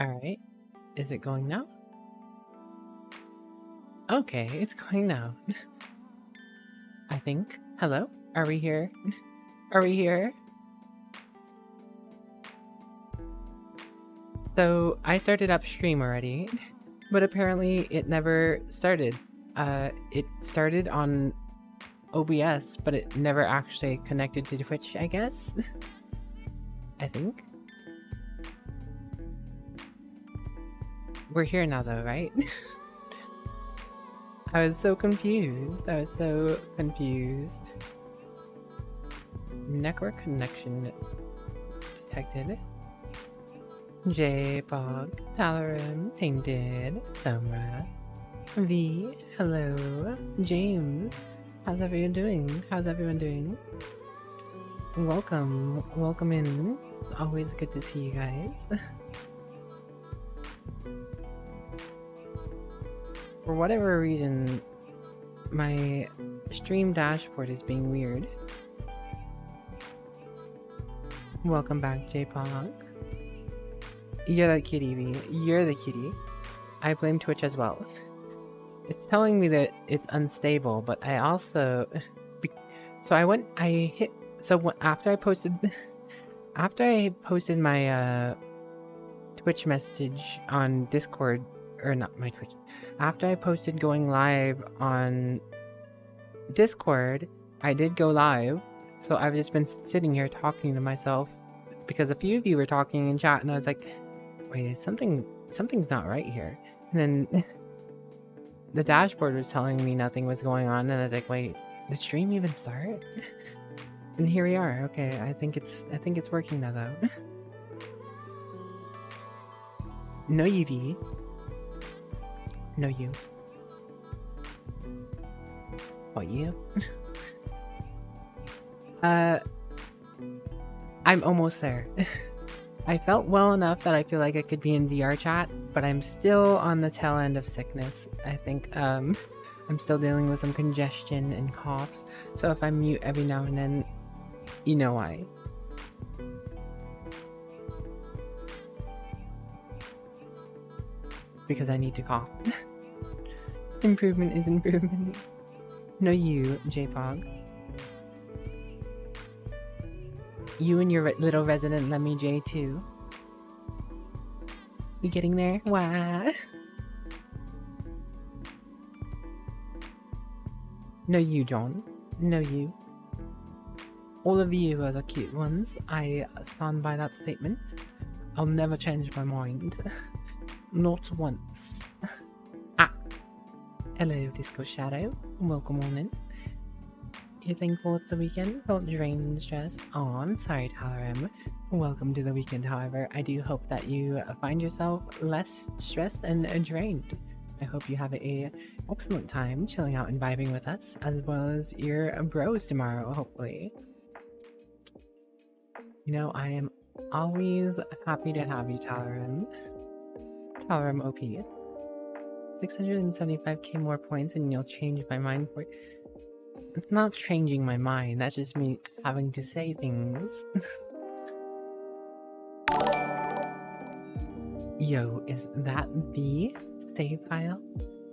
Alright. Is it going now? Okay, it's going now. I think. Hello? Are we here? Are we here? So, I started up stream already, but apparently it never started. It started on OBS, but it never actually connected to Twitch, I guess? I think. We're here now though, right? I was so confused. Network connection detected. J-Bog, Talaran, Tainted, Somra, V, hello, James, how's everyone doing? Welcome in. Always good to see you guys. For whatever reason, my stream dashboard is being weird. Welcome back, J-Pog. You're the kitty, V. You're the kitty. I blame Twitch as well. It's telling me that it's unstable, but I also... So after I posted my Twitch message on Discord, or not my Twitch, after I posted going live on Discord, I did go live, so I've just been sitting here talking to myself, because a few of you were talking in chat, and I was like, wait, something's not right here. And then the dashboard was telling me nothing was going on, and I was like, wait, did stream even start? And here we are. Okay, I think it's working now though. No UV. No you. Oh, you? I'm almost there. I felt well enough that I feel like I could be in VRChat, but I'm still on the tail end of sickness. I think I'm still dealing with some congestion and coughs, so if I mute every now and then, you know why. Because I need to cough. Improvement is improvement. No you, J-Pog. You and your little resident Lemmy J too. We getting there? Wow. No you, John. No you. All of you are the cute ones. I stand by that statement. I'll never change my mind. Not once. Ah. Hello, Disco Shadow. Welcome on in. You're thankful it's the weekend? Felt drained and stressed? Oh, I'm sorry, Talaram. Welcome to the weekend, however. I do hope that you find yourself less stressed and drained. I hope you have a excellent time chilling out and vibing with us, as well as your bros tomorrow, hopefully. You know, I am always happy to have you, Talaram. Talaram OP. 675k more points and you'll change my mind for... It's not changing my mind, that's just me having to say things. Yo, is that the save file?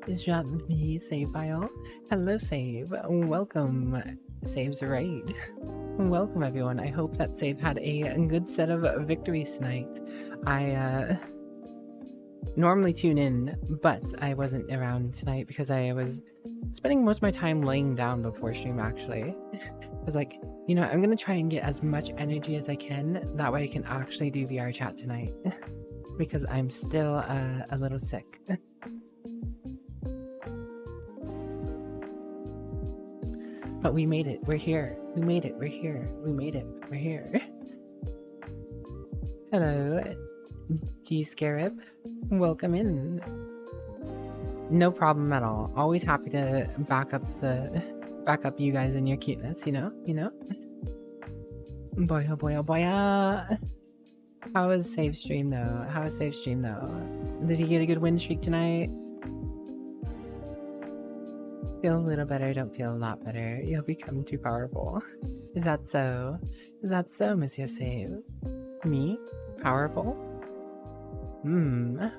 Is that the save file? Hello, Save. Welcome, Save's raid. Welcome, everyone. I hope that Save had a good set of victories tonight. I, normally tune in, but I wasn't around tonight because I was spending most of my time laying down before stream, actually. I was like, you know, I'm gonna try and get as much energy as I can, that way I can actually do VRChat tonight. Because I'm still a little sick. But we made it, we're here. We made it, we're here. We made it, we're here. Hello, G-Scarab. Welcome in. No problem at all. Always happy to back up you guys and your cuteness, you know? You know? Boy oh boy oh boy. How was Save stream though? How was Save stream though? Did he get a good win streak tonight? Feel a little better, don't feel a lot better. You'll become too powerful. Is that so? Is that so, Monsieur Save? Me? Powerful? That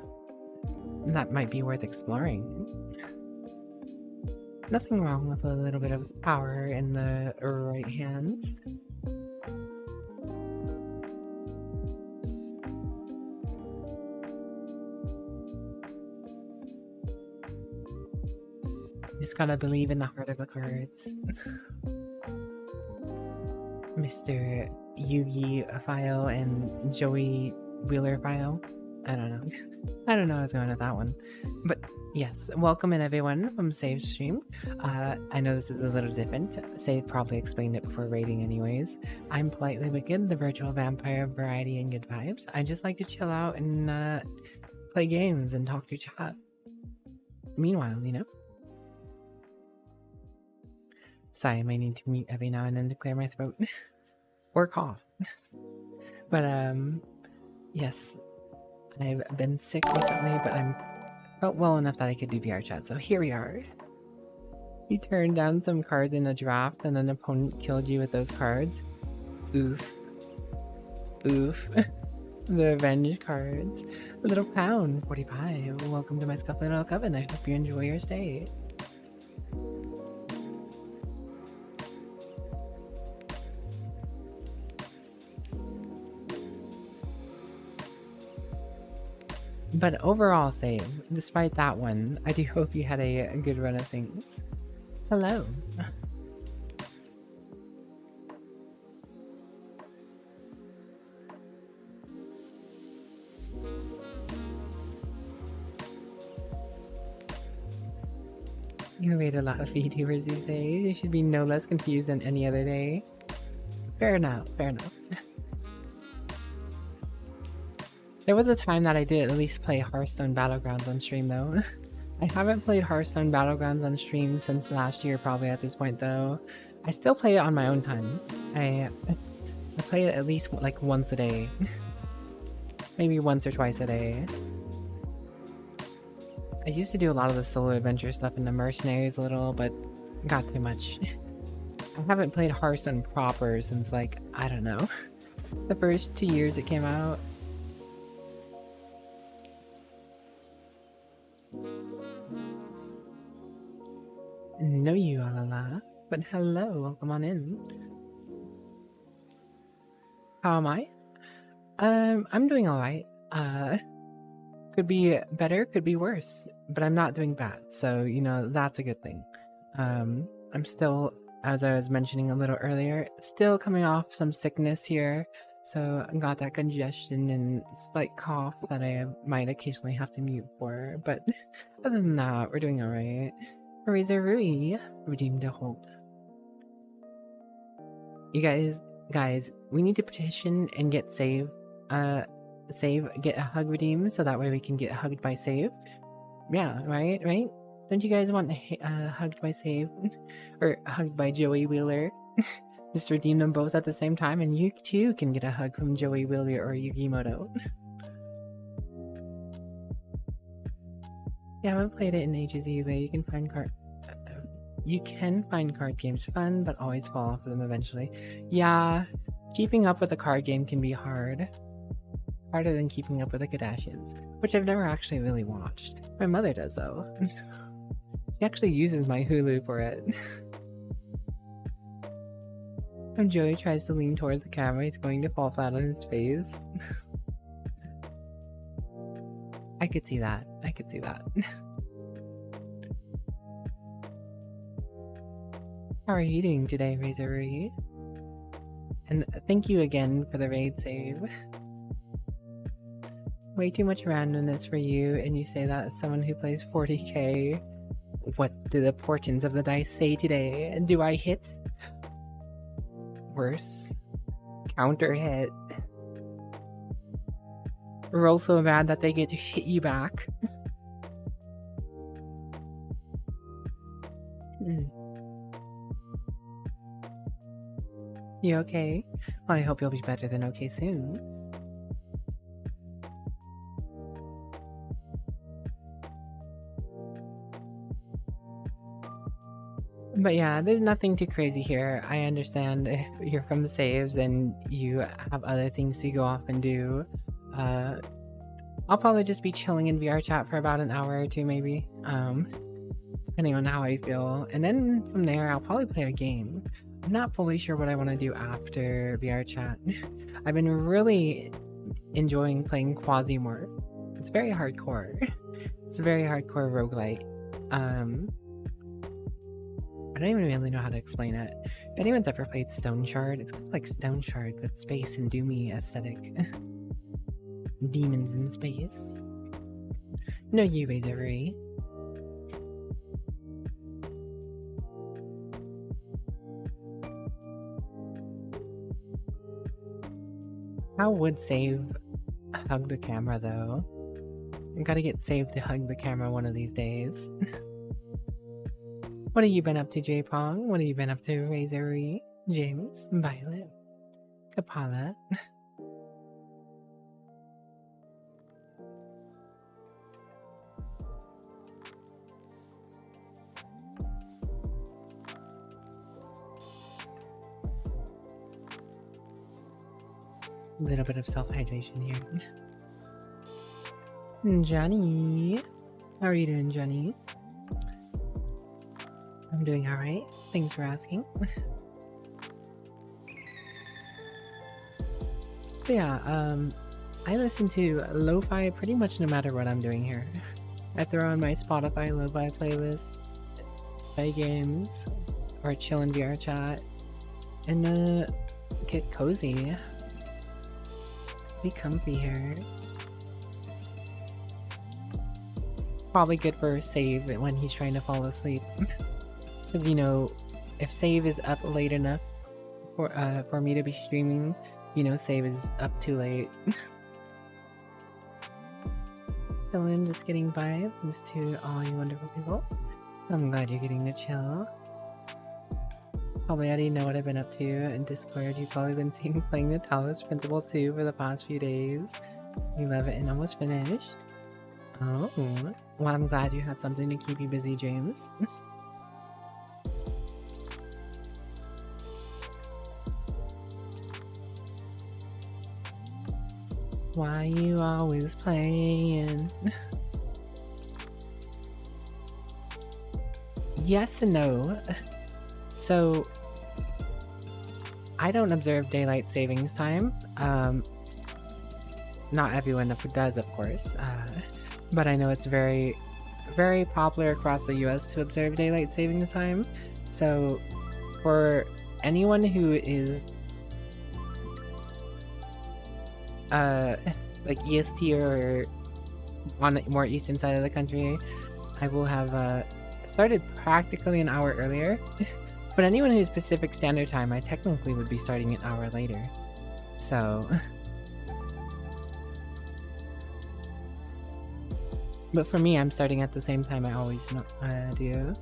might be worth exploring. Nothing wrong with a little bit of power in the right hand. Just gotta believe in the heart of the cards. Mr. Yugi File and Joey Wheeler File. I don't know. I don't know I was going with that one. But yes, welcome in everyone from Save Stream. I know this is a little different. Save probably explained it before rating anyways. I'm Politely Wicked, the virtual vampire of variety and good vibes. I just like to chill out and play games and talk to chat. Meanwhile, you know. Sorry, I may need to mute every now and then to clear my throat. Or cough. But yes. I've been sick recently, but I'm felt well enough that I could do VRChat, so here we are. You turned down some cards in a draft and an opponent killed you with those cards. Oof. Oof. The revenge cards. Little Clown, 45. Welcome to my scuffly little coven. I hope you enjoy your stay. But overall, Save, despite that one, I do hope you had a good run of things. Hello. You rate a lot of VTubers these days. You should be no less confused than any other day. Fair enough, fair enough. There was a time that I did at least play Hearthstone Battlegrounds on stream though. I haven't played Hearthstone Battlegrounds on stream since last year probably at this point though. I still play it on my own time. I play it at least like once a day. Maybe once or twice a day. I used to do a lot of the solo adventure stuff in the Mercenaries a little, but got too much. I haven't played Hearthstone proper since like, I don't know, the first 2 years it came out. No you, alala. But hello, welcome on in. How am I? I'm doing alright. Could be better, could be worse, but I'm not doing bad, so, you know, that's a good thing. I'm still, as I was mentioning a little earlier, still coming off some sickness here, so I got that congestion and slight cough that I might occasionally have to mute for, but other than that, we're doing alright. Razor Rui, redeemed a hold. You guys, we need to petition and get Save, get a hug redeemed so that way we can get hugged by Save. Yeah, right? Don't you guys want hugged by Save? Or hugged by Joey Wheeler? Just redeem them both at the same time and you too can get a hug from Joey Wheeler or Yugimoto. Yeah, I haven't played it in ages either. You can find card games fun, but always fall off of them eventually. Yeah, keeping up with a card game can be hard. Harder than keeping up with the Kardashians, which I've never actually really watched. My mother does though. She actually uses my Hulu for it. When Joey tries to lean toward the camera, he's going to fall flat on his face. I could see that. How are you doing today, Razor Rui? And thank you again for the raid save. Way too much randomness for you, and you say that as someone who plays 40k. What do the portents of the dice say today? Do I hit? Worse. Counter hit. Roll so bad that they get to hit you back. You okay? Well, I hope you'll be better than okay soon. But yeah, there's nothing too crazy here. I understand if you're from saves and you have other things to go off and do. I'll probably just be chilling in VRChat for about an hour or two, maybe. Depending on how I feel. And then from there, I'll probably play a game. I'm not fully sure what I want to do after VRChat. I've been really enjoying playing Quasimort. It's very hardcore. It's a very hardcore roguelite. I don't even really know how to explain it. If anyone's ever played Stone Shard, it's kind of like Stone Shard with space and doomy aesthetic. Demons in space. No, you, Avery. How would save hug the camera though? I gotta get saved to hug the camera one of these days. What have you been up to, J-Pong? What have you been up to, Razory? James? Violet? Kapala? A little bit of self-hydration here. Johnny! How are you doing, Johnny? I'm doing alright. Thanks for asking. But yeah, I listen to lo-fi pretty much no matter what I'm doing here. I throw on my Spotify lo-fi playlist, play games, or chill in VRChat, and get cozy. Be comfy here. Probably good for save when he's trying to fall asleep. Because, you know, if save is up late enough for me to be streaming, you know, save is up too late. Chillin', just getting by. Thanks to all you wonderful people. I'm glad you're getting to chill. Probably already know what I've been up to in Discord. You've probably been seeing playing the Talos Principle 2 for the past few days. You love it and almost finished. Oh, well, I'm glad you had something to keep you busy, James. Why you always playing? Yes and no. So, I don't observe daylight savings time. Not everyone does, of course. But I know it's very, very popular across the US to observe daylight savings time. So, for anyone who is like EST or on the more eastern side of the country, I will have started practically an hour earlier. But anyone who's Pacific Standard Time, I technically would be starting an hour later. So... But for me, I'm starting at the same time I always do.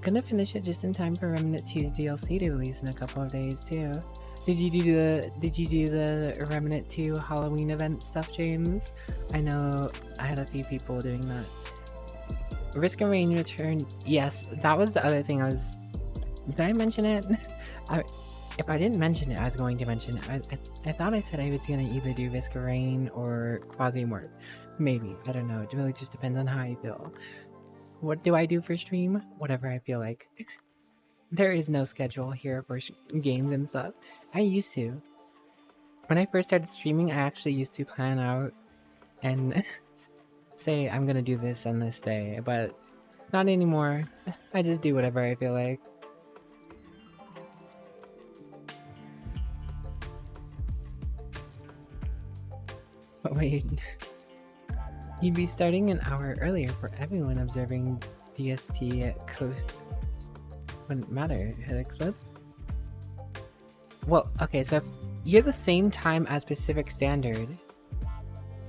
Gonna finish it just in time for Remnant 2's DLC to release in a couple of days too. Did you do the Remnant 2 Halloween event stuff, James? I know I had a few people doing that. Risk of Rain Return. Yes, that was the other thing I was... Did I mention it? If I didn't mention it, I was going to mention it. I thought I said I was going to either do Risk of Rain or Quasimort. Maybe. I don't know. It really just depends on how I feel. What do I do for stream? Whatever I feel like. There is no schedule here for games and stuff. I used to. When I first started streaming, I actually used to plan out and say I'm gonna do this on this day, but not anymore. I just do whatever I feel like. But wait, you'd be starting an hour earlier for everyone observing DST code. Wouldn't matter, hit explode. Well, okay, so if you're the same time as Pacific Standard,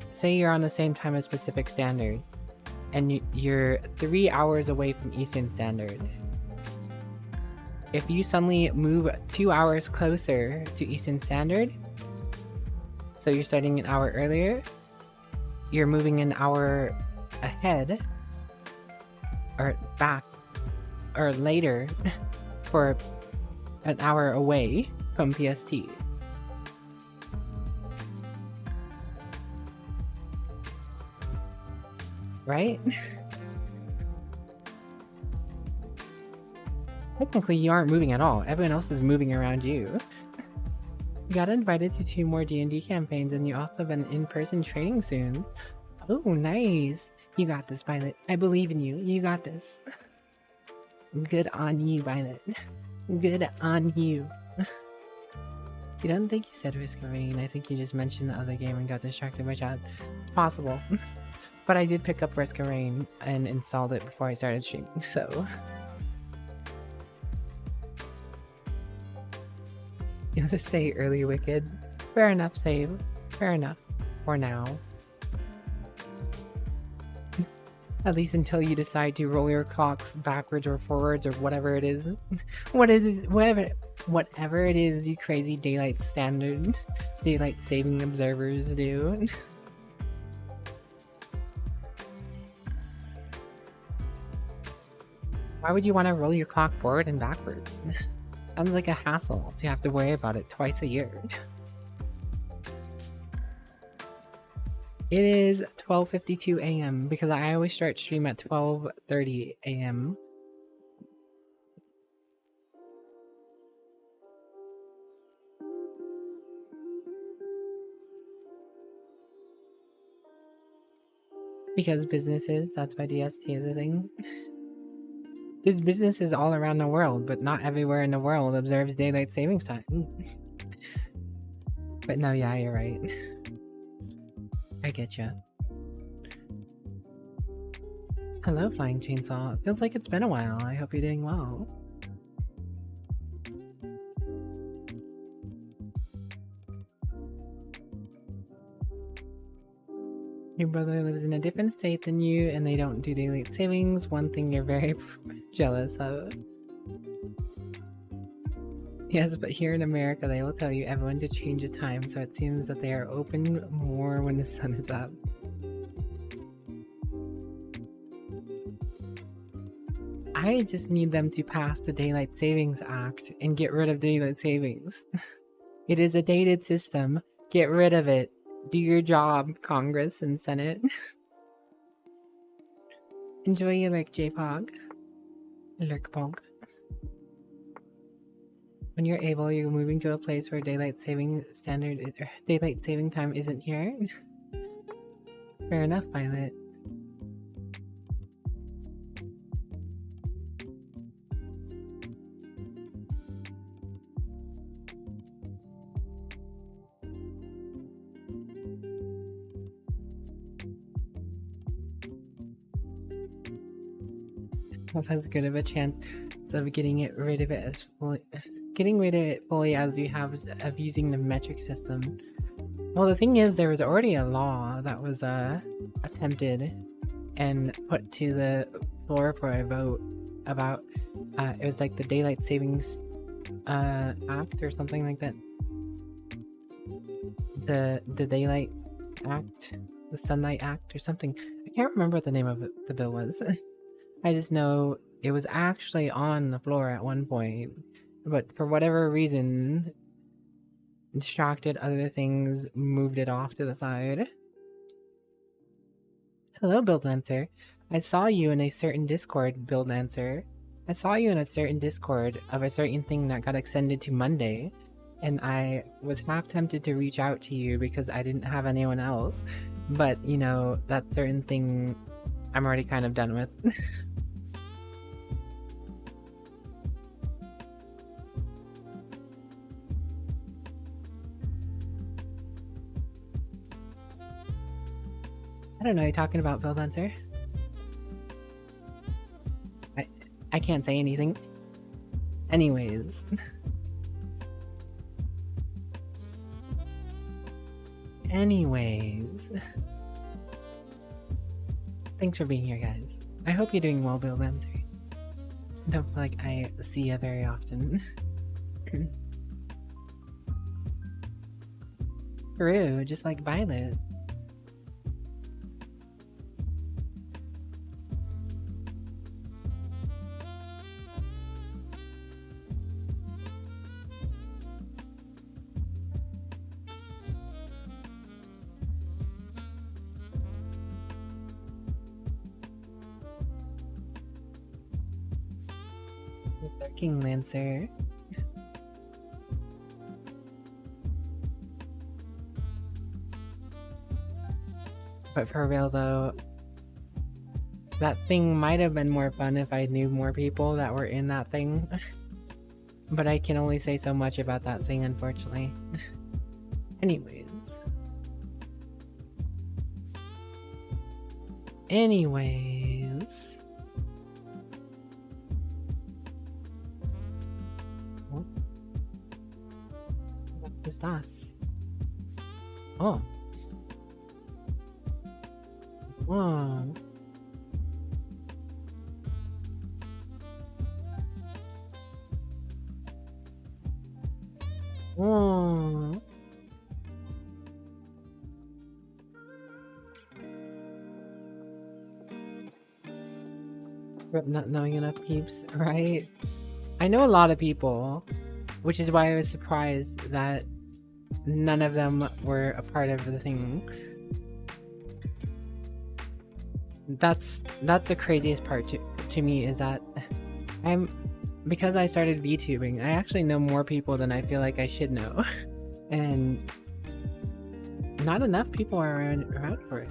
say you're on the same time as Pacific Standard, and you're 3 hours away from Eastern Standard. If you suddenly move 2 hours closer to Eastern Standard, so you're starting an hour earlier, you're moving an hour ahead, or back, or later, for an hour away from PST. right? Technically, you aren't moving at all. Everyone else is moving around you. You got invited to 2 more D&D campaigns, and you also have an in-person training soon. Oh, nice. You got this, Violet. I believe in you. You got this. Good on you, Violet. Good on you. You don't think you said Risk of Rain. I think you just mentioned the other game and got distracted by chat. It's possible. But I did pick up Risk of Rain and installed it before I started streaming, so... You'll just say early Wicked. Fair enough, save. Fair enough. For now. At least until you decide to roll your clocks backwards or forwards or whatever it is. Whatever it is you crazy daylight saving observers do. Why would you want to roll your clock forward and backwards? Sounds like a hassle to have to worry about it twice a year. It is 12:52 a.m. because I always start stream at 12:30 a.m. Because businesses, that's why DST is a thing. There's businesses all around the world, but not everywhere in the world observes daylight savings time. But no, yeah, you're right. I get ya. Hello, Flying Chainsaw. It feels like it's been a while. I hope you're doing well. Your brother lives in a different state than you, and they don't do daylight savings. One thing you're very jealous of. Yes, but here in America, they will tell you everyone to change the time, so it seems that they are open more when the sun is up. I just need them to pass the Daylight Savings Act and get rid of daylight savings. It is a dated system. Get rid of it. Do your job, Congress and Senate. Enjoy your lurk, J-Pog. Lurkpog. When you're able, you're moving to a place where daylight saving time isn't here. Fair enough, Violet. As good of a chance of getting rid of it fully as you have of using the metric system. Well, the thing is, there was already a law that was attempted and put to the floor for a vote about it was like the Daylight Savings Act or something like that. The Daylight Act, the Sunlight Act or something. I can't remember what the name of the bill was. I just know it was actually on the floor at one point, but for whatever reason, distracted other things, moved it off to the side. Hello, Build Lancer. I saw you in a certain Discord, Build Lancer. I saw you in a certain Discord of a certain thing that got extended to Monday, and I was half tempted to reach out to you because I didn't have anyone else, but, you know, that certain thing I'm already kind of done with. I don't know, you're talking about Build Lancer? I can't say anything. Anyways. Anyways. Thanks for being here, guys. I hope you're doing well, Build Lancer. I don't feel like I see you very often. True, just like Violet. King Lancer. But for real though, that thing might have been more fun if I knew more people that were in that thing. But I can only say so much about that thing, unfortunately. Anyways. What's this das? Oh. Whoa. Whoa. Not knowing enough peeps, right? I know a lot of people, which is why I was surprised that none of them were a part of the thing. That's the craziest part to me, is that because I started VTubing, I actually know more people than I feel like I should know. And not enough people are around for it.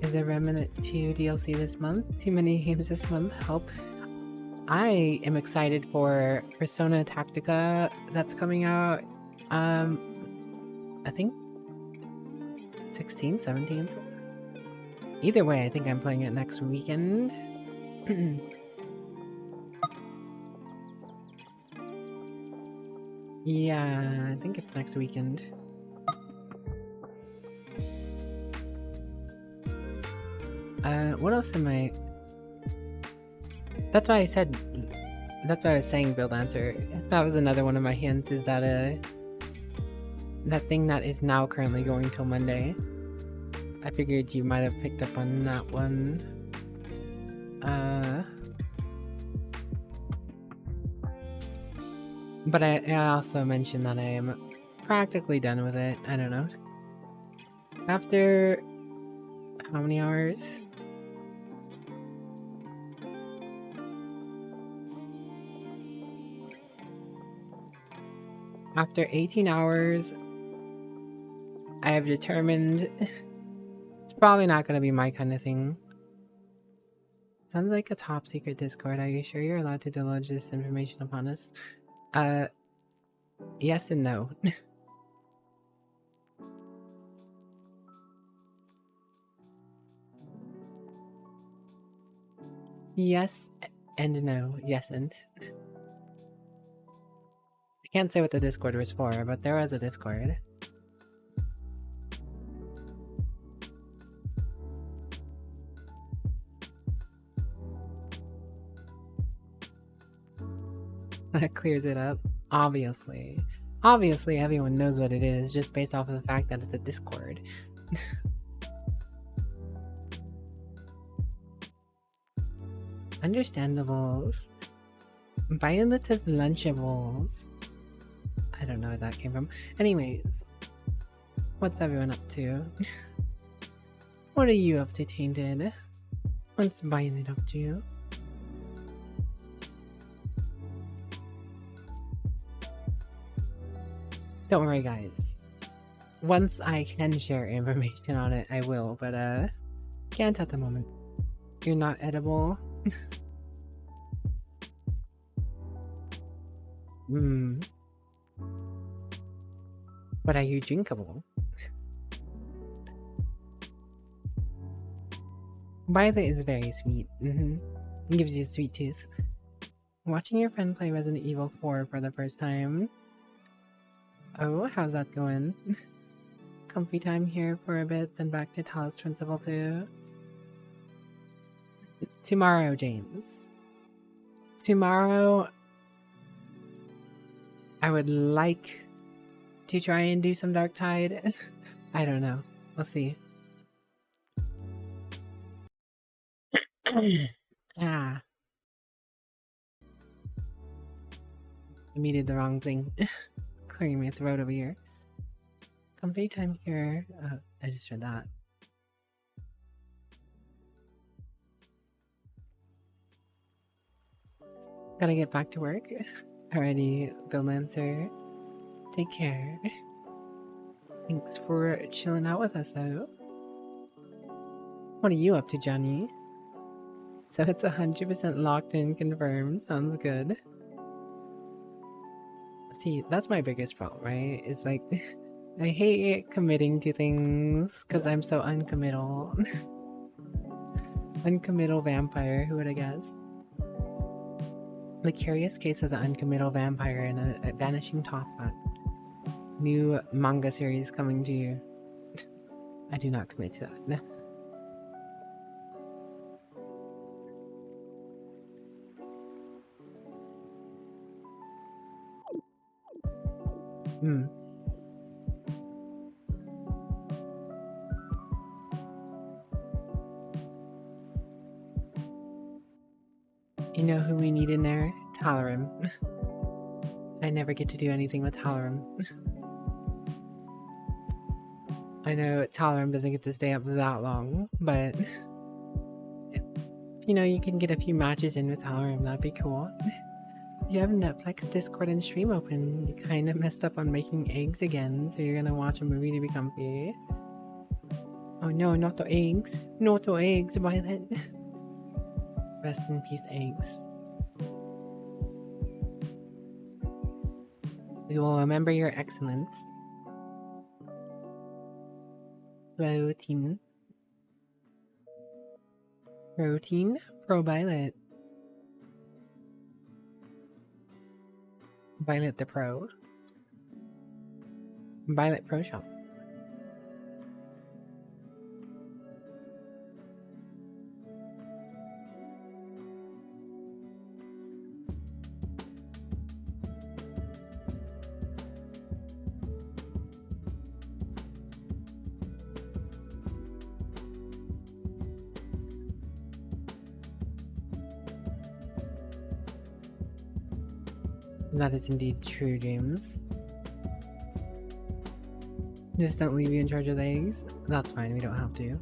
Is there Remnant 2 DLC this month? Too many games this month? Help. I am excited for Persona Tactica that's coming out, I think 16th, 17th? Either way, I think I'm playing it next weekend. Yeah, I think it's next weekend. What else am I... That's why I was saying build answer. That was another one of my hints, is that that thing that is now currently going till Monday. I figured you might have picked up on that one. But I also mentioned that I am practically done with it. I don't know. After how many hours? After 18 hours, I have determined it's probably not going to be my kind of thing. Sounds like a top secret Discord. Are you sure you're allowed to divulge this information upon us? Yes and no. Yes and no. Yes and. I can't say what the Discord was for, but there was a Discord. That clears it up. Obviously. Obviously, everyone knows what it is, just based off of the fact that it's a Discord. Understandables. Violet's Lunchables. I don't know where that came from. Anyways. What's everyone up to? What are you up to, Tainted? What's Violet up to? Don't worry, guys. Once I can share information on it, I will, but can't at the moment. You're not edible? But are you drinkable? Violet is very sweet. It gives you a sweet tooth. Watching your friend play Resident Evil 4 for the first time. Oh, how's that going? Comfy time here for a bit, then back to Talos Principle 2. Tomorrow, James. Tomorrow, I would like to try and do some Dark Tide. I don't know. We'll see. Ah. I muted the wrong thing. Clearing my throat over here. comfy time here. I just read that. Gotta get back to work. Alrighty, Bill Lancer. Take care. Thanks for chilling out with us, though. What are you up to, Johnny? So it's 100% locked in, confirmed. Sounds good. See, that's my biggest problem, right? Is like, I hate committing to things because I'm so uncommittal. Uncommittal vampire, who would I guess? The Curious Case of the Uncommittal Vampire and a Vanishing Top Hat. New manga series coming to you. I do not commit to that. You know who we need in there? Talarim. I never get to do anything with Talarim. I know Talarim doesn't get to stay up that long, but if, you know, you can get a few matches in with Talarim, that'd be cool. You have Netflix, Discord, and stream open. You kind of messed up on making eggs again, so you're gonna watch a movie to be comfy. Oh no, not the eggs. Not the eggs, Violet. Rest in peace, eggs. We will remember your excellence. Protein. Protein? Pro Violet. Violet the Pro. Violet Pro Shop. That is indeed true, James. Just don't leave you in charge of the eggs. That's fine, we don't have to.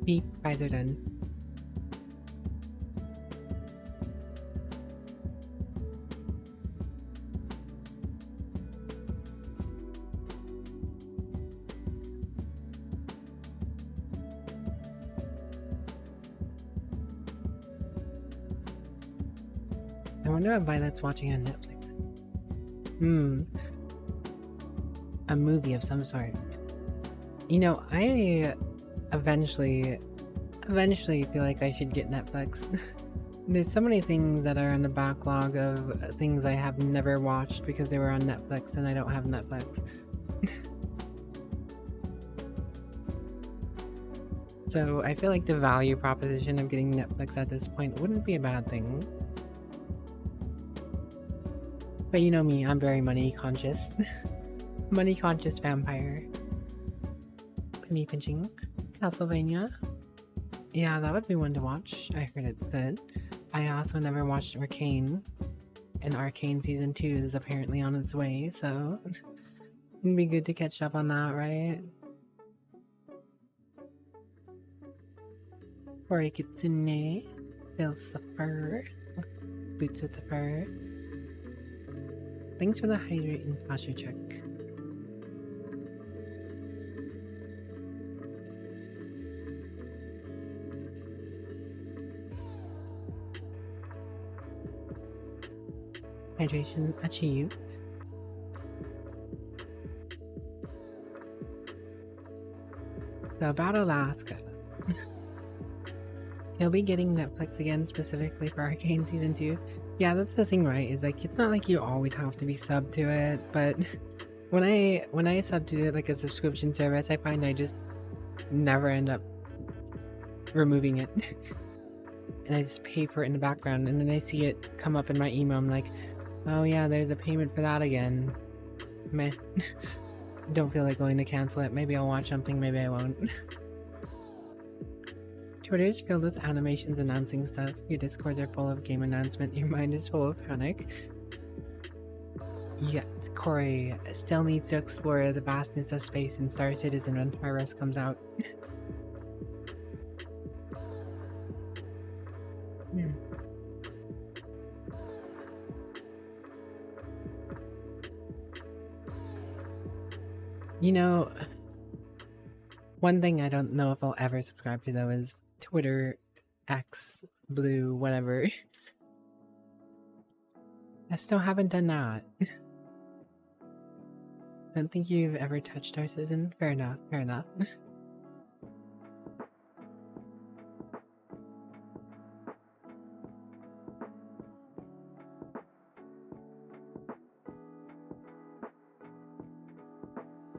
Beep, fries are done. I wonder if Violet's watching on Netflix. A movie of some sort. You know, I eventually feel like I should get Netflix. There's so many things that are in the backlog of things I have never watched because they were on Netflix and I don't have Netflix. So I feel like the value proposition of getting Netflix at this point wouldn't be a bad thing. But you know me, I'm very money conscious. Money conscious vampire. Penny pinching. Castlevania. Yeah, that would be one to watch. I heard it's good. I also never watched Arcane. And Arcane Season 2 is apparently on its way, so it'd be good to catch up on that, right? Kitsune, Philosopher, Boots with the Fur. Thanks for the hydrate and posture check. Hydration achieved. So about Alaska. He'll be getting Netflix again specifically for Arcane Season 2. Yeah, that's the thing, right? Is like, it's not like you always have to be subbed to it, but When I sub to like a subscription service, I find I just never end up removing it. And I just pay for it in the background, and then I see it come up in my email. I'm like, oh yeah, there's a payment for that again. Meh. Don't feel like going to cancel it. Maybe I'll watch something, maybe I won't. Twitter is filled with animations announcing stuff. Your discords are full of game announcement. Your mind is full of panic. Yet, Corey still needs to explore the vastness of space in Star Citizen when Pyros comes out. You know, one thing I don't know if I'll ever subscribe to though is Twitter, X, Blue, whatever. I still haven't done that. Don't think you've ever touched Star Citizen? Fair enough, fair enough.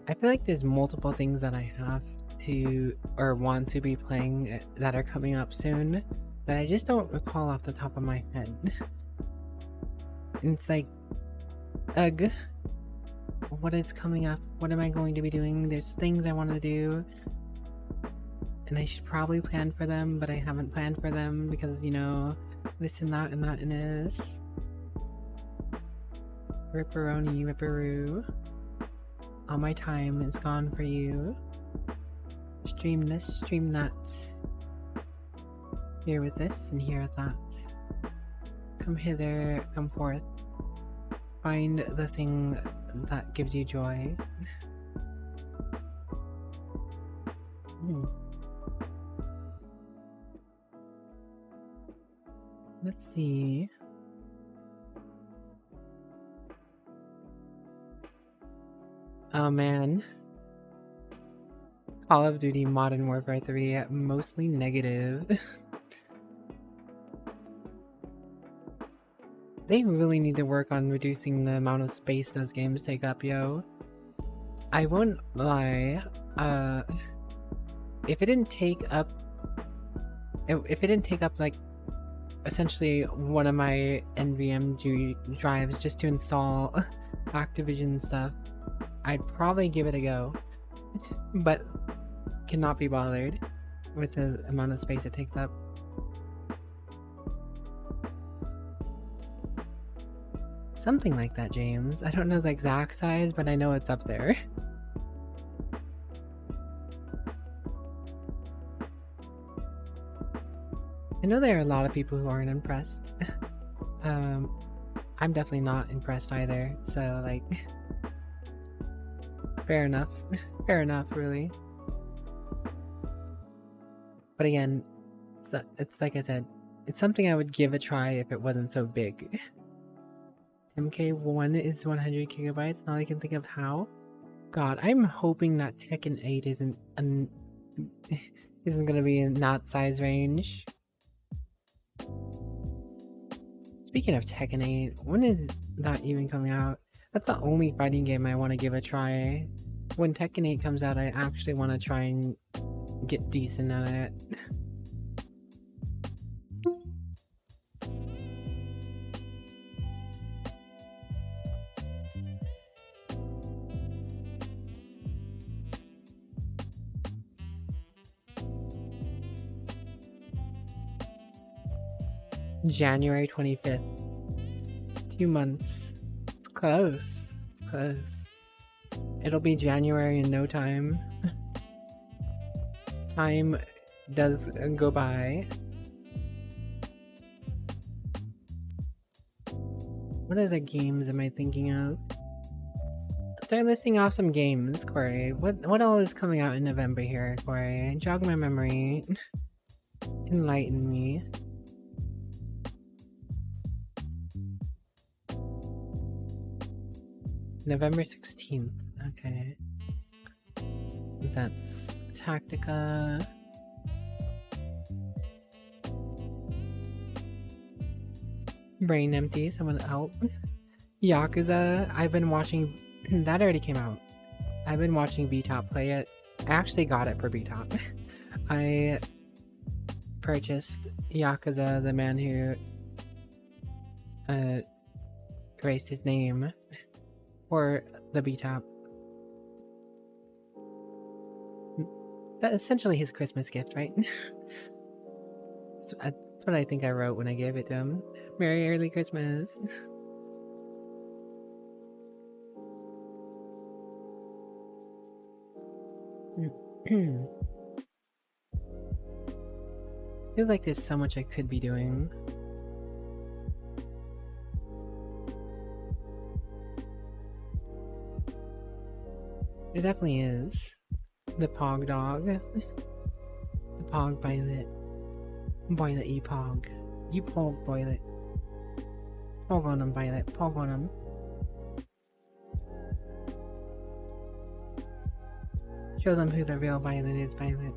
I feel like there's multiple things that I have to or want to be playing that are coming up soon that I just don't recall off the top of my head. And it's like, ugh, what is coming up? What am I going to be doing? There's things I want to do, and I should probably plan for them, but I haven't planned for them because, you know, this and that and that and this. Ripperoni, ripperoo. All my time is gone for you. Stream this, stream that. Here with this and here with that. Come hither, come forth. Find the thing that gives you joy. Let's see. Oh man. Call of Duty Modern Warfare 3, mostly negative. They really need to work on reducing the amount of space those games take up, yo. I won't lie, if it didn't take up like essentially one of my NVMe drives just to install Activision stuff, I'd probably give it a go, but cannot be bothered with the amount of space it takes up. Something like that, James. I don't know the exact size, but I know it's up there. I know there are a lot of people who aren't impressed. I'm definitely not impressed either, so like, fair enough. Fair enough, really. But again, it's like I said, it's something I would give a try if it wasn't so big. MK1 is 100 gigabytes, and all I can think of how. God, I'm hoping that Tekken 8 isn't gonna be in that size range. Speaking of Tekken 8, when is that even coming out? That's the only fighting game I want to give a try. When Tekken 8 comes out, I actually want to try and get decent at it. January 25th. 2 months. It's close. It's close. It'll be January in no time. Time does go by. What other games am I thinking of? Start listing off some games, Corey. What all is coming out in November here, Corey? Jog my memory. Enlighten me. November 16th. Okay. That's Tactica. Brain empty. Someone help. Yakuza. I've been watching That already came out. I've been watching VTuber play it. I actually got it for VTuber. I purchased Yakuza, the man who erased his name, for the VTuber. That's essentially his Christmas gift, right? That's what I think I wrote when I gave it to him. Merry early Christmas. Feels like there's so much I could be doing. There definitely is. The Pog dog. The Pog Violet. Violet you Pog. You Pog Violet. Pog on him, Violet. Pog on him. Show them who the real Violet is, Violet.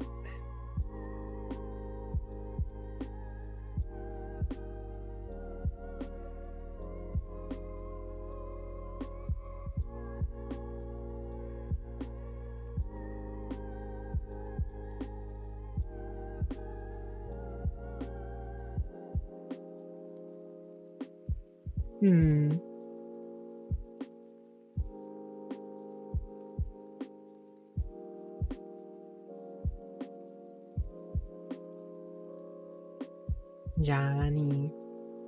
Johnny.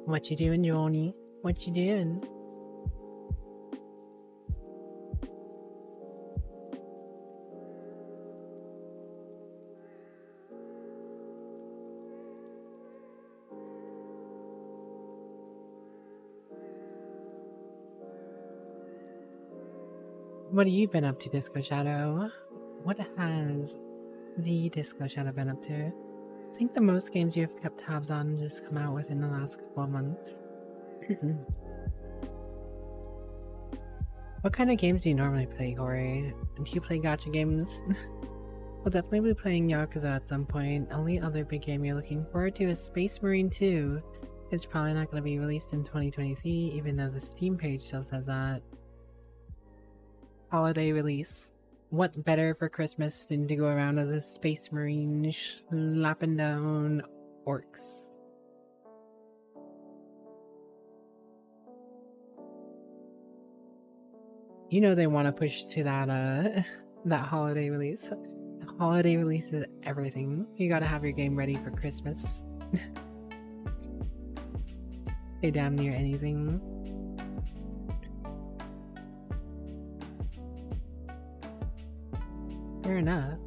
What you doing, Johnny? What you doing? What have you been up to, Disco Shadow? What has the Disco Shadow been up to? I think the most games you've kept tabs on just come out within the last couple of months. What kind of games do you normally play, Corey? Do you play gacha games? We'll definitely be playing Yakuza at some point. Only other big game you're looking forward to is Space Marine 2. It's probably not going to be released in 2023, even though the Steam page still says that. Holiday release. What better for Christmas than to go around as a Space Marine slapping down orcs? You know they want to push to that that holiday release. The holiday release is everything. You gotta have your game ready for Christmas. Say damn near anything. Fair enough.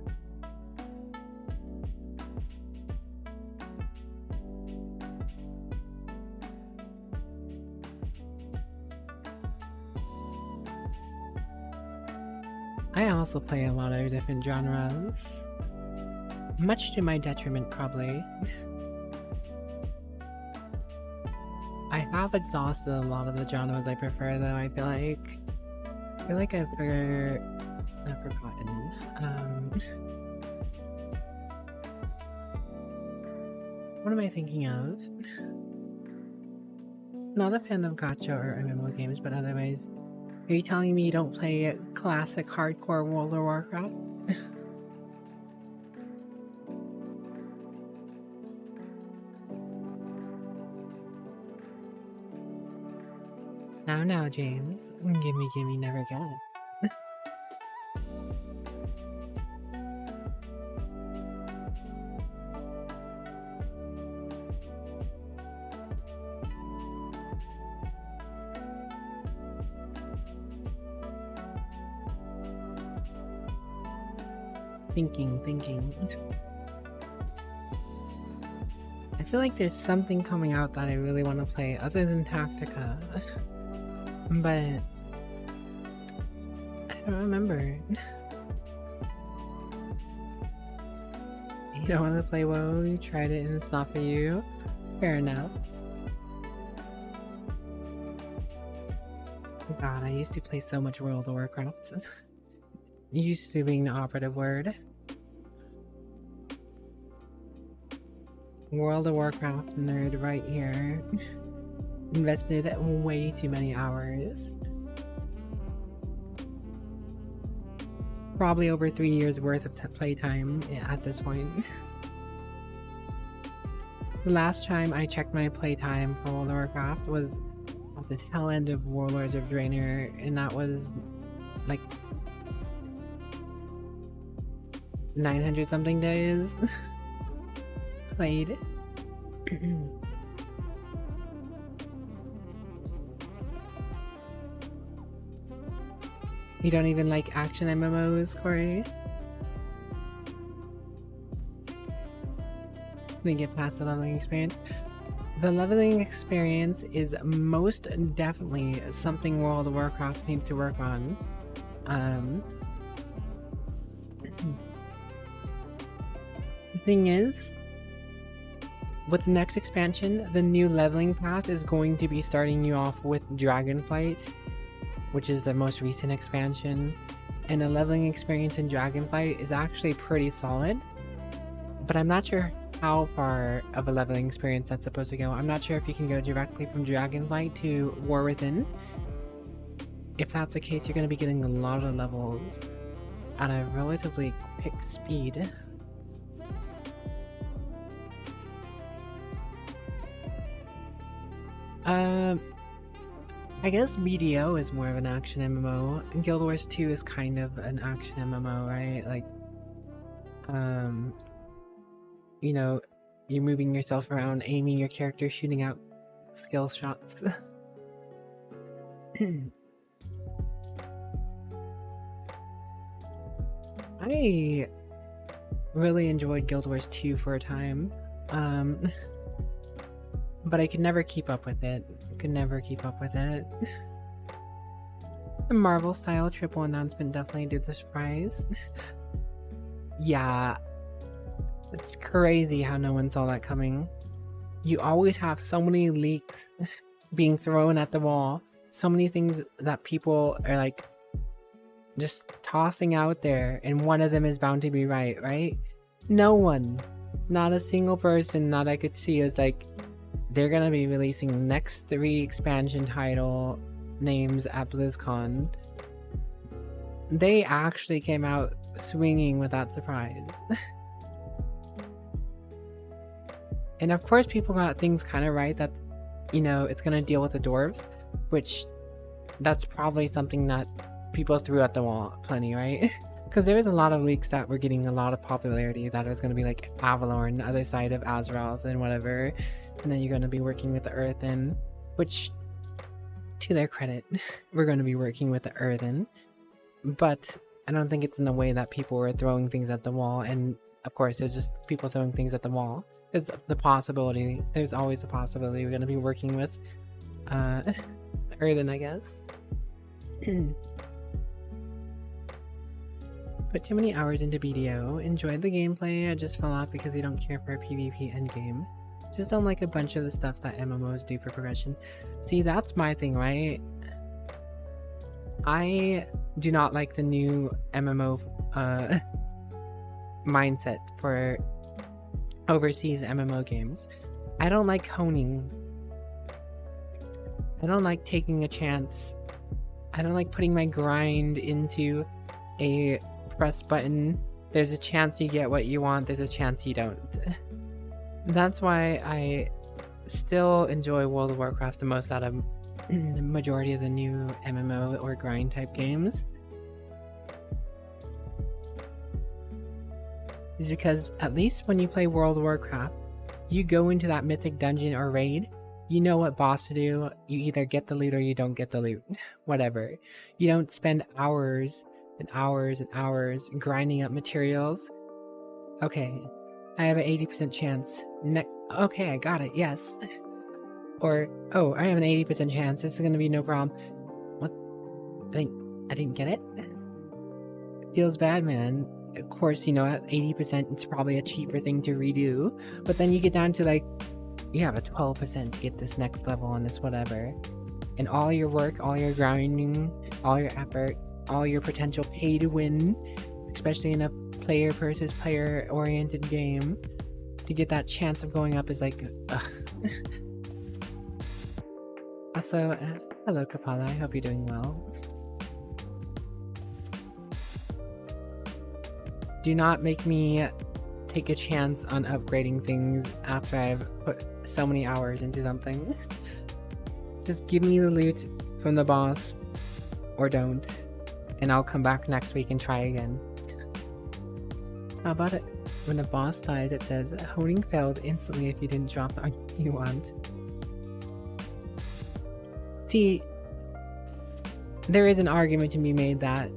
I also play a lot of different genres. Much to my detriment, probably. I have exhausted a lot of the genres I prefer, though. I feel like I've not forgotten. What am I thinking of? Not a fan of gacha or MMO games, but otherwise, are you telling me you don't play classic hardcore World of Warcraft? Now, James. Gimme, never gets. Thinking. I feel like there's something coming out that I really want to play other than Tactica. But I don't remember. You don't want to play WoW, you tried it and it's not for you? Fair enough. God, I used to play so much World of Warcraft. Used to being the operative word. World of Warcraft nerd right here. Invested way too many hours. probably over 3 years worth of playtime at this point. The last time I checked my playtime for World of Warcraft was at the tail end of Warlords of Draenor, and that was like 900 something days played. You don't even like action MMOs, Corey? Gonna get past the leveling experience. The leveling experience is most definitely something World of Warcraft needs to work on. The thing is, with the next expansion, the new leveling path is going to be starting you off with Dragonflight, which is the most recent expansion, and the leveling experience in Dragonflight is actually pretty solid, but I'm not sure how far of a leveling experience that's supposed to go. I'm not sure if you can go directly from Dragonflight to War Within. If that's the case, you're going to be getting a lot of levels at a relatively quick speed. I guess BDO is more of an action MMO, and Guild Wars 2 is kind of an action MMO, right? Like, you know, you're moving yourself around, aiming your character, shooting out skill shots. I really enjoyed Guild Wars 2 for a time, but I could never keep up with it. The Marvel style triple announcement definitely did the surprise. Yeah, it's crazy how no one saw that coming. You always have so many leaks being thrown at the wall, so many things that people are like just tossing out there, and one of them is bound to be right? No one, not a single person that I could see was like, they're gonna be releasing the next 3 expansion title names at BlizzCon. They actually came out swinging with that surprise. And of course people got things kind of right, that, you know, it's gonna deal with the dwarves, which that's probably something that people threw at the wall plenty, right? Because there was a lot of leaks that were getting a lot of popularity, that it was going to be like Avalorn, the other side of Azeroth and whatever, and then you're going to be working with the Earthen, which, to their credit, we're going to be working with the Earthen, but I don't think it's in the way that people were throwing things at the wall. And of course there's just people throwing things at the wall. There's the possibility, there's always a possibility we're going to be working with Earthen, I guess. Put too many hours into BDO, enjoyed the gameplay, I just fell off because I don't care for a PvP endgame. Just don't like a bunch of the stuff that MMOs do for progression. See, that's my thing, right? I do not like the new MMO mindset for overseas MMO games. I don't like honing. I don't like taking a chance. I don't like putting my grind into a press button. There's a chance you get what you want, there's a chance you don't. That's why I still enjoy World of Warcraft the most out of the majority of the new MMO or grind type games. Is because at least when you play World of Warcraft, you go into that mythic dungeon or raid, you know what boss to do, you either get the loot or you don't get the loot. Whatever. You don't spend hours and hours and hours grinding up materials. Okay, I have an 80% chance. Okay, I got it, yes. Or, oh, I have an 80% chance, this is gonna be no problem. What? I didn't get it? It feels bad, man. Of course, you know, at 80% it's probably a cheaper thing to redo, but then you get down to like, you have a 12% to get this next level and this whatever. And all your work, all your grinding, all your effort, all your potential pay to win, especially in a player versus player oriented game, to get that chance of going up is like, ugh. Also, hello Kapala, I hope you're doing well. Do not make me take a chance on upgrading things after I've put so many hours into something. Just give me the loot from the boss, or don't, and I'll come back next week and try again. How about it? When the boss dies, it says, honing failed instantly if you didn't drop the item you want. See, there is an argument to be made that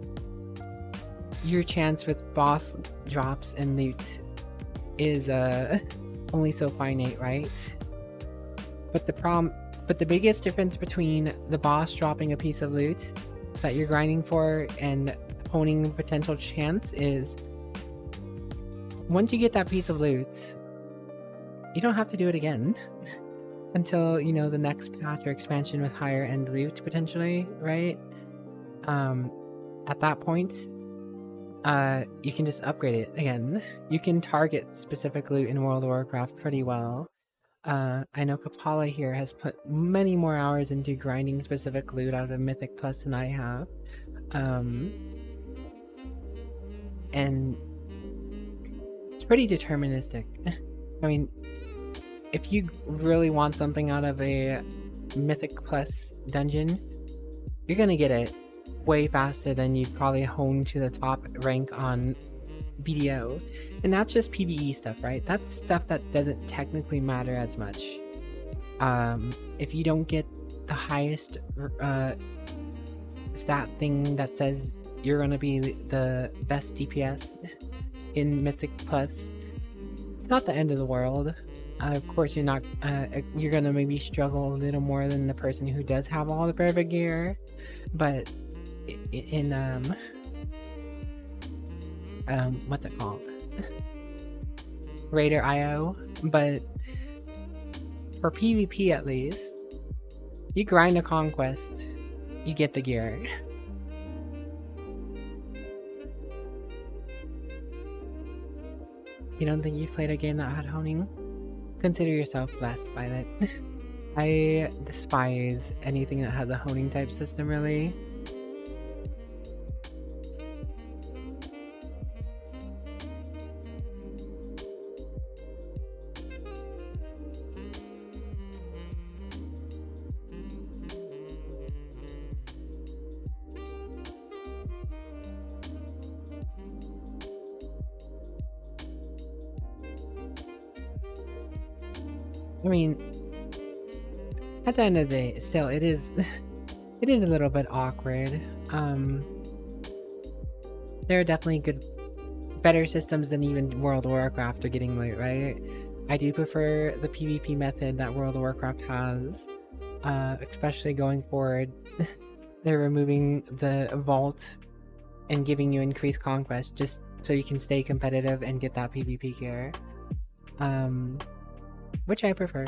your chance with boss drops and loot is only so finite, right? But the biggest difference between the boss dropping a piece of loot that you're grinding for and honing potential chance is, once you get that piece of loot, you don't have to do it again until, you know, the next patch or expansion with higher end loot potentially, right? At that point, you can just upgrade it again. You can target specific loot in World of Warcraft pretty well. I know Kapala here has put many more hours into grinding specific loot out of Mythic Plus than I have. And it's pretty deterministic. I mean, if you really want something out of a Mythic Plus dungeon, you're gonna get it way faster than you'd probably hone to the top rank on BDO. And that's just PvE stuff, right? That's stuff that doesn't technically matter as much. If you don't get the highest stat thing that says you're gonna be the best DPS in Mythic Plus, it's not the end of the world. Of course, you're not. You're gonna maybe struggle a little more than the person who does have all the perfect gear, but in what's it called? Raider IO. But for PvP at least, you grind a conquest, you get the gear. You don't think you've played a game that had honing? Consider yourself blessed by that. I despise anything that has a honing type system, really. I mean, at the end of the day, still, it is it is a little bit awkward. There are definitely better systems than even World of Warcraft are getting loot, right? I do prefer the PvP method that World of Warcraft has, especially going forward. They're removing the vault and giving you increased conquest just so you can stay competitive and get that PvP gear. Which I prefer.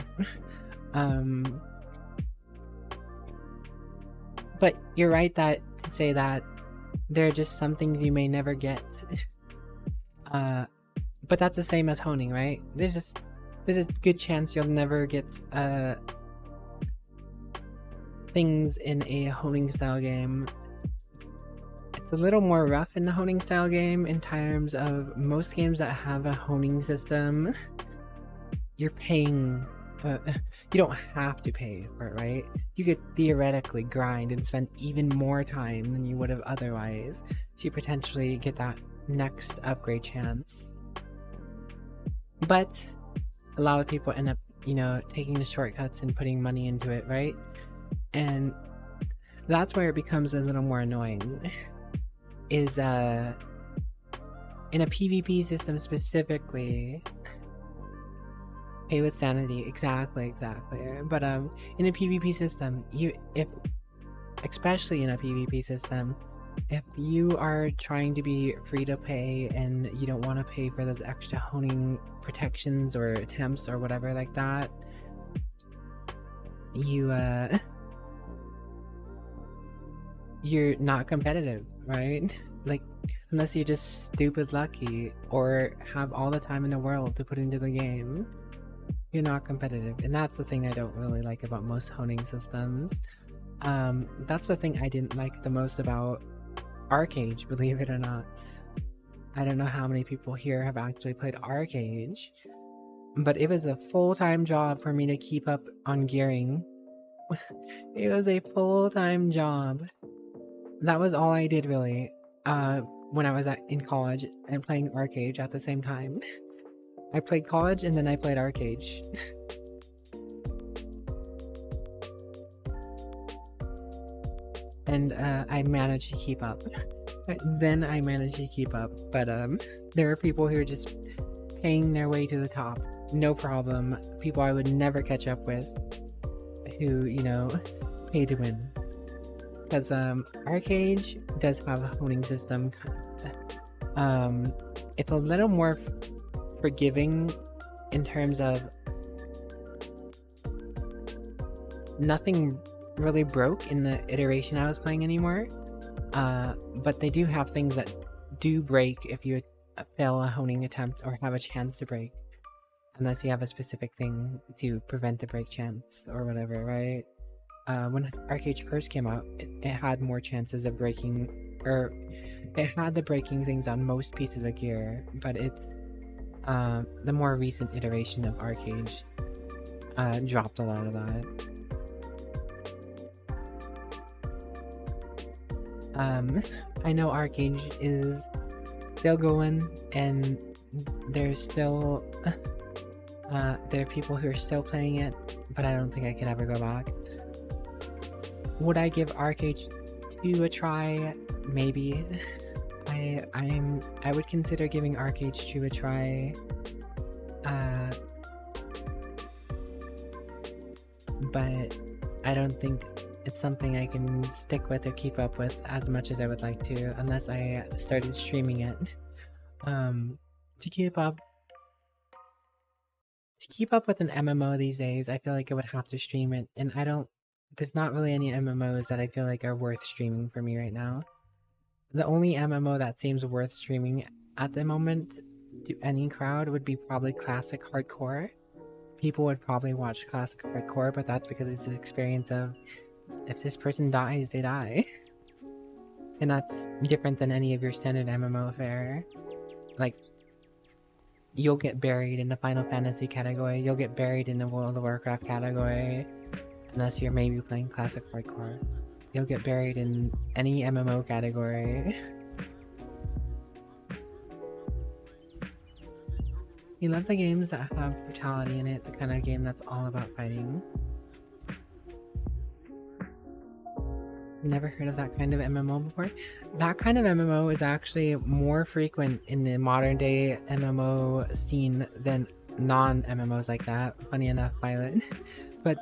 But you're right to say that there are just some things you may never get. But that's the same as honing, right? There's a good chance you'll never get things in a honing style game. It's a little more rough in the honing style game in terms of most games that have a honing system. You're paying, you don't have to pay for it, right? You could theoretically grind and spend even more time than you would have otherwise to potentially get that next upgrade chance. But a lot of people end up, you know, taking the shortcuts and putting money into it, right? And that's where it becomes a little more annoying. Is, in a PvP system specifically, pay with sanity, exactly. But in a PvP system, especially in a PvP system, if you are trying to be free to play and you don't want to pay for those extra honing protections or attempts or whatever like that, you're not competitive, right? Like, unless you're just stupid lucky or have all the time in the world to put into the game, you're not competitive. And that's the thing I don't really like about most honing systems. That's the thing I didn't like the most about Arcade, believe it or not. I don't know how many people here have actually played Arcade, but it was a full-time job for me to keep up on gearing. It was a full-time job. That was all I did really, when I was in college and playing Arcade at the same time. I played college and then I played Arcade. And I managed to keep up. Then I managed to keep up, but there are people who are just paying their way to the top, no problem. People I would never catch up with, who, you know, pay to win. Because Arcade does have a honing system. It's a little more forgiving in terms of nothing really broke in the iteration I was playing anymore. But they do have things that do break if you fail a honing attempt or have a chance to break. Unless you have a specific thing to prevent the break chance or whatever, right? When Arcade first came out, it had more chances of breaking, or it had the breaking things on most pieces of gear, but it's the more recent iteration of Arcade dropped a lot of that. I know Arcade is still going, and there's still there are people who are still playing it, but I don't think I could ever go back. Would I give Arcade 2 a try? Maybe. I would consider giving Arcade 2 a try. But I don't think it's something I can stick with or keep up with as much as I would like to, unless I started streaming it. To keep up with an MMO these days, I feel like I would have to stream it, and there's not really any MMOs that I feel like are worth streaming for me right now. The only MMO that seems worth streaming at the moment to any crowd would be probably Classic Hardcore. People would probably watch Classic Hardcore, but that's because it's this experience of, if this person dies, they die. And that's different than any of your standard MMO fare. Like, you'll get buried in the Final Fantasy category, you'll get buried in the World of Warcraft category, unless you're maybe playing Classic Hardcore. You'll get buried in any MMO category. You love the games that have brutality in it, the kind of game that's all about fighting. Never heard of that kind of MMO before? That kind of MMO is actually more frequent in the modern day MMO scene than non-MMOs like that. Funny enough, Violet. But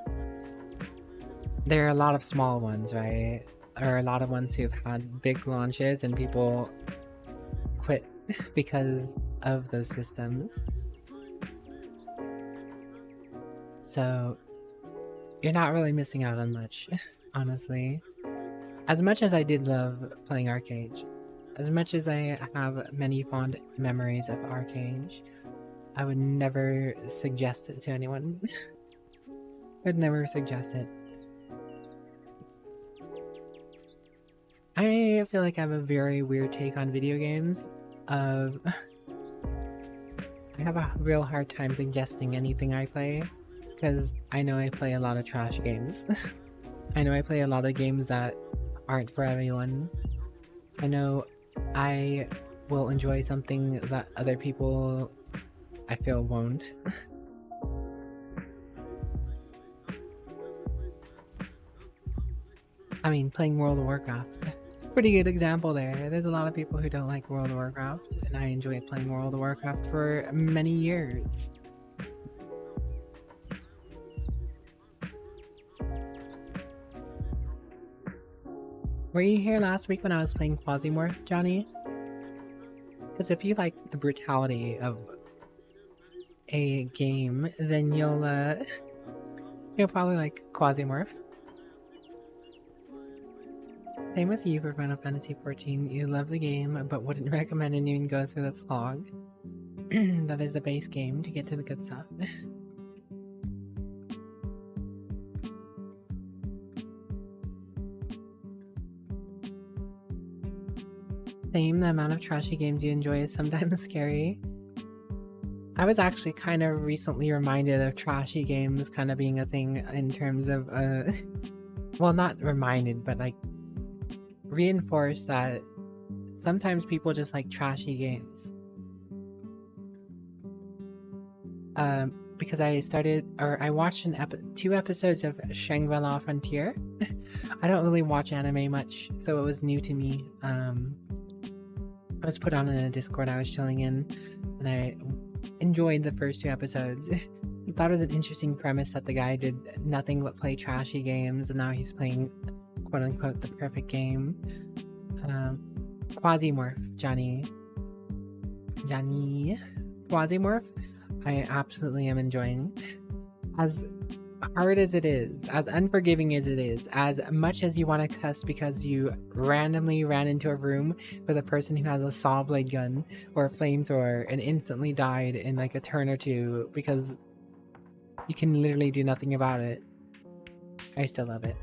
there are a lot of small ones, right? Or a lot of ones who've had big launches and people quit because of those systems. So you're not really missing out on much, honestly. As much as I did love playing Arcade, as much as I have many fond memories of Arcade, I would never suggest it to anyone. I'd never suggest it. I feel like I have a very weird take on video games. I have a real hard time suggesting anything I play, because I know I play a lot of trash games. I know I play a lot of games that aren't for everyone. I know I will enjoy something that other people, I feel, won't. I mean, playing World of Warcraft. Pretty good example there. There's a lot of people who don't like World of Warcraft, and I enjoyed playing World of Warcraft for many years. Were you here last week when I was playing Quasimorph, Johnny? Because if you like the brutality of a game, then you'll probably like Quasimorph. Same with you for Final Fantasy XIV. You love the game, but wouldn't recommend anyone go through that slog. That is the base game to get to the good stuff. Same, the amount of trashy games you enjoy is sometimes scary. I was actually kind of recently reminded of trashy games kind of being a thing in terms of, well, not reminded, but like reinforced that sometimes people just like trashy games. Because I watched 2 episodes of Shangri-La Frontier. I don't really watch anime much, so it was new to me. I was put on in a Discord I was chilling in, and I enjoyed the first 2 episodes. I thought it was an interesting premise that the guy did nothing but play trashy games, and now he's playing quote-unquote the perfect game. Quasimorph, Johnny. Quasimorph, I absolutely am enjoying. As hard as it is, as unforgiving as it is, as much as you want to cuss because you randomly ran into a room with a person who has a saw blade gun or a flamethrower and instantly died in like a turn or 2 because you can literally do nothing about it, I still love it.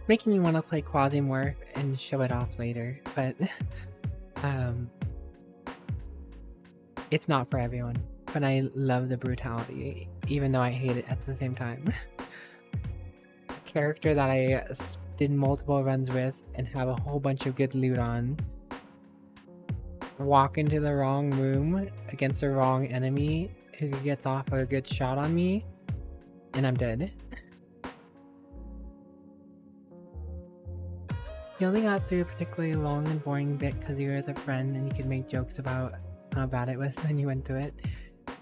Making me want to play Quasimorph and show it off later, but it's not for everyone. But I love the brutality, even though I hate it at the same time. A character that I did multiple runs with and have a whole bunch of good loot on, walk into the wrong room against the wrong enemy who gets off a good shot on me, and I'm dead. You only got through a particularly long and boring bit because you were with a friend and you could make jokes about how bad it was when you went through it.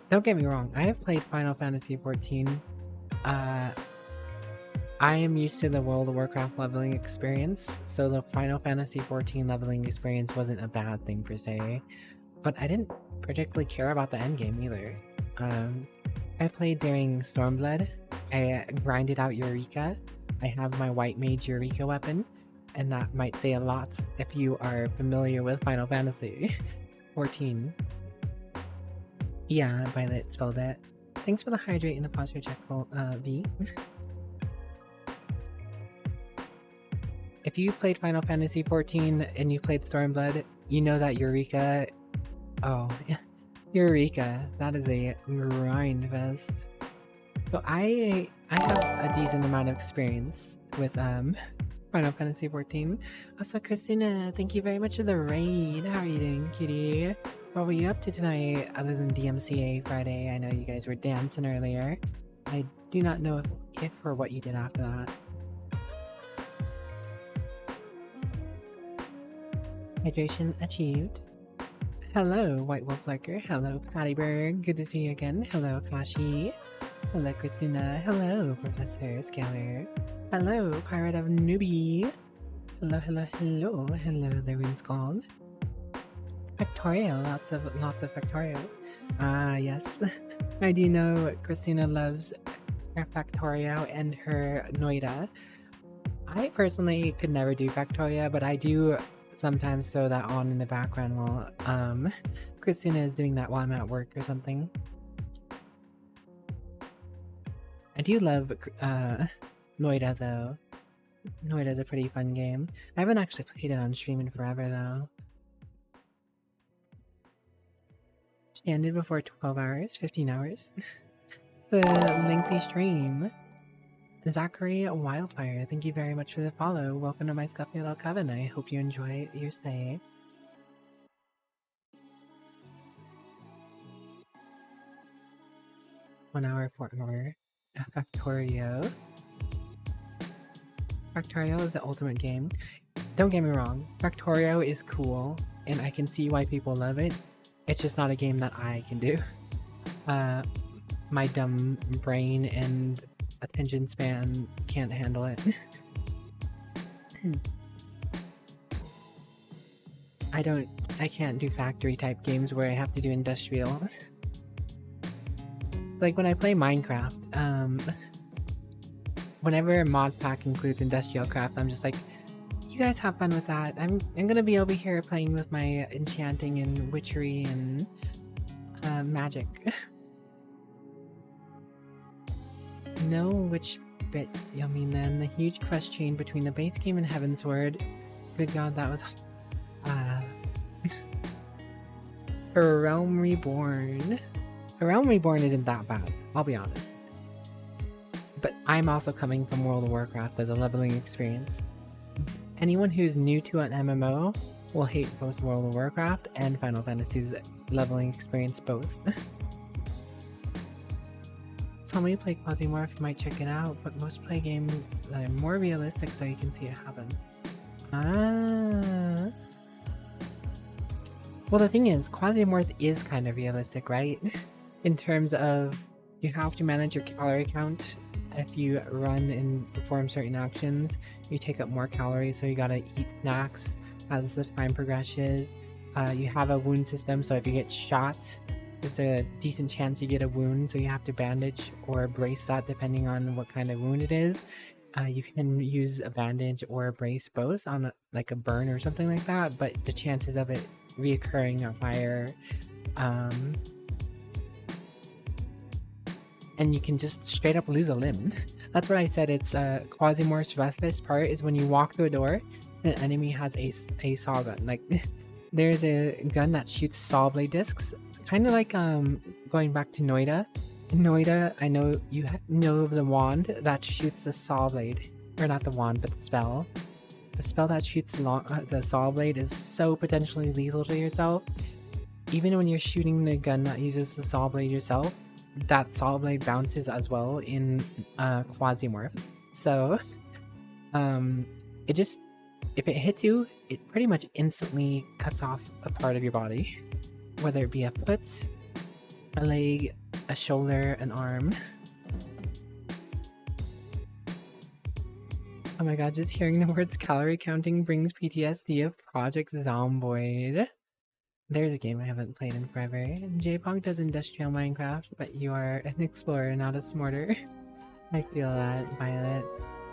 Don't get me wrong, I have played Final Fantasy XIV. I am used to the World of Warcraft leveling experience, so the Final Fantasy XIV leveling experience wasn't a bad thing per se, but I didn't particularly care about the endgame either. I played during Stormblood, I grinded out Eureka, I have my White Mage Eureka weapon, and that might say a lot if you are familiar with Final Fantasy XIV. Yeah, Violet spelled it. Thanks for the hydrate and the posture check, V. If you played Final Fantasy XIV and you played Stormblood, you know that Eureka... Oh, Eureka. That is a grind fest. So I have a decent amount of experience with Final Fantasy XIV. Also, Christina, thank you very much for the raid. How are you doing, kitty? What were you up to tonight other than DMCA Friday? I know you guys were dancing earlier. I do not know if or what you did after that. Hydration achieved. Hello, White Wolf Lurker. Hello, Pattyberg. Good to see you again. Hello, Kashi. Hello, Christina. Hello, Professor Scalar. Hello, Pirate of Newbie. Hello, hello, hello. Hello, the rune's called. Factorio. Lots of Factorio. Ah, yes. I do know Christina loves her Factorio and her Noida. I personally could never do Factorio, but I do sometimes throw that on in the background while Christina is doing that while I'm at work or something. I do love Noida though. Noida's a pretty fun game. I haven't actually played it on stream in forever though. She ended before 12 hours, 15 hours. It's a lengthy stream. Zachary Wildfire, thank you very much for the follow. Welcome to my Scuffy Little Coven. I hope you enjoy your stay. One hour, 4 hour. Factorio. Factorio is the ultimate game. Don't get me wrong, Factorio is cool, and I can see why people love it. It's just not a game that I can do. My dumb brain and attention span can't handle it. I can't do factory type games where I have to do industrial. Like when I play Minecraft, whenever a mod pack includes industrial craft, I'm just like, you guys have fun with that. I'm gonna be over here playing with my enchanting and witchery and magic. know which bit you'll mean then. The huge quest chain between the base game and Heavensward. Good god, that was... A Realm Reborn. A Realm Reborn isn't that bad, I'll be honest. But I'm also coming from World of Warcraft as a leveling experience. Anyone who's new to an MMO will hate both World of Warcraft and Final Fantasy's leveling experience both. Some may play Quasimorph, you might check it out, but most play games that are more realistic so you can see it happen. Ah. Well, the thing is, Quasimorph is kind of realistic, right? In terms of you have to manage your calorie count. If you run and perform certain actions, you take up more calories, so you gotta eat snacks as the time progresses. You have a wound system, so if you get shot, there's a decent chance you get a wound, so you have to bandage or brace that depending on what kind of wound it is. You can use a bandage or a brace both on like a burn or something like that, but the chances of it reoccurring are higher. And you can just straight up lose a limb. That's what I said. It's Quasimorph's roughest part is when you walk through a door and an enemy has a saw gun. Like there's a gun that shoots saw blade discs, kind of like going back to Noida. In Noida, I know you know of the wand that shoots the saw blade, or not the wand, but the spell. The spell that shoots the saw blade is so potentially lethal to yourself. Even when you're shooting the gun that uses the saw blade yourself, that saw blade bounces as well in Quasimorph. So, it just, if it hits you, it pretty much instantly cuts off a part of your body. Whether it be a foot, a leg, a shoulder, an arm. Oh my god, just hearing the words calorie counting brings PTSD of Project Zomboid. There's a game I haven't played in forever. J-Pong does industrial Minecraft, but you are an explorer, not a smarter. I feel that, Violet.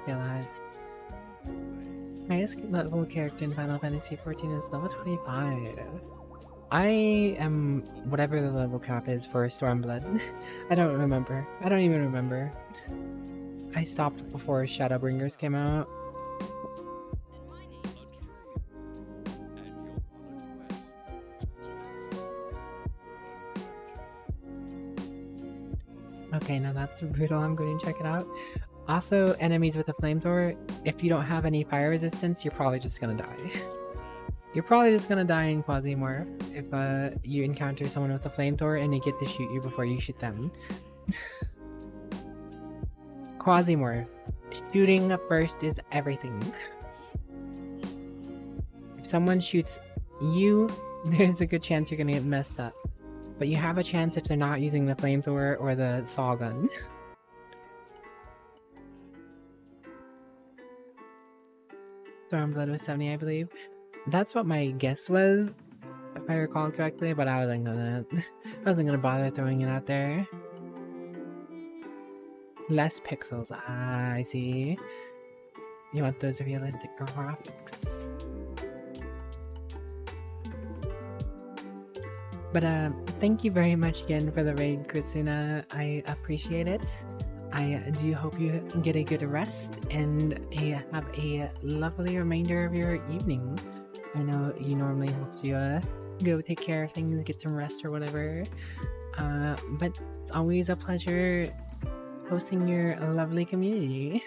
Feel that. Highest level character in Final Fantasy XIV is level 25. I am whatever the level cap is for Stormblood. I don't remember. I don't even remember. I stopped before Shadowbringers came out. Okay, now that's brutal. I'm going to check it out. Also, enemies with a flamethrower, if you don't have any fire resistance, you're probably just gonna die. You're probably just gonna die in Quasimorph if you encounter someone with a flamethrower and they get to shoot you before you shoot them. Quasimorph. Shooting first is everything. If someone shoots you, there's a good chance you're gonna get messed up. But you have a chance if they're not using the flamethrower or the saw gun. Stormblood was 70, I believe. That's what my guess was, if I recall correctly, but I wasn't gonna bother throwing it out there. Less pixels. Ah, I see. You want those realistic graphics. But thank you very much again for the raid, Christina. I appreciate it. I do hope you get a good rest and have a lovely remainder of your evening. I know you normally hope to go take care of things, get some rest or whatever. But it's always a pleasure hosting your lovely community.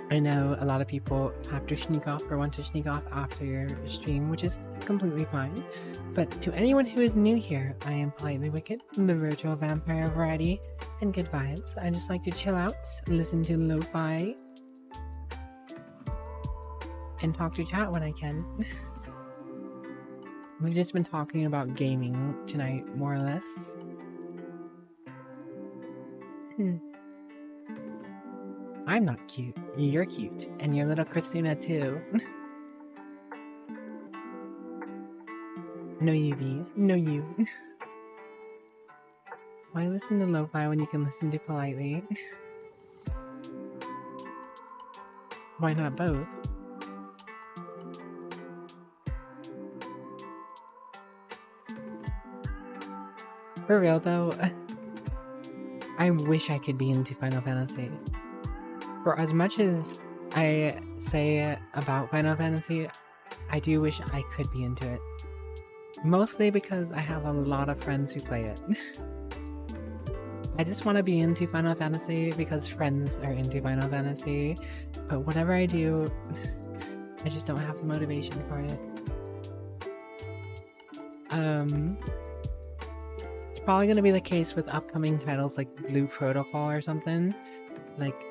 I know a lot of people have to sneak off or want to sneak off after your stream, which is completely fine. But to anyone who is new here, I am Politely Wicked, the virtual vampire variety, and good vibes. I just like to chill out, listen to lo-fi, and talk to chat when I can. We've just been talking about gaming tonight, more or less. I'm not cute. You're cute. And your little Christina too. No you, V. No you. Why listen to lo-fi when you can listen to Politely? Why not both? For real though. I wish I could be into Final Fantasy. For as much as I say about Final Fantasy, I do wish I could be into it. Mostly because I have a lot of friends who play it. I just want to be into Final Fantasy because friends are into Final Fantasy, but whatever I do, I just don't have the motivation for it. It's probably going to be the case with upcoming titles like Blue Protocol or something. Like,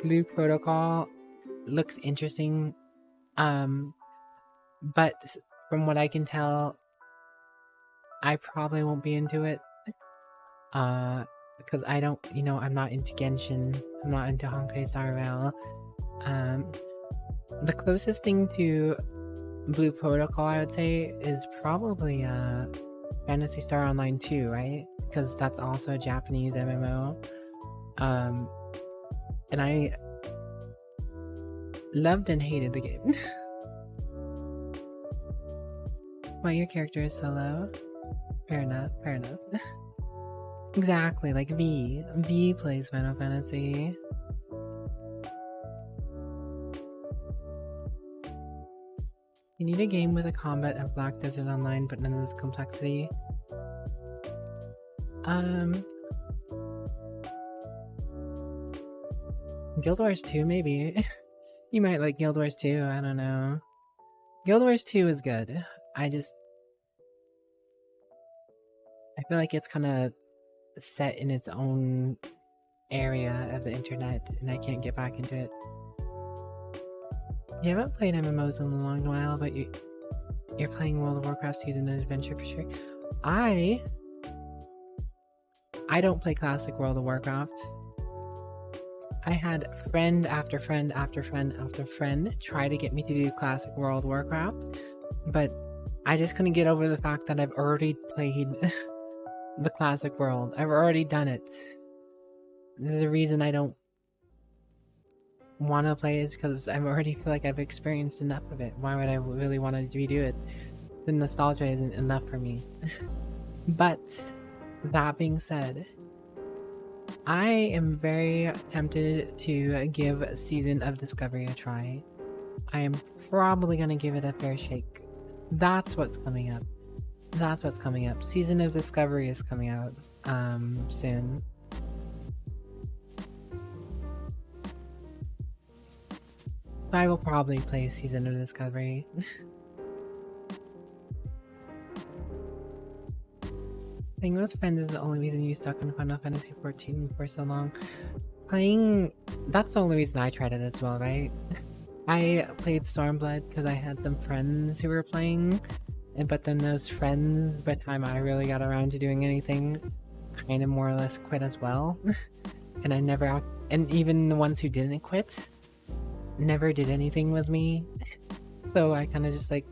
Blue Protocol looks interesting, but from what I can tell, I probably won't be into it. Because I don't, I'm not into Genshin, I'm not into Honkai Star Rail. The closest thing to Blue Protocol, I would say, is probably Phantasy Star Online 2, right? Because that's also a Japanese MMO. And I loved and hated the game. Well, your character is solo. Fair enough, fair enough. Exactly, like V. V plays Final Fantasy. You need a game with a combat of Black Desert Online, but none of this complexity. Guild Wars 2, maybe. You might like Guild Wars 2, I don't know. Guild Wars 2 is good. I feel like it's kind of set in its own area of the internet, and I can't get back into it. You haven't played MMOs in a long while, but you're playing World of Warcraft Season of Adventure for sure. I don't play classic World of Warcraft. I had friend after friend after friend after friend try to get me to do classic World of Warcraft, but I just couldn't get over the fact that I've already played the classic world. I've already done it. This is the reason I don't want to play, is because I already feel like I've experienced enough of it. Why would I really want to redo it? The nostalgia isn't enough for me. But that being said, I am very tempted to give Season of Discovery a try. I am probably going to give it a fair shake. That's what's coming up. That's what's coming up. Season of Discovery is coming out soon. I will probably play Season of Discovery. Playing with friends is the only reason you stuck on Final Fantasy XIV for so long. That's the only reason I tried it as well, right? I played Stormblood because I had some friends who were playing, but then those friends, by the time I really got around to doing anything, kind of more or less quit as well. And even the ones who didn't quit never did anything with me. So I kind of just like,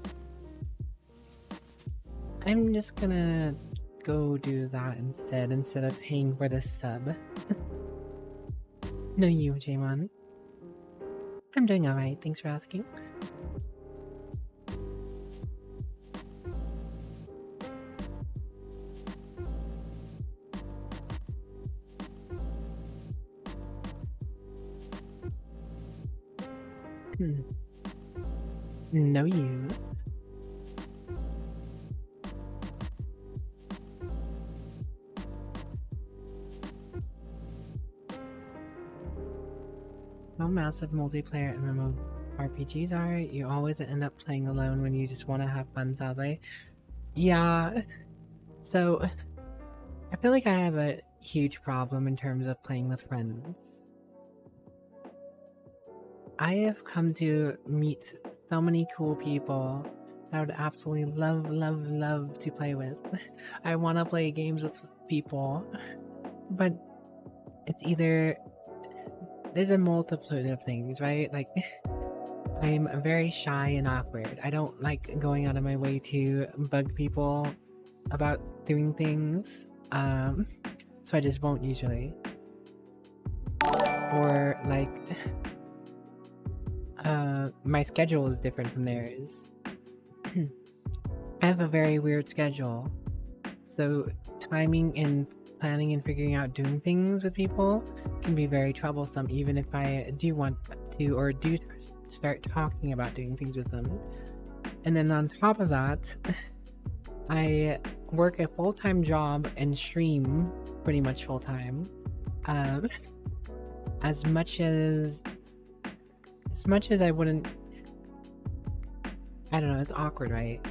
I'm just gonna go do that instead of paying for this sub. No, you, Jaymon. I'm doing alright, thanks for asking. No, you. How massive multiplayer MMORPGs are, you always end up playing alone when you just want to have fun, sadly. Yeah, so I feel like I have a huge problem in terms of playing with friends. I have come to meet so many cool people that I would absolutely love to play with. I want to play games with people, but it's either... There's a multitude of things, right? Like, I'm very shy and awkward. I don't like going out of my way to bug people about doing things, so I just won't usually. Or, like, my schedule is different from theirs. I have a very weird schedule, so timing and planning and figuring out doing things with people can be very troublesome, even if I do want to or do start talking about doing things with them. And then on top of that, I work a full-time job and stream pretty much full-time. As much as I wouldn't, I don't know, it's awkward, right?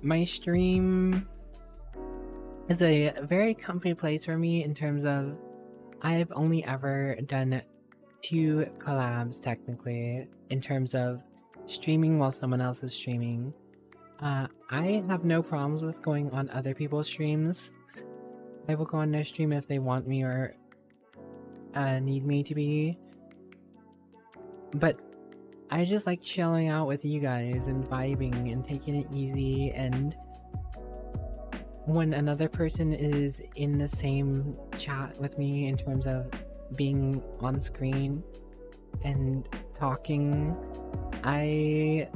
My stream is a very comfy place for me in terms of I've only ever done 2 collabs technically in terms of streaming while someone else is streaming. I have no problems with going on other people's streams. I will go on their stream if they want me or need me to be. But I just like chilling out with you guys and vibing and taking it easy, and when another person is in the same chat with me in terms of being on screen and talking, I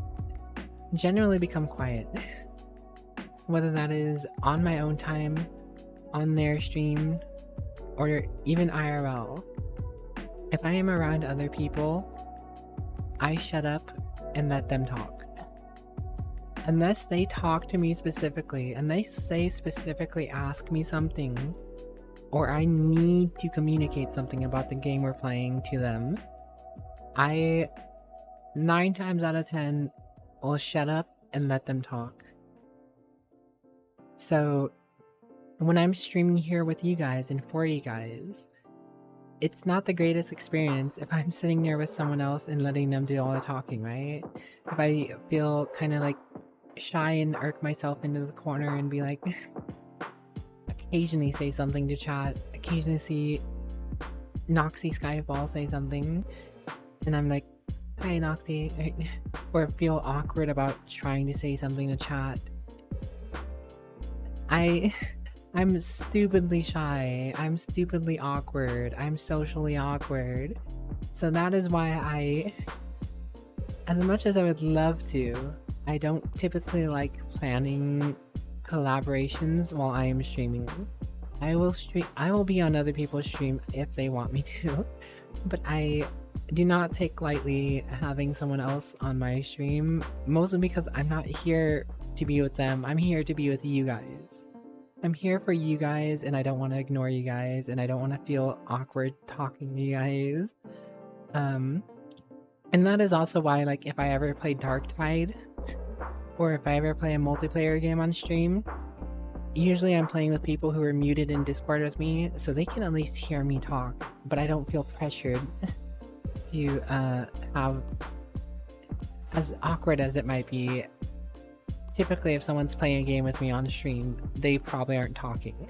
generally become quiet. Whether that is on my own time, on their stream, or even IRL. If I am around other people, I shut up and let them talk. Unless they talk to me specifically, and they specifically ask me something, or I need to communicate something about the game we're playing to them, I 9 times out of 10 will shut up and let them talk. So when I'm streaming here with you guys and for you guys, it's not the greatest experience if I'm sitting there with someone else and letting them do all the talking, right? If I feel kind of like shy and irk myself into the corner and be like, occasionally say something to chat, occasionally see Noxy Skyfall say something, and I'm like, hi Noxy, or feel awkward about trying to say something to chat. I'm stupidly shy, I'm stupidly awkward, I'm socially awkward. So that is why as much as I would love to, I don't typically like planning collaborations while I am streaming. I will be on other people's stream if they want me to, but I do not take lightly having someone else on my stream, mostly because I'm not here to be with them, I'm here to be with you guys. I'm here for you guys, and I don't want to ignore you guys, and I don't want to feel awkward talking to you guys. And that is also why, like, if I ever play Darktide, or if I ever play a multiplayer game on stream, usually I'm playing with people who are muted in Discord with me, so they can at least hear me talk, but I don't feel pressured to have, as awkward as it might be. Typically, if someone's playing a game with me on stream, they probably aren't talking.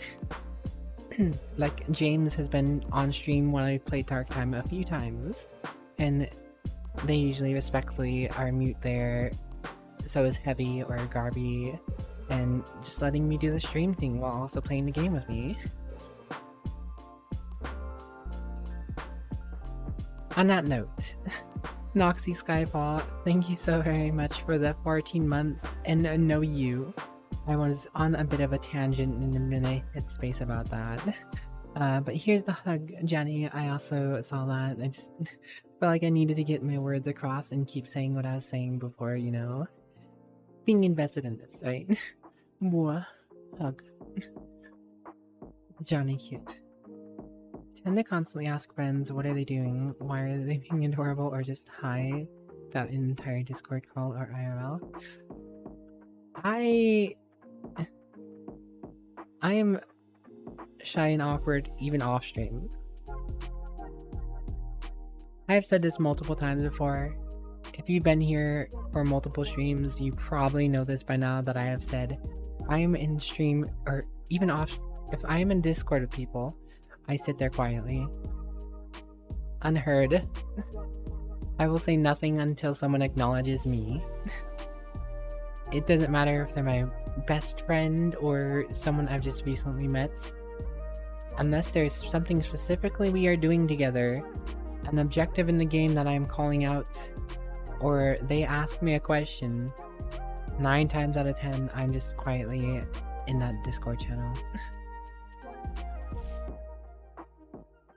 Like, James has been on stream when I played Darktide a few times, and they usually respectfully are mute there. So is Heavy or Garby, and just letting me do the stream thing while also playing the game with me. On that note, Noxy Skyfall, thank you so very much for the 14 months, and no you. I was on a bit of a tangent in a minute headspace about that. But here's the hug, Jenny. I also saw that. I just felt like I needed to get my words across and keep saying what I was saying before, you know, being invested in this, right? Mwah. Hug. Johnny cute. Tend to constantly ask friends, what are they doing? Why are they being adorable? Or just hi, that entire Discord call or IRL. I am shy and awkward even off stream. I have said this multiple times before. If you've been here for multiple streams, you probably know this by now that I have said I am in stream or even off. If I am in Discord with people, I sit there quietly, unheard. I will say nothing until someone acknowledges me. It doesn't matter if they're my best friend or someone I've just recently met. Unless there's something specifically we are doing together, an objective in the game that I'm calling out, or they ask me a question, 9 times out of 10, I'm just quietly in that Discord channel.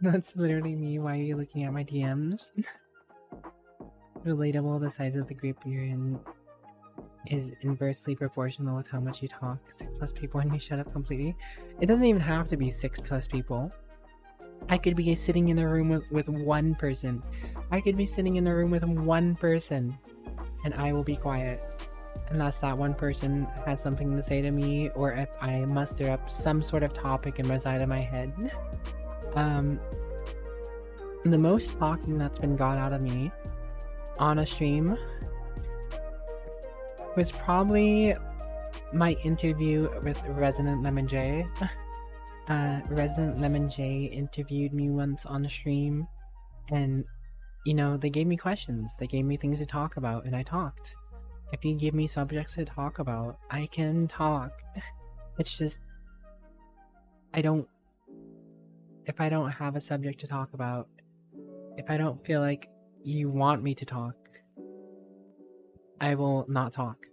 That's literally me. Why are you looking at my DMs? Relatable, the size of the group you're in is inversely proportional with how much you talk. 6+ people and you shut up completely. It doesn't even have to be 6+ people. I could be sitting in a room with one person. I could be sitting in a room with one person and I will be quiet unless that one person has something to say to me, or if I muster up some sort of topic in the side of my head. The most talking that's been got out of me on a stream was probably my interview with Resident Lemon J. Resident Lemon J interviewed me once on a stream, and you know, they gave me questions, they gave me things to talk about, and I talked. If you give me subjects to talk about, I can talk. It's just, if I don't have a subject to talk about, if I don't feel like you want me to talk, I will not talk,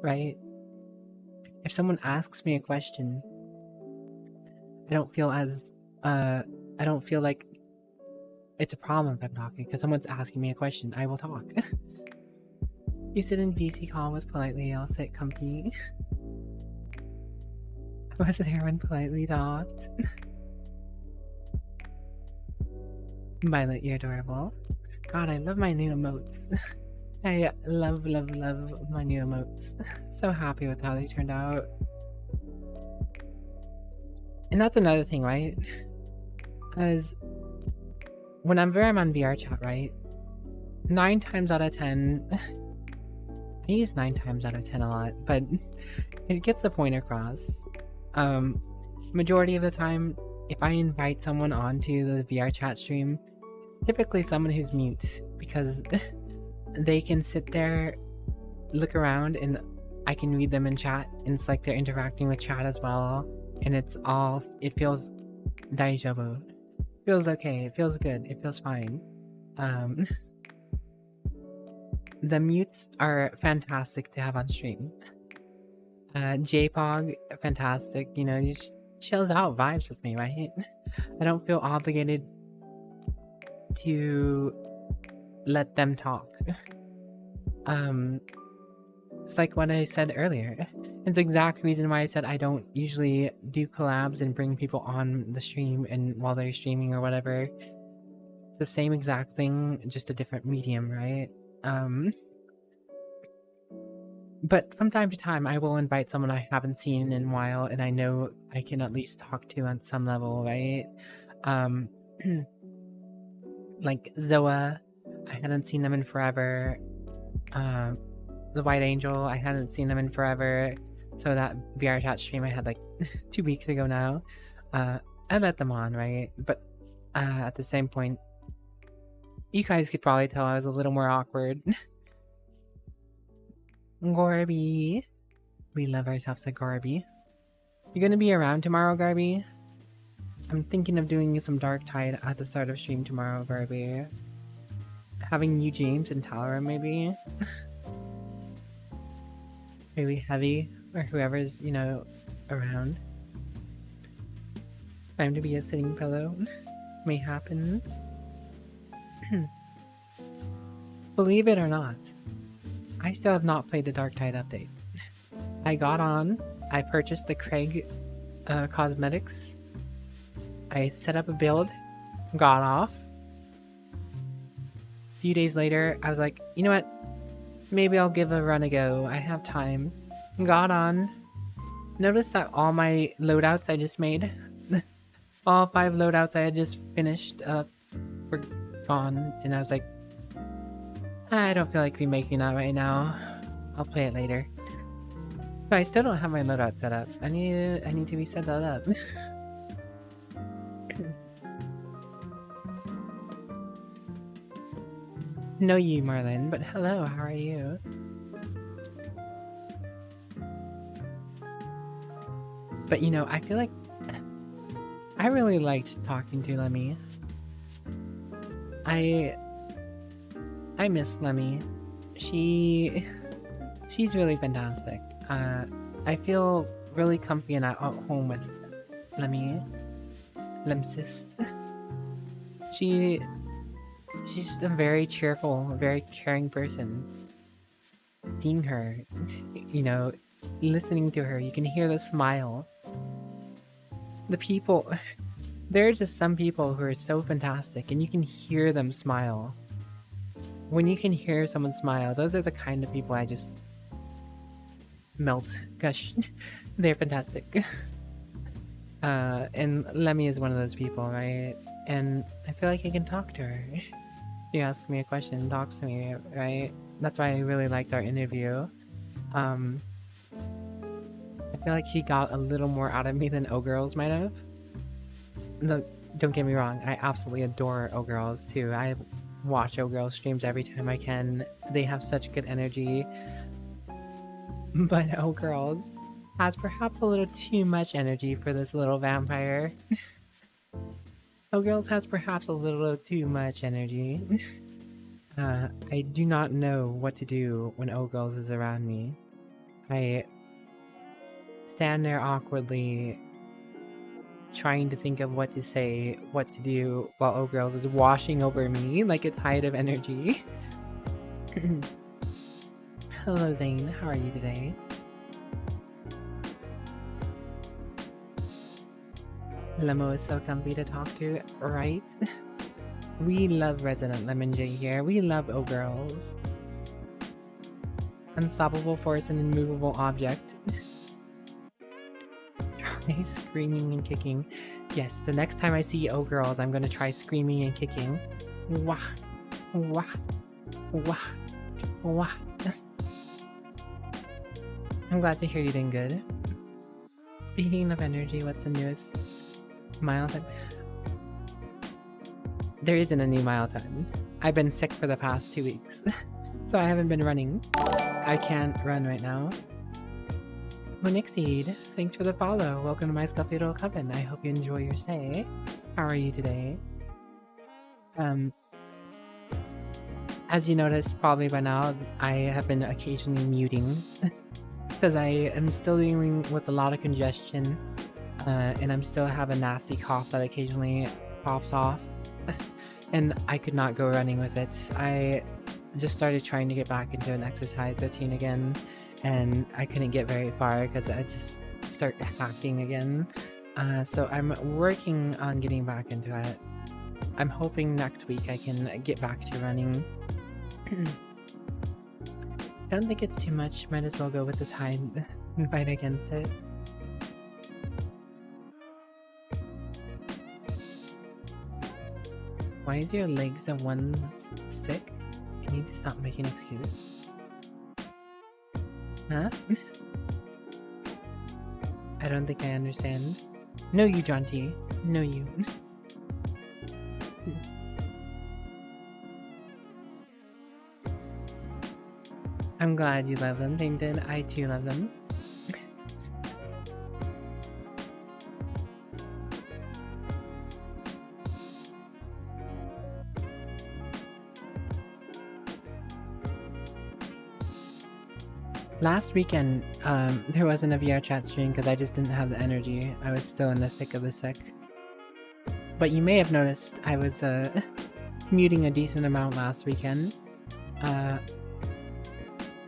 right? If someone asks me a question, I don't feel like it's a problem if I'm talking, because someone's asking me a question, I will talk. You sit in BC call with Politely, I'll sit comfy. I was there when Politely talked. Violet, you're adorable. God, I love my new emotes. I love my new emotes. So happy with how they turned out. And that's another thing, right? As whenever I'm on VRChat, right? 9 times out of 10, I use 9 times out of 10 a lot, but it gets the point across. Majority of the time, if I invite someone onto the VRChat stream, it's typically someone who's mute, because they can sit there, look around, and I can read them in chat, and it's like they're interacting with chat as well, and it feels daijoubu. It feels okay, it feels good, it feels fine. The mutes are fantastic to have on stream. JPOG, fantastic, you know, he just chills out, vibes with me, right? I don't feel obligated to let them talk. It's like what I said earlier. It's the exact reason why I said I don't usually do collabs and bring people on the stream and while they're streaming or whatever. It's the same exact thing, just a different medium, right? But from time to time, I will invite someone I haven't seen in a while, and I know I can at least talk to on some level, right? Like Zoa, I hadn't seen them in forever. The White Angel, I hadn't seen them in forever. So that VRChat stream I had like 2 weeks ago now, I let them on, right? But at the same point, you guys could probably tell I was a little more awkward. Gorby. We love ourselves a Gorby. You're gonna be around tomorrow, Garby? I'm thinking of doing some Dark Tide at the start of stream tomorrow, Garby. Having you, James, and Tyler, maybe? Maybe Heavy, or whoever's, you know, around. Time to be a sitting pillow. May happens. Believe it or not, I still have not played the Dark Tide update. I got on, I purchased the Craig cosmetics, I set up a build, got off. A few days later, I was like, you know what? Maybe I'll give a run a go. I have time. Got on. Noticed that all my loadouts I just made, all 5 loadouts I had just finished up, were gone. And I was like, I don't feel like remaking that right now. I'll play it later. But I still don't have my loadout set up. I need to reset that up. Know you, Marlin, but hello, how are you? But you know, I feel like I really liked talking to Lemmy. I miss Lemmy. She's really fantastic. I feel really comfy and at home with Lemmy. Lemsis. she's just a very cheerful, very caring person. Seeing her, you know, listening to her, you can hear the smile. The people, there are just some people who are so fantastic and you can hear them smile. When you can hear someone smile, those are the kind of people I just melt. Gosh, they're fantastic. And Lemmy is one of those people, right? And I feel like I can talk to her. She asks me a question, talks to me, right? That's why I really liked our interview. I feel like she got a little more out of me than O-Girls might have. No, don't get me wrong, I absolutely adore O-Girls too. I watch O-Girls streams every time I can. They have such good energy. But O-Girls has perhaps a little too much energy for this little vampire. O-Girls has perhaps a little too much energy. I do not know what to do when O-Girls is around me. I stand there awkwardly, trying to think of what to say, what to do, while O-Girls is washing over me like a tide of energy. Hello Zane, how are you today? Lemo is so comfy to talk to, right? We love Resident Lemon J here. We love O-Girls. Unstoppable force and immovable object. Try screaming and kicking. Yes, the next time I see O-Girls, I'm gonna try screaming and kicking. Wah! Wah! Wah! Wah! I'm glad to hear you doing good. Speaking of energy, what's the newest mile time? There isn't a new mile time. I've been sick for the past 2 weeks, so I haven't been running. I can't run right now. Monixeed, thanks for the follow. Welcome to my Scuffy Little Coven. I hope you enjoy your stay. How are you today? As you noticed probably by now, I have been occasionally muting because I am still dealing with a lot of congestion, and I'm still have a nasty cough that occasionally pops off. And I could not go running with it. I just started trying to get back into an exercise routine again, and I couldn't get very far because I just start hacking again. So I'm working on getting back into it. I'm hoping next week I can get back to running. I don't think it's too much. Might as well go with the tide and fight against it. Why is your legs the ones sick? You need to stop making excuses. Huh? I don't think I understand. No you, John T. No you. I'm glad you love them, Tainted. I too love them. Last weekend, there wasn't a VRChat stream because I just didn't have the energy. I was still in the thick of the sick. But you may have noticed I was muting a decent amount last weekend.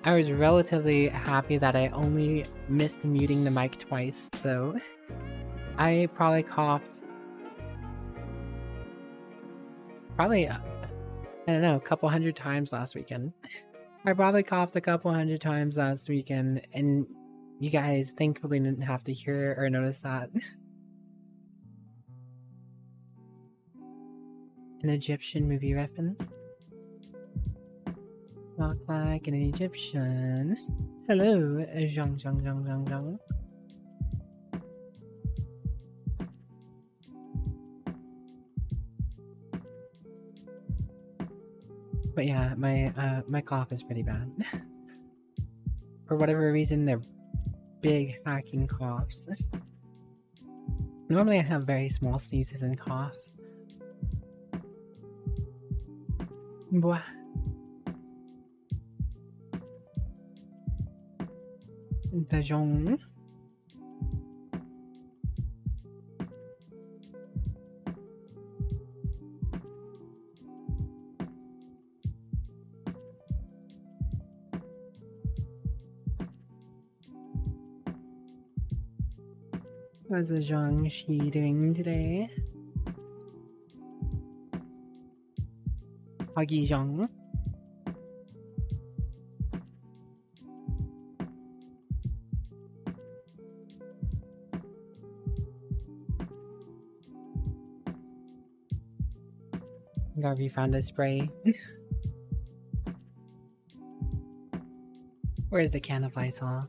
I was relatively happy that I only missed muting the mic twice, though. I probably coughed... I don't know, a couple hundred times last weekend. I probably coughed a couple hundred times last weekend, and you guys thankfully didn't have to hear or notice that. An Egyptian movie reference? Walk like an Egyptian. Hello, Zhang Zhang Zhang Zhang Zhang. But yeah, my cough is pretty bad. For whatever reason, they're big hacking coughs. Normally I have very small sneezes and coughs. Bwah. Dajong. How's the Zhangxi doing today? Huggy Zhang. Garvey found a spray. Where's the can of Lysol?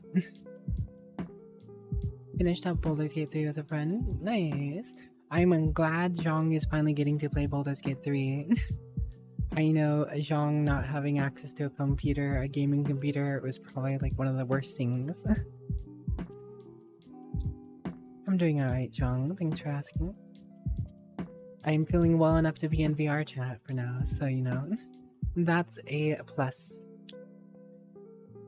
Finished up Baldur's Gate 3 with a friend. Nice. I'm glad Zhang is finally getting to play Baldur's Gate 3. I know Zhang not having access to a computer, a gaming computer, was probably like one of the worst things. I'm doing alright, Zhang. Thanks for asking. I'm feeling well enough to be in VRChat for now, so you know, that's a plus.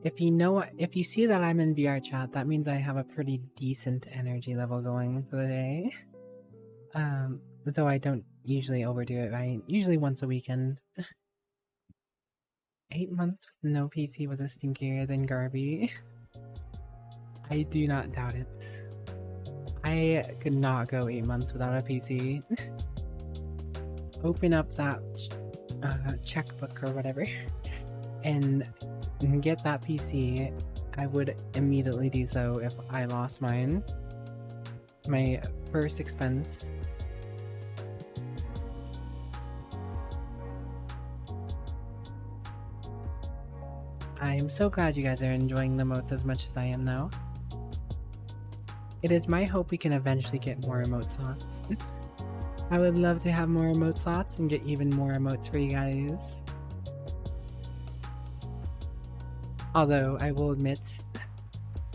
If you see that I'm in VRChat, that means I have a pretty decent energy level going for the day. Though I don't usually overdo it, right? Usually once a weekend. 8 months with no PC was a stinkier than Garby. I do not doubt it. I could not go 8 months without a PC. Open up that checkbook or whatever and get that PC. I would immediately do so if I lost mine. My first expense. I'm so glad you guys are enjoying the emotes as much as I am now. It is my hope we can eventually get more emote slots. I would love to have more emote slots and get even more emotes for you guys. Although, I will admit,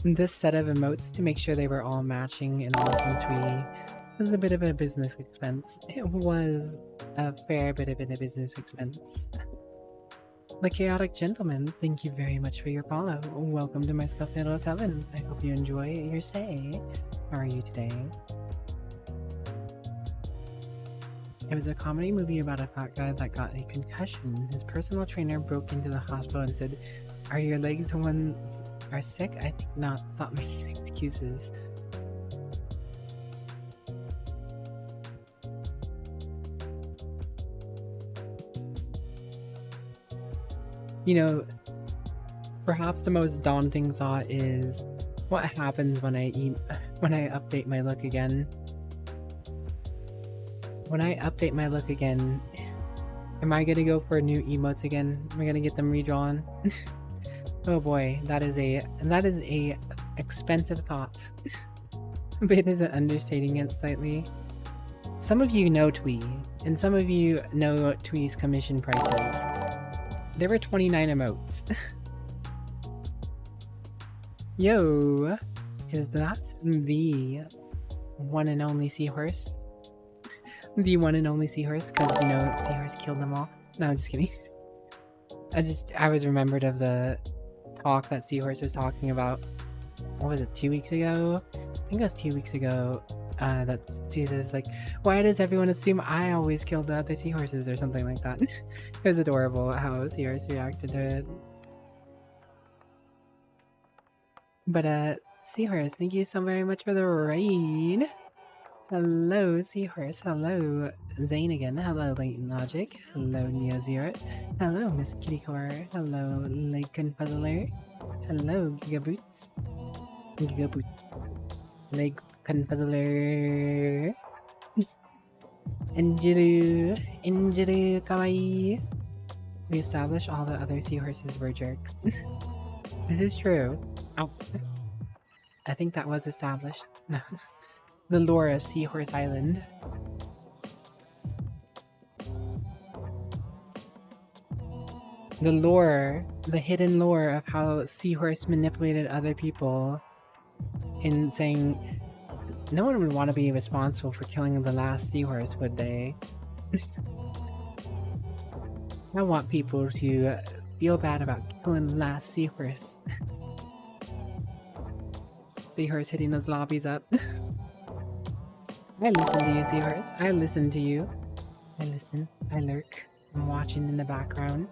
this set of emotes, to make sure they were all matching and all from Twee, was a bit of a business expense. It was a fair bit of a business expense. The Chaotic Gentleman, thank you very much for your follow. Welcome to my Scuffed Little Coven. I hope you enjoy your stay. How are you today? It was a comedy movie about a fat guy that got a concussion. His personal trainer broke into the hospital and said, "Are your legs the ones are sick? I think not. Stop making excuses." You know, perhaps the most daunting thought is what happens when I update my look again. When I update my look again, am I gonna go for new emotes again? Am I gonna get them redrawn? Oh boy, that is a expensive thought. But it isn't understating it slightly. Some of you know Twee, and some of you know Twee's commission prices. There were 29 emotes. Yo, is that the one and only Seahorse? The one and only Seahorse, because, you know, Seahorse killed them all. No, I'm just kidding. I was remembered of the talk that Seahorse was talking about. What was it, 2 weeks ago? I think it was 2 weeks ago. That Seahorse was like, why does everyone assume I always killed the other seahorses or something like that? It was adorable how Seahorse reacted to it. But Seahorse, thank you so very much for the raid. Hello, Seahorse. Hello, Zane again. Hello, Leighton Logic. Hello, Neo Zero. Hello, Miss Kittycore. Hello, Lake Puzzler. Hello, Gigaboots. Lake Puzzler. Injiru, kawaii. We established all the other seahorses were jerks. This is true. Oh. I think that was established. No. The lore of Seahorse Island. The lore, the hidden lore of how Seahorse manipulated other people in saying, no one would want to be responsible for killing the last seahorse, would they? I want people to feel bad about killing the last seahorse. Seahorse hitting those lobbies up. I listen to you, Seahorse. I listen to you. I listen. I lurk. I'm watching in the background.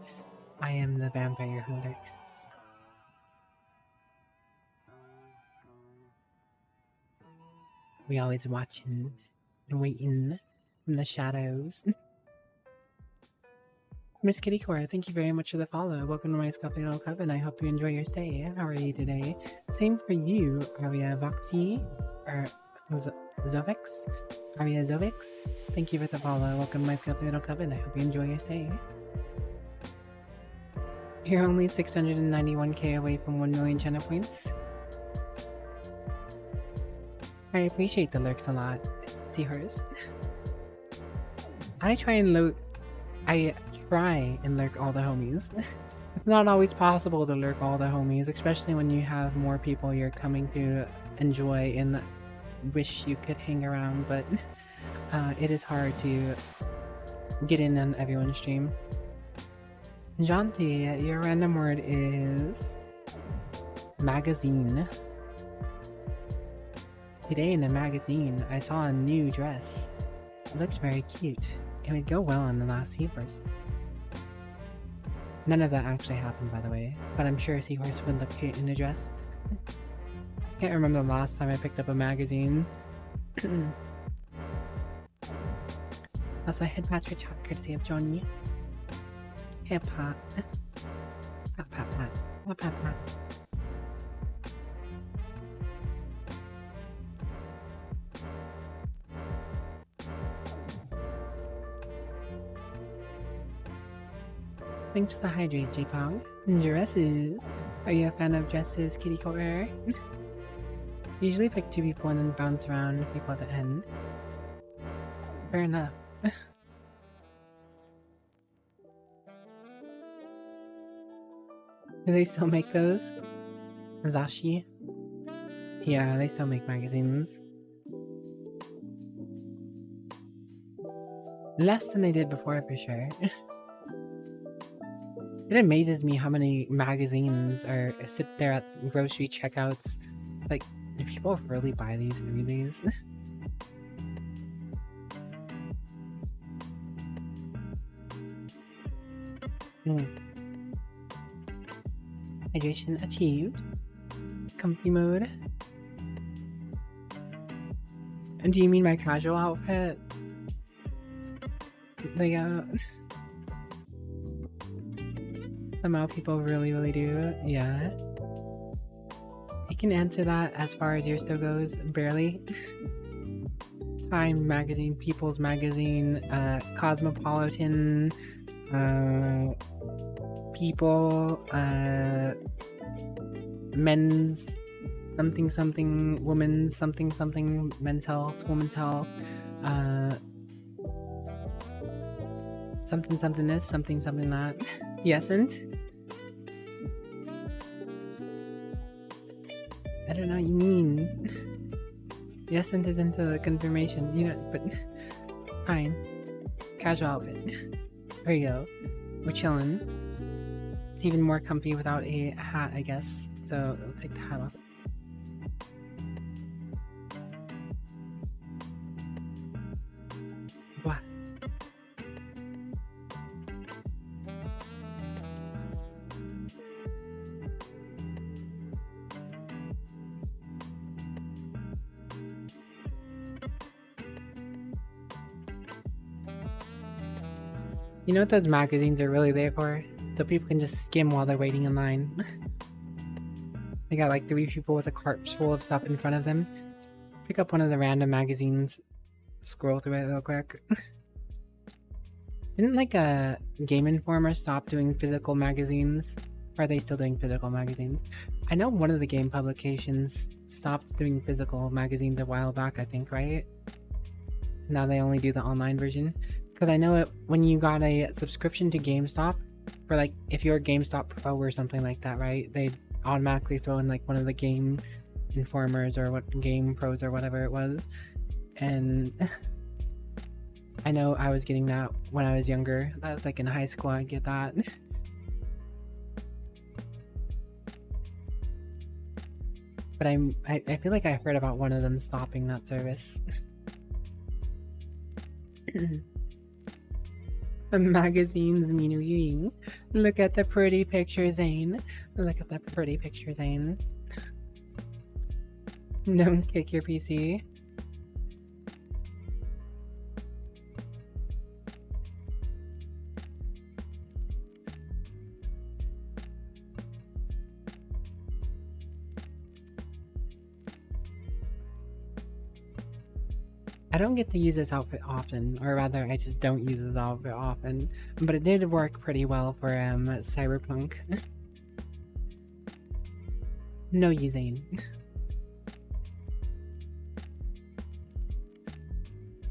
I am the vampire who lurks. We always watching and waiting from the shadows. Miss Kitty Core, thank you very much for the follow. Welcome to my Scuffy Little Cup, and I hope you enjoy your stay. How are you today? Same for you, Aria Voxy, or Zovix? Aria Zovix, thank you for the follow. Welcome to my Scuffy Little Cup, and I hope you enjoy your stay. You're only 691k away from 1 million channel points. I appreciate the lurks a lot, Seahorse. I try and lurk all the homies. It's not always possible to lurk all the homies, especially when you have more people you're coming to enjoy and wish you could hang around, but it is hard to get in on everyone's stream. Janti, your random word is magazine. Today in the magazine, I saw a new dress. It looked very cute. It would go well on the last Seahorse. None of that actually happened, by the way, but I'm sure Seahorse would look cute in a dress. I can't remember the last time I picked up a magazine. Also, head pat for chat courtesy of Johnny. Hip hop. Pat pat pat. Pat pat pat. Thanks for the hydrate, J-Pong. Dresses. Are you a fan of dresses, Kitty Core? Usually pick 2 people and then bounce around people at the end. Fair enough. Do they still make those? Zashi? Yeah, they still make magazines. Less than they did before, for sure. It amazes me how many magazines sit there at grocery checkouts. Like, do people really buy these and read these? Hydration achieved. Comfy mode. And do you mean my casual outfit? Like, somehow people really do. Yeah. You can answer that as far as your still goes. Barely. Time magazine, People's Magazine, Cosmopolitan, People, Men's something, Women's something, Men's Health, Women's Health, something this, something that. Yesn't? I don't know what you mean. Yesn't isn't the confirmation, you know, but fine. Casual outfit. There you go. We're chilling. It's even more comfy without a hat, I guess, so we'll take the hat off. What? You know what those magazines are really there for? So people can just skim while they're waiting in line. They got like 3 people with a cart full of stuff in front of them. Just pick up one of the random magazines, scroll through it real quick. Didn't like a Game Informer stop doing physical magazines? Or are they still doing physical magazines? I know one of the game publications stopped doing physical magazines a while back, I think, right? Now they only do the online version. Because I know when you got a subscription to GameStop, for like, if you're a GameStop Pro or something like that, right? They automatically throw in like one of the Game Informers or what Game Pros or whatever it was. And I know I was getting that when I was younger. That was like in high school, I'd get that. But I feel like I heard about one of them stopping that service. Magazines mean reading. Look at the pretty picture, Zane. Look at the pretty picture, Zane. Don't kick your PC. I don't get to use this outfit often, or rather, I just don't use this outfit often, but it did work pretty well for Cyberpunk. No using.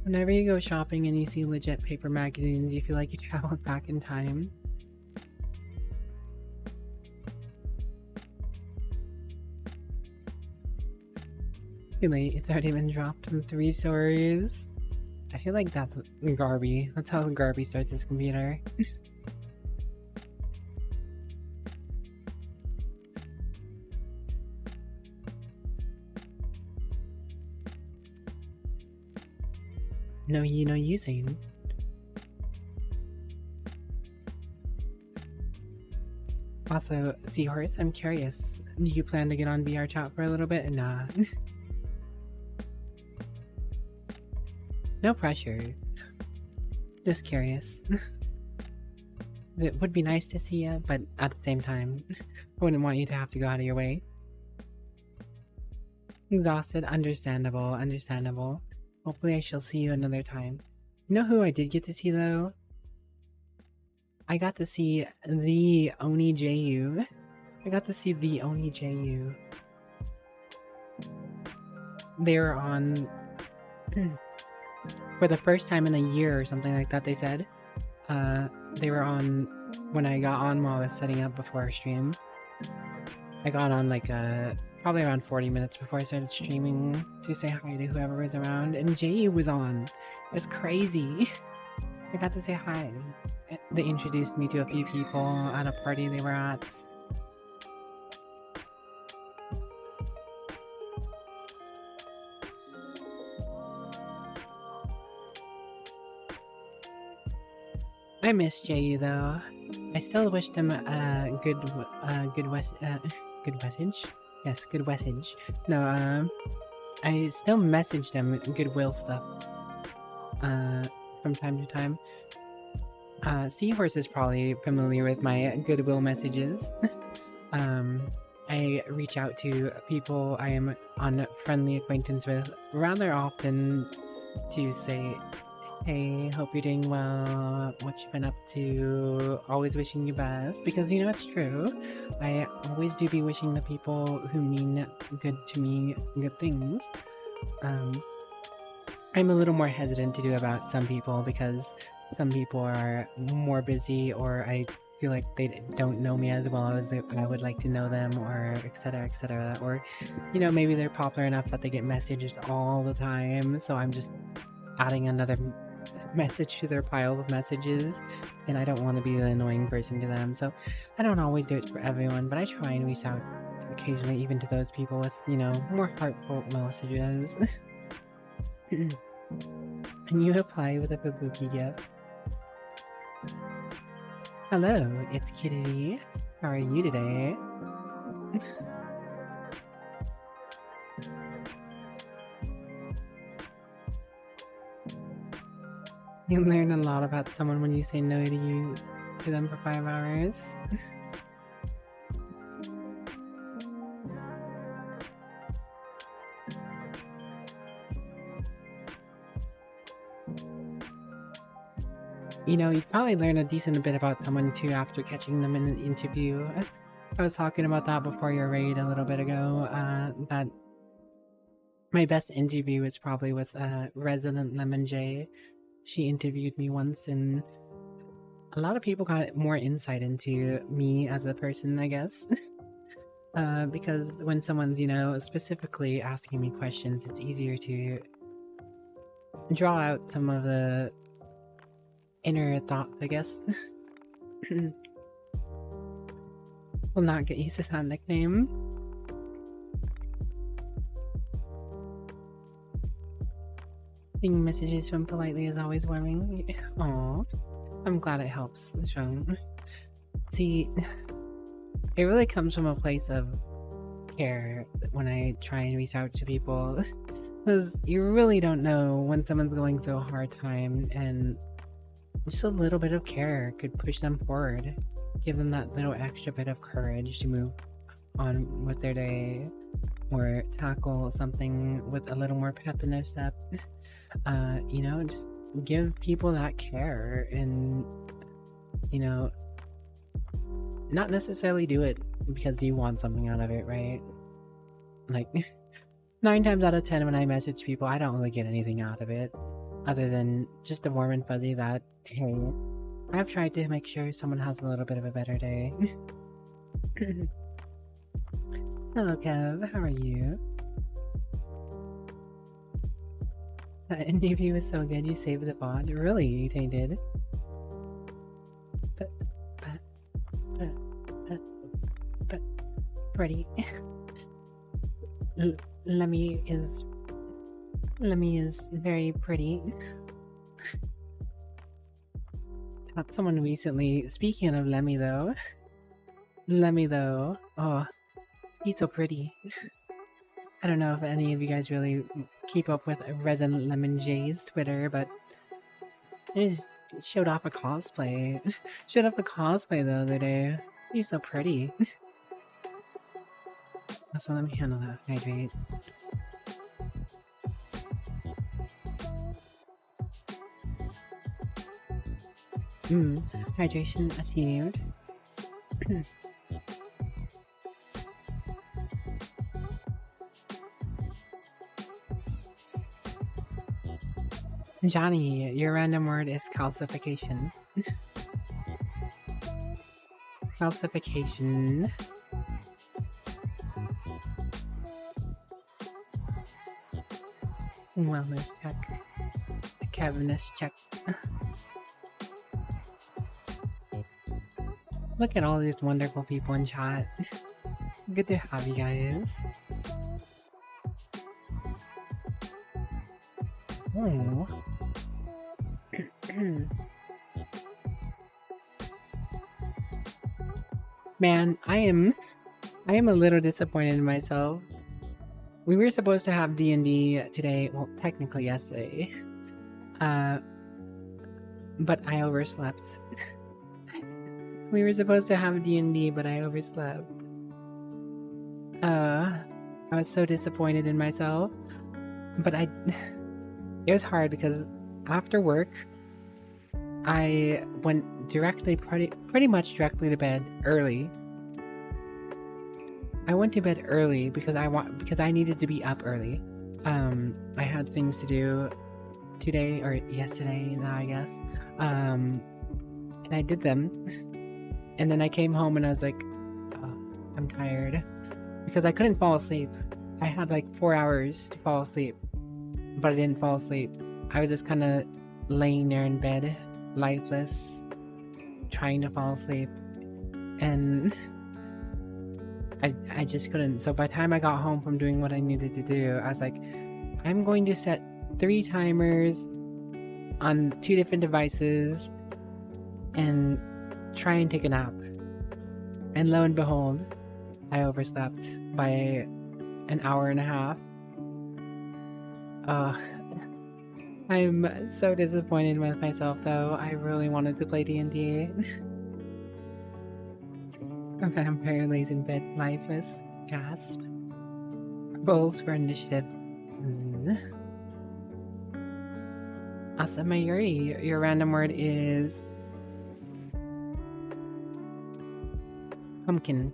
Whenever you go shopping and you see legit paper magazines, you feel like you traveled back in time. Too late, it's already been dropped from 3 stories. I feel like that's Garby. That's how Garby starts his computer. No using. Also, Seahorse, I'm curious. Do you plan to get on VRChat for a little bit? Nah. No pressure. Just curious. It would be nice to see you, but at the same time, I wouldn't want you to have to go out of your way. Exhausted, understandable. Hopefully I shall see you another time. You know who I did get to see though? I got to see the Oni JU. They were on for the first time in a year or something like that, they said. They were on when I got on while I was setting up before our stream. I got on like probably around 40 minutes before I started streaming to say hi to whoever was around, and JU was on. It was crazy. I got to say hi. They introduced me to a few people at a party they were at. I miss JU though. I still wish them a good message. Yes, good message. No, I still message them goodwill stuff from time to time. Seahorse is probably familiar with my goodwill messages. I reach out to people I am on friendly acquaintance with rather often to say, hey, hope you're doing well, what you been up to, always wishing you best, because you know it's true. I always do be wishing the people who mean good to me good things. I'm a little more hesitant to do about some people because some people are more busy, or I feel like they don't know me as well as I would like to know them, or etc, or you know, maybe they're popular enough that they get messaged all the time, so I'm just adding another message to their pile of messages, and I don't want to be the annoying person to them, so I don't always do it for everyone, but I try and reach out occasionally even to those people with, you know, more heartfelt messages. Can you apply with a Kabuki gift? Hello, it's Kitty. How are you today? You learn a lot about someone when you say no to them for 5 hours. You know, you'd probably learn a decent bit about someone too after catching them in an interview. I was talking about that before your raid a little bit ago, that my best interview was probably with Resident Lemon J. She interviewed me once, and a lot of people got more insight into me as a person, I guess. Because when someone's, you know, specifically asking me questions, it's easier to draw out some of the inner thoughts, I guess. Will not get used to that nickname. Seeing messages from politely is always warming. Aww. I'm glad it helps, Sean. See, it really comes from a place of care when I try and reach out to people. Because you really don't know when someone's going through a hard time, and just a little bit of care could push them forward. Give them that little extra bit of courage to move on with their day. or tackle something with a little more pep in their step. You know, just give people that care and, you know, not necessarily do it because you want something out of it, right? Like, 9 times out of 10 when I message people, I don't really get anything out of it other than just a warm and fuzzy that, hey, I've tried to make sure someone has a little bit of a better day. Hello, Kev. How are you? That interview was so good, you saved the bot. Really, Tainted? But, Freddy. Lemmy is very pretty. Had someone recently, speaking of Lemmy though, oh, he's so pretty. I don't know if any of you guys really keep up with Resin Lemon J's Twitter, but he just showed off a cosplay. Showed off a cosplay the other day. He's so pretty. So let me handle that. Hydrate. Hydration achieved. Johnny, your random word is calcification. Calcification. Wellness check. Cabinets check. Look at all these wonderful people in chat. Good to have you guys. Oh. Man, I am a little disappointed in myself. We were supposed to have D&D today, well, technically yesterday. But I overslept. We were supposed to have D&D, but I overslept. I was so disappointed in myself. But it was hard because after work, I went directly, pretty much directly to bed early. I went to bed early because I needed to be up early. I had things to do today or yesterday now, I guess. And I did them. And then I came home and I was like, oh, I'm tired because I couldn't fall asleep. I had like 4 hours to fall asleep, but I didn't fall asleep. I was just kind of laying there in bed, lifeless, trying to fall asleep, and I just couldn't. So by the time I got home from doing what I needed to do, I was like, I'm going to set 3 timers on 2 different devices and try and take a nap. And lo and behold, I overslept by an hour and a half. I'm so disappointed with myself though. I really wanted to play D&D. A vampire lays in bed lifeless. Gasp. Rolls for initiative. Awesome, Mayuri. Your random word is pumpkin.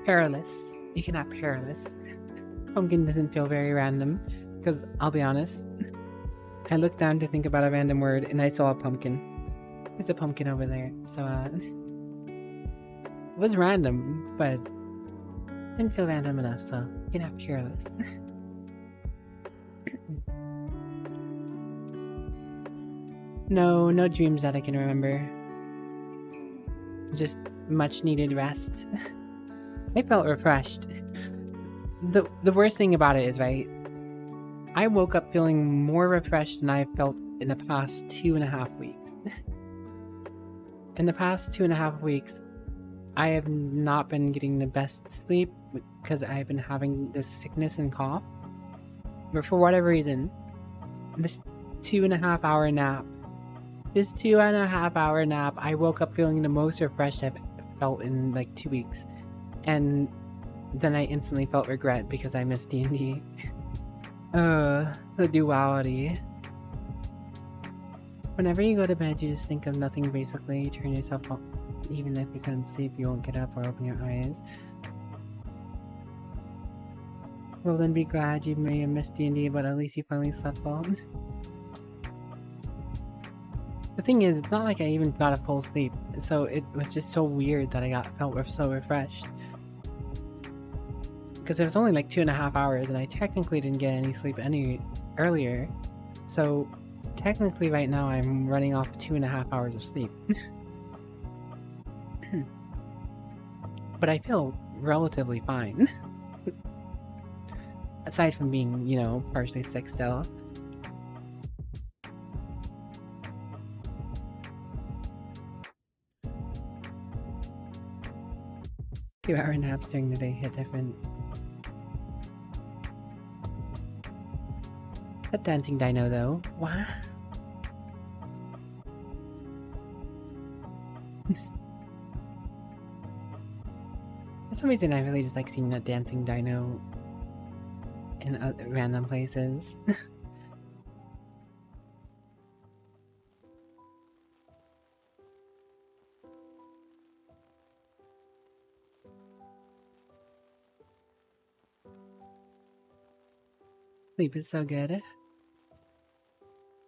Perilous. You can have perilous. Pumpkin doesn't feel very random, because I'll be honest, I looked down to think about a random word and I saw a pumpkin. There's a pumpkin over there, so it was random, but didn't feel random enough, so you can have perilous. No dreams that I can remember. Just much needed rest. I felt refreshed. The worst thing about it is, right, I woke up feeling more refreshed than I felt in the past 2.5 weeks. In the past 2.5 weeks, I have not been getting the best sleep because I've been having this sickness and cough. But for whatever reason, this 2.5 hour nap, I woke up feeling the most refreshed I've felt in like 2 weeks. And then I instantly felt regret because I missed D&D. The duality. Whenever you go to bed, you just think of nothing basically. You turn yourself off. Even if you couldn't sleep, you won't get up or open your eyes. Well, then be glad you may have missed D&D, but at least you finally slept well. The thing is, it's not like I even got a full sleep, so it was just so weird that I felt so refreshed. Because it was only like 2.5 hours, and I technically didn't get any sleep any earlier. So technically right now I'm running off 2.5 hours of sleep. But I feel relatively fine. Aside from being, you know, partially sick still. Two-hour naps during the day hit different. That dancing dino though. What? For some reason I really just like seeing that dancing dino in random places. Sleep is so good.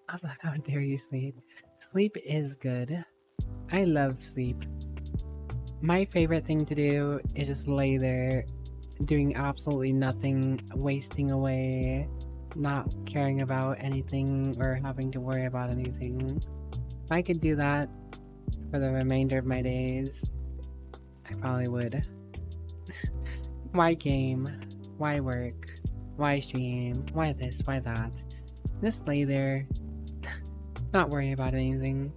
I was like, how dare you sleep? Sleep is good. I love sleep. My favorite thing to do is just lay there, doing absolutely nothing, wasting away, not caring about anything or having to worry about anything. If I could do that for the remainder of my days, I probably would. Why game? Why work? Why stream? Why this? Why that? Just lay there, not worry about anything.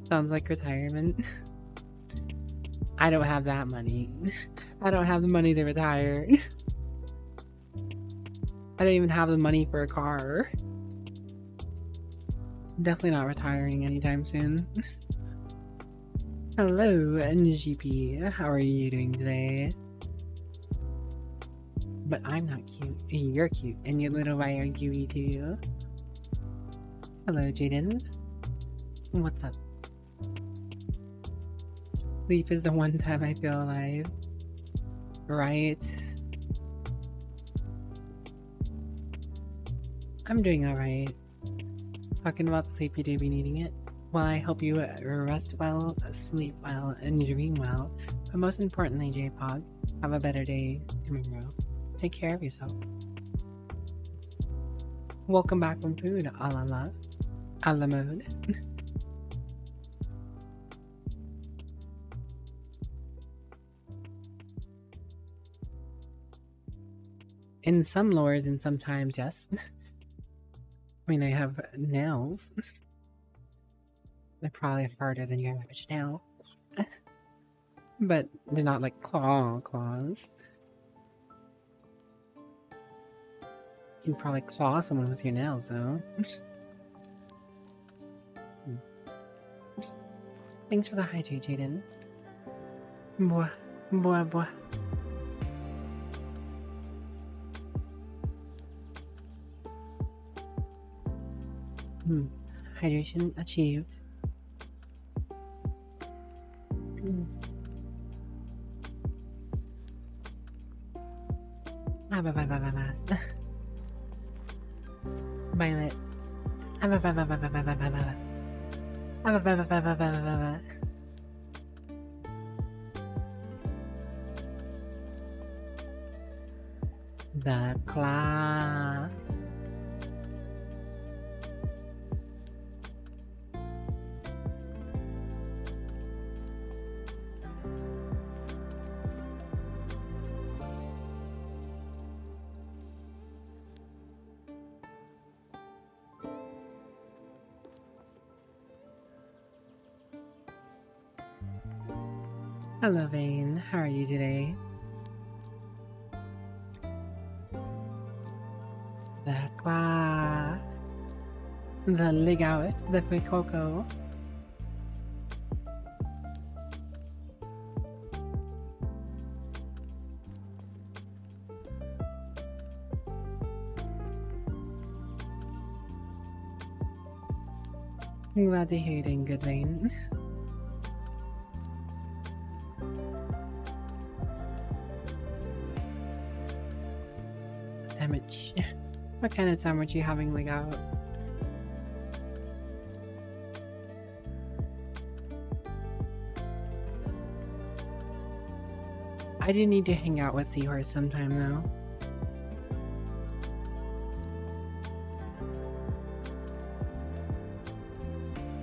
Sounds like retirement. I don't have that money. I don't have the money to retire. I don't even have the money for a car. Definitely not retiring anytime soon. Hello, NGP. How are you doing today? But I'm not cute. You're cute. And your little eye are cutie too. Hello, Jaden. What's up? Sleep is the one time I feel alive. Right? I'm doing alright. Talking about sleep, you do be needing it. Well, I hope you rest well, sleep well, and dream well. But most importantly, J-Pog, have a better day tomorrow. Take care of yourself. Welcome back from food, a la mode. In some lores and sometimes, yes. I mean, I have nails. They're probably harder than your average nail. But they're not like claws. You can probably claw someone with your nails, though. Thanks for the hydrate, Jaden. Boah. Hydration achieved. Violet. The claw. Hello, Vane. How are you today? The claw. The lig out. The picoco. I'm glad to hear it in good vein. Sandwich. What kind of sandwich are you having, like, out? I do need to hang out with Seahorse sometime, though.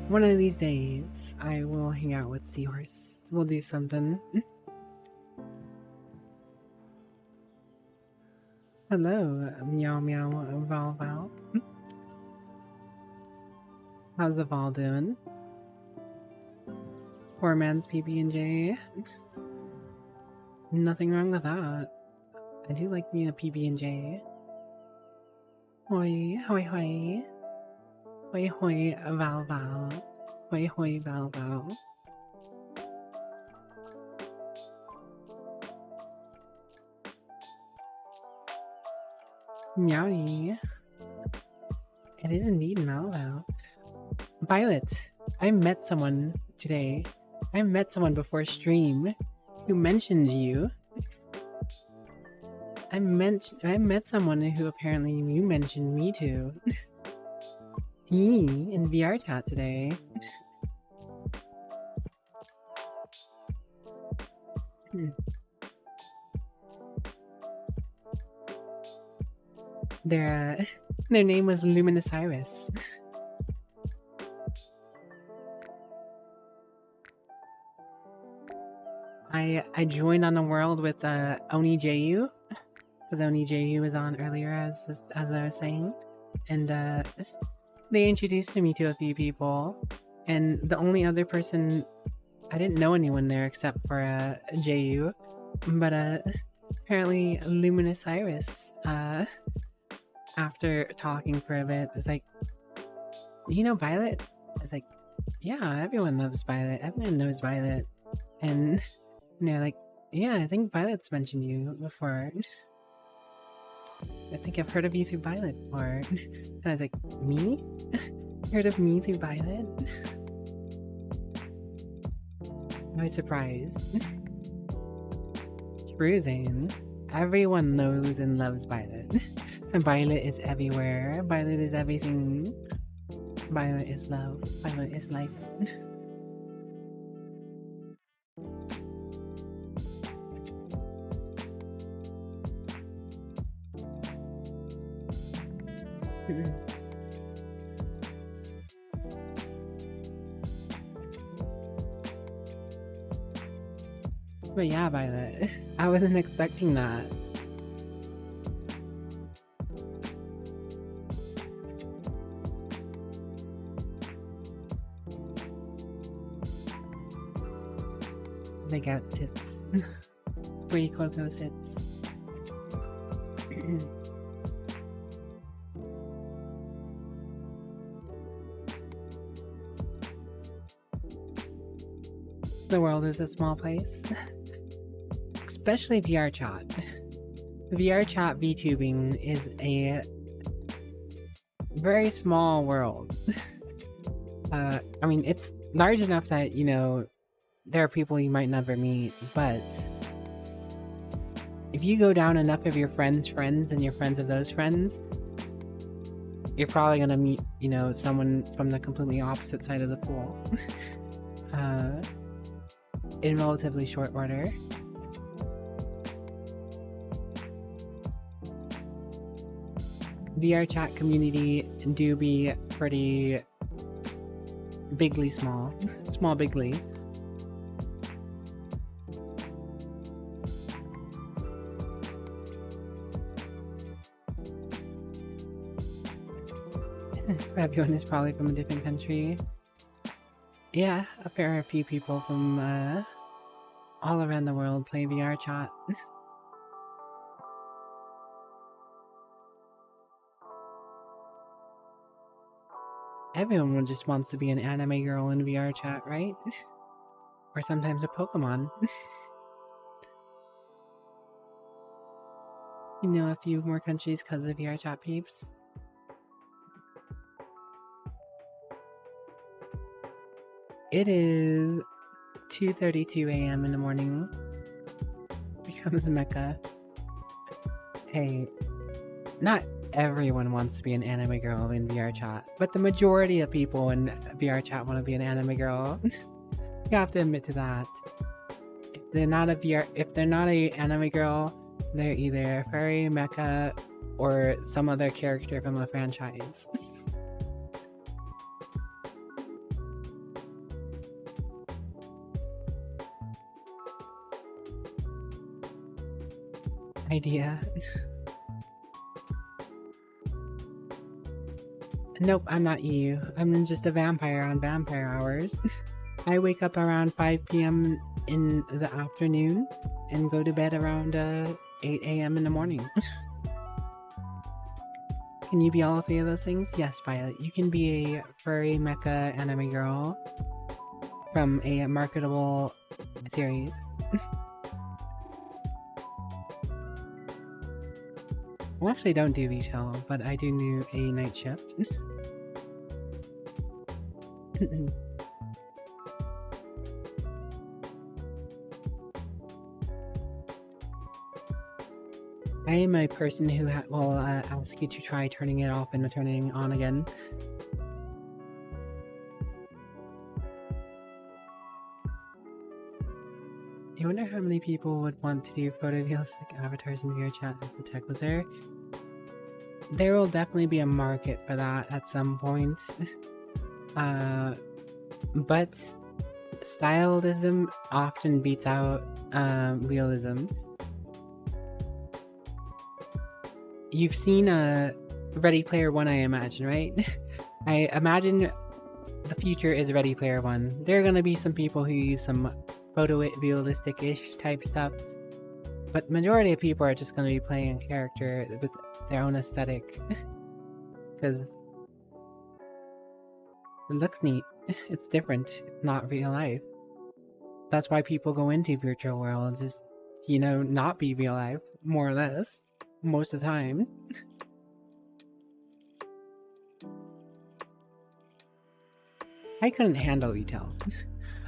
One of these days, I will hang out with Seahorse. We'll do something. Hello, meow meow Val Val. How's the Val doing? Poor man's PB&J. Nothing wrong with that. I do like being a PB&J. Hoi, hoi, hoi. Hoi, hoi, Val Val. Hoi, hoi, Val Val. Meowdy. It is indeed Malval. Violet, I met someone today. I met someone before stream who mentioned you. I met someone who apparently you mentioned me to. In VRChat today. Their name was Luminous Iris. I joined on the world with Oni JU, because Oni JU was on earlier, as I was saying, and they introduced me to a few people, and the only other person, I didn't know anyone there except for JU, but apparently Luminous Iris, after talking for a bit, was like, you know Violet? I was like, yeah, everyone loves Violet, everyone knows Violet, and they're like, yeah, I think Violet's mentioned you before. I think I've heard of you through Violet before. And I was like, me? Heard of me through Violet? I was surprised. True, Zane. Everyone knows and loves Violet. And Violet is everywhere. Violet is everything. Violet is love. Violet is life. But yeah, Violet, I wasn't expecting that. They got tits. Free Coco sits. The world is a small place. Especially VRChat. VRChat VTubing is a very small world. I mean, it's large enough that, you know, there are people you might never meet, but if you go down enough of your friends' friends and your friends of those friends, you're probably gonna meet, you know, someone from the completely opposite side of the pool. In relatively short order. VRChat community do be pretty bigly small. Small bigly. Everyone is probably from a different country. Yeah, a fair few people from all around the world play VRChat. Everyone just wants to be an anime girl in VRChat, right? Or sometimes a Pokemon. You know a few more countries because of VRChat peeps. It is 2:32 a.m. in the morning. Becomes Mecca. Hey, not everyone wants to be an anime girl in VRChat, but the majority of people in VRChat want to be an anime girl. You have to admit to that. If they're not a anime girl, they're either a furry, mecha, or some other character from a franchise. Idea. Nope, I'm not you. I'm just a vampire on vampire hours. I wake up around 5 p.m. in the afternoon and go to bed around 8 a.m. in the morning. Can you be all three of those things? Yes, Violet. You can be a furry mecha anime girl from a marketable series. I actually don't do retail, but I do do a night shift. I am a person who will ask you to try turning it off and turning it on again. I wonder how many people would want to do photorealistic avatars in VRChat if the tech was there. There will definitely be a market for that at some point. But stylism often beats out realism. You've seen Ready Player One, I imagine, right? I imagine the future is Ready Player One. There are going to be some people who use some photorealistic-ish type stuff, but majority of people are just going to be playing a character with their own aesthetic. Because it looks neat. It's different. It's not real life. That's why people go into virtual worlds, is, you know, not be real life, more or less. Most of the time. I couldn't handle retail.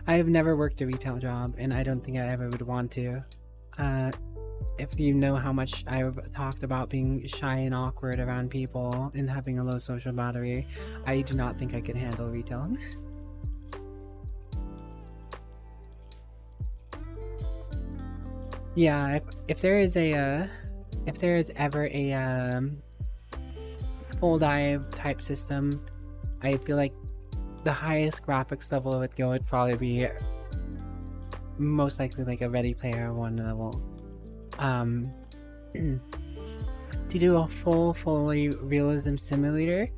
I have never worked a retail job, and I don't think I ever would want to. If you know how much I've talked about being shy and awkward around people and having a low social battery, I do not think I could handle retail. Yeah, if there is ever a full dive type system, I feel like the highest graphics level it would go would probably be most likely like a Ready Player One level. To do a fully realism simulator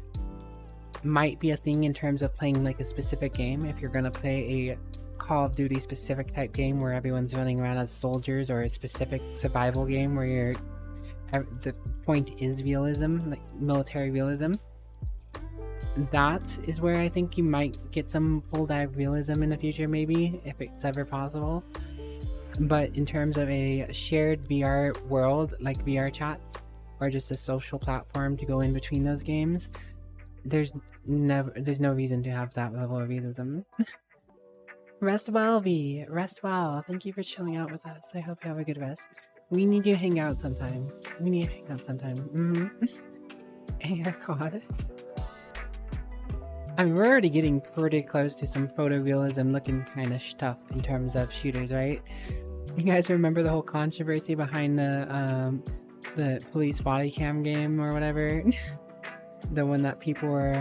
might be a thing in terms of playing like a specific game. If you're gonna play a Call of Duty specific type game where everyone's running around as soldiers, or a specific survival game where the point is realism, like military realism, that is where I think you might get some full dive realism in the future, maybe, if it's ever possible. But in terms of a shared VR world like VRChats, or just a social platform to go in between those games, there's no reason to have that level of realism. Rest well, V. Rest well. Thank you for chilling out with us. I hope you have a good rest. We need to hang out sometime. Hey, God. I'm already getting pretty close to some photorealism looking kind of stuff in terms of shooters, right? You guys remember the whole controversy behind the police body cam game or whatever? The one that people were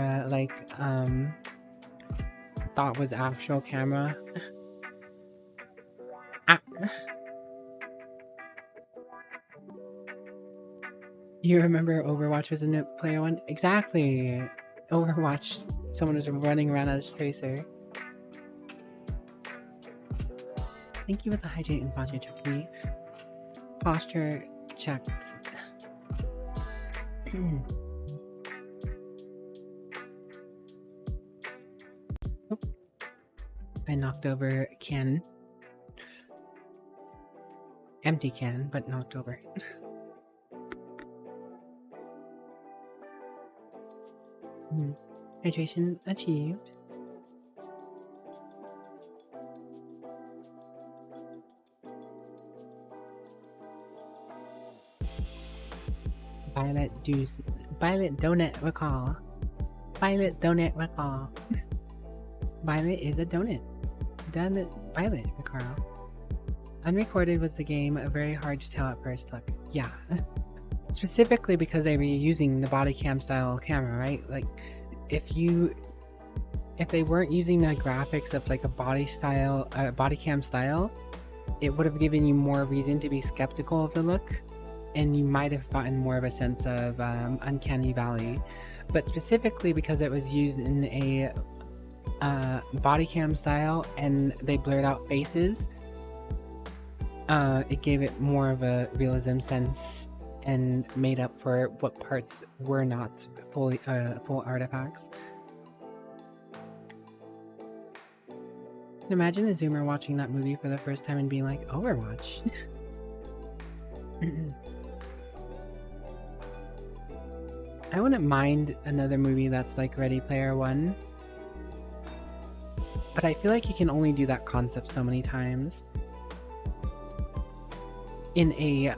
thought was actual camera. You remember Overwatch was in Player One? Exactly! Overwatch, someone was running around as Tracer. Thank you for the hydrate and posture check me. Posture checked. Oh. I knocked over can. Empty can, but knocked over. Hydration achieved. Violet donut recall. Violet donut recall. Violet is a donut. Violet recall. Unrecorded was the game, very hard to tell at first look. Yeah. Specifically because they were using the body cam style camera, right? Like, if they weren't using the graphics of like a body cam style, it would have given you more reason to be skeptical of the look, and you might have gotten more of a sense of uncanny valley. But specifically because it was used in a body cam style and they blurred out faces, it gave it more of a realism sense and made up for what parts were not full artifacts. Imagine a Zoomer watching that movie for the first time and being like, Overwatch. I wouldn't mind another movie that's like Ready Player One, but I feel like you can only do that concept so many times in a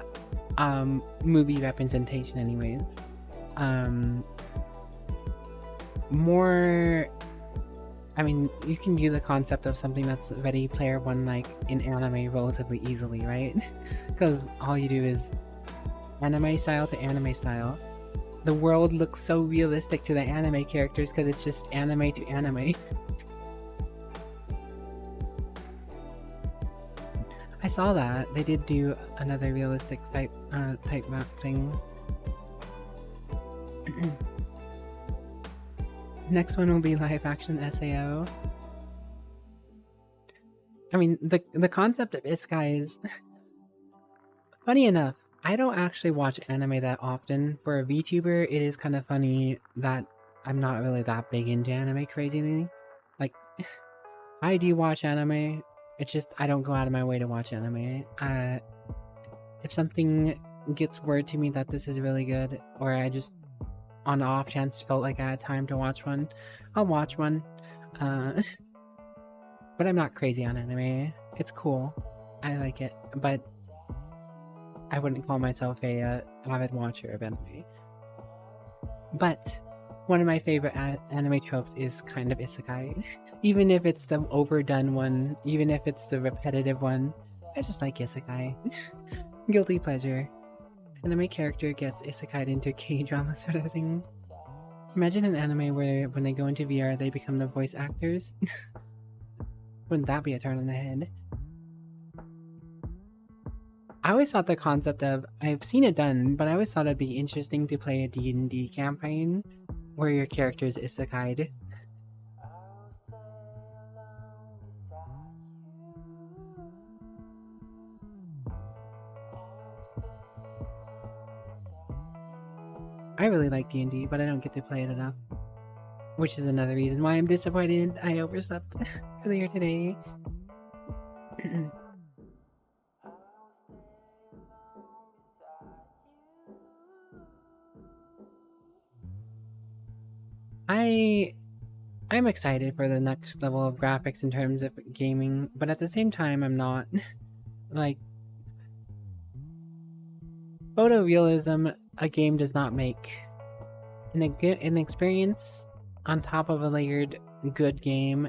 movie representation anyways. I mean, you can do the concept of something that's Ready Player One like in anime relatively easily, right? Because all you do is anime style to anime style. The world looks so realistic to the anime characters because it's just anime to anime. I saw that. They did do another realistic type map thing. Next one will be live action SAO. I mean, the concept of isekai is funny enough. I don't actually watch anime that often. For a VTuber, it is kind of funny that I'm not really that big into anime crazily. Like, I do watch anime. It's just I don't go out of my way to watch anime. If something gets word to me that this is really good, or I just on the off chance felt like I had time to watch one, I'll watch one. But I'm not crazy on anime. It's cool. I like it, but I wouldn't call myself a avid watcher of anime. But one of my favorite anime tropes is kind of isekai. Even if it's the overdone one, even if it's the repetitive one, I just like isekai. Guilty pleasure. Anime character gets isekai'd into K-drama sort of thing. Imagine an anime where when they go into VR they become the voice actors. Wouldn't that be a turn on the head? I always thought the concept of, I've seen it done, but I always thought it'd be interesting to play a D&D campaign where your character is isekai'd. I really like D&D, but I don't get to play it enough. Which is another reason why I'm disappointed I overslept earlier today. I'm excited for the next level of graphics in terms of gaming, but at the same time I'm not. Like, photorealism a game does not make. An experience on top of a layered good game,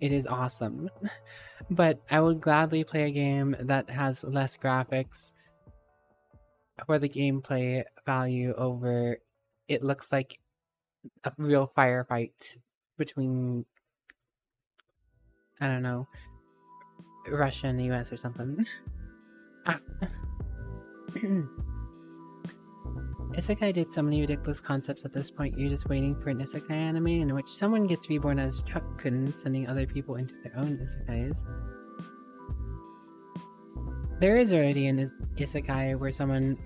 it is awesome. But I would gladly play a game that has less graphics for the gameplay value over it looks like a real firefight between, I don't know, Russia and the US or something. Isekai did so many ridiculous concepts at this point, you're just waiting for an isekai anime in which someone gets reborn as Truck-kun, sending other people into their own isekais. There is already an isekai where someone,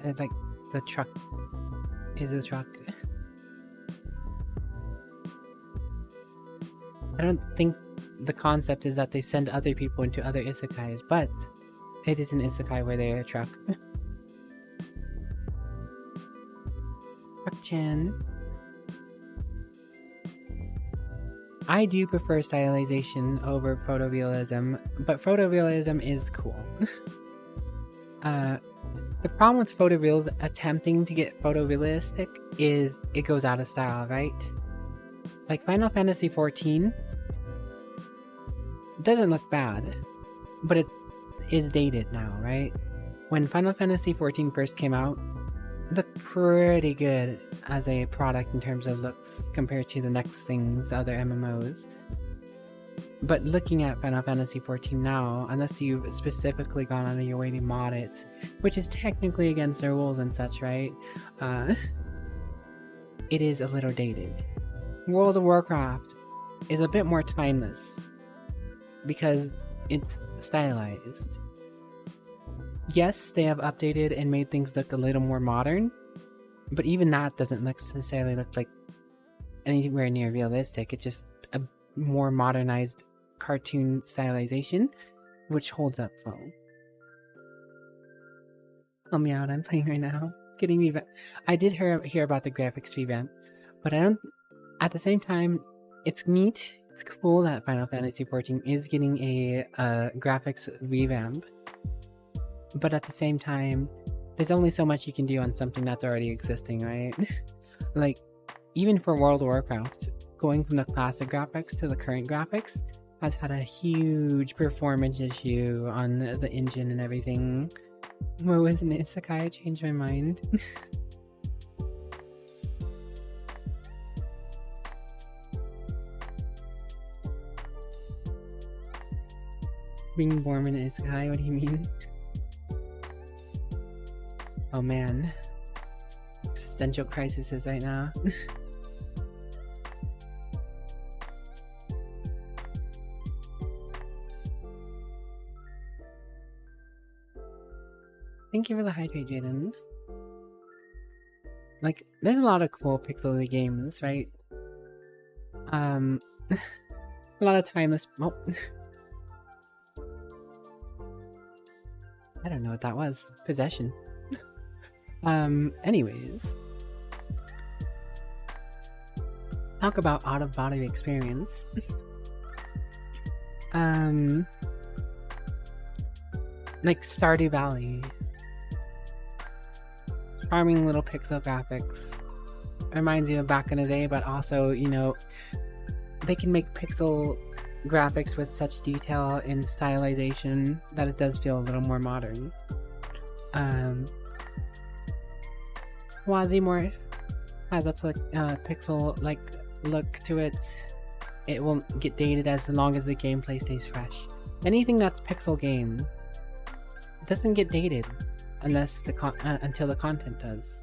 like, the truck is a truck. I don't think the concept is that they send other people into other isekais, but it is an isekai where they're a truck. Truck-chan. I do prefer stylization over photorealism, but photorealism is cool. The problem with photoreal attempting to get photorealistic is it goes out of style, right? Like Final Fantasy XIV doesn't look bad, but it is dated now, right? When Final Fantasy XIV first came out, it looked pretty good as a product in terms of looks compared to the next things, the other MMOs. But looking at Final Fantasy XIV now, unless you've specifically gone out of your way to mod it, which is technically against their rules and such, right? It is a little dated. World of Warcraft is a bit more timeless because it's stylized. Yes, they have updated and made things look a little more modern, but even that doesn't necessarily look like anywhere near realistic. It's just a more modernized cartoon stylization, which holds up well. Call me out, I'm playing right now. Getting revamp. I did hear about the graphics revamp, but I don't. At the same time, it's neat. It's cool that Final Fantasy XIV is getting a graphics revamp, but at the same time, there's only so much you can do on something that's already existing, right? Like, even for World of Warcraft, going from the classic graphics to the current graphics has had a huge performance issue on the engine and everything. What was an isekai? I changed my mind. Being born in isekai? What do you mean? Oh man. Existential crises right now. Thank you for the hydrate, Jaden. Like, there's a lot of cool pixely games, right? A lot of timeless. Well, I don't know what that was. Possession. Anyways. Talk about out-of-body experience. Like Stardew Valley. Charming little pixel graphics. Reminds you of back in the day, but also, you know, they can make pixel graphics with such detail and stylization that it does feel a little more modern. Wazimore has a pixel-like look to it. It won't get dated as long as the gameplay stays fresh. Anything that's pixel game doesn't get dated unless until the content does.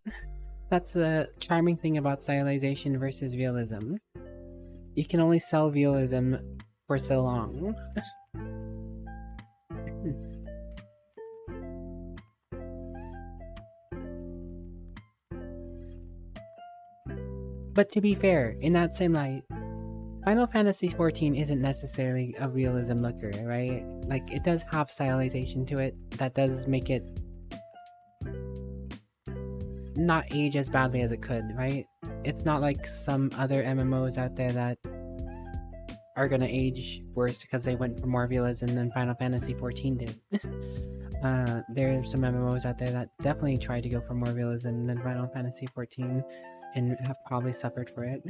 That's the charming thing about stylization versus realism. You can only sell realism for so long. But to be fair, in that same light, Final Fantasy XIV isn't necessarily a realism looker, right? Like, it does have stylization to it that does make it not age as badly as it could, right? It's not like some other MMOs out there that are gonna age worse because they went for more realism than Final Fantasy XIV did. There are some MMOs out there that definitely tried to go for more realism than Final Fantasy XIV and have probably suffered for it.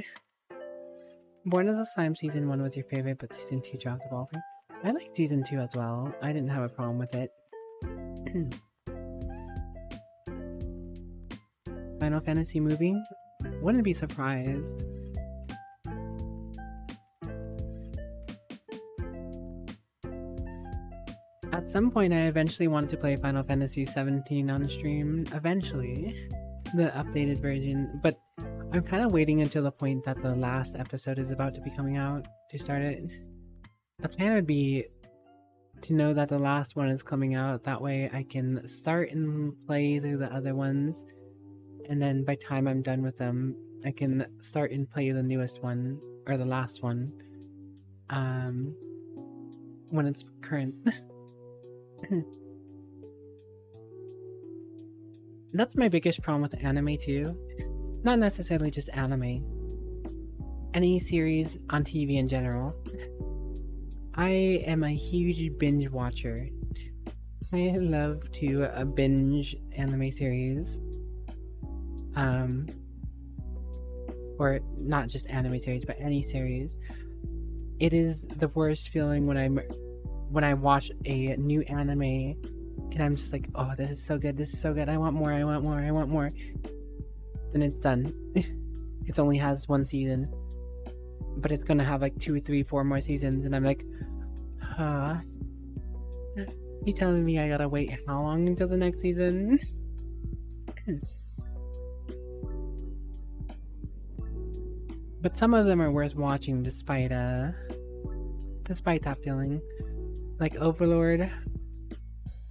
Born as a Slime Season 1 was your favorite, but Season 2 dropped the ball for you. I liked Season 2 as well. I didn't have a problem with it. Final Fantasy movie? Wouldn't be surprised. At some point, I eventually want to play Final Fantasy 17 on stream. Eventually. The updated version. But I'm kind of waiting until the point that the last episode is about to be coming out to start it. The plan would be to know that the last one is coming out. That way I can start and play through the other ones. And then by the time I'm done with them, I can start and play the newest one, or the last one, when it's current. That's my biggest problem with anime too. Not necessarily just anime. Any series on TV in general. I am a huge binge watcher. I love to binge anime series. Or not just anime series, but any series. It is the worst feeling when I watch a new anime and I'm just like, oh, this is so good, this is so good, I want more, I want more, I want more. Then it's done. It only has 1 season, but it's gonna have like 2, 3, 4 more seasons, and I'm like, huh? You telling me I gotta wait how long until the next season? But some of them are worth watching despite that feeling. Like Overlord,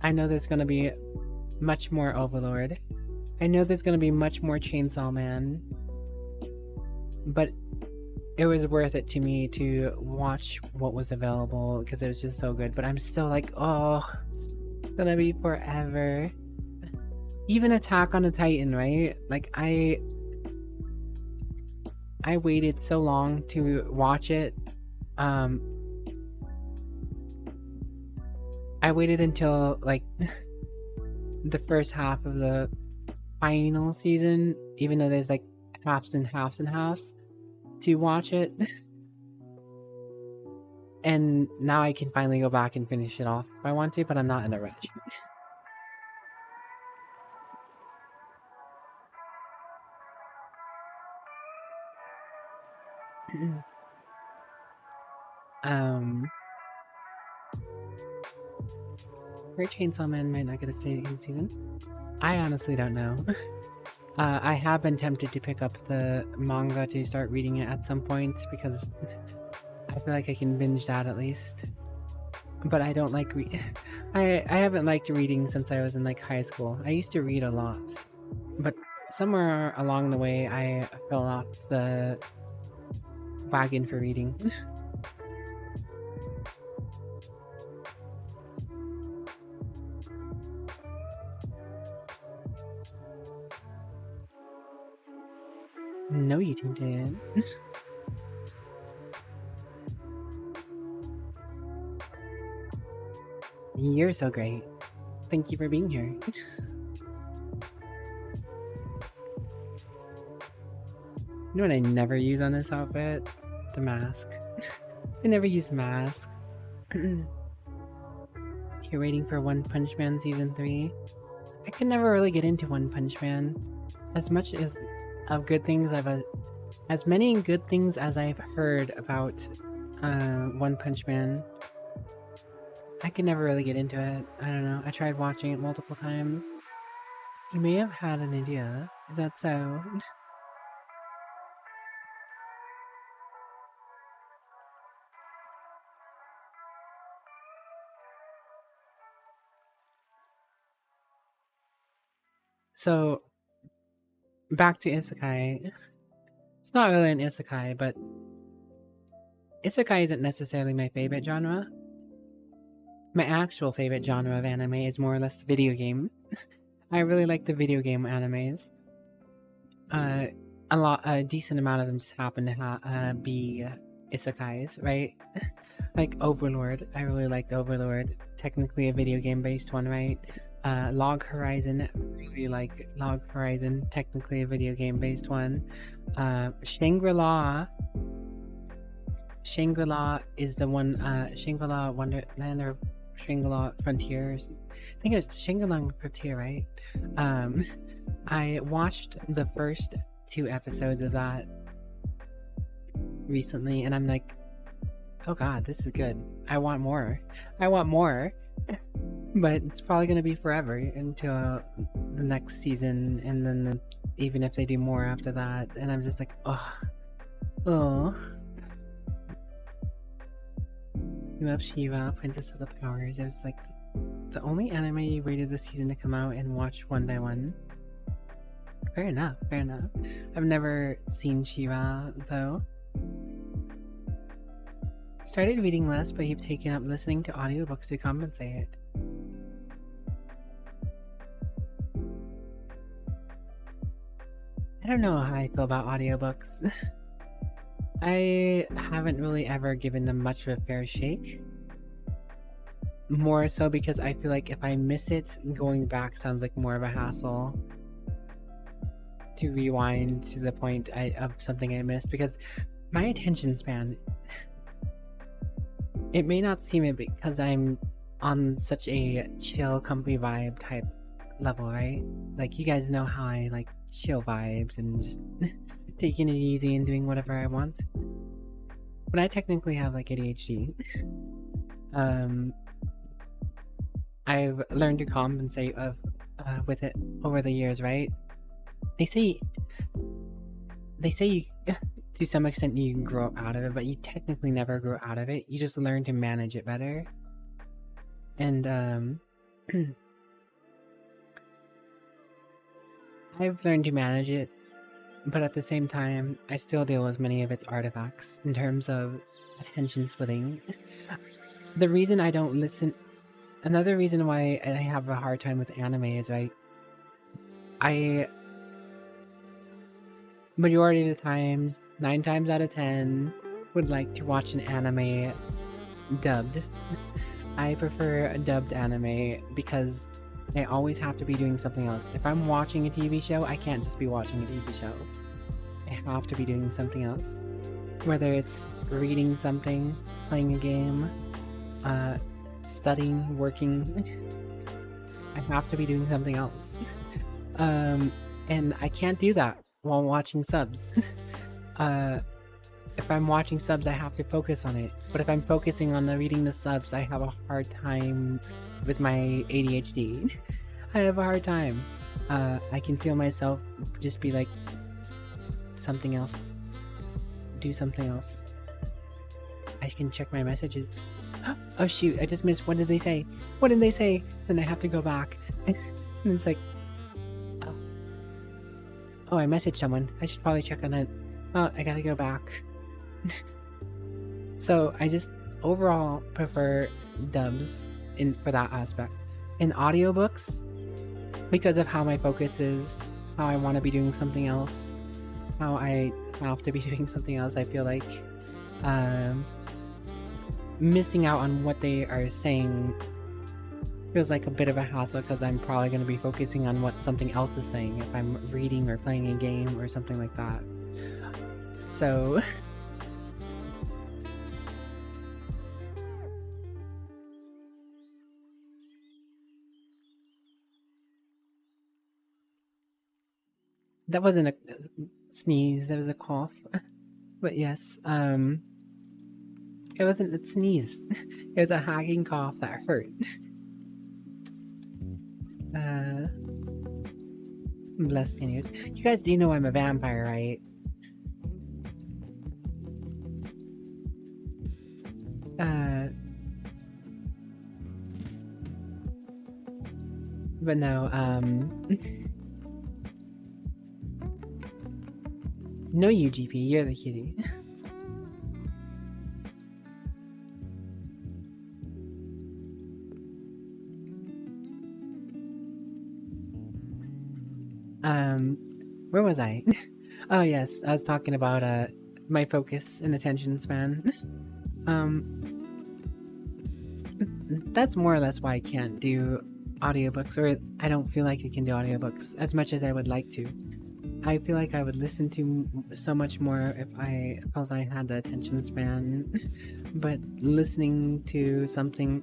I know there's gonna be much more Overlord. I know there's gonna be much more Chainsaw Man. But it was worth it to me to watch what was available because it was just so good. But I'm still like, oh, it's gonna be forever. Even Attack on a Titan, right? Like I waited so long to watch it. I waited until like the first half of the final season, even though there's like halves and halves and halves, to watch it. And now I can finally go back and finish it off if I want to, but I'm not in a rush. For Chainsaw Man might not get a second season. I honestly don't know. I have been tempted to pick up the manga to start reading it at some point because I feel like I can binge that at least. But I don't like I haven't liked reading since I was in like high school. I used to read a lot, but somewhere along the way I fell off the wagon for reading. No, you didn't. You're so great. Thank you for being here. You know what I never use on this outfit? The mask. I never use mask. You're waiting for One Punch Man Season 3? I could never really get into One Punch Man. As much as of good things as many good things as I've heard about One Punch Man, I could never really get into it. I don't know. I tried watching it multiple times. You may have had an idea. Is that so? So, back to isekai. It's not really an isekai, but isekai isn't necessarily my favorite genre. My actual favorite genre of anime is more or less the video game. I really like the video game animes. A decent amount of them just happen to be isekais, right? Like Overlord. I really liked Overlord. Technically a video game based one, right? Log Horizon, really like Log Horizon, technically a video game based one. Shangri-La is the one, Shangri-La Wonderland or Shangri-La Frontiers. I think it's Shangri-La Frontier, right? I watched the first 2 episodes of that recently, and I'm like, oh god, this is good. I want more. But it's probably going to be forever until the next season, and then even if they do more after that, and I'm just like, oh. You love Shiva, Princess of the Powers. It was like the only anime you waited this season to come out and watch one by one. Fair enough. I've never seen Shiva, though. Started reading less, but you've taken up listening to audiobooks to compensate. I don't know how I feel about audiobooks. I haven't really ever given them much of a fair shake. more so because I feel like if I miss it, going back sounds like more of a hassle to rewind to the point of something I missed, because my attention span, it may not seem it because I'm on such a chill, comfy vibe type level, right? Like, you guys know how I like chill vibes and just taking it easy and doing whatever I want. But I technically have like ADHD. I've learned to compensate with it over the years, right? They say you, to some extent you can grow out of it, but you technically never grow out of it. You just learn to manage it better. And I've learned to manage it, but at the same time, I still deal with many of its artifacts in terms of attention splitting. The reason I don't listen, another reason why I have a hard time with anime is I majority of the times, 9 times out of 10, would like to watch an anime dubbed. I prefer a dubbed anime because I always have to be doing something else. If I'm watching a TV show, I can't just be watching a TV show. I have to be doing something else. Whether it's reading something, playing a game, studying, working, I have to be doing something else. And I can't do that while watching subs. If I'm watching subs, I have to focus on it. But if I'm focusing on reading the subs, I have a hard time with my ADHD. I have a hard time. I can feel myself just be like, something else. Do something else. I can check my messages. Oh shoot, I just missed. What did they say? What did they say? Then I have to go back. And it's like, oh, I messaged someone. I should probably check on it. Oh, I gotta go back. So I just overall prefer dubs for that aspect. In audiobooks, because of how my focus is, how I want to be doing something else, how I have to be doing something else, I feel like missing out on what they are saying feels like a bit of a hassle, because I'm probably going to be focusing on what something else is saying if I'm reading or playing a game or something like that. So that wasn't a sneeze, that was a cough. But yes, it wasn't a sneeze. It was a hacking cough that hurt. Bless me anyways. You guys do know I'm a vampire, right? But no, no, you GP, you're the kitty. Where was I? Oh yes, I was talking about my focus and attention span. That's more or less why I can't do audiobooks, or I don't feel like I can do audiobooks as much as I would like to. I feel like I would listen to so much more if I felt I had the attention span, but listening to something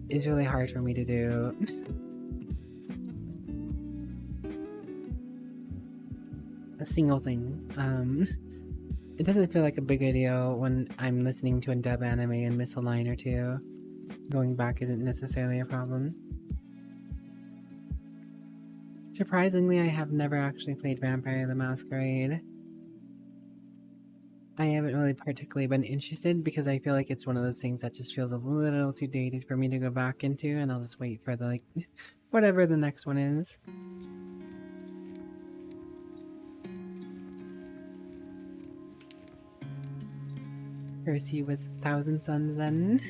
is really hard for me to do. A single thing. It doesn't feel like a big deal when I'm listening to a dub anime and miss a line or two. Going back isn't necessarily a problem. Surprisingly, I have never actually played Vampire the Masquerade. I haven't really particularly been interested because I feel like it's one of those things that just feels a little too dated for me to go back into, and I'll just wait for the, like, whatever the next one is. Percy with 1,000 Suns and...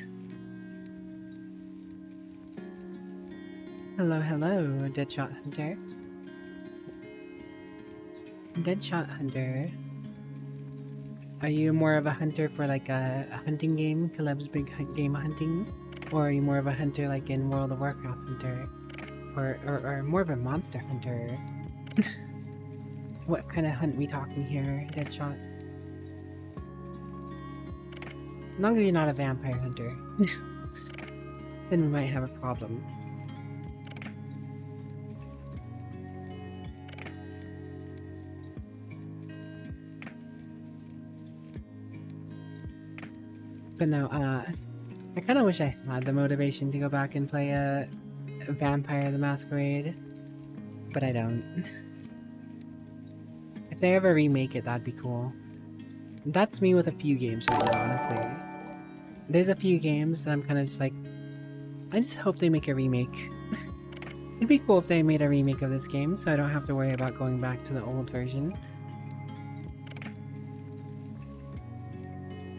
Hello, hello, Deadshot Hunter. Deadshot Hunter. Are you more of a hunter for like a hunting game? Caleb's big game hunting? Or are you more of a hunter like in World of Warcraft hunter? Or more of a monster hunter? What kind of hunt we talking here, Deadshot? As long as you're not a vampire hunter, then we might have a problem. But no, I kind of wish I had the motivation to go back and play a Vampire the Masquerade, but I don't. If they ever remake it, that'd be cool. That's me with a few games right now, honestly. There's a few games that I'm kind of just like, I just hope they make a remake. It'd be cool if they made a remake of this game, so I don't have to worry about going back to the old version.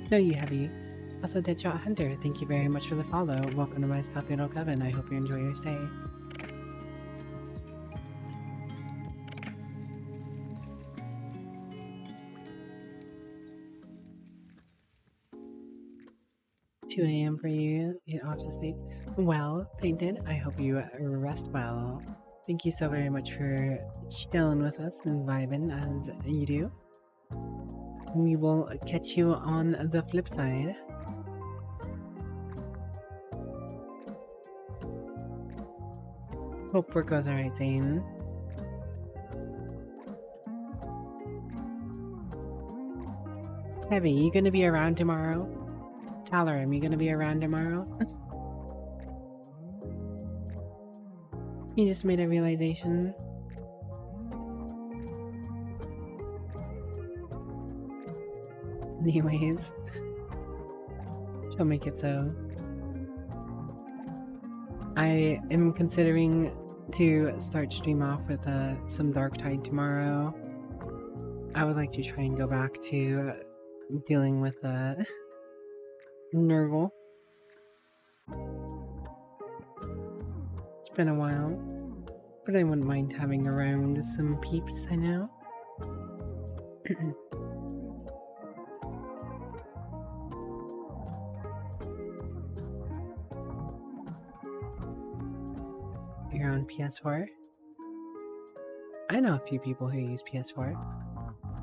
No, you heavy. Also, Deadshot Hunter, thank you very much for the follow. Welcome to my Scoffy Coven. I hope you enjoy your stay. $2 AM for you. You're off to sleep. Well, Painted, I hope you rest well. Thank you so very much for chilling with us and vibing as you do. We will catch you on the flip side. Hope work goes alright, Zane. Heavy, you gonna be around tomorrow? Talaram, you gonna be around tomorrow? You just made a realization. Anyways, she'll make it so. I am considering to start stream off with some Darktide tomorrow. I would like to try and go back to dealing with Nurgle. It's been a while, but I wouldn't mind having around some peeps, I know. You're on PS4? I know a few people who use PS4.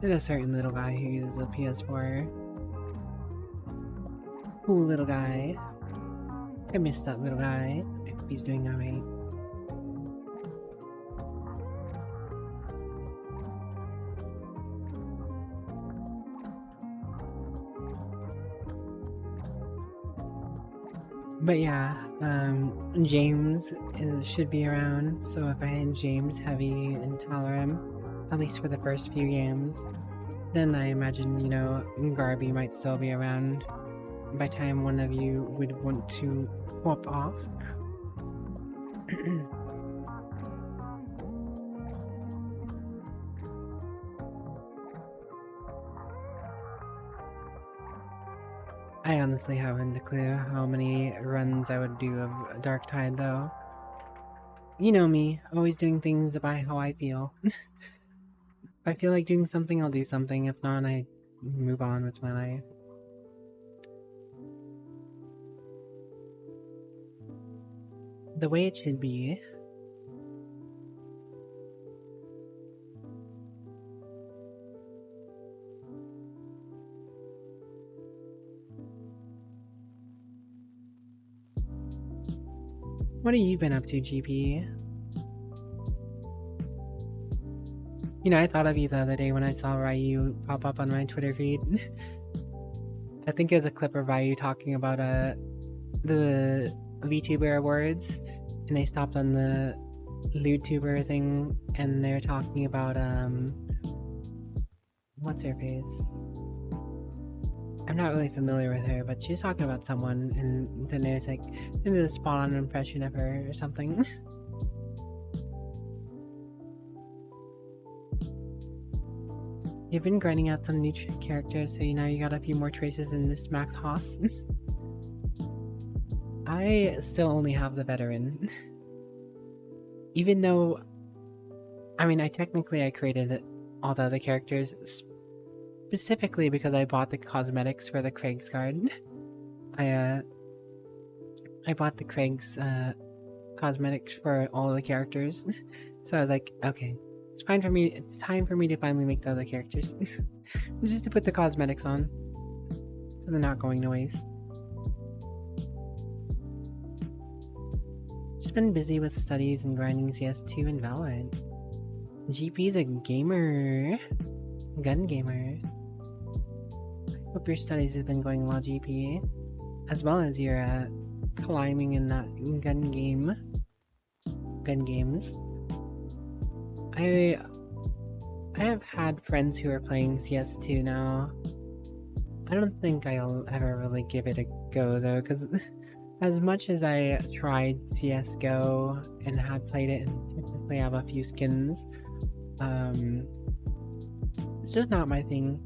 There's a certain little guy who uses a PS4. Cool little guy. I miss that little guy. I hope he's doing alright. But yeah, James should be around, so if I had James, Heavy, and Talaram, at least for the first few games, then I imagine, you know, Garby might still be around by the time one of you would want to swap off. I honestly haven't a clue how many runs I would do of Darktide, though. You know me, always doing things by how I feel. If I feel like doing something, I'll do something. If not, I move on with my life. The way it should be. What have you been up to, GP? You know, I thought of you the other day when I saw Ryu pop up on my Twitter feed. I think it was a clip of Ryu talking about the VTuber awards, and they stopped on the LewTuber thing, and they're talking about what's her face? I'm not really familiar with her, but she's talking about someone, and then there's like a spot-on impression of her or something. You've been grinding out some new characters, so now you got a few more traces in this Max Haas. I still only have the veteran. Even though, I mean, I created all the other characters specifically because I bought the cosmetics for the Kriegsguard. I bought the Craig's cosmetics for all the characters. So I was like, okay, it's fine for me. It's time for me to finally make the other characters. Just to put the cosmetics on. So they're not going to waste. Just been busy with studies and grinding CS2 and Valorant. GP's a gamer. Gun gamer. I hope your studies have been going well, GP. As well as your climbing in that gun game. Gun games. I have had friends who are playing CS2 now. I don't think I'll ever really give it a go though, because as much as I tried CSGO and had played it and technically have a few skins, it's just not my thing.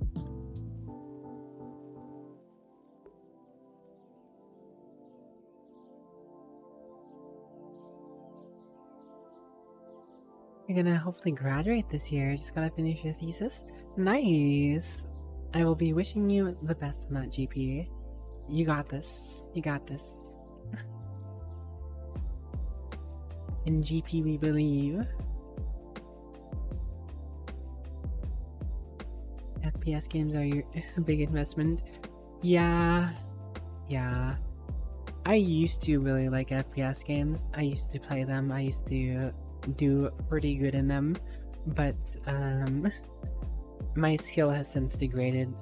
You're gonna hopefully graduate this year. Just gotta finish your thesis. Nice! I will be wishing you the best on that GPA. You got this. You got this. In GP we believe. FPS games are your big investment. Yeah. I used to really like FPS games. I used to play them. I used to do pretty good in them. But, my skill has since degraded.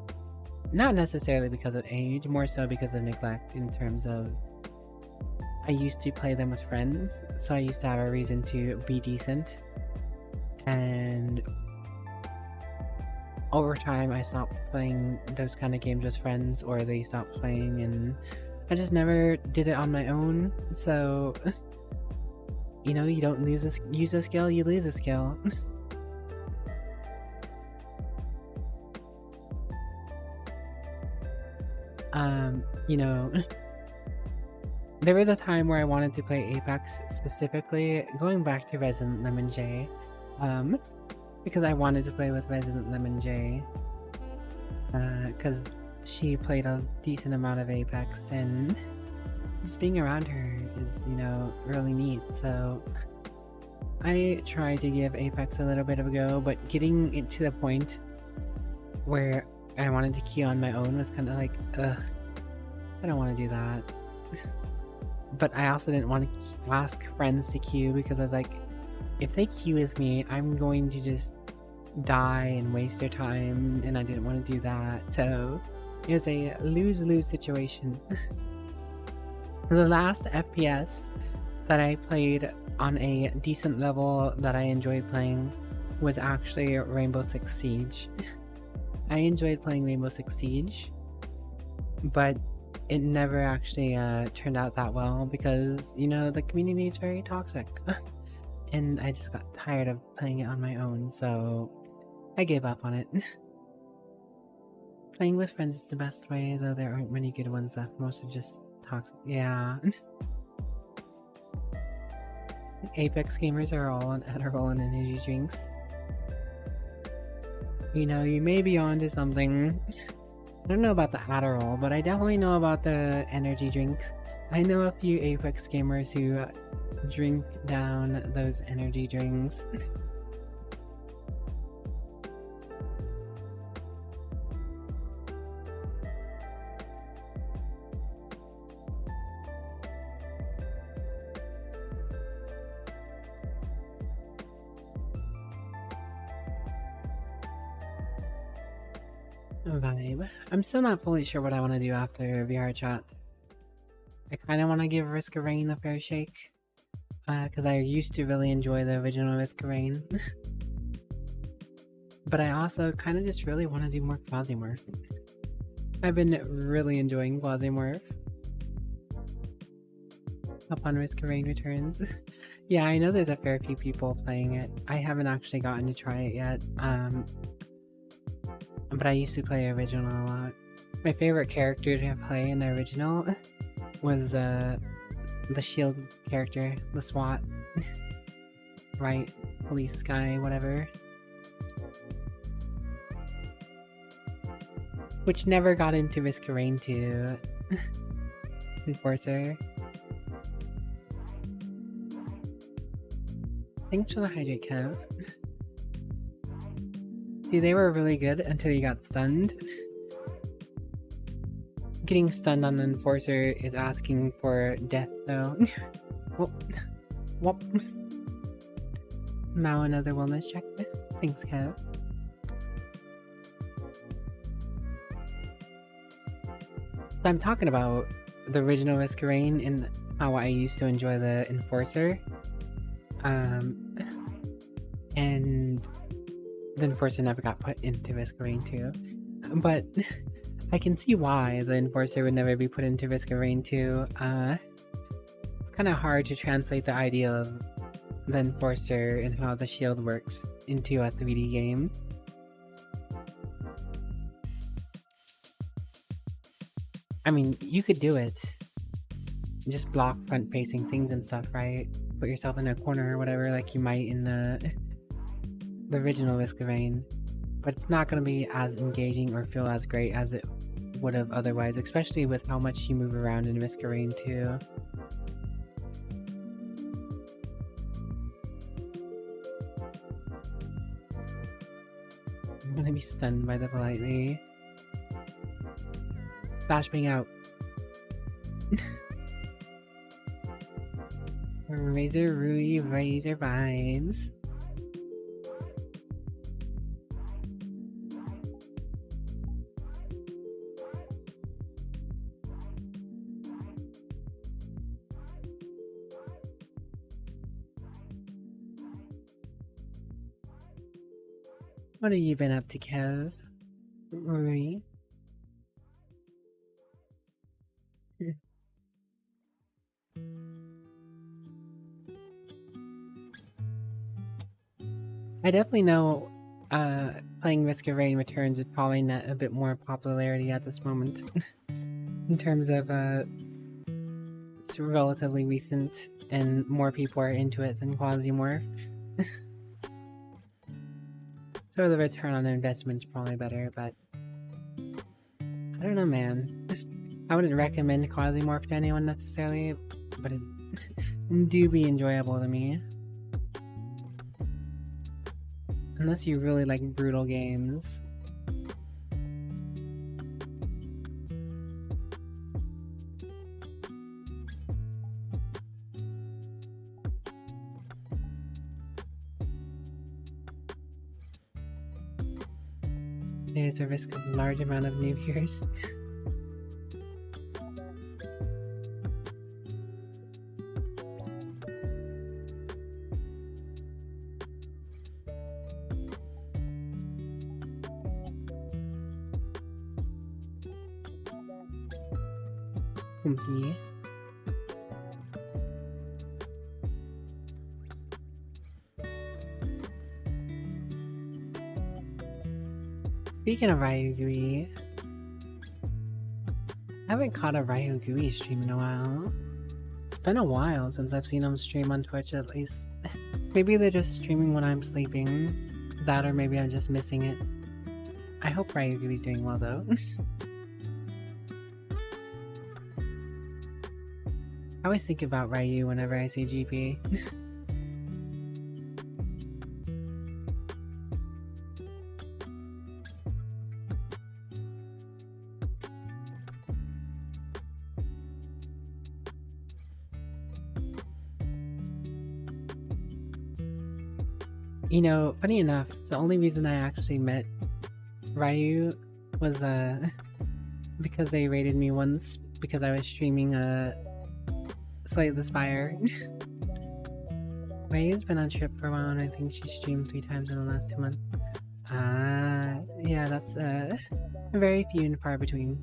Not necessarily because of age, more so because of neglect in terms of I used to play them with friends, so I used to have a reason to be decent. And over time I stopped playing those kind of games with friends, or they stopped playing, and I just never did it on my own. So you know, you don't use a skill, you lose a skill. You know, there was a time where I wanted to play Apex specifically, going back to Resident Lemon J, because I wanted to play with Resident Lemon J, because she played a decent amount of Apex, and just being around her is, you know, really neat. So I tried to give Apex a little bit of a go, but getting it to the point where I wanted to queue on my own was kind of like, ugh, I don't want to do that. But I also didn't want to ask friends to queue, because I was like, if they queue with me, I'm going to just die and waste their time, and I didn't want to do that. So it was a lose-lose situation. The last FPS that I played on a decent level that I enjoyed playing was actually Rainbow Six Siege. I enjoyed playing Rainbow Six Siege, but it never actually turned out that well because, you know, the community is very toxic. And I just got tired of playing it on my own, so I gave up on it. Playing with friends is the best way, though there aren't many good ones left. Most are just toxic. Yeah. Apex gamers are all on Adderall and energy drinks. You know, you may be onto something. I don't know about the Adderall, but I definitely know about the energy drinks. I know a few Apex gamers who drink down those energy drinks. Vibe. I'm still not fully sure what I want to do after VRChat. I kind of want to give Risk of Rain a fair shake. Because I used to really enjoy the original Risk of Rain. But I also kind of just really want to do more Quasimorph. I've been really enjoying Quasimorph. Upon Risk of Rain returns. Yeah, I know there's a fair few people playing it. I haven't actually gotten to try it yet. But I used to play original a lot. My favorite character to play in the original was the shield character, the SWAT. Right? Police guy, whatever. Which never got into Risk of Rain 2. Enforcer. Thanks for the hydrate, Kev. See, they were really good until you got stunned. Getting stunned on the Enforcer is asking for death, though. Whoop. Now another wellness check. Thanks, Kev. So I'm talking about the original Risk of Rain and how I used to enjoy the Enforcer. And the Enforcer never got put into Risk of Rain 2. But I can see why the Enforcer would never be put into Risk of Rain 2. It's kind of hard to translate the idea of the Enforcer and how the shield works into a 3D game. I mean, you could do it. Just block front-facing things and stuff, right? Put yourself in a corner or whatever, like you might in the original Risk of Rain. But it's not going to be as engaging or feel as great as it would have otherwise, especially with how much you move around in Risk of Rain 2. I'm gonna be stunned by the politely. Flashbang out. Razor Rui Razor vibes. What have you been up to, Kev? Rui? I definitely know playing Risk of Rain Returns would probably net a bit more popularity at this moment. In terms of it's relatively recent and more people are into it than Quasimorph. So the return on investment's probably better, but I don't know, man. I wouldn't recommend Quasimorph to anyone necessarily, but it do be enjoyable to me. Unless you really like brutal games. There's a risk of a large amount of new viewers. Kumpy. Speaking of Ryugui, I haven't caught a Ryugui stream in a while. It's been a while since I've seen them stream on Twitch at least. Maybe they're just streaming when I'm sleeping. That or maybe I'm just missing it. I hope Ryugui's doing well though. I always think about Ryu whenever I see GP. You know, funny enough, the only reason I actually met Ryu was because they raided me once because I was streaming Slay the Spire. Ryu's been on trip for a while and I think she streamed 3 times in the last 2 months. Yeah, that's very few and far between.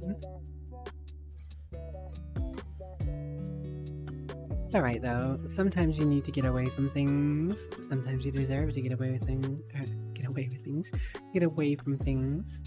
Alright though, sometimes you need to get away from things. Sometimes you deserve to get away with things. Get away from things.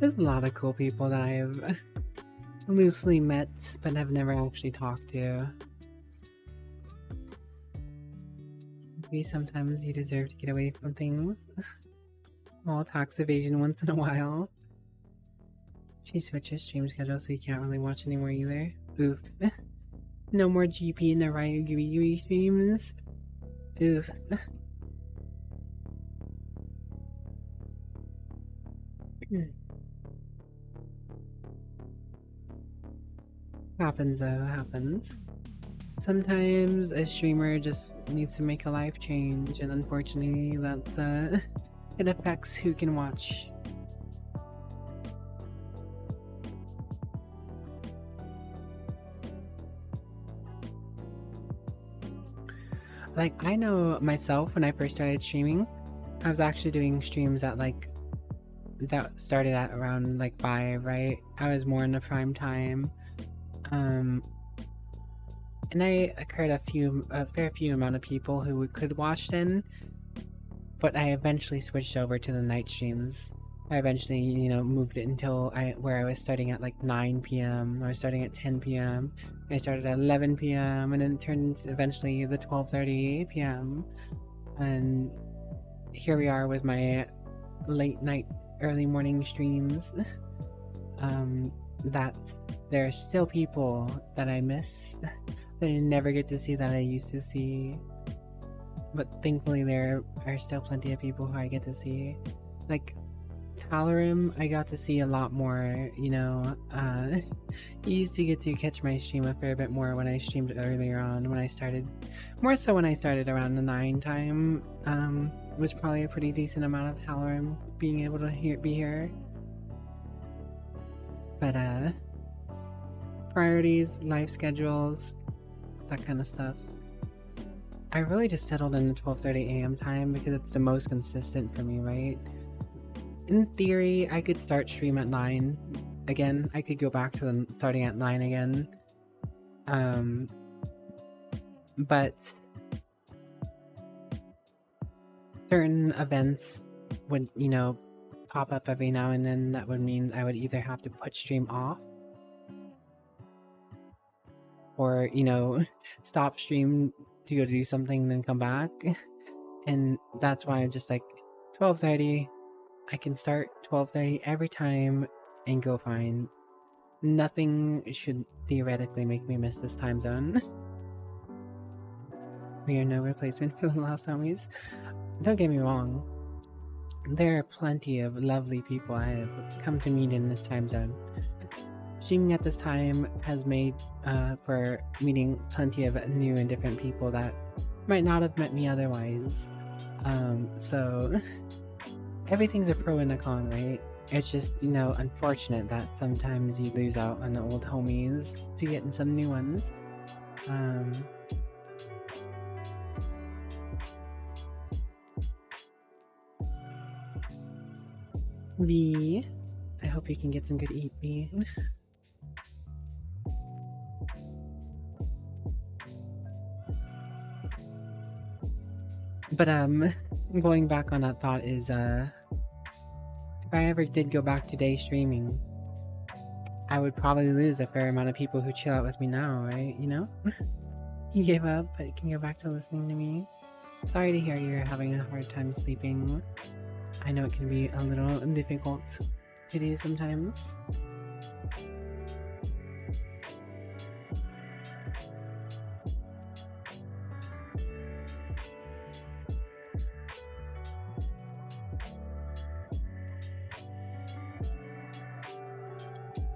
There's a lot of cool people that I have loosely met, but have never actually talked to. Maybe sometimes you deserve to get away from things. Small tax evasion once in a while. She switches stream schedule so you can't really watch anymore either. Oof. No more GP and the Ryu Gooey streams. Oof. Happens though, happens. Sometimes a streamer just needs to make a life change, and unfortunately that's it affects who can watch. Like, I know myself, when I first started streaming, I was actually doing streams at like, that started at around like 5, right? I was more in the prime time. And I occurred a fair few amount of people who could watch then, but I eventually switched over to the night streams. I eventually, you know, moved it until where I was starting at like 9 p.m. or starting at 10 p.m. I started at 11 p.m. and then it turned eventually the 12:30 p.m. And here we are with my late night, early morning streams. That there are still people that I miss that I never get to see that I used to see. But thankfully there are still plenty of people who I get to see. Like Talarim, I got to see a lot more, you know. You used to get to catch my stream a fair bit more when I streamed earlier on, when I started. More so when I started around the 9 time. Was probably a pretty decent amount of Talarim being able to be here. But priorities, life schedules, that kind of stuff. I really just settled in the 12:30 a.m. time because it's the most consistent for me, right? In theory, I could start stream at 9 again. I could go back to starting at 9 again. But certain events would, you know, pop up every now and then. That would mean I would either have to put stream off or, you know, stop stream to go do something and then come back. And that's why I'm just like 12:30. I can start 12:30 every time and go fine. Nothing should theoretically make me miss this time zone. We are no replacement for the lost homies. Don't get me wrong. There are plenty of lovely people I have come to meet in this time zone. Streaming at this time has made for meeting plenty of new and different people that might not have met me otherwise. So everything's a pro and a con, right? It's just, you know, unfortunate that sometimes you lose out on the old homies to get in some new ones. V, I hope you can get some good eat, V. But going back on that thought is if I ever did go back to day streaming, I would probably lose a fair amount of people who chill out with me now, right? You know? You gave up, but can go back to listening to me. Sorry to hear you're having a hard time sleeping. I know it can be a little difficult to do sometimes.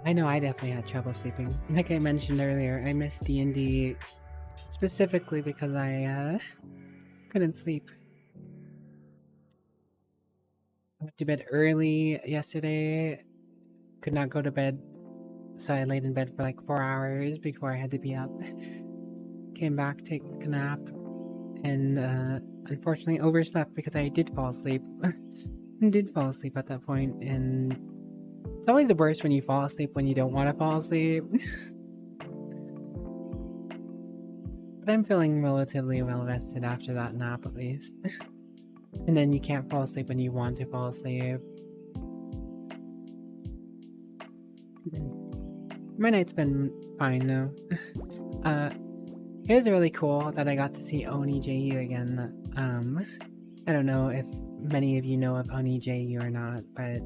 I know I definitely had trouble sleeping. Like I mentioned earlier, I miss D&D specifically because I couldn't sleep. I went to bed early yesterday, could not go to bed, so I laid in bed for like 4 hours before I had to be up. Came back, take a nap, and unfortunately overslept because I did fall asleep. I did fall asleep at that point, and it's always the worst when you fall asleep when you don't want to fall asleep. But I'm feeling relatively well rested after that nap, at least. And then you can't fall asleep when you want to fall asleep. My night's been fine though. It was really cool that I got to see Oni JU again. I don't know if many of you know of Oni JU or not, but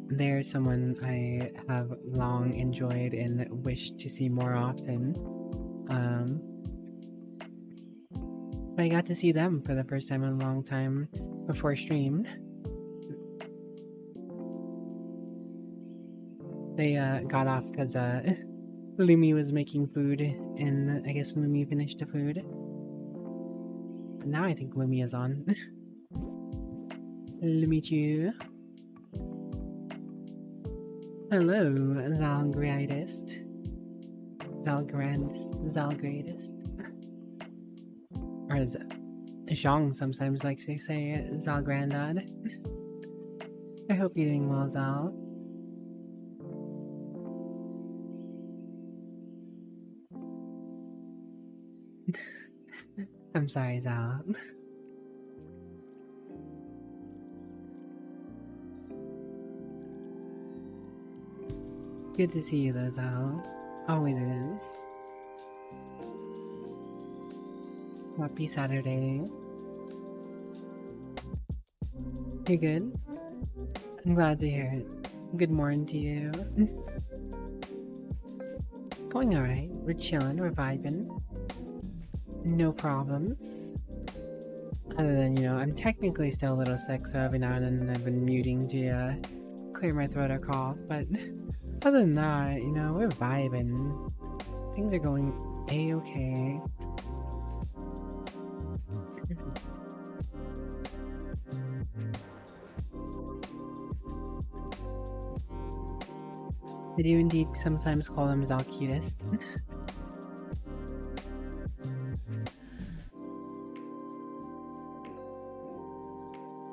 they're someone I have long enjoyed and wished to see more often. I got to see them for the first time in a long time before stream. They got off because Lumi was making food, and I guess Lumi finished the food. But now I think Lumi is on. Lumichu. Hello, Zalgradist. Zalgradist. Or as Zhang sometimes likes to say, Zalgrandad. I hope you're doing well, Zal. I'm sorry, Zal. Good to see you though, Zal. Always is. Happy Saturday. You're good? I'm glad to hear it. Good morning to you. Going alright. We're chilling, we're vibing. No problems. Other than, you know, I'm technically still a little sick, so every now and then I've been muting to clear my throat or cough, but other than that, you know, we're vibing. Things are going a-okay. I do indeed sometimes call them Zalcutist.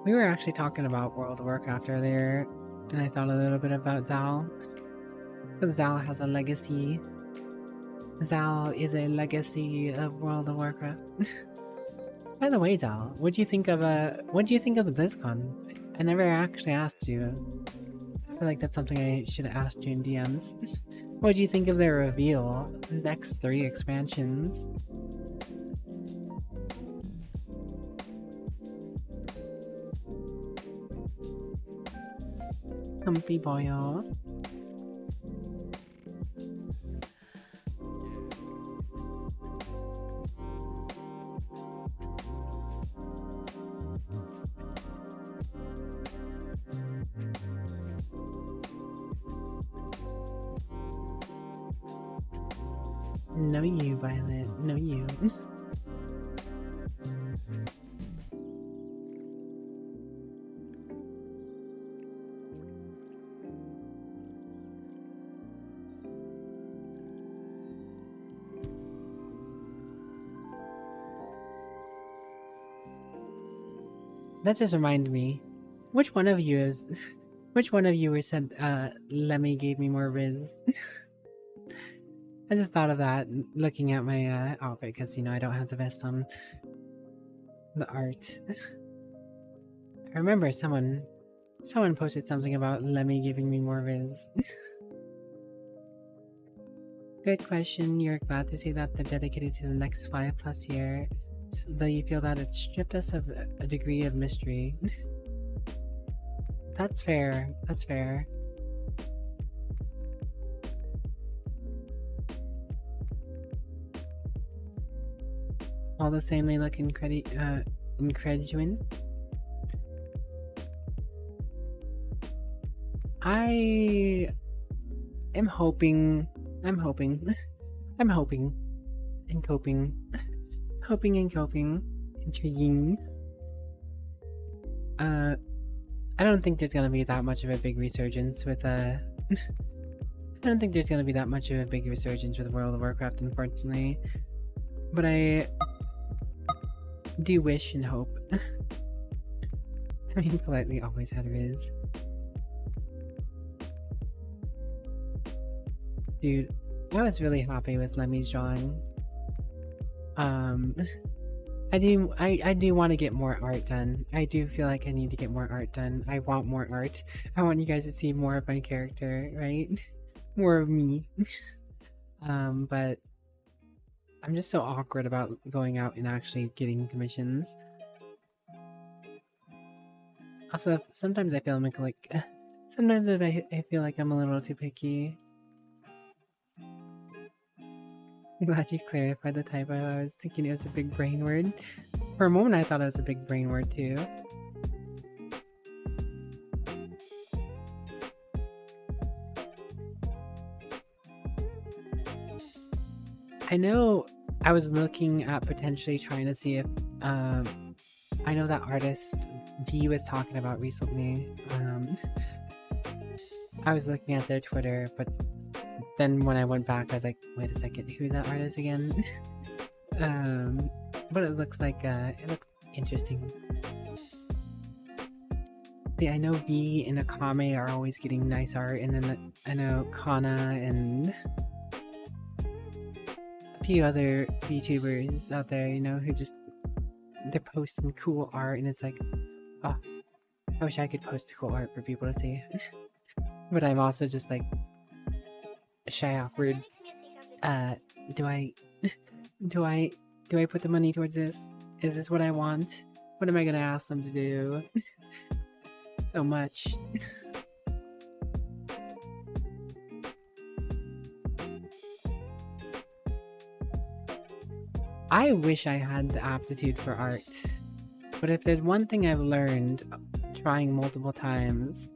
We were actually talking about World of Warcraft earlier, and I thought a little bit about Zal. Because Zal has a legacy. Zal is a legacy of World of Warcraft. By the way, Zal, what do you think of the BlizzCon? I never actually asked you. I feel like that's something I should have asked you in DMs. What do you think of their reveal? The next 3 expansions. Comfy boyo. No you, Violet. No you. That just reminded me. Which one of you said Lemmy gave me more Riz? I just thought of that looking at my outfit because, you know, I don't have the vest on. The art. I remember someone posted something about Lemmy giving me more Riz. Good question. You're glad to see that they're dedicated to the next 5+ year, though you feel that it's stripped us of a degree of mystery. That's fair. That's fair. All the same, they look incredulant. I am hoping and coping. Intriguing. I don't think there's gonna be that much of a big resurgence with I don't think there's gonna be that much of a big resurgence with World of Warcraft, unfortunately. But I do wish and hope. I mean, politely always had Riz. Dude, I was really happy with Lemmy's drawing. I do want to get more art done. I do feel like I need to get more art done. I want more art. I want you guys to see more of my character, right? more of me. But I'm just so awkward about going out and actually getting commissions. Also, sometimes I feel sometimes I feel like I'm a little too picky. I'm glad you clarified the typo. I was thinking it was a big brain word. For a moment, I thought it was a big brain word too. I know I was looking at potentially trying to see if, I know that artist V was talking about recently. I was looking at their Twitter, but then when I went back, I was like, wait a second, who's that artist again? But it looks like, it looked interesting. See, I know V and Akame are always getting nice art, and then I know Kana and a few other VTubers out there, you know, who just, they're posting cool art, and it's like, oh, I wish I could post cool art for people to see. But I'm also just like, shy, awkward. Do I put the money towards this? Is this what I want? What am I gonna ask them to do? So much. I wish I had the aptitude for art. But if there's one thing I've learned trying multiple times,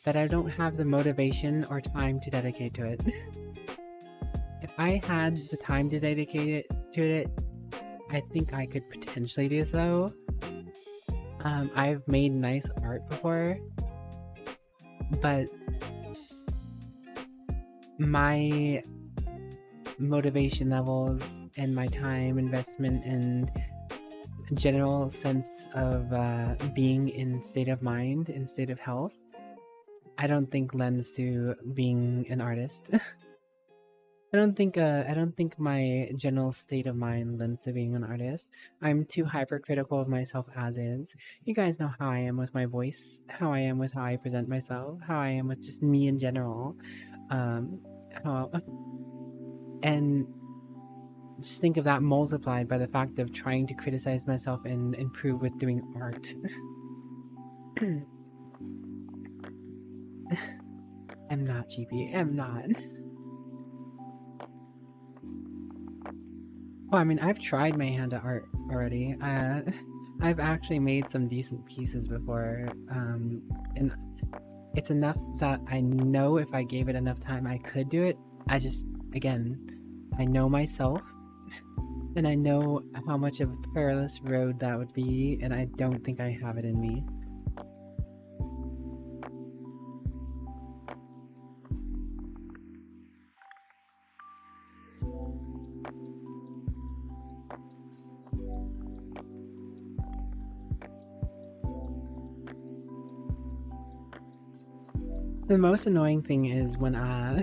that I don't have the motivation or time to dedicate to it. If I had the time to dedicate to it, I think I could potentially do so. I've made nice art before, but my motivation levels and my time investment and general sense of being in state of mind and state of health, I don't think lends to being an artist. I don't think my general state of mind lends to being an artist. I'm too hypercritical of myself as is. You guys know how I am with my voice, how I am with how I present myself, how I am with just me in general. And just think of that multiplied by the fact of trying to criticize myself and improve with doing art. I'm not, GP. I'm not. Well, I mean, I've tried my hand at art already. I've actually made some decent pieces before, and it's enough that I know if I gave it enough time, I could do it. I just, again, I know myself, and I know how much of a perilous road that would be, and I don't think I have it in me. The most annoying thing is when I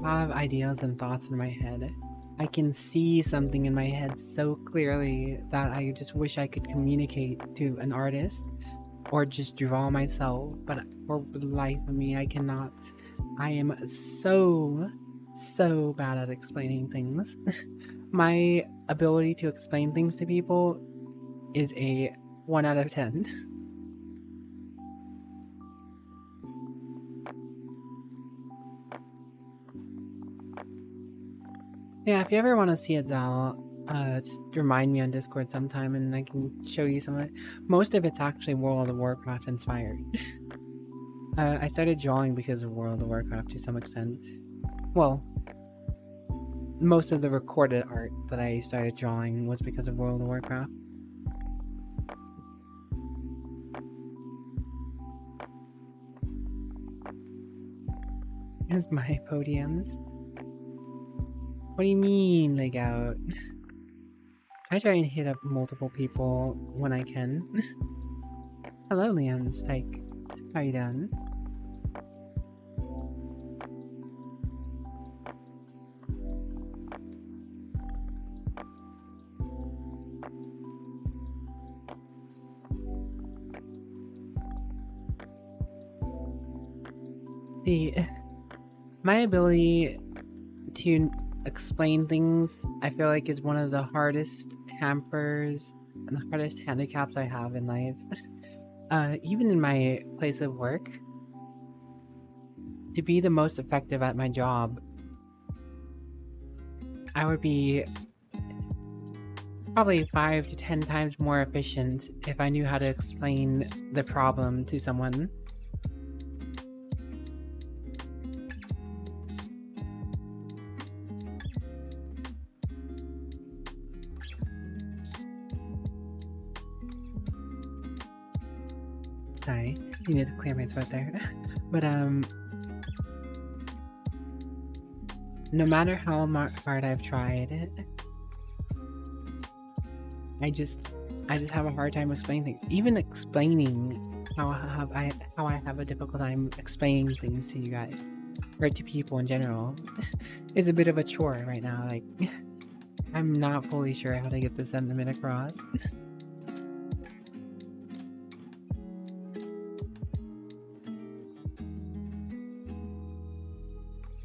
have ideas and thoughts in my head. I can see something in my head so clearly that I just wish I could communicate to an artist or just draw myself, but for the life of me, I cannot. I am so bad at explaining things. My ability to explain things to people is a 1 out of 10. Yeah, if you ever want to see it, Zal, just remind me on Discord sometime and I can show you some of it. Most of it's actually World of Warcraft inspired. I started drawing because of World of Warcraft to some extent. Well, most of the recorded art that I started drawing was because of World of Warcraft. Here's my podiums. What do you mean, leg out? I try and hit up multiple people when I can. Hello, Leon Stike. How you doing? My ability to explain things, I feel like, is one of the hardest hampers and the hardest handicaps I have in life. Even in my place of work, to be the most effective at my job, I would be probably 5 to 10 times more efficient if I knew how to explain the problem to someone. Sorry, you need to clear my throat there. But no matter how hard I've tried, I just have a hard time explaining things. Even explaining how I have a difficult time explaining things to you guys, or to people in general, is a bit of a chore right now. Like, I'm not fully sure how to get the sentiment across.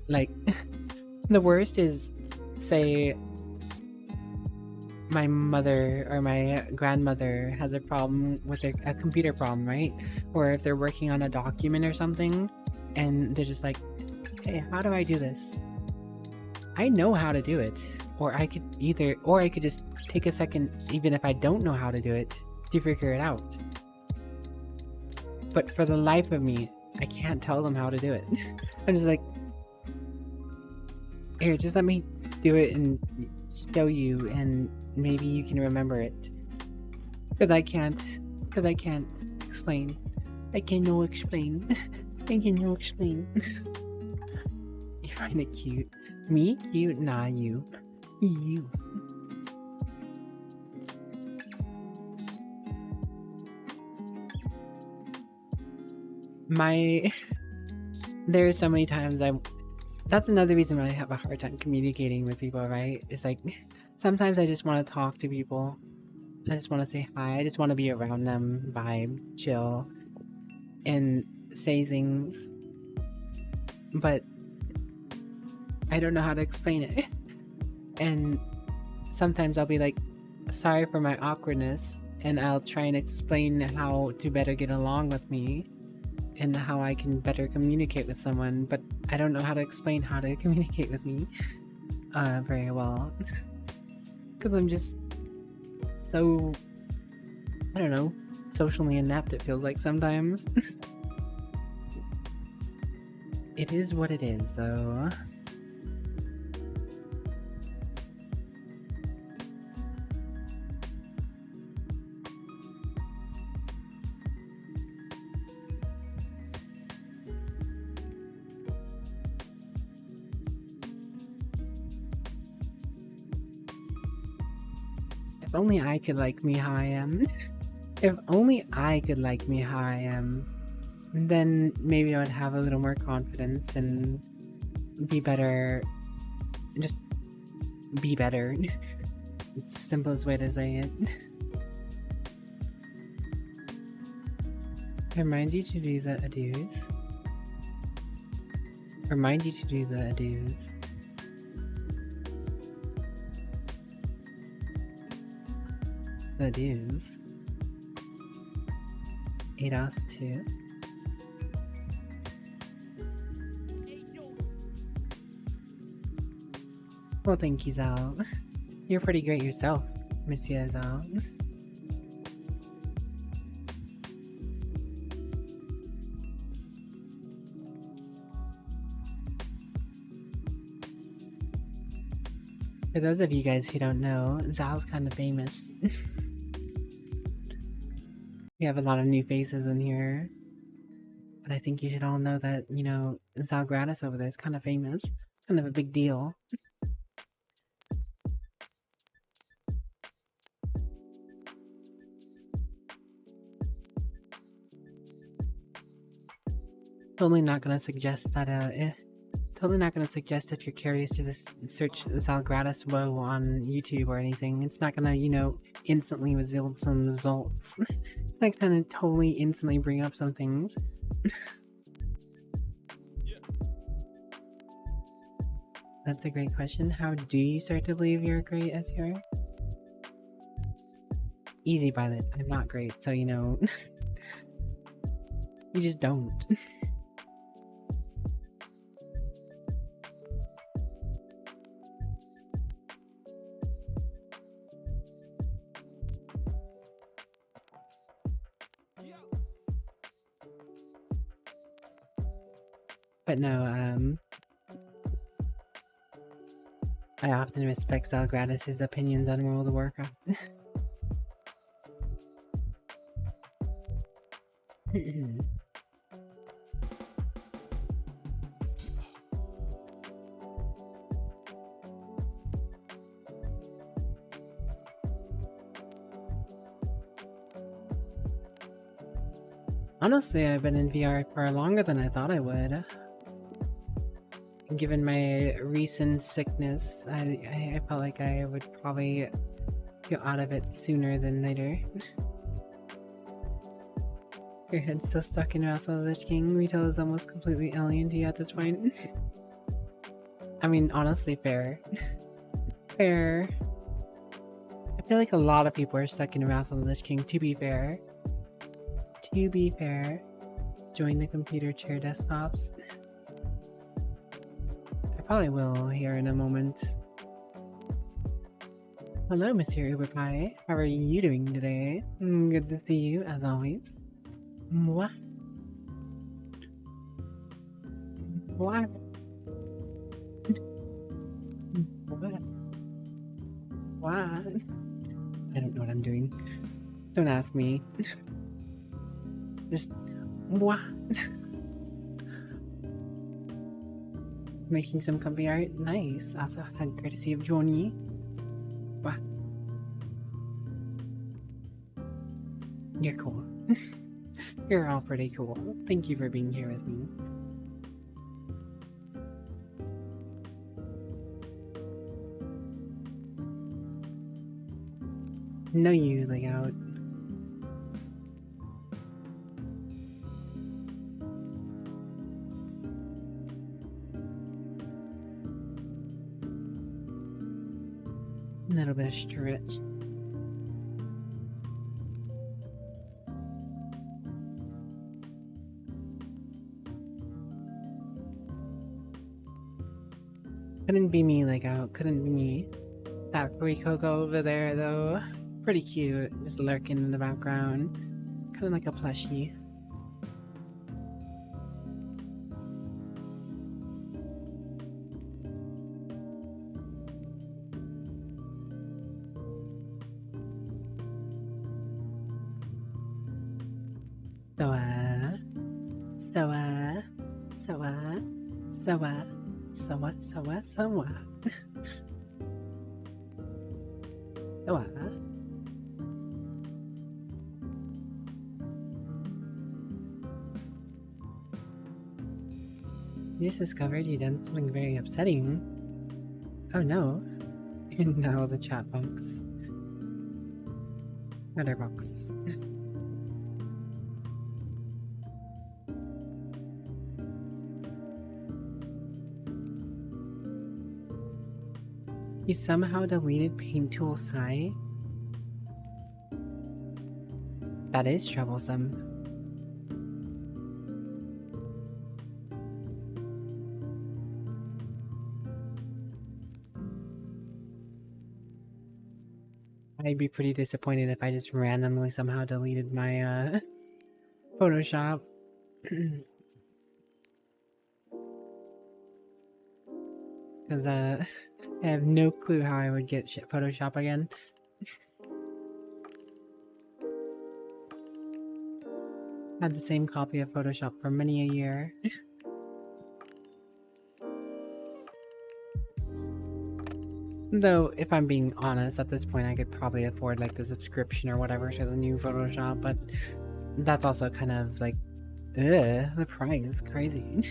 Like, the worst is, say, my mother or my grandmother has a problem with a computer problem, right? Or if they're working on a document or something, and they're just like, hey, how do I do this? I know how to do it. Or I could just take a second, even if I don't know how to do it, to figure it out. But for the life of me, I can't tell them how to do it. I'm just like, here, just let me do it and show you, and maybe you can remember it. Because I can't explain. I cannot explain. I cannot explain. You find it cute. Me? Cute? Nah, you. You. There's so many times that's another reason why I have a hard time communicating with people, right? It's like, sometimes I just want to talk to people. I just want to say hi. I just want to be around them, vibe, chill, and say things. But I don't know how to explain it. And sometimes I'll be like, sorry for my awkwardness, and I'll try and explain how to better get along with me and how I can better communicate with someone, but I don't know how to explain how to communicate with me very well. Because I'm just so, I don't know, socially inept, it feels like sometimes. It is what it is, though. If only I could like me how I am. If only I could like me how I am, then maybe I would have a little more confidence and be better. Just be better. It's the simplest way to say it. Remind you to do the adieus. Remind you to do the adieus. The adieus. ADOS 2. Well, thank you, Zal. You're pretty great yourself, Monsieur Zal. For those of you guys who don't know, Zal's kind of famous. We have a lot of new faces in here. But I think you should all know that, you know, Zal Gratis over there is kind of famous. Kind of a big deal. Totally not gonna suggest that, totally not gonna suggest if you're curious to this, search Zal Gratis WoW on YouTube or anything. It's not gonna, you know, instantly reveal some results. It's not gonna totally instantly bring up some things. That's a great question. How do you start to believe you're a great SEO? Easy, Violet. I'm not great, so you know. You just don't. But no, I often respect Zalgratis' opinions on World of Warcraft. Honestly, I've been in VR for longer than I thought I would. Given my recent sickness, I felt like I would probably get out of it sooner than later. Your head's still stuck in Wrath of the Lich King. Retail is almost completely alien to you at this point. I mean, honestly, fair. Fair. I feel like a lot of people are stuck in Wrath of the Lich King, to be fair. To be fair. Join the computer chair desktops. I probably will here in a moment. Hello, Monsieur Uberpie. How are you doing today? Good to see you, as always. What? What? What? What? I don't know what I'm doing. Don't ask me. Just... what? Making some comfy art? Nice. Also, courtesy of Johnny. What? You're cool. You're all pretty cool. Thank you for being here with me. Know you, layout. A little bit of stretch. Couldn't be me, like out. Couldn't be me. That free Coco over there, though. Pretty cute. Just lurking in the background. Kind of like a plushie. So you just discovered you done something very upsetting. Oh no. Now the chat box. Other box. You somehow deleted Paint Tool Sai? That is troublesome. I'd be pretty disappointed if I just randomly somehow deleted my Photoshop. Because I have no clue how I would get Photoshop again. Had the same copy of Photoshop for many a year. Though, if I'm being honest, at this point I could probably afford like the subscription or whatever to the new Photoshop, but that's also kind of like, the price is crazy.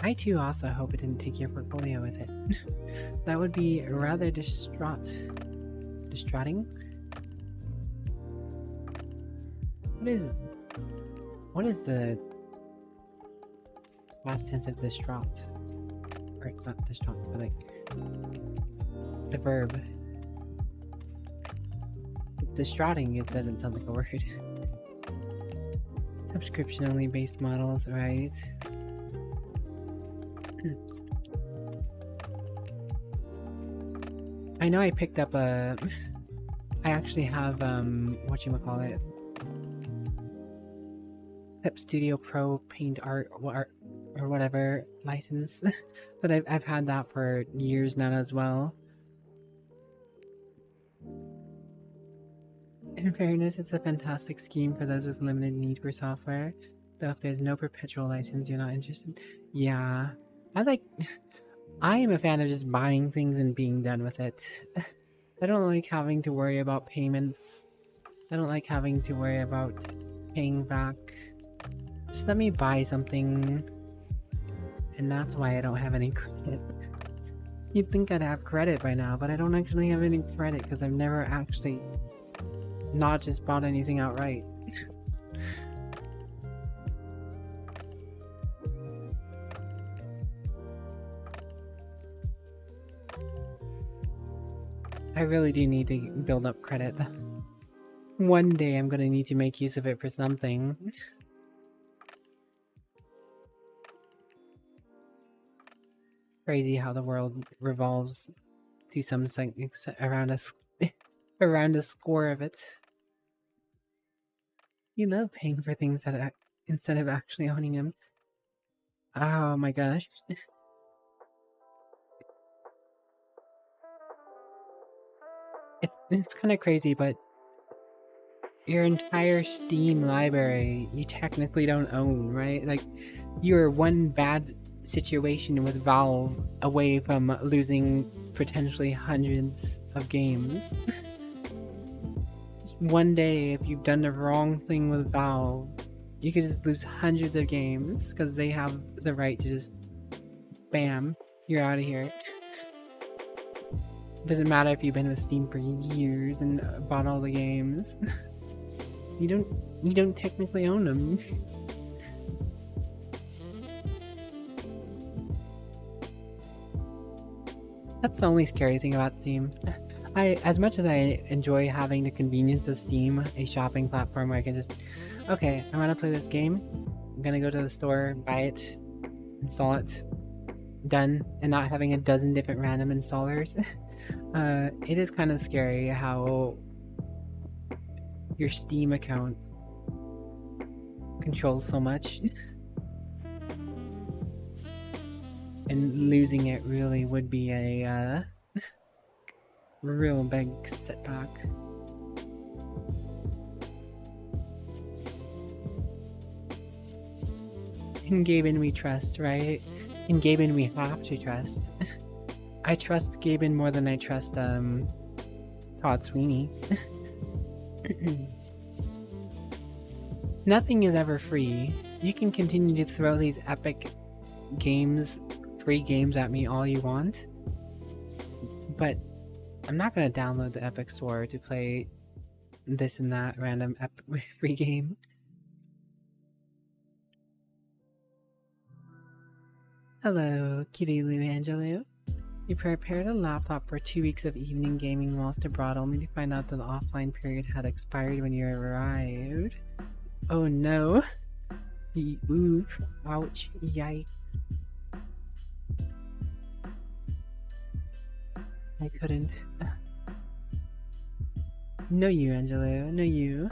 I too also hope it didn't take your portfolio with it. That would be rather distraughting? What is the past tense of distraught. Or not distraught, but like the verb. It's distraughting, it doesn't sound like a word. Subscription only based models, right? I know I picked up a... I actually have, whatchamacallit? Clip Studio Pro Paint Art or whatever license. But I've had that for years now as well. In fairness, it's a fantastic scheme for those with limited need for software. Though if there's no perpetual license, you're not interested. Yeah. I am a fan of just buying things and being done with it. I don't like having to worry about payments. I don't like having to worry about paying back. Just let me buy something. And that's why I don't have any credit. You'd think I'd have credit by now, but I don't actually have any credit because I've never actually not just bought anything outright. I really do need to build up credit. One day I'm gonna need to make use of it for something. Crazy how the world revolves to some around us around a score of it. You love paying for things that instead of actually owning them. Oh my gosh. It's kind of crazy, but your entire Steam library you technically don't own, right? Like, you're one bad situation with Valve away from losing potentially hundreds of games. One day, if you've done the wrong thing with Valve, you could just lose hundreds of games because they have the right to just bam, you're out of here. Doesn't matter if you've been with Steam for years and bought all the games. You don't technically own them. That's the only scary thing about Steam. As much as I enjoy having the convenience of Steam, a shopping platform where I can just, okay, I want to play this game. I'm gonna go to the store, buy it, install it, done, and not having a dozen different random installers. It is kind of scary how your Steam account controls so much. And losing it really would be a real big setback. In Gaben we trust, right? In Gaben we have to trust. I trust Gaben more than I trust Todd Sweeney. Nothing is ever free. You can continue to throw these epic games, free games at me all you want, but I'm not gonna download the Epic Store to play this and that random free game. Hello, Kitty Lou Angelou. You prepared a laptop for 2 weeks of evening gaming whilst abroad, only to find out that the offline period had expired when you arrived. Oh no. Oof. Ouch. Yikes. I couldn't. No you, Angelo. No you.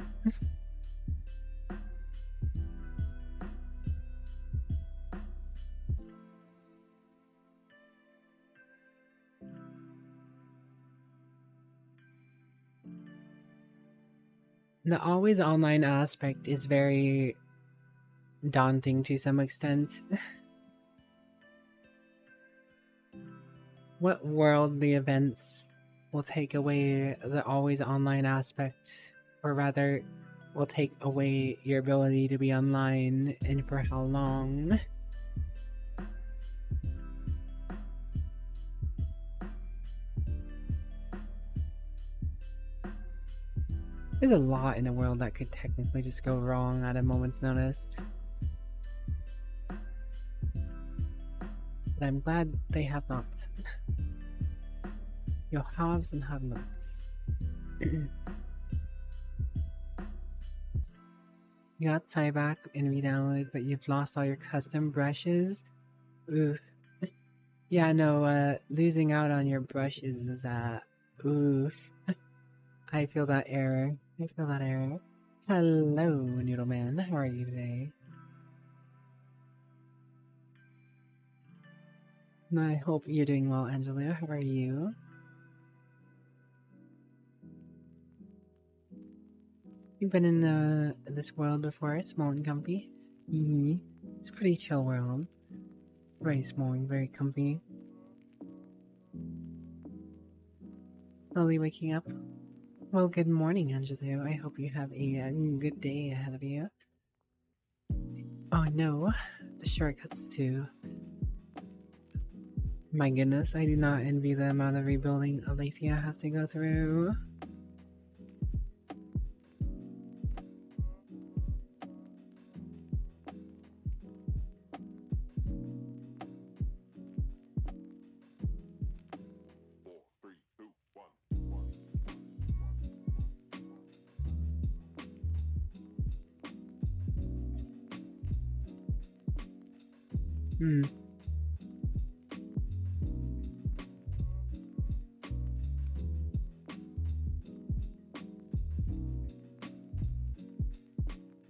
The always online aspect is very daunting to some extent. What worldly events will take away the always online aspect, or rather, will take away your ability to be online, and for how long? There's a lot in the world that could technically just go wrong at a moment's notice. but I'm glad they have not. Your haves and have-nots. You got tieback and re-downloaded, but you've lost all your custom brushes? Oof. Yeah, no, losing out on your brushes is, oof. I feel that error. I feel that error. Hello, Noodleman. How are you today? I hope you're doing well, Angela. How are you? You've been in this world before, small and comfy. It's a pretty chill world. Very small and very comfy. Slowly waking up. Well, good morning, Angelou. I hope you have a good day ahead of you. Oh no, the shortcuts too. My goodness, I do not envy the amount of rebuilding Alethea has to go through.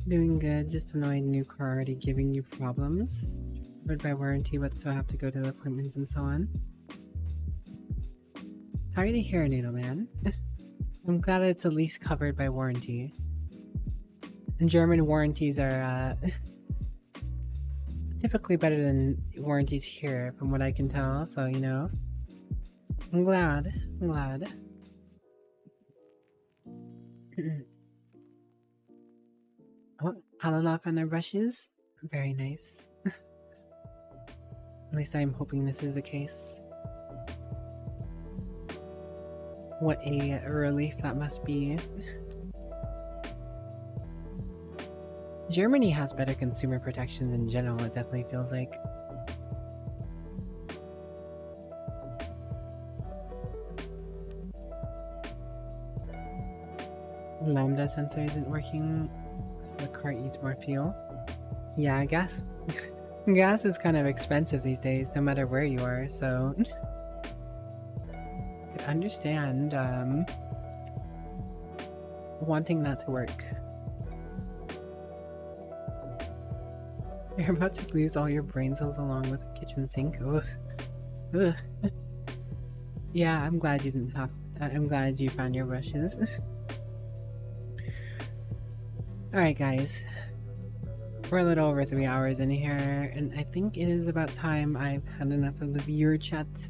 Doing good, just annoyed new car already giving you problems. Covered by warranty, but still have to go to the appointments and so on. Sorry to hear, Noodleman. I'm glad it's at least covered by warranty. And German warranties are typically better than warranties here, from what I can tell, so you know. I'm glad. I'm glad. Oh, Alalaf and brushes? Very nice. At least I'm hoping this is the case. What a relief that must be. Germany has better consumer protections in general, it definitely feels like. Lambda sensor isn't working, so the car eats more fuel. Yeah, gas is kind of expensive these days, no matter where you are, so I could understand wanting that to work. You're about to lose all your brain cells along with the kitchen sink. Ugh. Ugh. Yeah, I'm glad you didn't have. I'm glad you found your brushes. Alright, guys. We're a little over 3 hours in here, and I think it is about time I've had enough of the VRChat.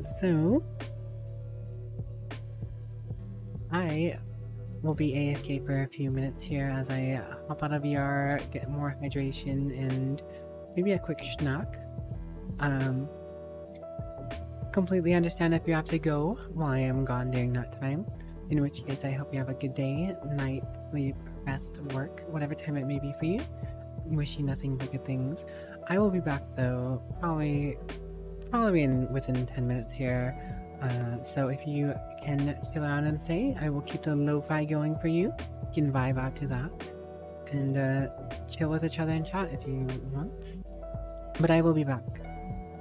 So I will be AFK for a few minutes here as I hop out of VR, get more hydration, and maybe a quick snack. Completely understand if you have to go while I am gone during that time. In which case, I hope you have a good day, night, sleep, rest, work, whatever time it may be for you. Wish you nothing but good things. I will be back though, probably within 10 minutes here. So if you can chill out and stay, I will keep the lo-fi going for you. You can vibe out to that and chill with each other and chat if you want. But I will be back,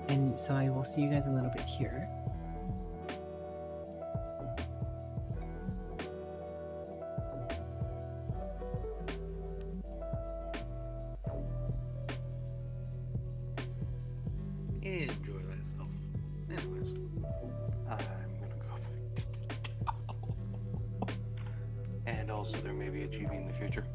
and so I will see you guys a little bit here. Enjoy thyself. Anyways, I'm gonna go back to and also there may be a GB in the future.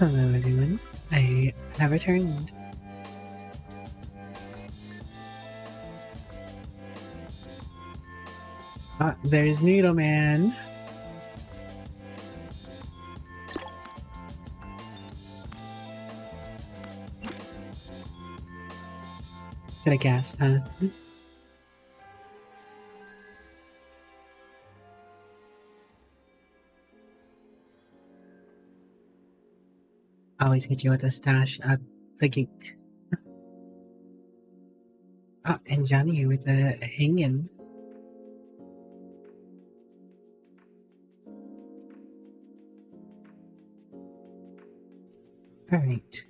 Hello everyone, I have returned. Ah, there's Noodle Man. Could have guessed, huh? Always hit you with a stash at the gate. Ah, and Johnny with the hanging. Alright.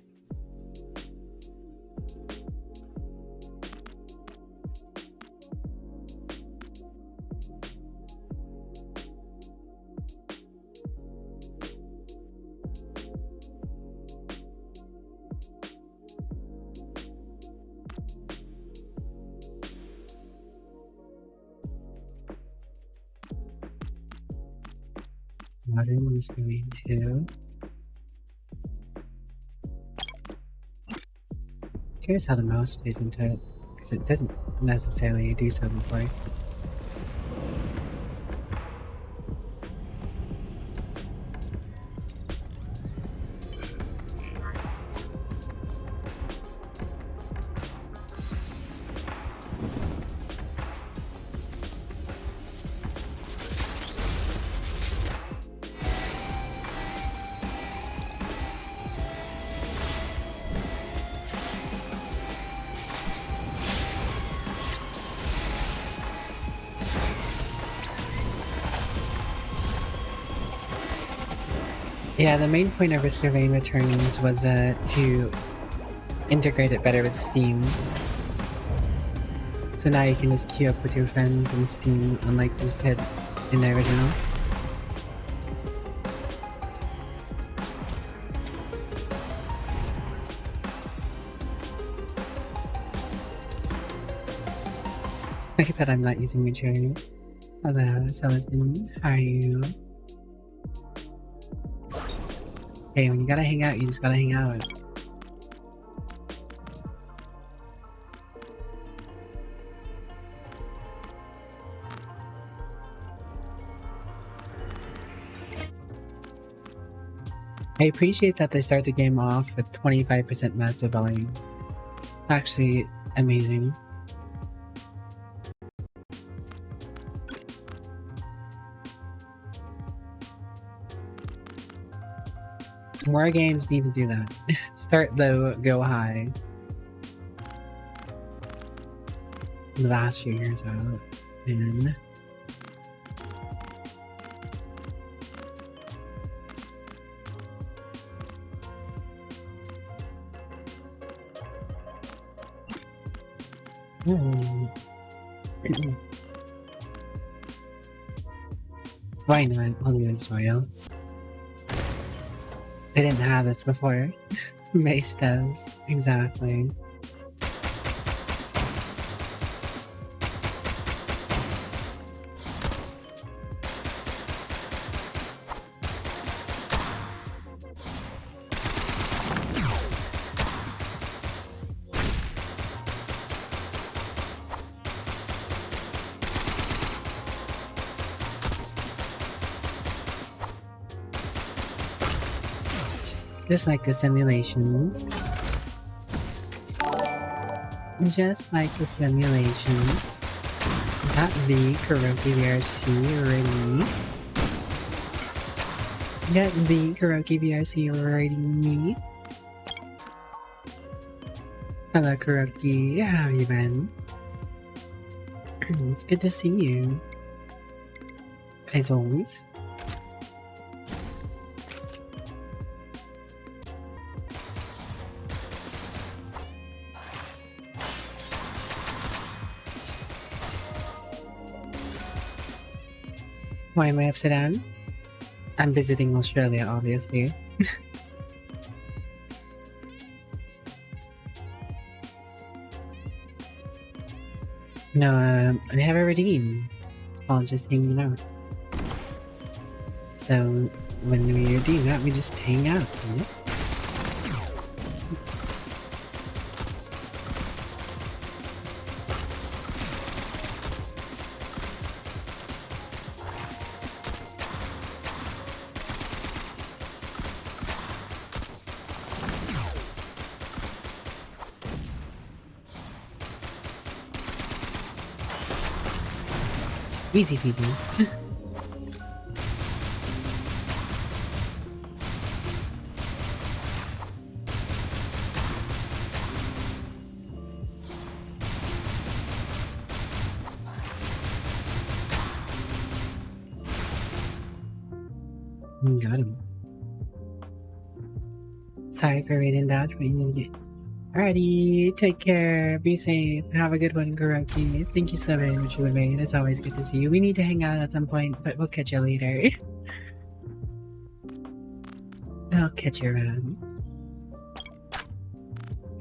Modern is going to... Curious how the mouse plays into it, because it doesn't necessarily do so before. Yeah, the main point of Risk of Rain Returns was to integrate it better with Steam. So now you can just queue up with your friends in Steam, unlike you could in the original. Look at that, I'm not using Mature. Hello, Celestine. How are you? Hey, when you gotta hang out, you just gotta hang out. I appreciate that they start the game off with 25% master volume. Actually, amazing. More games need to do that. Start low, go high. Last year's out. And... Why not? I'll do a tutorial. They didn't have this before. Mace does. Exactly. Just like the simulations. Just like the simulations. Is that the Karaoke VRC already? Is that the Karaoke VRC already me? Hello Karaoke, how have you been? It's good to see you. As always. Why am I upside down? I'm visiting Australia, obviously. No, I have a redeem. It's called just hanging out. So, when we redeem that, we just hang out, you know? Easy peasy. Got him. Sorry for reading that, but you need it. Alrighty, take care, be safe, have a good one, Kuroki. Thank you so very much for the raid, it's always good to see you. We need to hang out at some point, but we'll catch you later. I'll catch you around.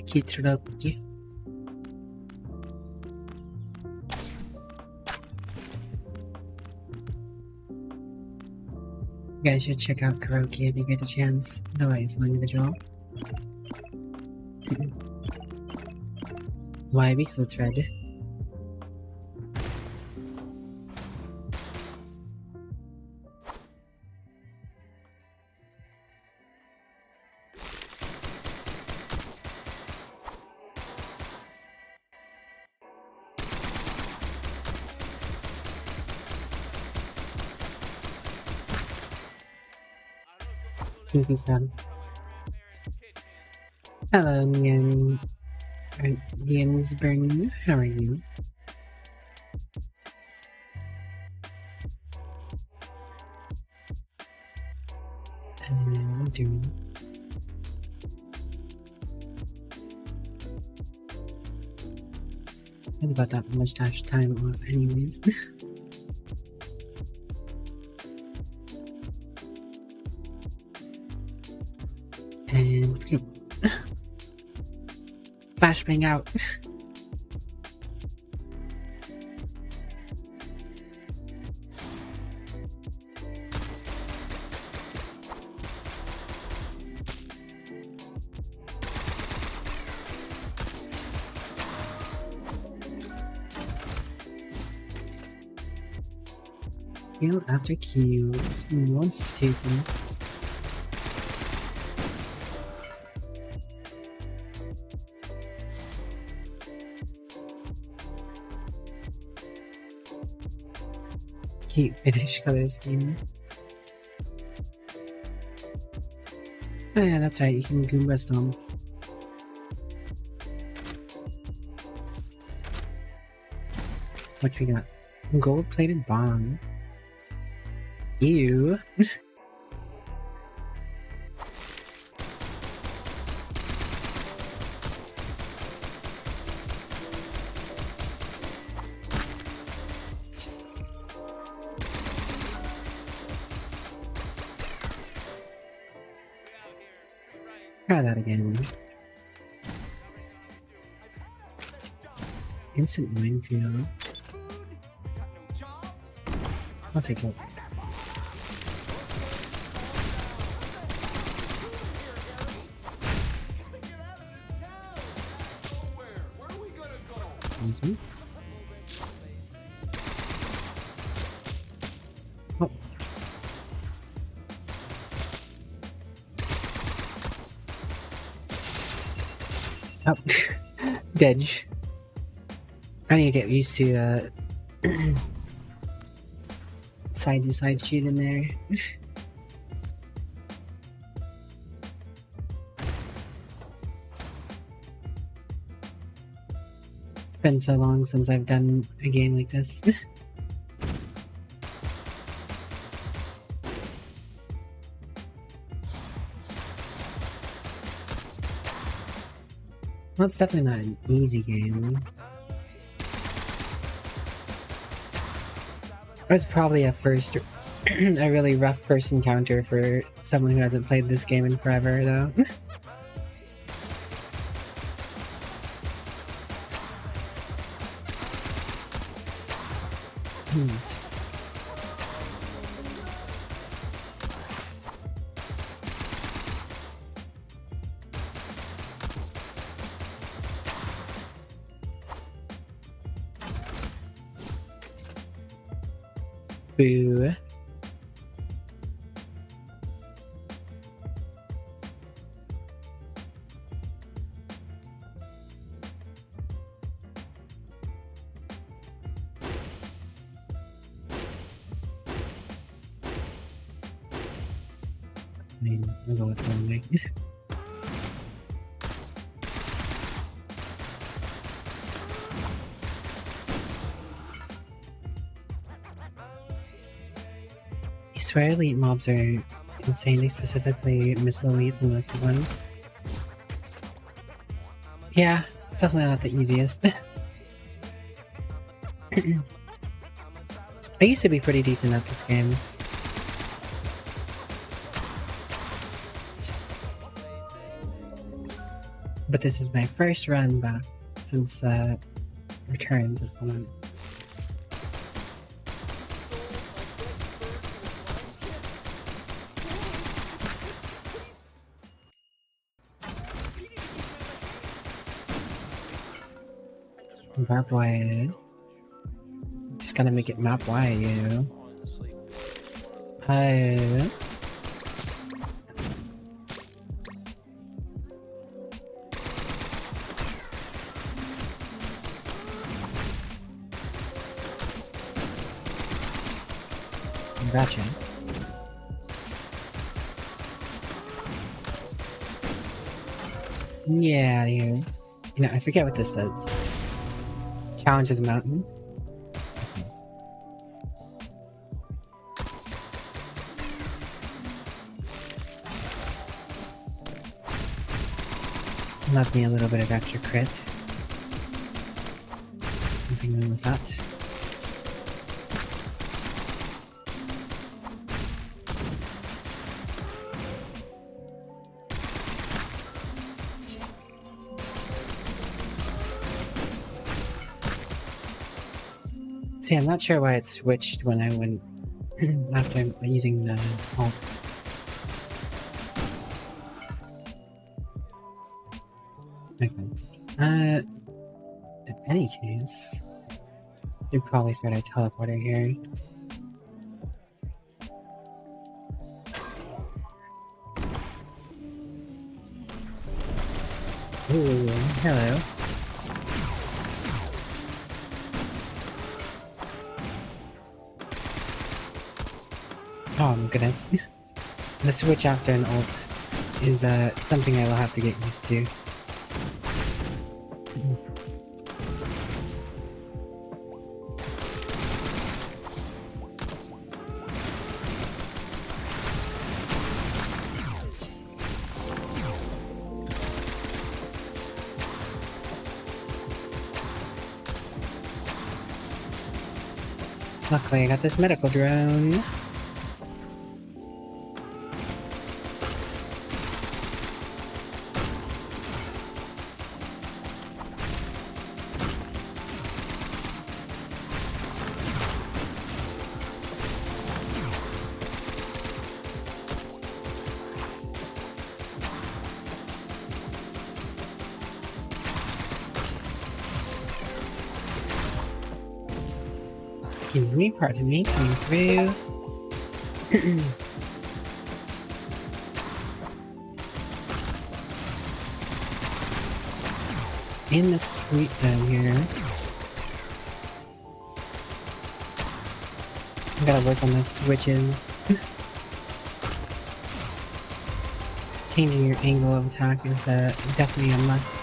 Kitsuroki. You guys should check out Kuroki if you get a chance. Delightful individual. Why? Because it's red. Thank you, son. Hello, Nian. Niansburn. How are you? I'm doing. What about that mustache time off, anyways? And flashbang out. Kill after kills. Wants to take them. Cute finish colors game. Oh yeah, that's right, you can Goomba Stomp. What we got? Gold-plated bomb. Ew. Try that again. Instant minefield. I'll take it. Excuse me. Oh. Oh. Dedge. I need to get used to side to side shoot in there. It's been so long since I've done a game like this. Well, it's definitely not an easy game. It's probably a really rough first encounter for someone who hasn't played this game in forever, though. Boo. mean, I'll go with the wrong way. I swear elite mobs are insanely specifically missile elites and lucky ones. Yeah, it's definitely not the easiest. I used to be pretty decent at this game. But this is my first run back since Returns has come out. Barbed wire. Just gotta make it map wide, you know? Gotcha. Yeah, you know, I forget what this does. Challenges a mountain. Love me a little bit of extra crit. Nothing wrong with that. See, I'm not sure why it switched when I went after using the alt. Okay. In any case, we'd probably start our teleporter here. Ooh, hello. Oh my goodness. The switch after an ult is something I will have to get used to. Luckily I got this medical drone. Excuse me, pardon me, coming through. In the sweet zone here. I gotta work on the switches. Changing your angle of attack is definitely a must.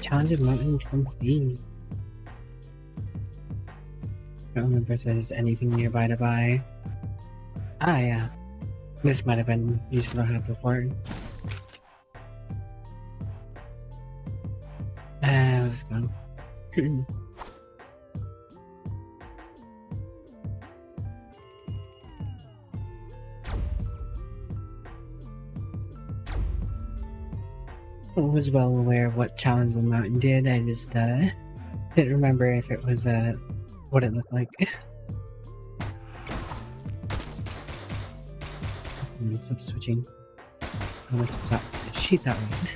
Challenge of mountain complete. Don't remember if there's anything nearby to buy. Ah, yeah. This might have been useful to have before. We'll just go. I was well aware of what Challenge the Mountain did, I just didn't remember if it was what it looked like. I'm gonna stop switching. I'm gonna stop shoot that way.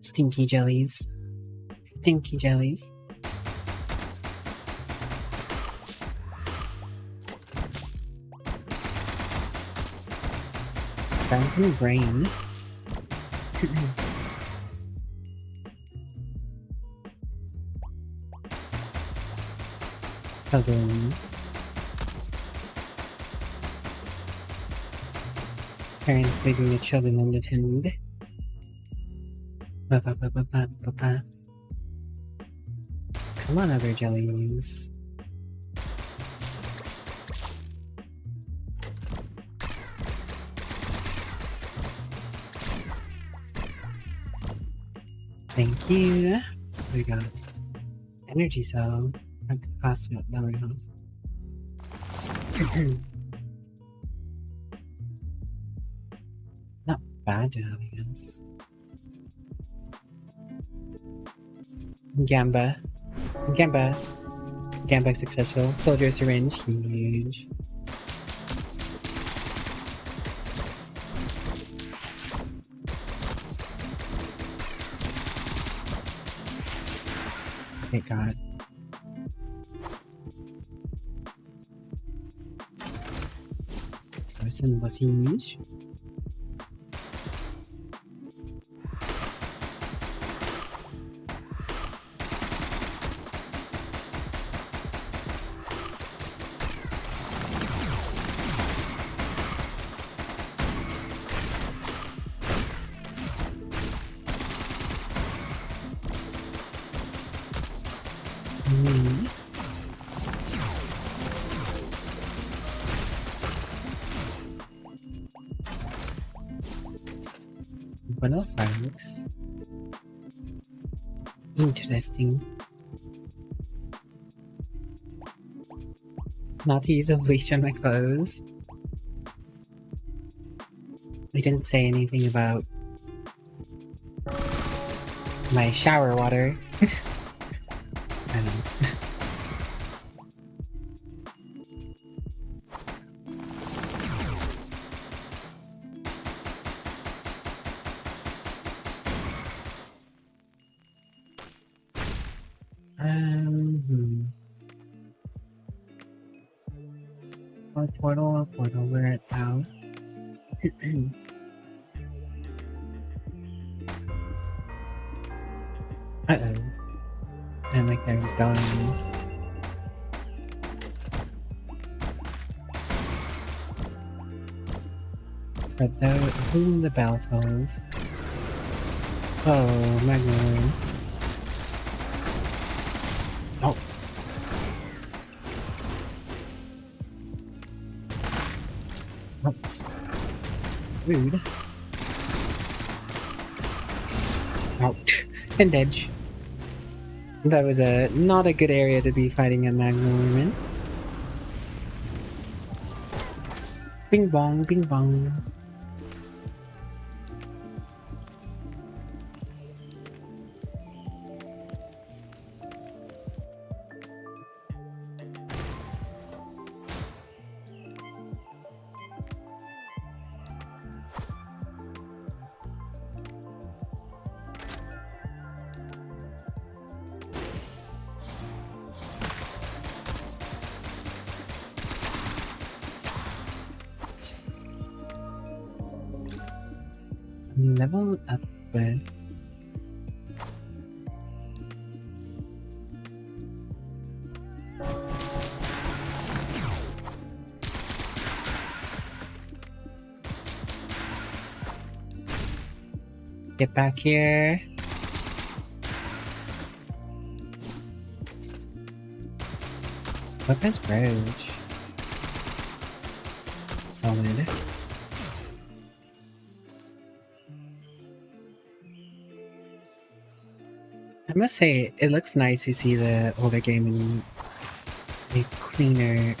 Stinky jellies. Stinky jellies. Found some grain. Hello. Parents leaving the children unattended. Ba-ba-ba-ba-ba-ba-ba. Come on, other jellies. Thank you. We got energy cell. Capacity memory house. Not bad to have, I guess. Gamba. Gamba successful. Soldier syringe. Huge. Thank God. Person was huge. Vanilla fireworks. Interesting. Not to use a bleach on my clothes. We didn't say anything about my shower water. I don't know. A portal, we're at now. Uh-oh. And like they're rebelling. For those whom the bell tolls. Oh, my lord. Oh. Oh. Rude. Out. And edge. That was not a good area to be fighting a Magnum in. Bing bong, bing bong. Level up. Get back here. Weapons Roach. Solid. I must say, it looks nice to see the older game in a cleaner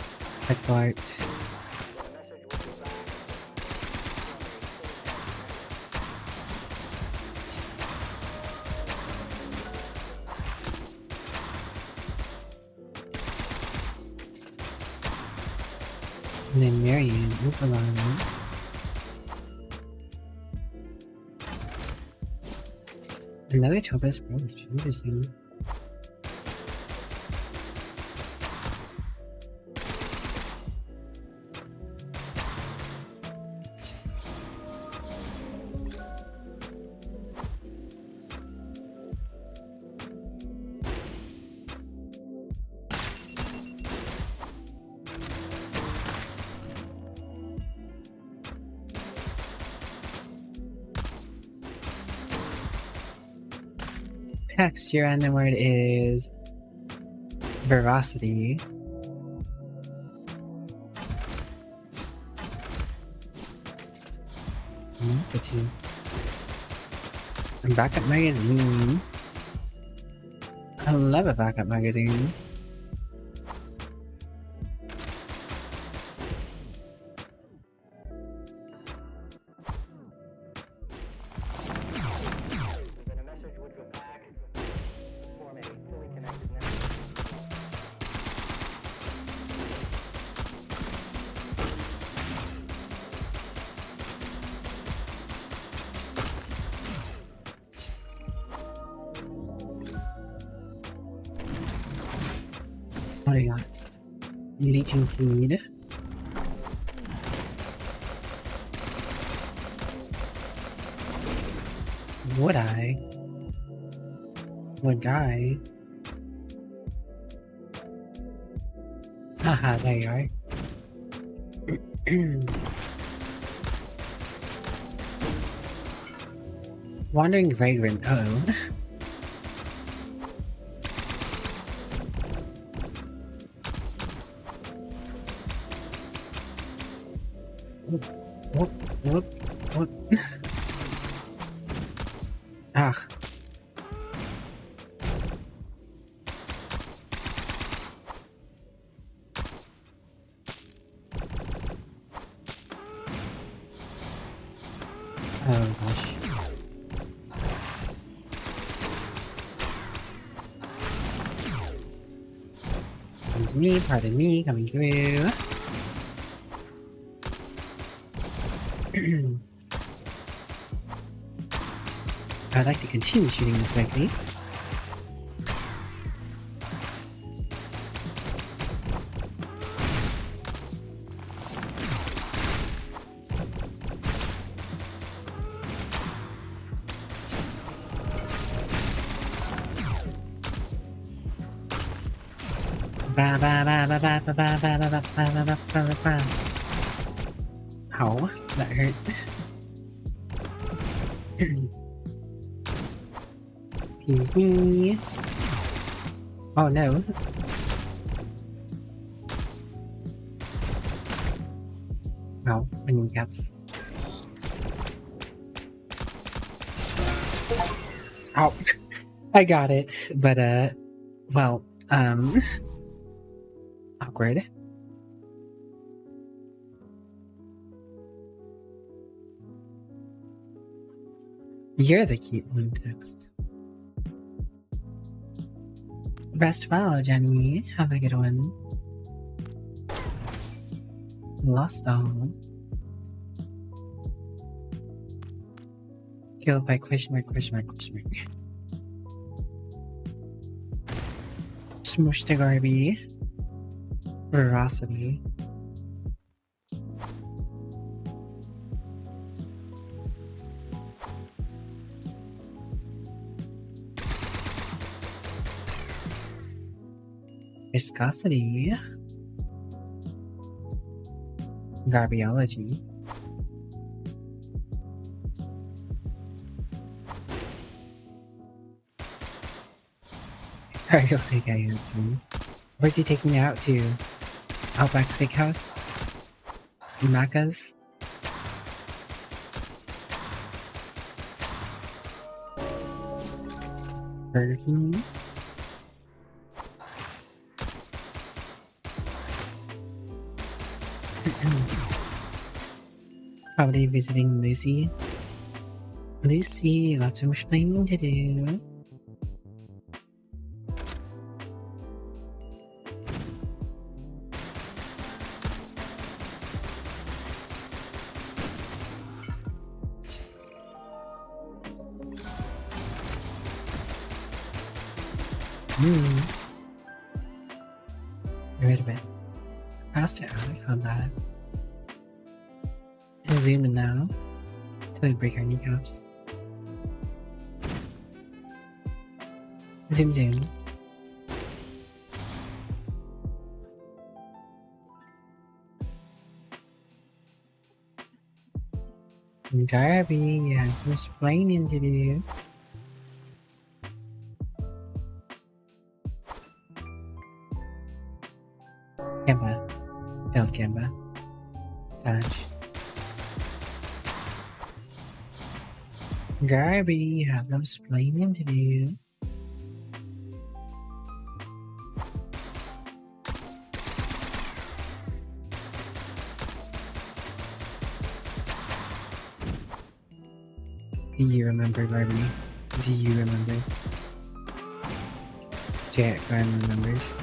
pixel art. And then Marion, move along. Another Topaz brooch. Interesting. Text, your random word is veracity. That's a 2. And backup magazine. I love a backup magazine. What do you got? Leeching seed. Would I? Would I? Haha, there you are. Wandering Vagrant. Uh-oh. What? Ah. Oh gosh. It's me, pardon me, coming through. I'd like to continue shooting this way, please. Ow, that hurt. Excuse me. Oh no. Ow, my kneecaps. Ow. I got it, but well, awkward. You're the cute one, text. Rest well, Jenny. Have a good one. Lost all. Killed by question mark. Smush the Garby. Veracity. Viscosity. Garbiology. Alright, he'll take a soon. Where's he taking you out to? Outback Steakhouse? Macca's? Burger King? Probably visiting Lucy. Lucy, lots of explaining to do. move. Wait a minute. Faster out of combat. Zoom in now. Till we break our kneecaps. Zoom zoom. Garby, you have some explaining to do. Kemba. Failed Kemba. Saj. Garby, you have some explaining to do. Do you remember, Garby? Do you remember? Jack Graham remembers.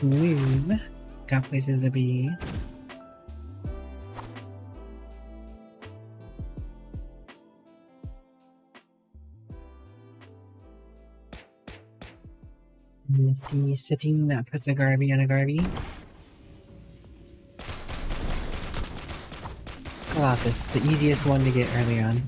Move. Got places to be. Nifty sitting that puts a Garby on a Garby. Colossus, the easiest one to get early on.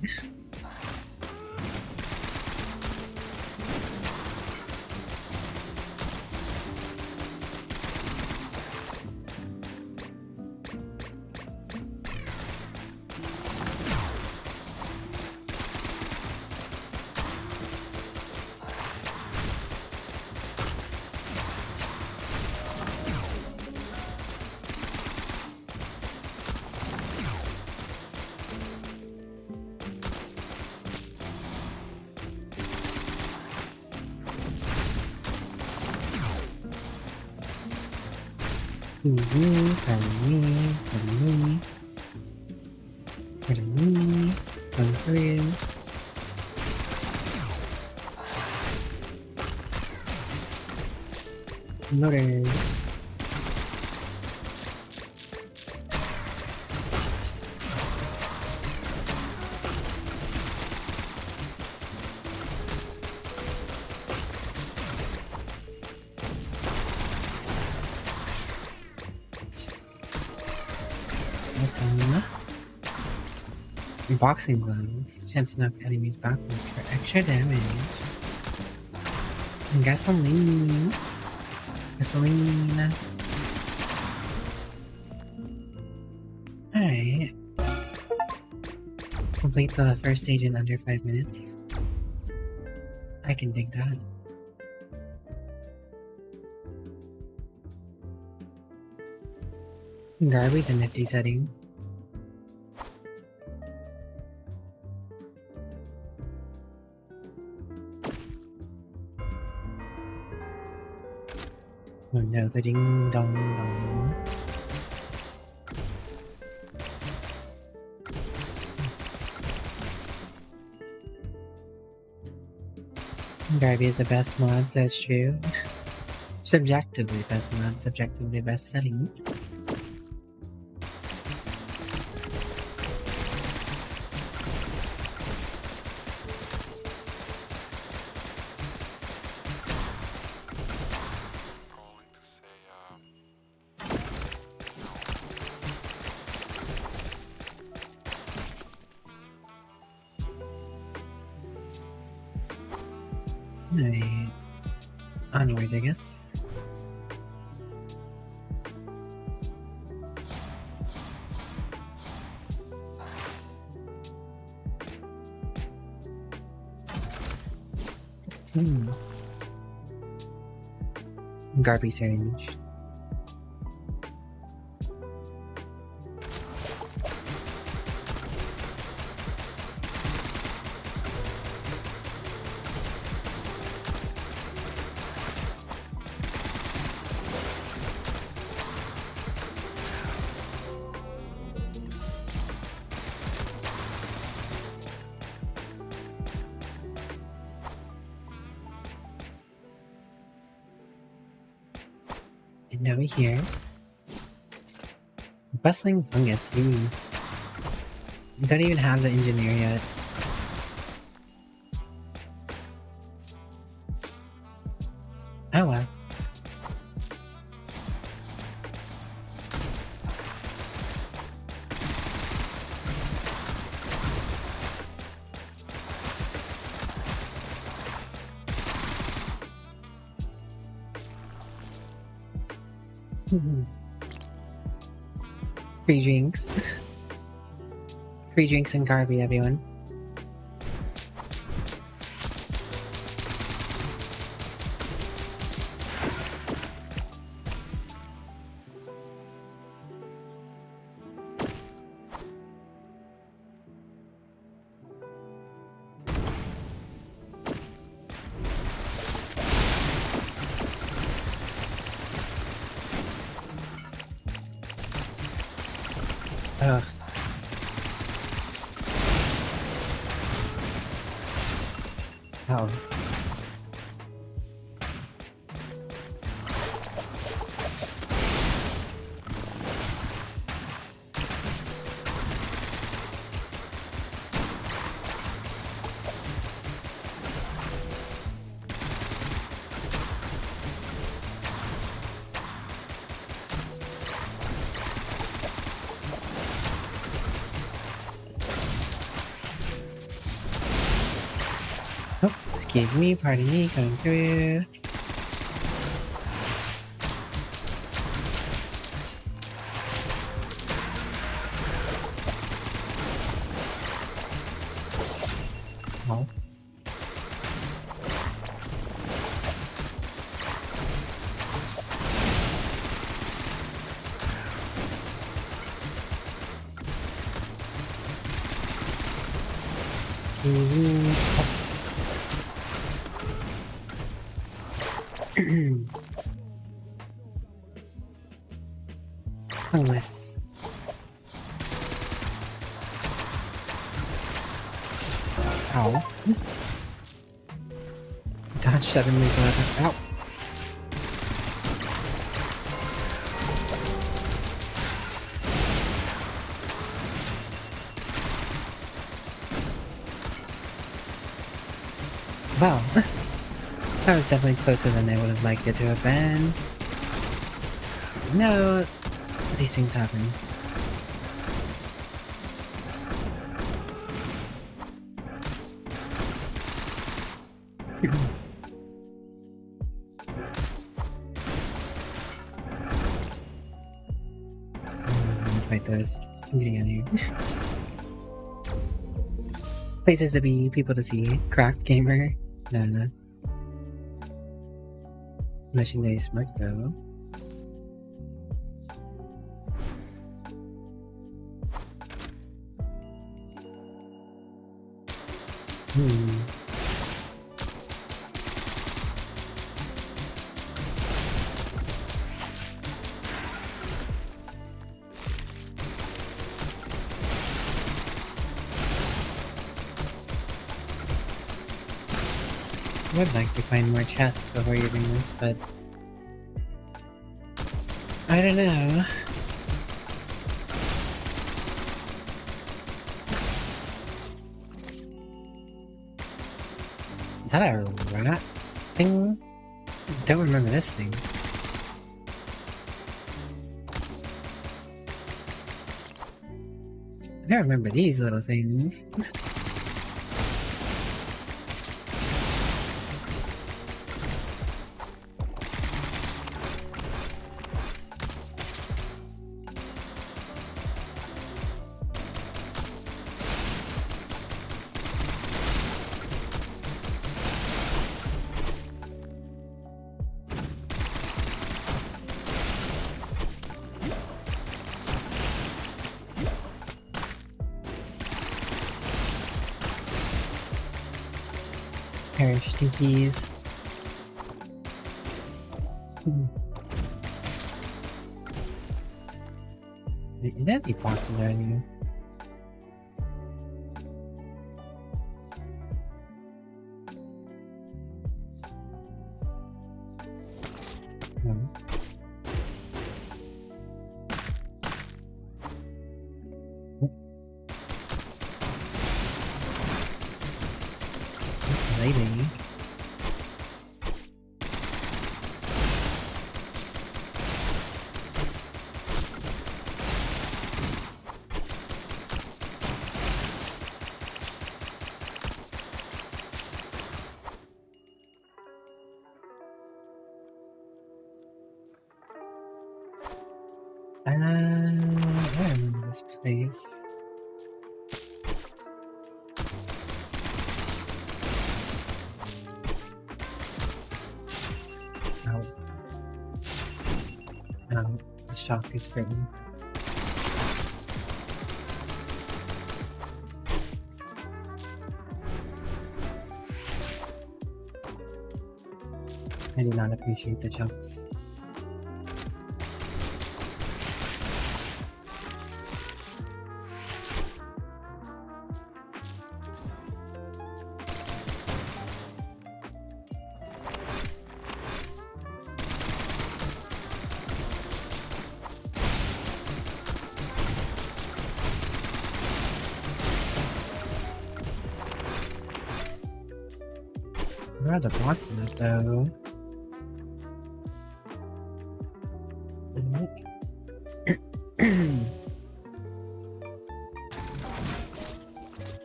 Easy, pardon me, come through. Motors. Boxing gloves. Chance to knock enemies backward for extra damage. And gasoline. Gasoline. Alright. Complete the first stage in under 5 minutes. I can dig that. Garby's a nifty setting. Oh no, the ding dong dong. Garby is the best mod, so it's true. Subjectively best mod, subjectively best setting. Alright. Onwards, I guess. Garby syringe. And over here. Bustling fungus, you don't even have the engineer yet. Oh well. Free drinks. Free drinks and Garby, everyone. Ugh. Oh. Oh, excuse me, pardon me, coming through. Oh. Unless. Ow. Dodge suddenly got out. Well, that was definitely closer than I would have liked it to have been. No, these things happen. I'm gonna fight those. I'm getting out of here. Places to be, people to see. Cracked gamer. No. Legendary smirk though. I would like to find more chests before using this, but I don't know. Is that a rat thing? Don't remember this thing. I don't remember these little things. Pair of stinkies. Is that the boxes are new? No. maybe. I remember this place. Oh. Oh, the shock is written. I do not appreciate the jokes. Where are the blocks in it though?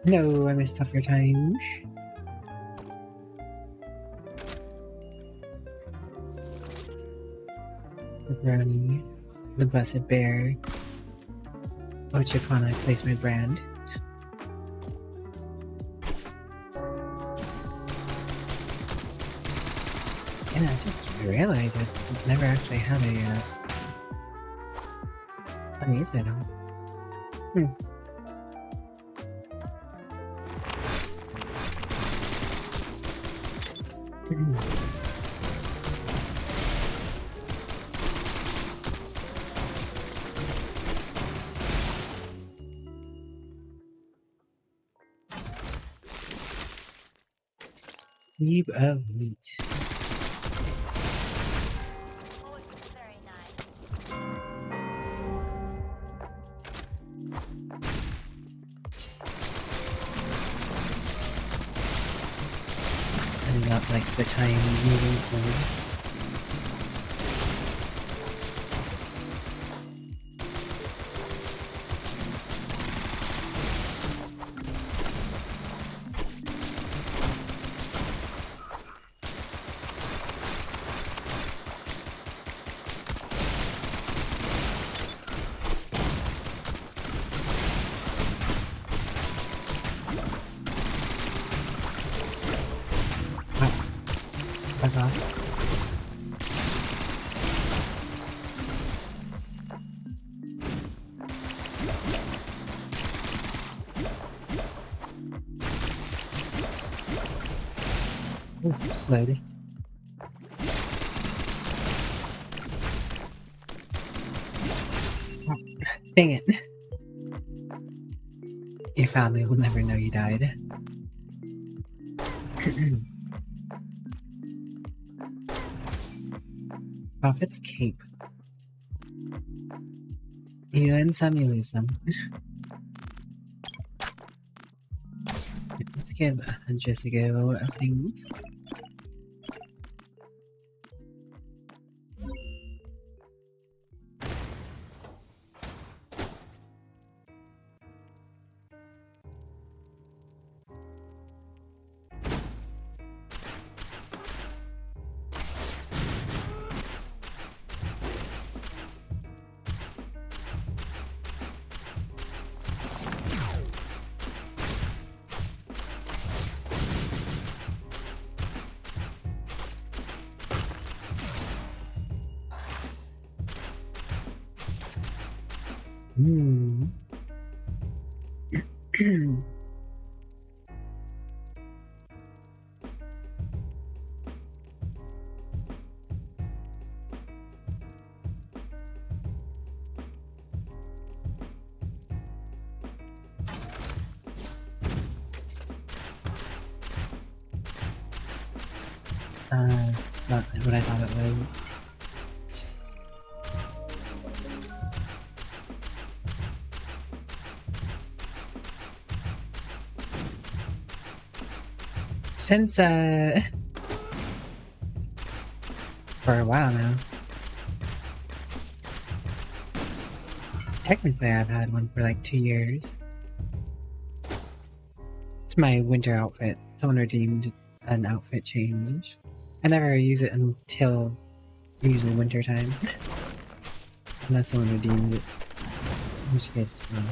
No, I missed off your times. The brownie. The blessed bear. Ochipana placement brand. Yeah, I just realized I've never actually had a news item. Heap of meat. I do not like the time moving forward. Back off. Oof, slowly. Oh, dang it. Your family will never know you died. Prophet's Cape. You win some, you lose some. Let's give just a go of things. It's not what I thought it was. Since, for a while now. Technically, I've had one for like 2 years. It's my winter outfit. Someone redeemed an outfit change. I never use it until usually winter time. Unless someone redeemed it. In which case, well.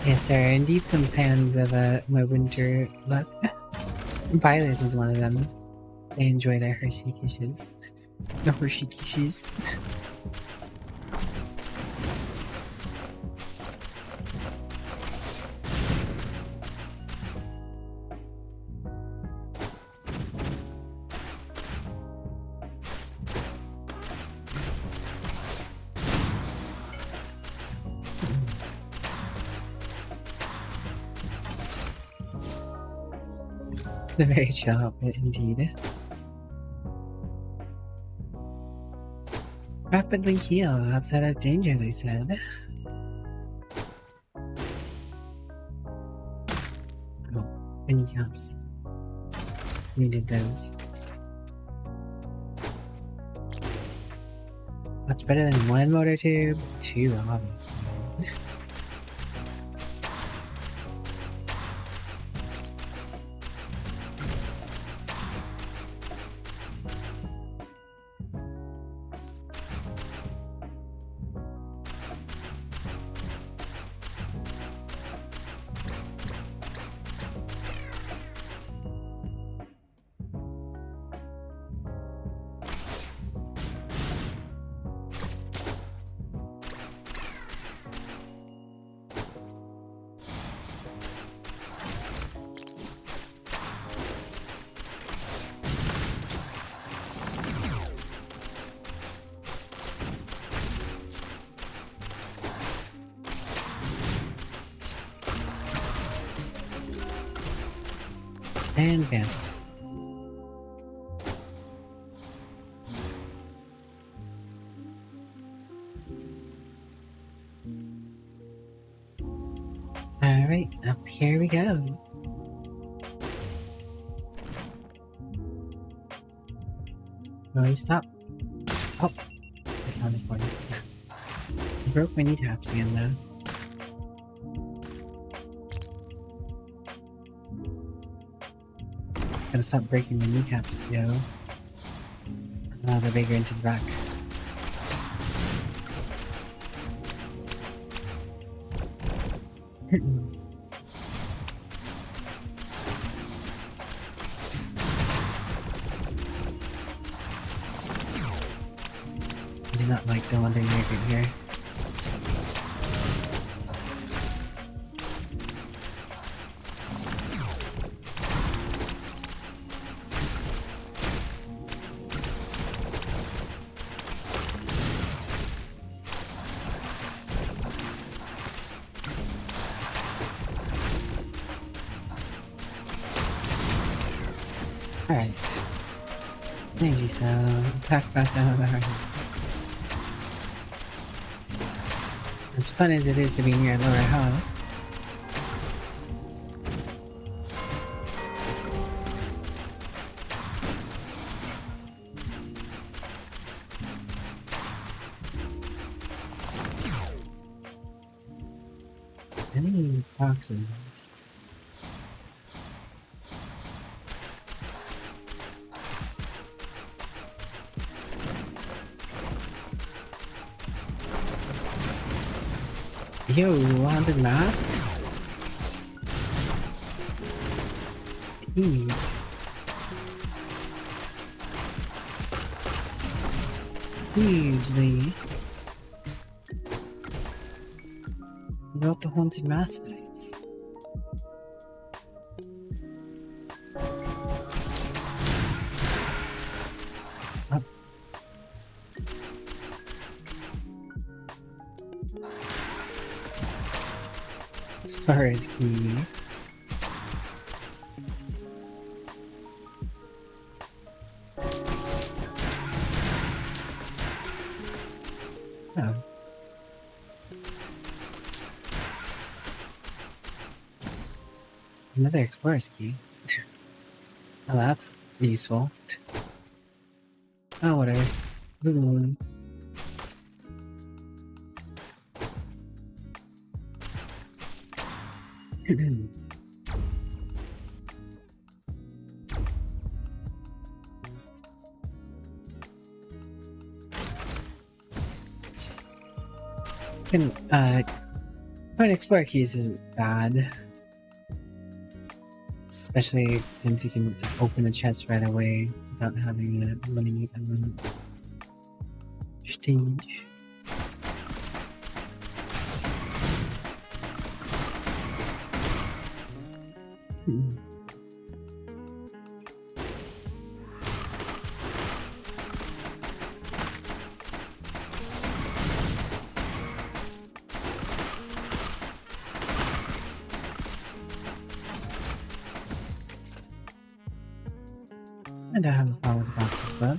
Yes, there are indeed some fans of my winter look. Violet is one of them. They enjoy their Hershey Kisses. No Hershey Kisses. A very chill outfit indeed. Rapidly heal outside of danger, they said. Oh, mini caps. Needed those. What's better than one motor tube? Two, obviously. And bam. Alright, up here we go. Really stop. Oh, I found it for you. I broke my kneecaps again though. Gotta stop breaking my kneecaps, yo. The vagrant is back. I do not like the wandering vagrant here. Alright. Energy cell. Attack faster than ever. As fun as it is to be near lower health. Any boxes? Yo, haunted mask? Ew. Hugely. You got the haunted mask, guys. Up. Explorer is key. Oh. Another explorer's key. Oh, that's useful. Oh, whatever. Ooh. And, finding explorer keys isn't bad. Especially since you can open a chest right away without having money and stage. I don't have a problem with the boxes, but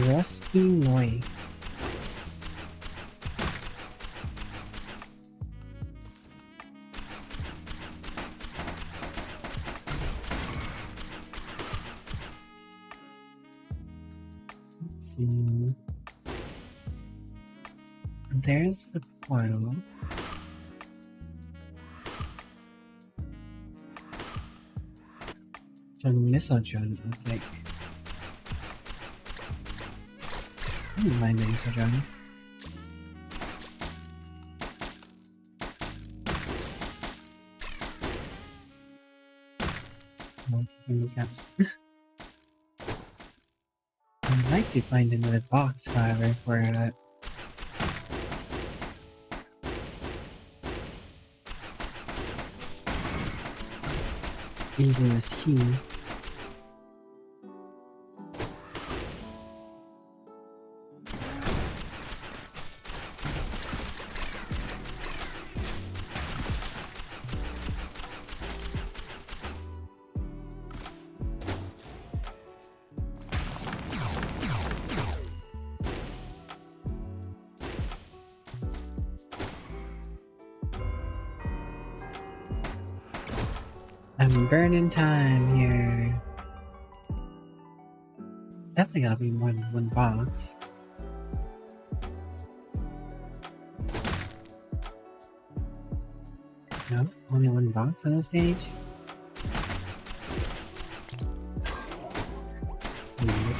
Rusty Noy. Let's see. There's the portal. It's a missile drone, it looks like. I don't mind the missile drone. Oh, handicaps. I'd like to find another box, however, for using this key. I'm burning time here. Definitely gotta be more than one box. No, only one box on the stage? Weird.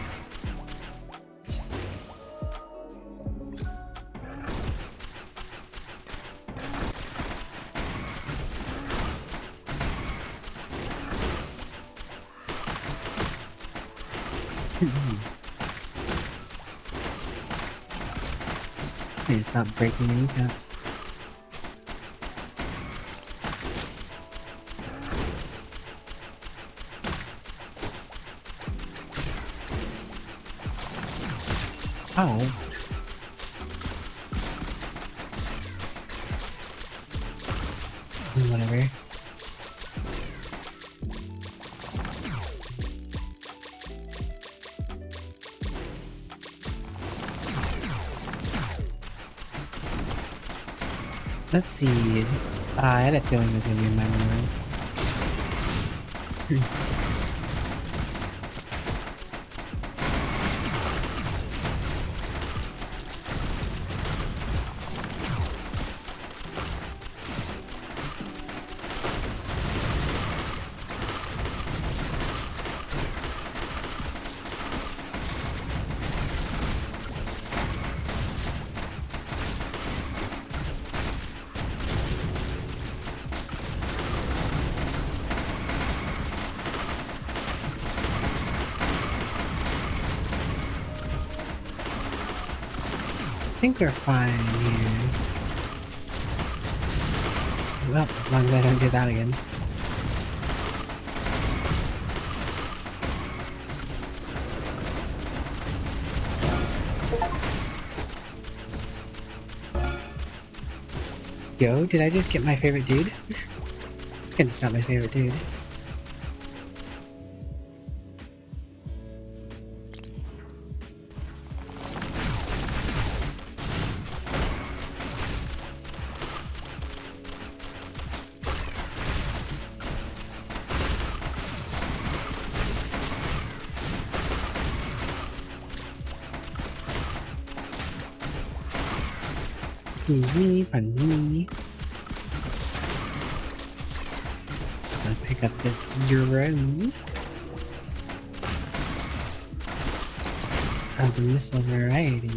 Okay, stop breaking any caps. Oh. Whatever. Let's see. I had a feeling it was gonna be in my room. I think we're fine here. Well, as long as I don't do that again. Yo, did I just get my favorite dude? I just got my favorite dude. Pardon me. I'll pick up this drone of the missile variety.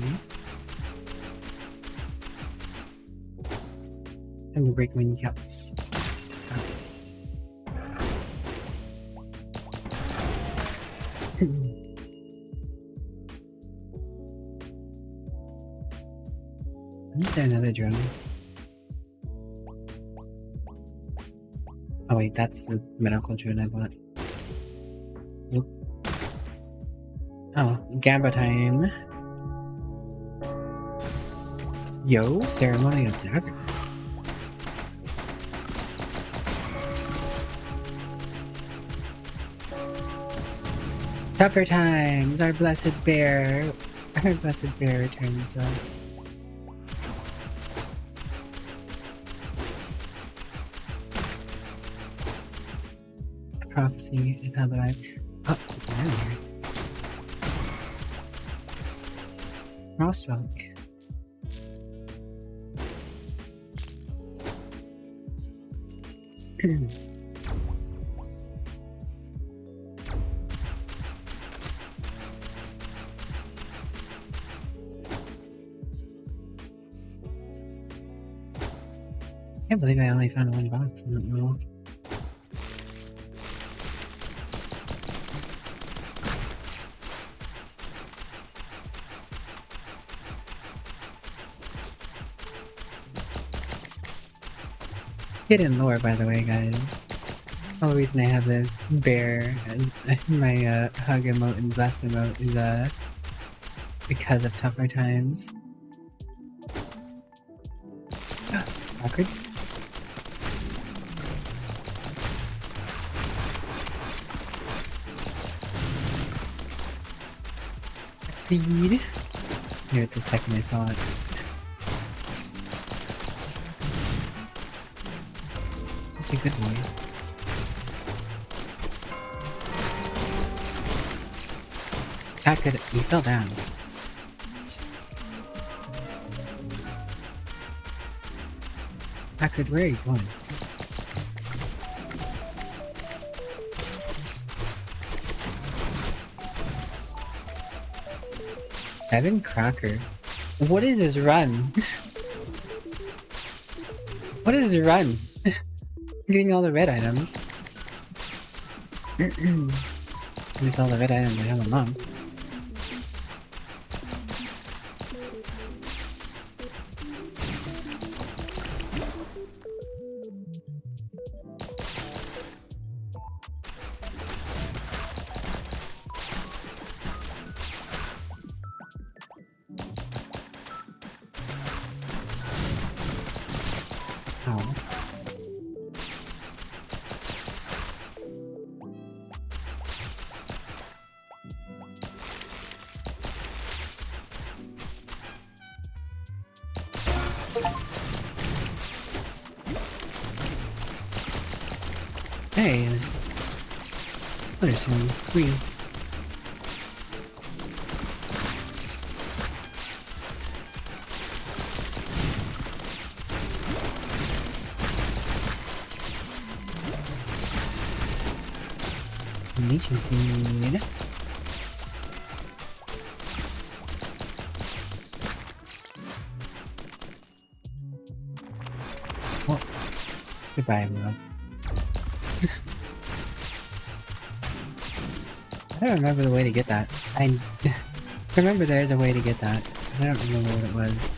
I'm gonna break my kneecaps. Is there another drone? Oh wait, that's the medical drone I bought. Nope. Oh, Gamba time. Yo, ceremony of dagger. Tougher times, our blessed bear returns to us. Prophecy and how that I've it's not in here. Frostwalk. Can't believe I only found one box in that roll. Hidden lore, by the way, guys. The only reason I have the bear and my hug emote and bless emote is because of tougher times. Awkward. Feed. Knew it the second I saw it. Just a good boy. Packard, you fell down. Packard, where are you going? Evan Crocker. What is his run? What is his run? Getting all the red items. At least all the red items I have among. Hey, what is some queen? Leeching seed. Well, goodbye, everyone. I don't remember the way to get that. I remember there's a way to get that. I don't remember what it was.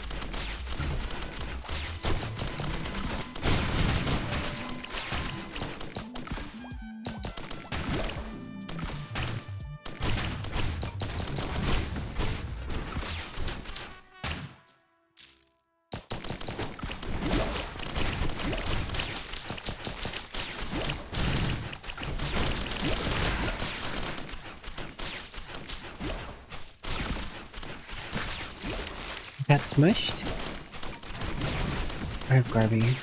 Got smushed? Or Garby?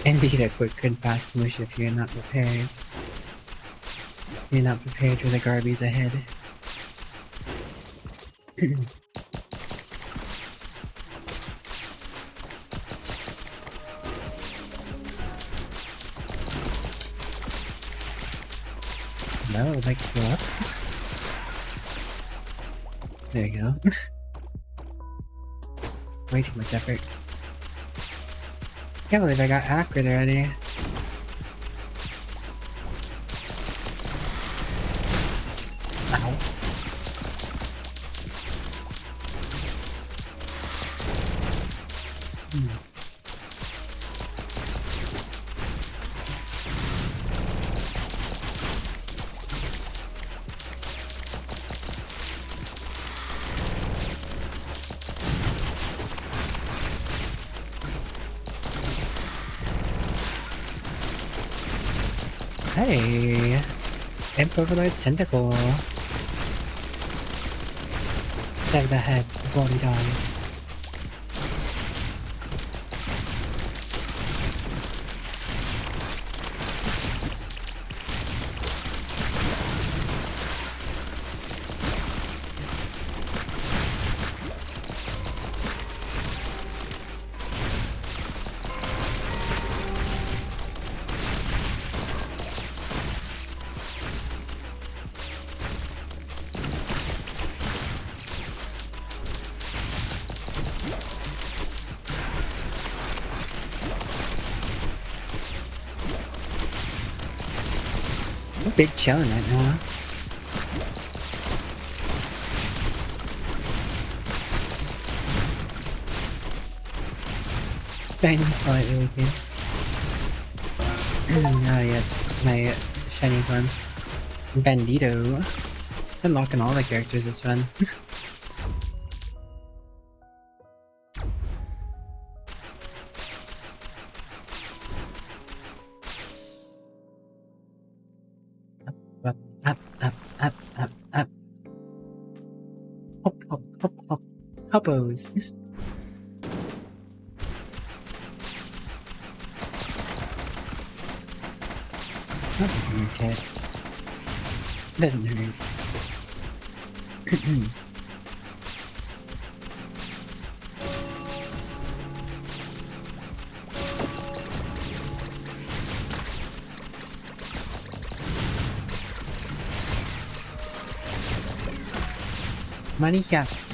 Indeed, a quick and fast smush if you're not prepared. You're not prepared for the Garbies ahead. No, I'd like to go up. There you go. Way too much effort. Can't believe I got accurate already. Ow. Hey! Imp Overlord Centacle! Sever the head before he dies. Big chillin' right now. Shiny politely with you. Oh yes, my shiny form. Bandito. Unlocking all the characters this run. Up. Hop. Hoppos. Nothing can hurt. Doesn't hurt. Money shots.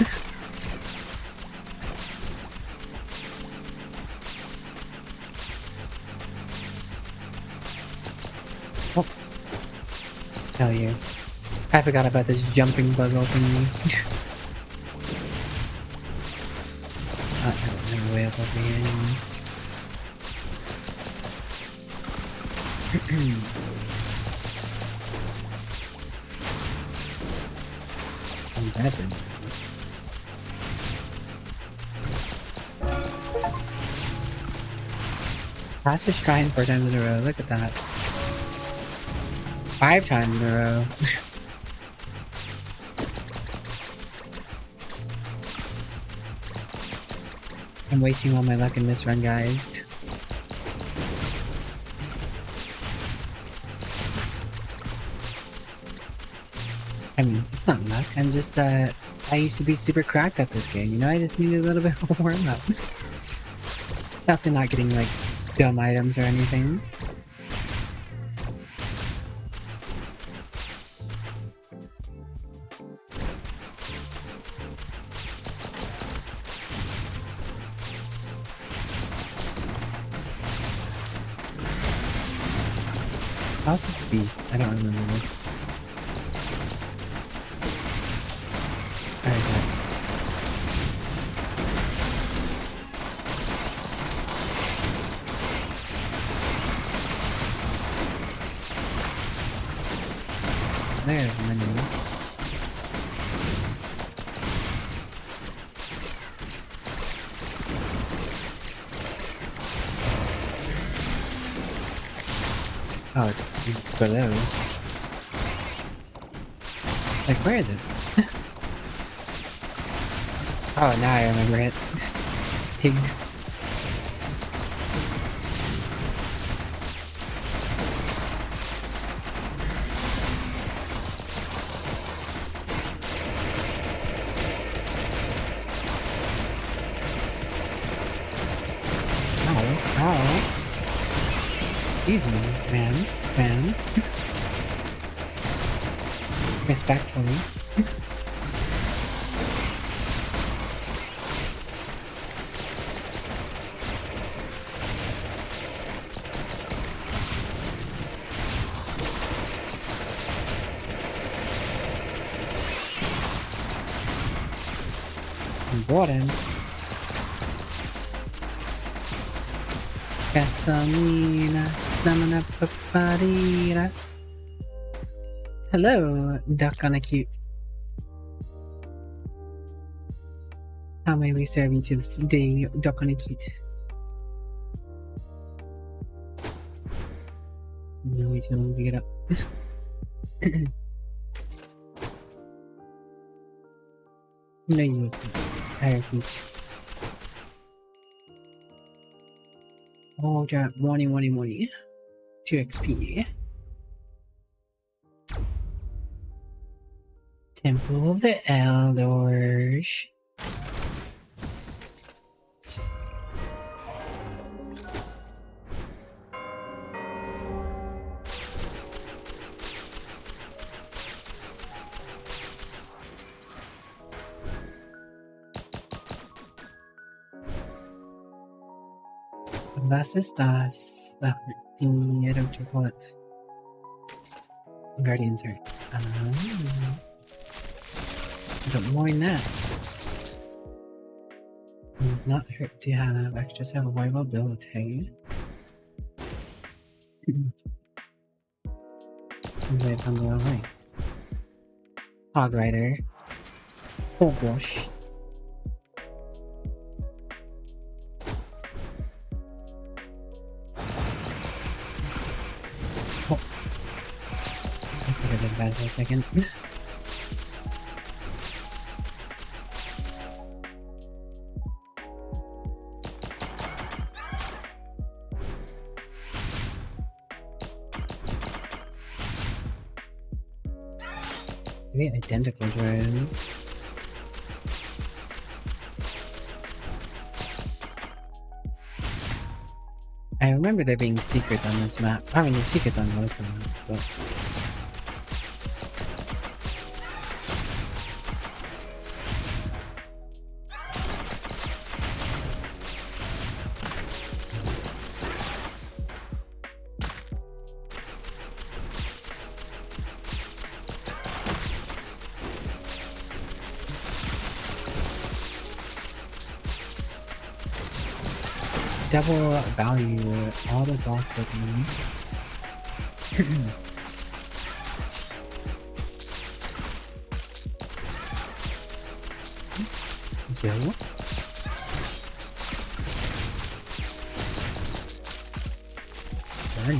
Oh. Hell yeah. I forgot about this jumping bug opening. I don't have a way up over here anyways. I'm bad at this. Passive shrine 4 times in a row, look at that. 5 times in a row. I'm wasting all my luck in this run, guys. I mean, it's not luck, I'm just, I used to be super cracked at this game, you know, I just needed a little bit of a warm-up. Definitely not getting, like, dumb items or anything. House of the Beast, I don't remember this. Where is it? There's the menu. Oh, it's below. Like, where is it? Oh, now I remember it. Pig. Ow. Excuse me, man. Respectfully. Important. Gasolina, namana paparira. Hello, duck on a cute. How may we serve you to this day, duck on a cute? No way too long to get up. No, you I repeat. Oh, drop money. 2 XP. Temple of the Elders. Was ist das? The thingy, I don't know what. Guardians are. But more than that. It does not hurt to have extra survivability. I found the wrong way. Hog Rider. Oh gosh. Oh. I could have been bad for a second. Three identical drones. I remember there being secrets on this map. I mean, there's secrets on most of them, but... double value all the box opening. Yo. Burn.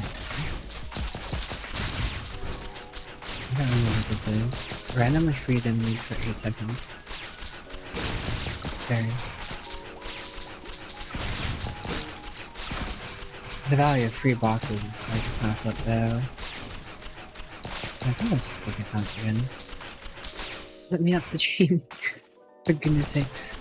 I don't know what this is. Randomly freeze enemies for 8 seconds. There. The value of free boxes is hard to pass up though. I think I'll just go get that again. Let me up the chain. For goodness sakes.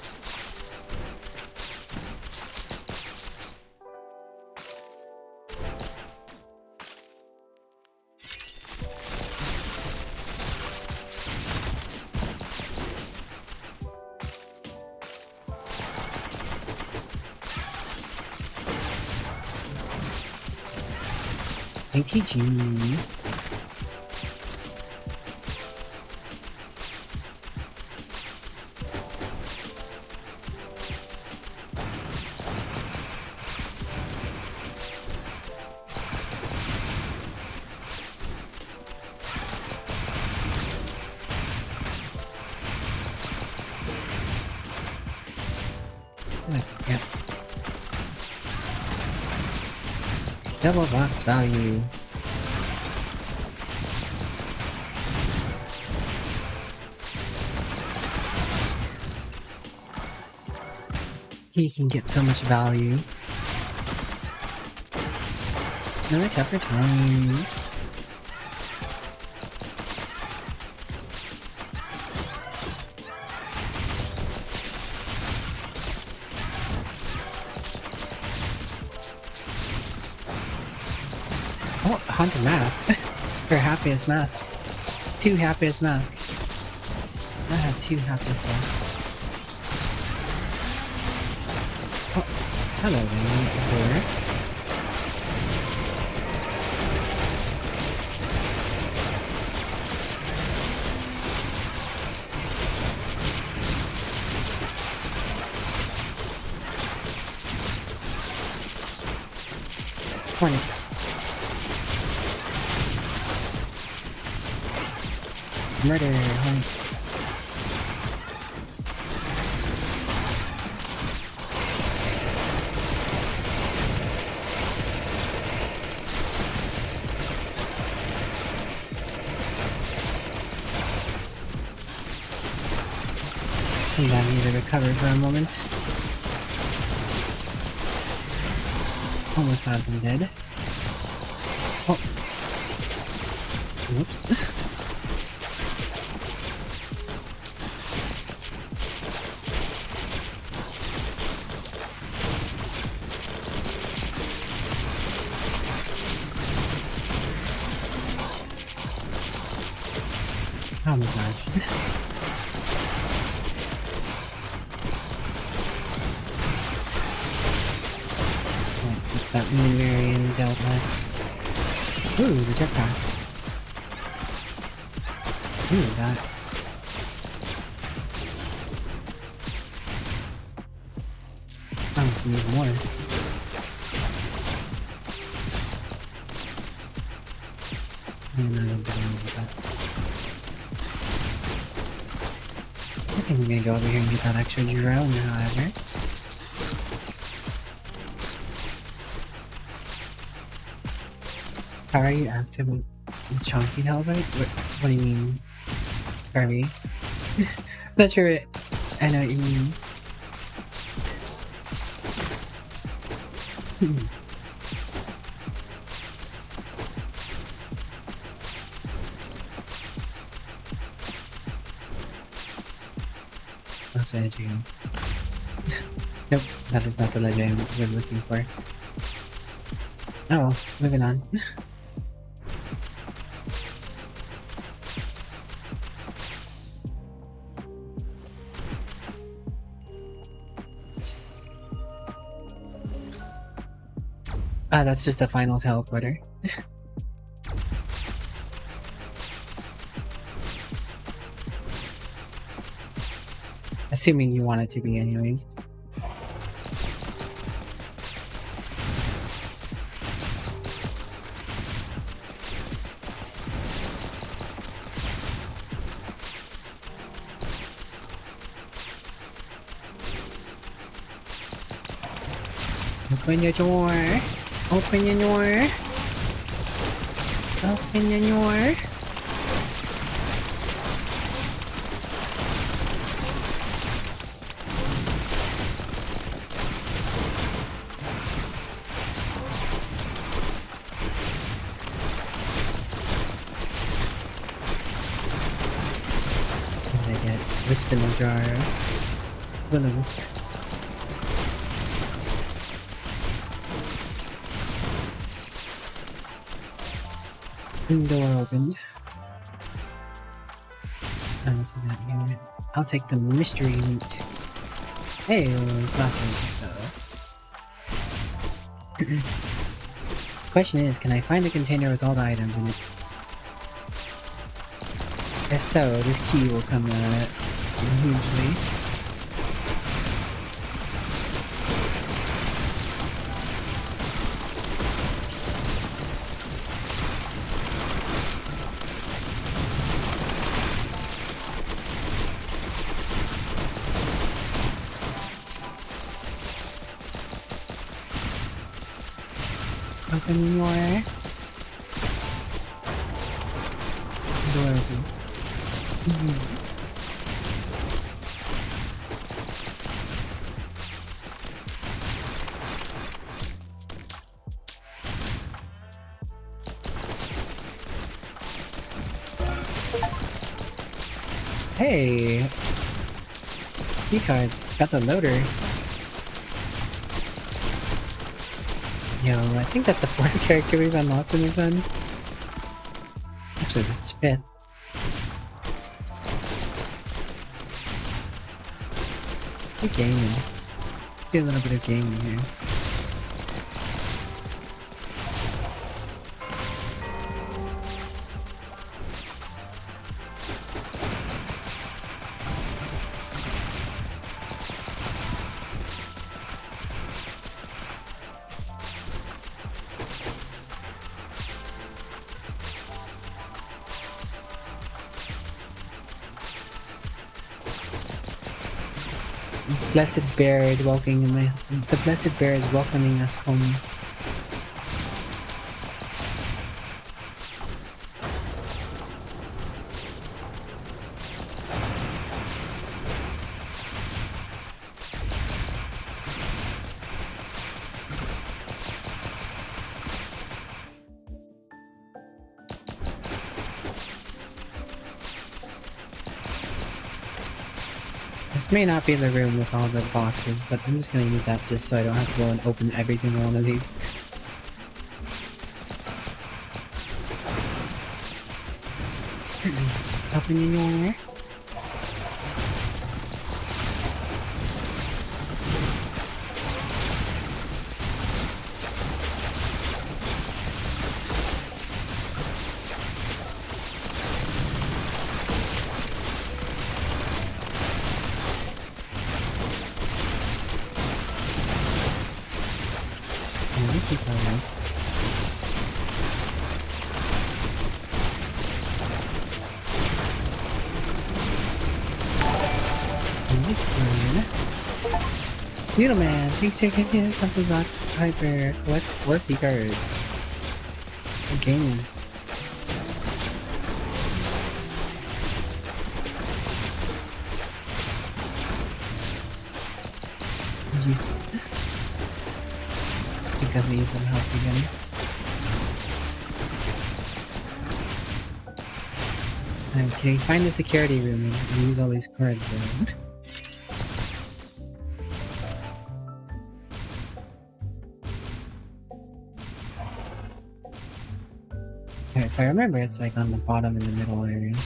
ATG. Yep. Double box value. He can get so much value. Another chapter time. Oh, haunted mask. Her happiest mask. It's 2 happiest masks. I have 2 happiest masks. Oh, hello there. Hornets. Murder hornets. And I need to recover for a moment. Almost odds I'm dead. Oh. Whoops. Oh my gosh. What's that moon Marion dealt with? Ooh, the jetpack. Ooh, that. I want to need more. And I don't do anything with that. I think I'm gonna go over here and get that extra drone, however. How are you active with Chonky Halbert? What do you mean? Harvey? Not sure I know what you mean. That's the edge again. Nope, that is not the ledge we're looking for. Oh well, moving on. That's just a final teleporter. Assuming you want it to be anyways. Open your door. Open your door. Open your door. What did I get? Wisp in the jar. Will of wisp. Door opened. I don't see that here. I'll take the mystery loot. Hey, awesome. Question is, can I find a container with all the items in it? If so, this key will come hugely. Open your door open. Hey! Keycard, got the loader. Yo, I think that's the 4th character we've unlocked in this one. Actually, that's 5th. We're gaming. Do a little bit of gaming here. Blessed Bear is welcoming me. The Blessed Bear is welcoming us home. This may not be the room with all the boxes, but I'm just gonna use that just so I don't have to go and open every single one of these. Open in your... Little man, thanks for taking something about Hyper. Collect worthy cards. Gaming. Juice. I think I'll need some health again. Okay, find the security room and use all these cards there. If I remember, it's like on the bottom in the middle area.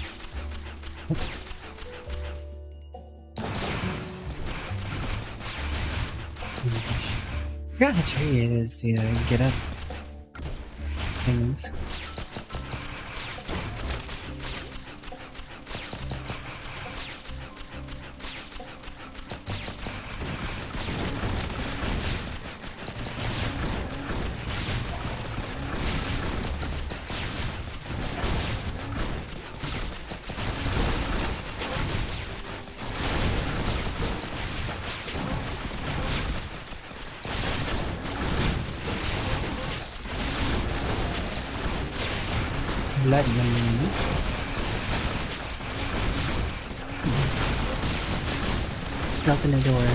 Yeah, how tricky it is to get up things. Blood money. Open the door.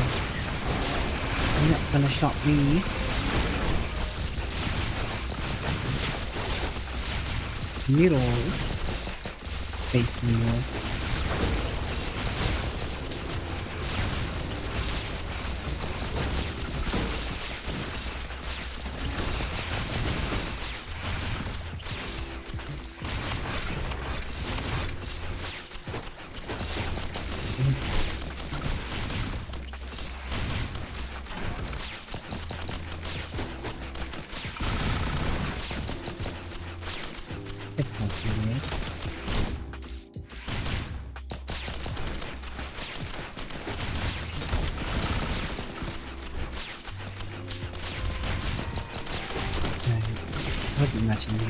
You're not gonna stop me. Noodles. Space noodles. Wasn't much in here.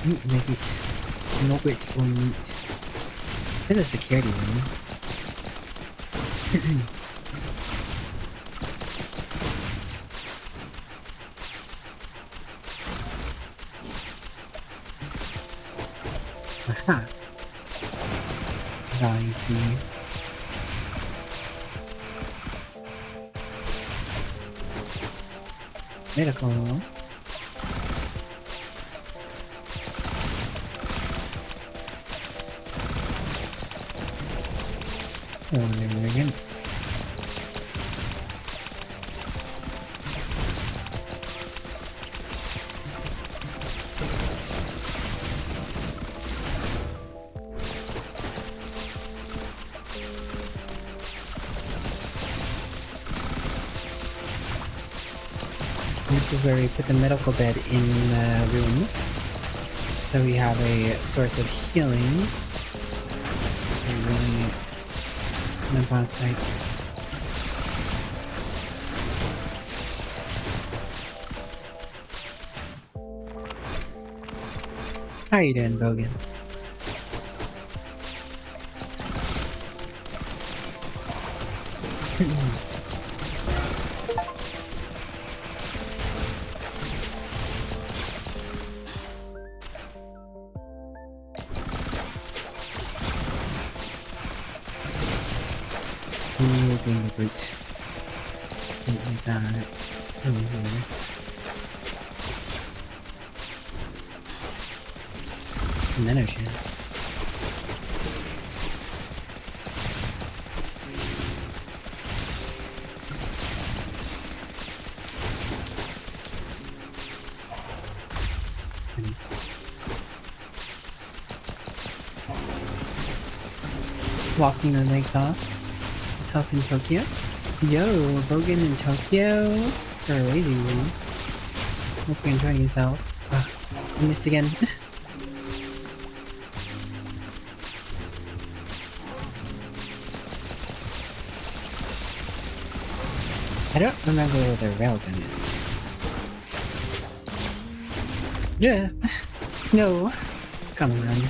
Make it nugget or meat. There's a security room. value key. Medical. Oh, there again. This is where we put the medical bed in the room, so we have a source of healing. And the boss fight. How you doing, Bogan? Being a brute. Like that. Over here. And then our chest. Walking the legs off. Yourself in Tokyo? Yo, Bogan in Tokyo for a lazy room. Hope you're enjoying yourself. Ugh, I missed again. I don't remember where the railgun is. Yeah. No. Come on.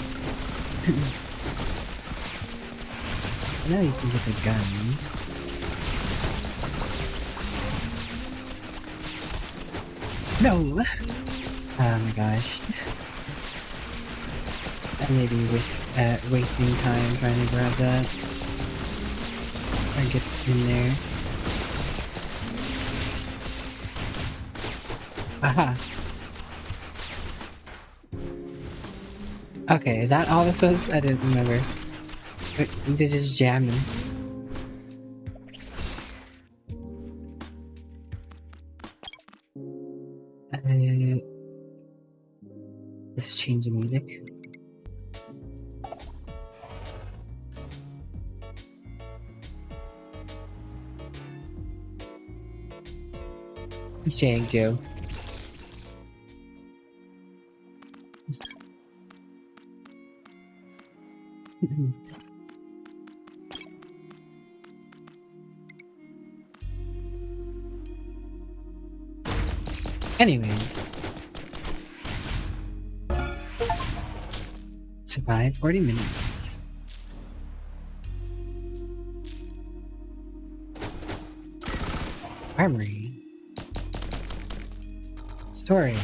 Now you can get the gun. No! Oh my gosh. I may be wasting time trying to grab that. Or get in there. Aha! Okay, is that all this was? I didn't remember. They're just jamming. Let's change the music. He's saying Joe. Anyways. Survive 40 minutes. Armory. Storage.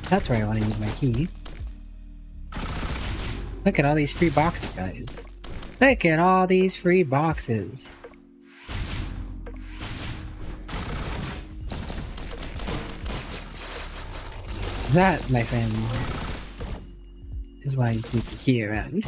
That's where I want to use my key. Look at all these free boxes, guys. Look at all these free boxes. That, my friends, is why you keep the key around.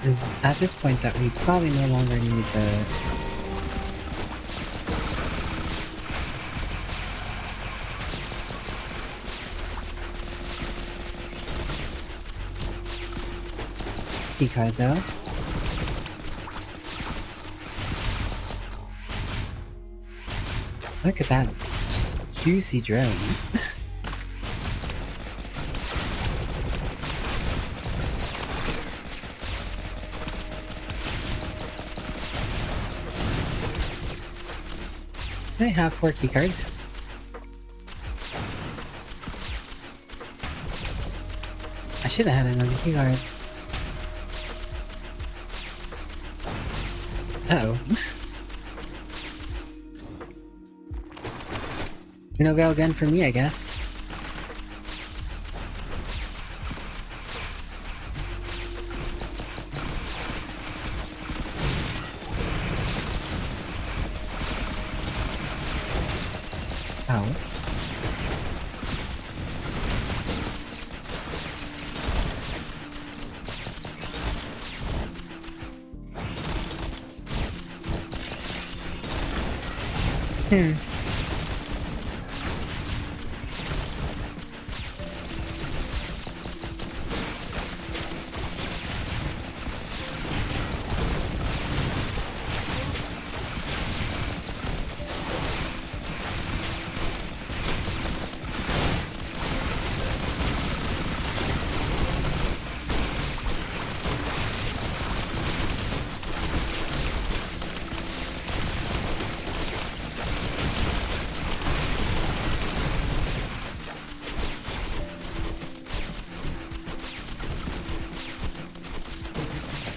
Is at this point that we probably no longer need the key card though. Look at that juicy drone. I have 4 keycards. I should have had another keycard. Uh-oh. No railgun for me, I guess. Ow.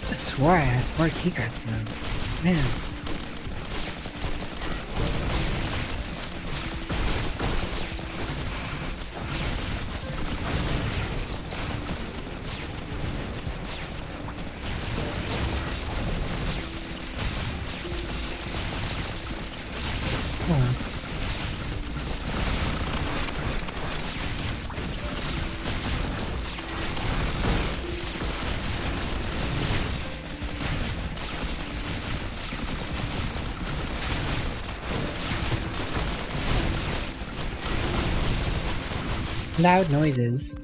I swore I had 4 keycards now. Man. Oh. Loud noises.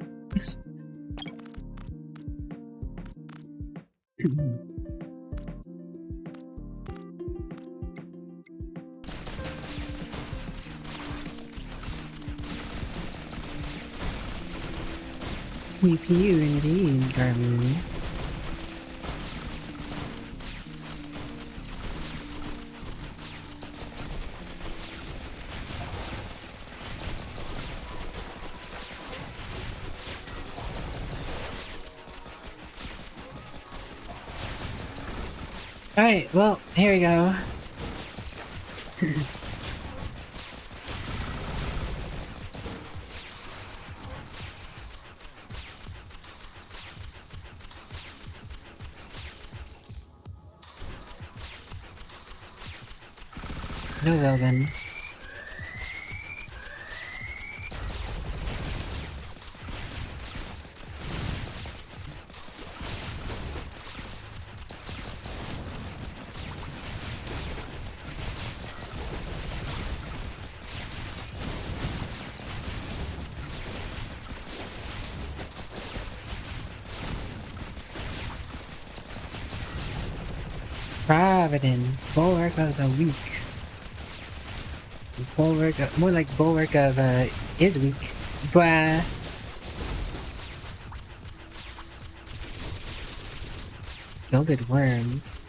CPU indeed, Garmin. Alright, well, here we go. No railgun. Providence, bulwark of the weak. Bulwark, more like bulwark of, is weak. Bruh. Gilded worms.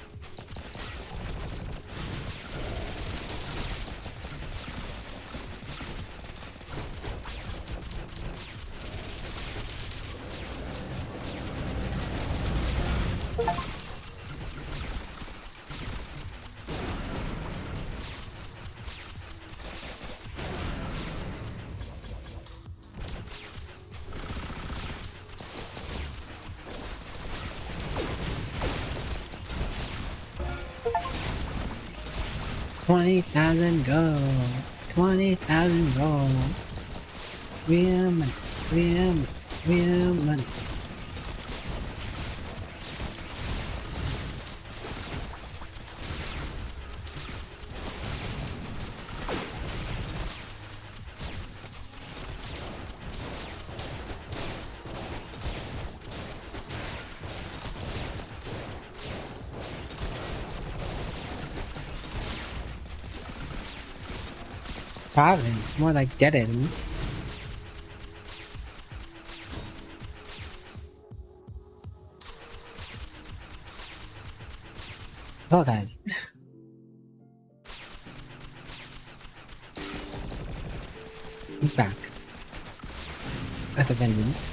$20,000 gold. 20,000 gold. Real money. Real money. Real money. Province, more like dead ends. Well, guys. He's back. With a vengeance.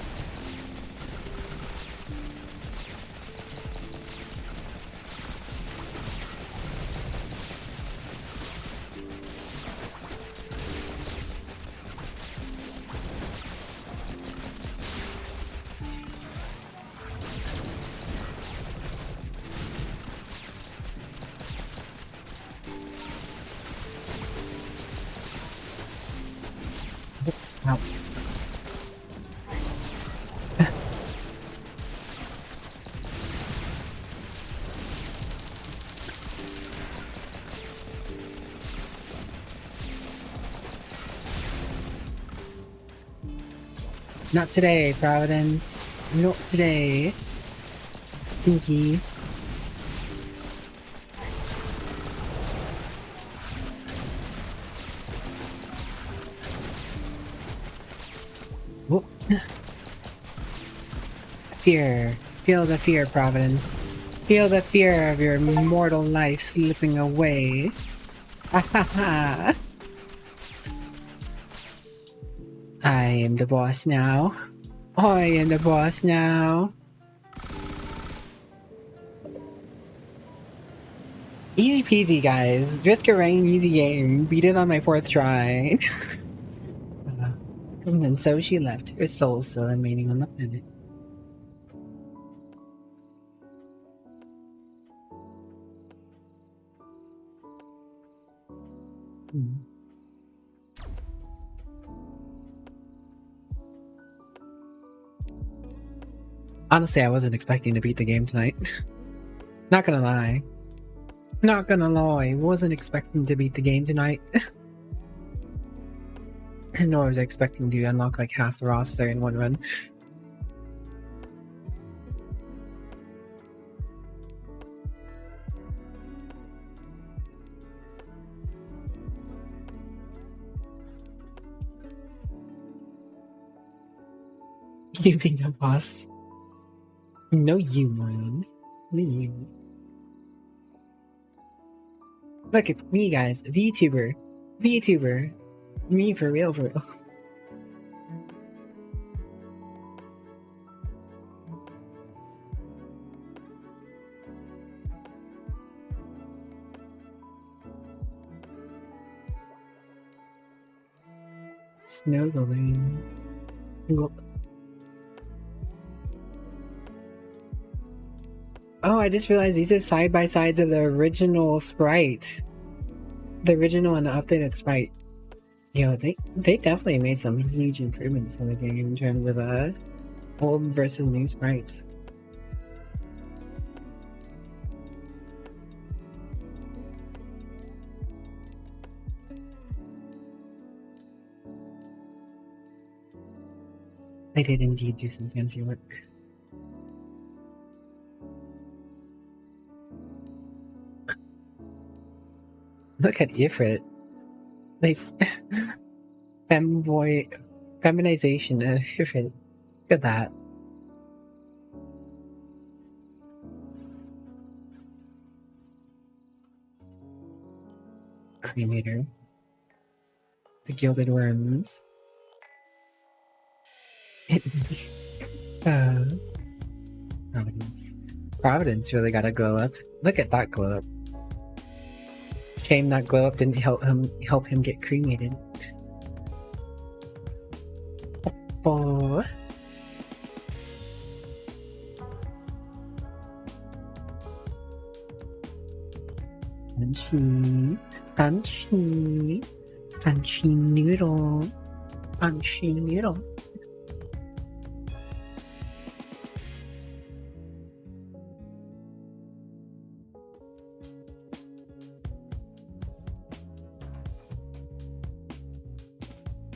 Ow. Not today, Providence. Not today. Pinky. Whoop. Fear. Feel the fear, Providence. Feel the fear of your mortal life slipping away. Ha ha ha. I am the boss now. I am the boss now. Easy peasy, guys. Risk a rain, easy game. Beat it on my 4th try. And then so she left, her soul still remaining on the planet. Honestly, I wasn't expecting to beat the game tonight. Not gonna lie. Not gonna lie, wasn't expecting to beat the game tonight. Nor was I expecting to unlock like half the roster in one run. You being a boss. No you, man. No you. Look, it's me, guys. VTuber. VTuber. Me for real, for real. Snuggling. Oh, I just realized these are side-by-sides of the original sprite. The original and the updated sprite. Yo, they definitely made some huge improvements in the game in terms of old versus new sprites. They did indeed do some fancy work. Look at Ifrit. They femboy feminization of Ifrit. Look at that. Cremator. The Gilded Worms. Providence. Providence really got a glow up. Look at that glow up. Shame that glow up didn't help him get cremated. Oh. Fancy noodle. Fancy noodle.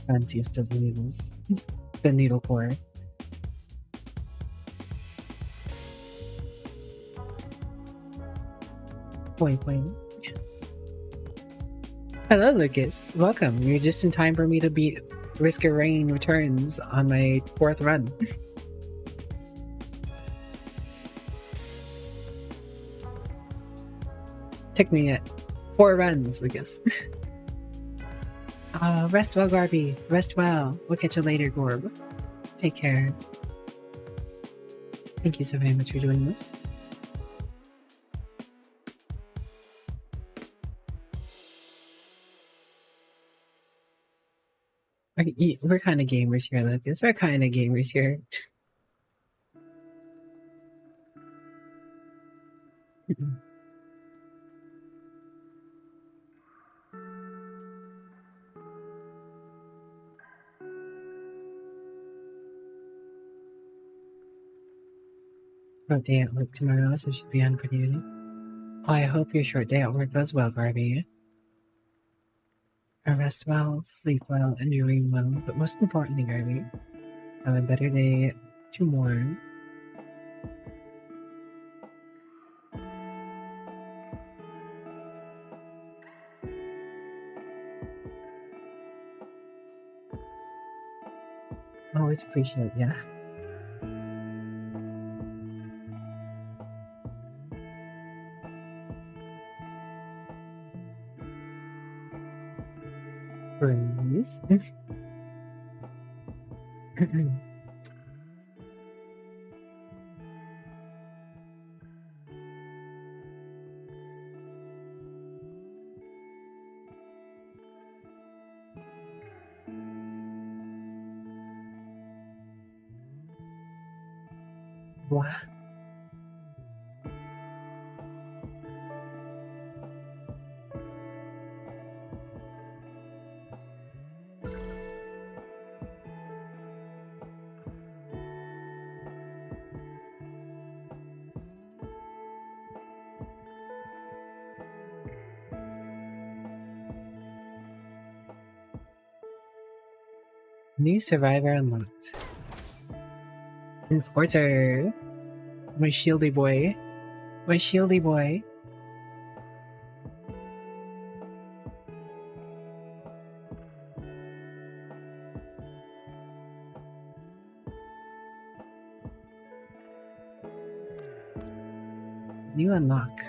Fanciest of the needles. The needle core. Wait. Hello, Lucas. Welcome. You're just in time for me to beat Risk of Rain Returns on my 4th run. Took me 4 runs, Lucas. Rest well, Garby. Rest well. We'll catch you later, Gorb. Take care. Thank you so very much for doing this. We're kind of gamers here, Lucas. We're kind of gamers here. Short day at work tomorrow, so should be on pretty early. Oh, I hope your short day at work goes well, Garby. Rest well, sleep well, and dream well. But most importantly, Garby, have a better day tomorrow. Always appreciate it, yeah. Please. What? New survivor unlocked. Enforcer. My shieldy boy. My shieldy boy. New unlock.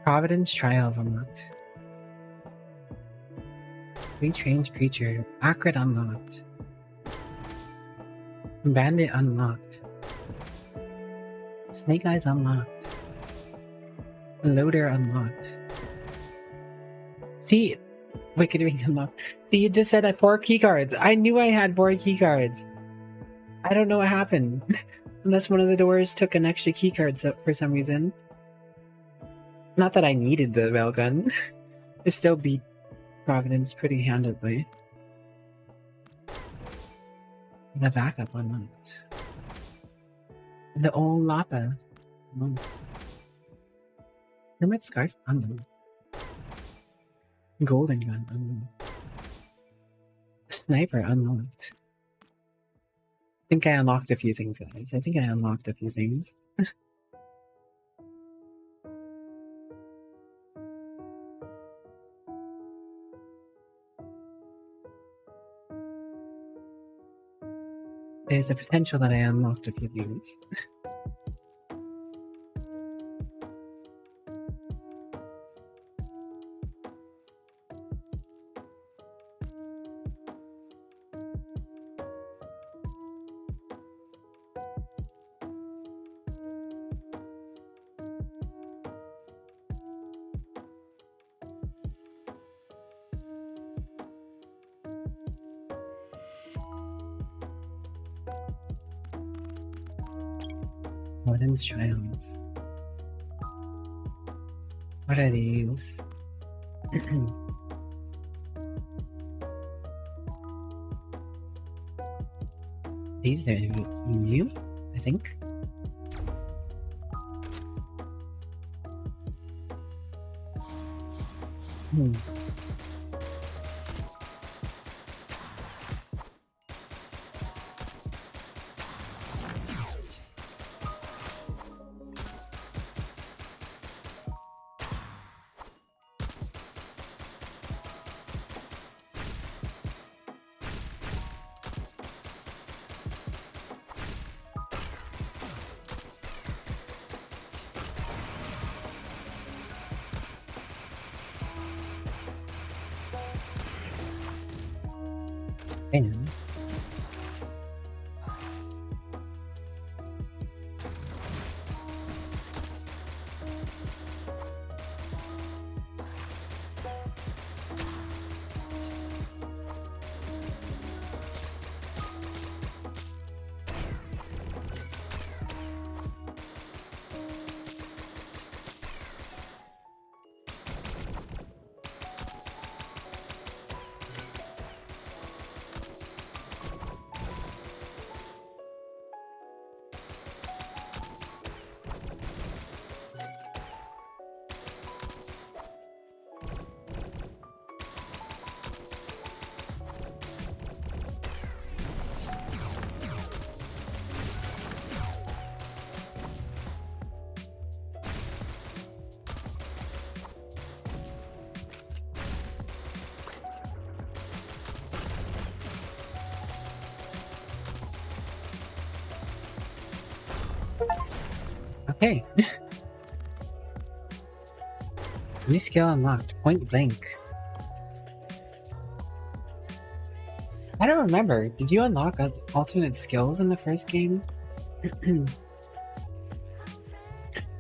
Providence Trials unlocked. Retrained creature. Acrid unlocked. Bandit unlocked. Snake Eyes unlocked. Loader unlocked. See, Wicked Ring unlocked. See, it just said I had 4 keycards. I knew I had 4 keycards. I don't know what happened. Unless one of the doors took an extra keycard for some reason. Not that I needed the railgun. It still beat Providence pretty handedly. The backup unlocked. The old Lapa unlocked. Hermit Scarf unlocked. Golden Gun unlocked. Sniper unlocked. I think I unlocked a few things, guys. I think I unlocked a few things. There's a potential that I unlocked a few things. Warden's Trials. What are these? These are new, I think. And okay. New skill unlocked. Point blank. I don't remember. Did you unlock alternate skills in the first game?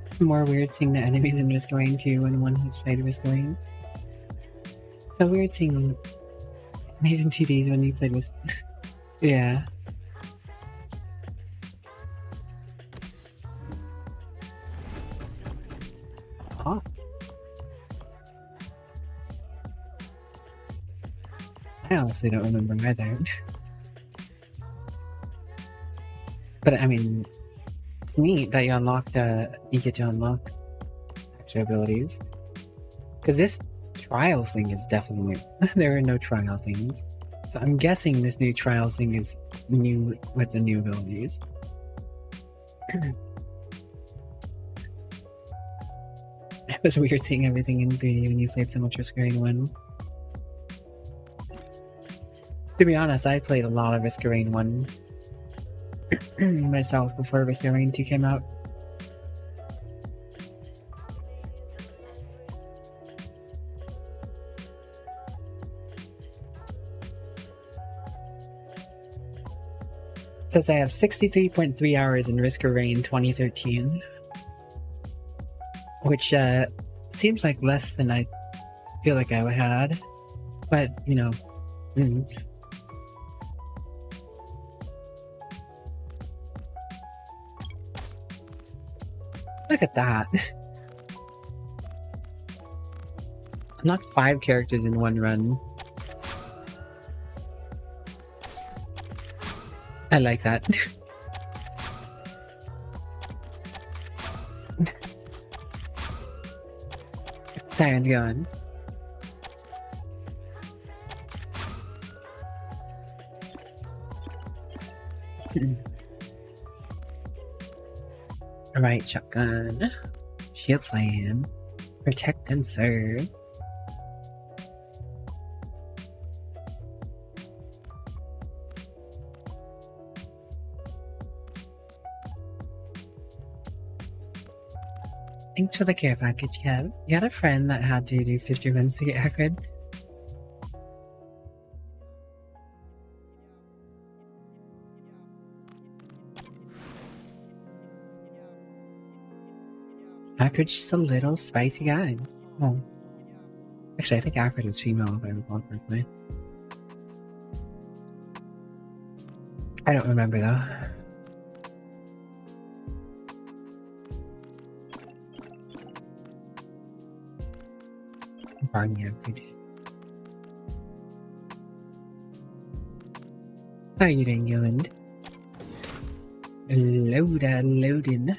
It's more weird seeing the enemies in Risk Rain 2 when one has played Risk Rain. So weird seeing Amazing 2Ds when you played Risk. Yeah. Oh. I honestly don't remember either. But I mean, it's neat that you get to unlock extra abilities. Because this trials thing is definitely new. There are no trial things. So I'm guessing this new trials thing is new with the new abilities. It was weird seeing everything in 3D when you played so much Risk Rain 1. To be honest, I played a lot of Risk Rain 1 myself before Risk Rain 2 came out. It says I have 63.3 hours in Risk Rain 2013. Which seems like less than I feel like I had. But, you know. Look at that. Unlocked 5 characters in one run. I like that. Siren's going. Alright, shotgun. Shield slam. Protect and serve. Thanks for the care package, Kev. You had a friend that had to do 50 runs to get accurate. Akrid's just a little spicy guy. Well, actually, I think Akrid is female if I recall correctly. I don't remember though. Barney Akrid. How are you doing, Yolande? Loading.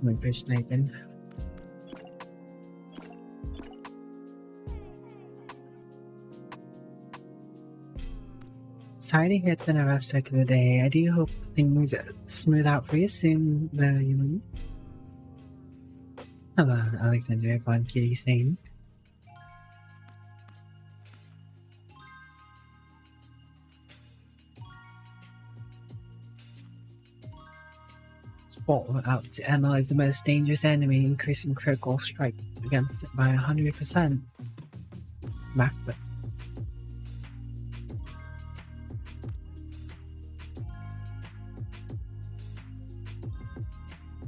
My first sniping. Sorry to hear it's been a rough start to the day. I do hope things smooth out for you soon, though, Ewan. Hello, Alexander von Kitty Stain. spot out to analyze the most dangerous enemy, increasing critical strike against it by 100%. Backflip.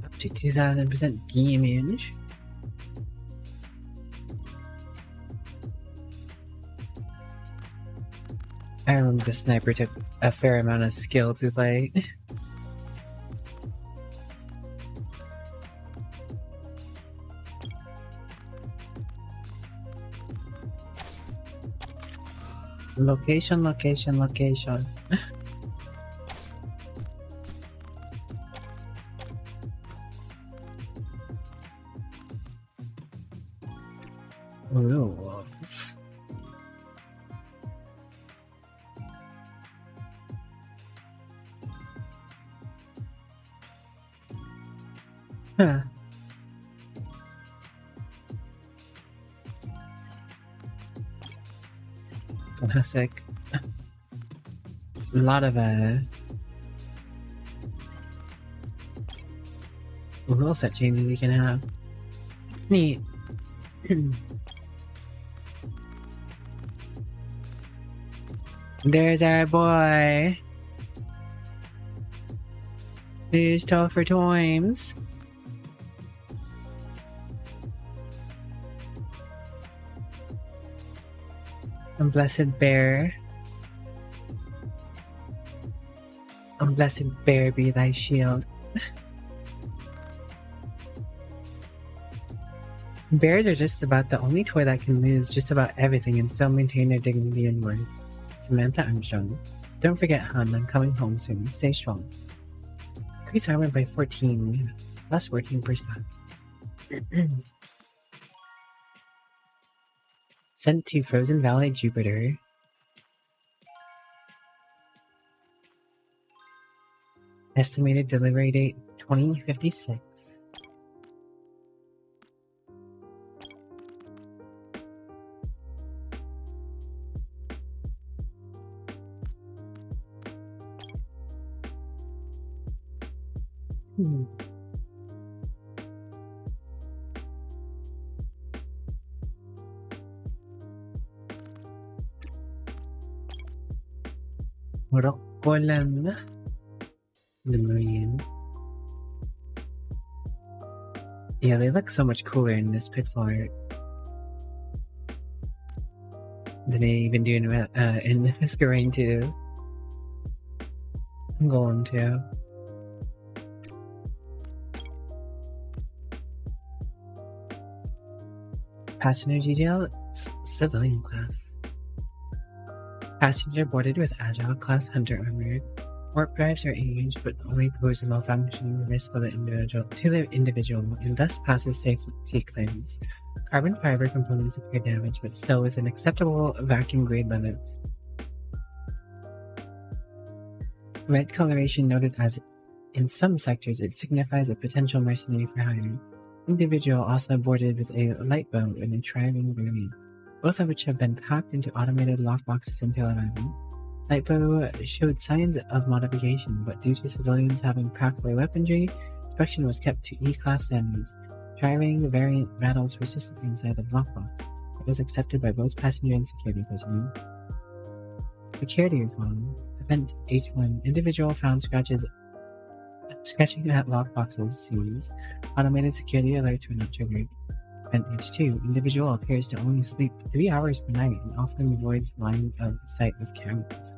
Up to 2000% damage. I remember the sniper took a fair amount of skill to play. Location, location, location. Rules. Huh. Classic. A lot of rule set changes you can have. Neat. There's our boy. Who's tough for times. Unblessed bear. Unblessed bear be thy shield. Bears are just about the only toy that can lose just about everything and still maintain their dignity and worth. Samantha Armstrong. Don't forget, hon, I'm coming home soon. Stay strong. Increase armor by 14. Plus 14%. Sent to Frozen Valley, Jupiter. Estimated delivery date 2056. Rokolam. The Marine. Yeah, they look so much cooler in this pixel art than they even do in Masquerade 2. I'm going to. Passenger detail, civilian class. Passenger boarded with Agile class Hunter armor. Warp drives are engaged but only pose a malfunctioning risk to the individual and thus passes safety clearance. Carbon fiber components appear damaged but still within acceptable vacuum grade limits. Red coloration noted as in some sectors it signifies a potential mercenary for hire. Individual also boarded with a light bow and a tri-wing variant, both of which have been packed into automated lockboxes until arrival. Lightbow showed signs of modification, but due to civilians having packed away weaponry, inspection was kept to E-class standards. Tri-wing variant rattles persistently inside the lockbox. It was accepted by both passenger and security personnel. Security recall. Event H1. Individual found scratching at lockboxes seized. Automated security alerts were not triggered. Event H2. Individual appears to only sleep 3 hours per night and often avoids line of sight with cameras.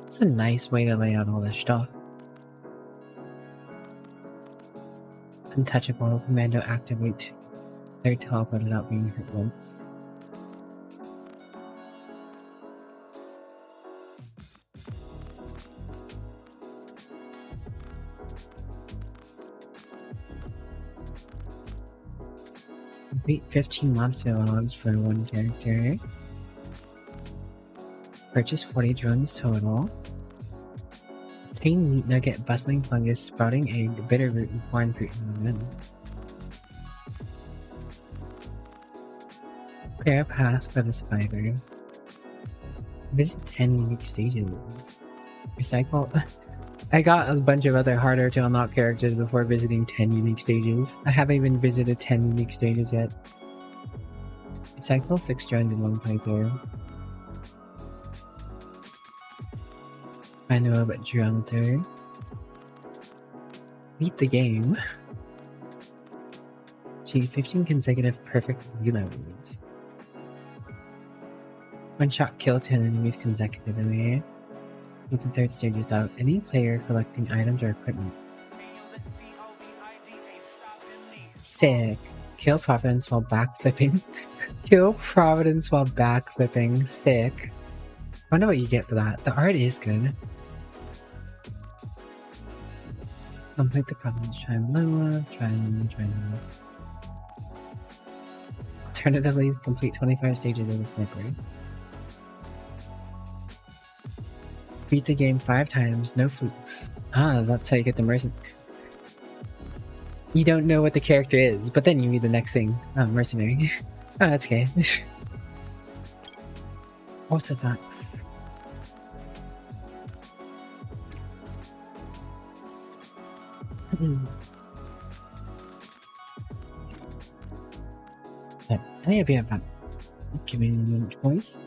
It's a nice way to lay out all this stuff. Untouchable. Commando activate their teleport without being hurt once. Complete 15 monster logs for one character. Purchase 40 drones total. Obtain meat nugget, bustling fungus, sprouting egg, bitter root, and corn fruit in the middle. Clear a path for the survivor. Visit 10 unique stages. Recycle. I got a bunch of other harder to unlock characters before visiting 10 unique stages. I haven't even visited 10 unique stages yet. Recycle 6 drones in one playthrough. I know about Geometer. Beat the game. Achieve 15 consecutive perfect reloads. One shot kill 10 enemies consecutively. With the third stage without any player collecting items or equipment. Sick. Kill Providence while backflipping. Kill Providence while backflipping. Sick. I wonder what you get for that. The art is good. Complete the Providence Triangle. Alternatively, complete 25 stages of the sniper. Beat the game 5 times, no flukes. Ah, that's how you get the mercenary. You don't know what the character is, but then you read the next thing. Oh, mercenary. Oh, that's okay. Artifacts. I need to be about giving a choice.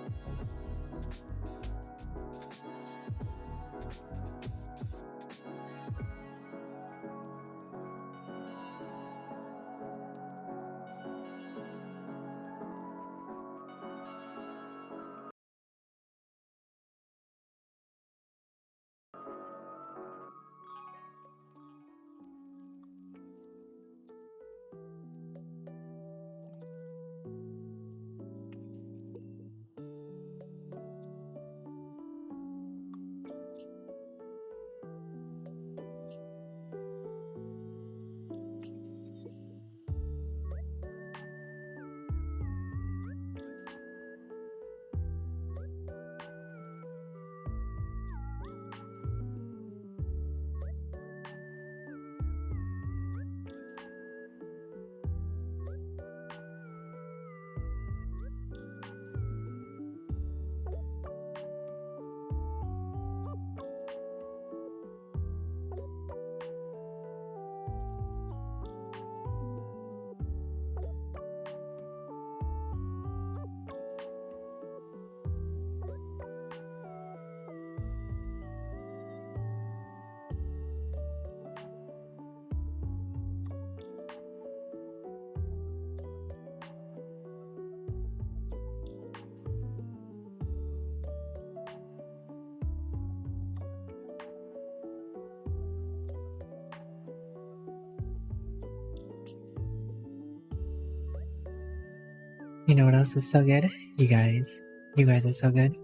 You know what else is so good? You guys. You guys are so good.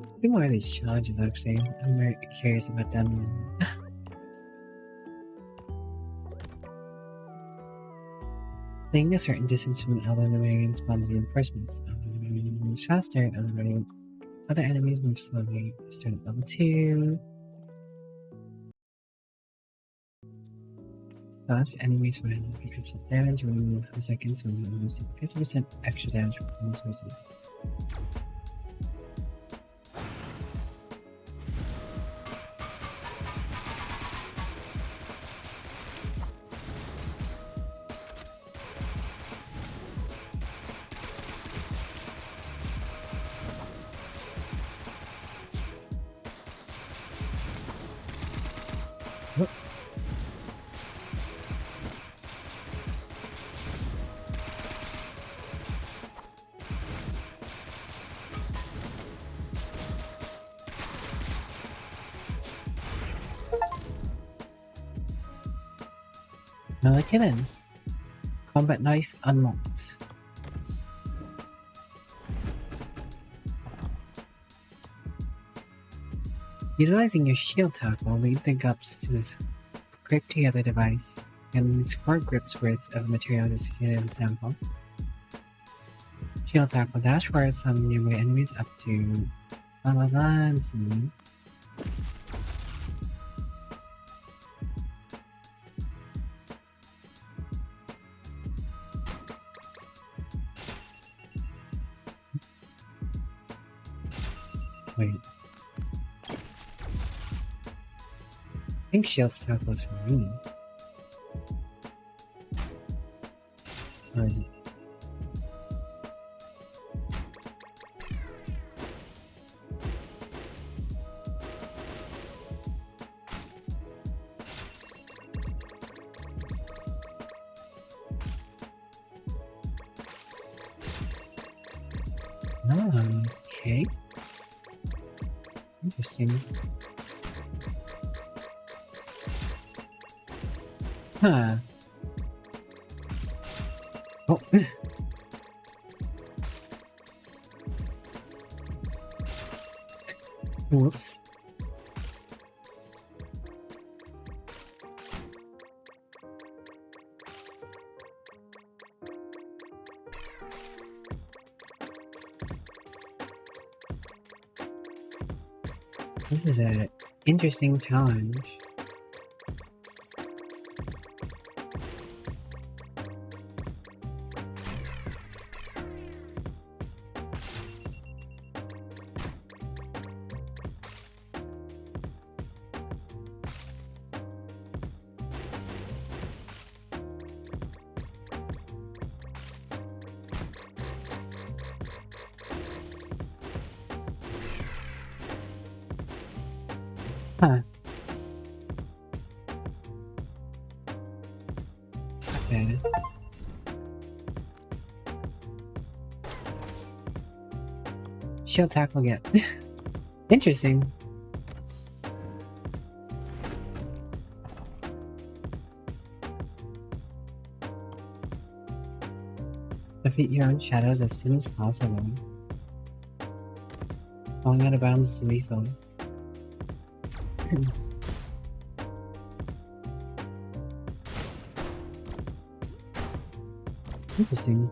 I think more of these challenges actually. I'm very curious about them. Playing a certain distance from an ally and spawn reinforcements. Enemy moves faster, other enemies move slowly. Start at level 2. Dodge enemies for 50% damage when you move for seconds when you almost take 50% extra damage from all sources. Another cannon. Combat knife unlocked. Utilizing your shield tag will lead the gups to this scrape together device and needs 4 grips worth of material to secure the sample. Shield tackle dash where it's on nearby enemies up to blah blah blah and see. Wait. I think shield tackle is for me. Or is it? Oh, okay. Interesting. Huh. Oh. Whoops. This is an interesting challenge. Huh. Okay. Shield tackle again. Interesting. Defeat your own shadows as soon as possible. Falling out of bounds is lethal. Interesting.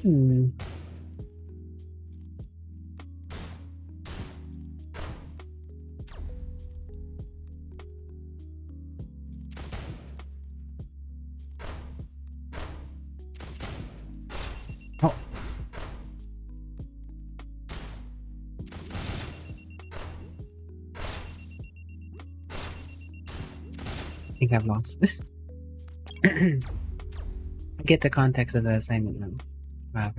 Hmm. Oh. I think I've lost. I get the context of the assignment now. Wow.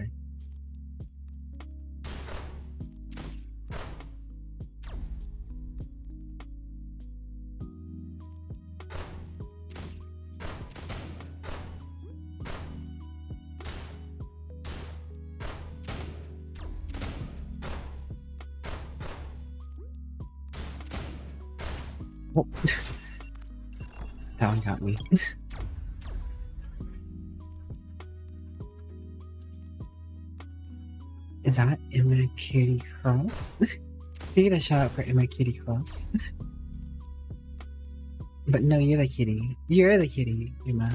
Oh. That one got me. Is that Emma Kitty Cross? You get a shout out for Emma Kitty Cross. But no, you're the kitty. You're the kitty, Emma.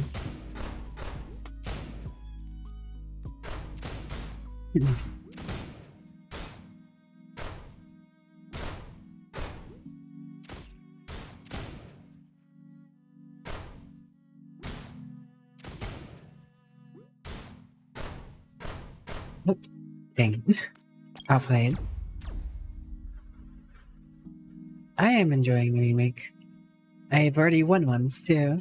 Oh, dang. I'll play it. I am enjoying the remake. I've already won once too.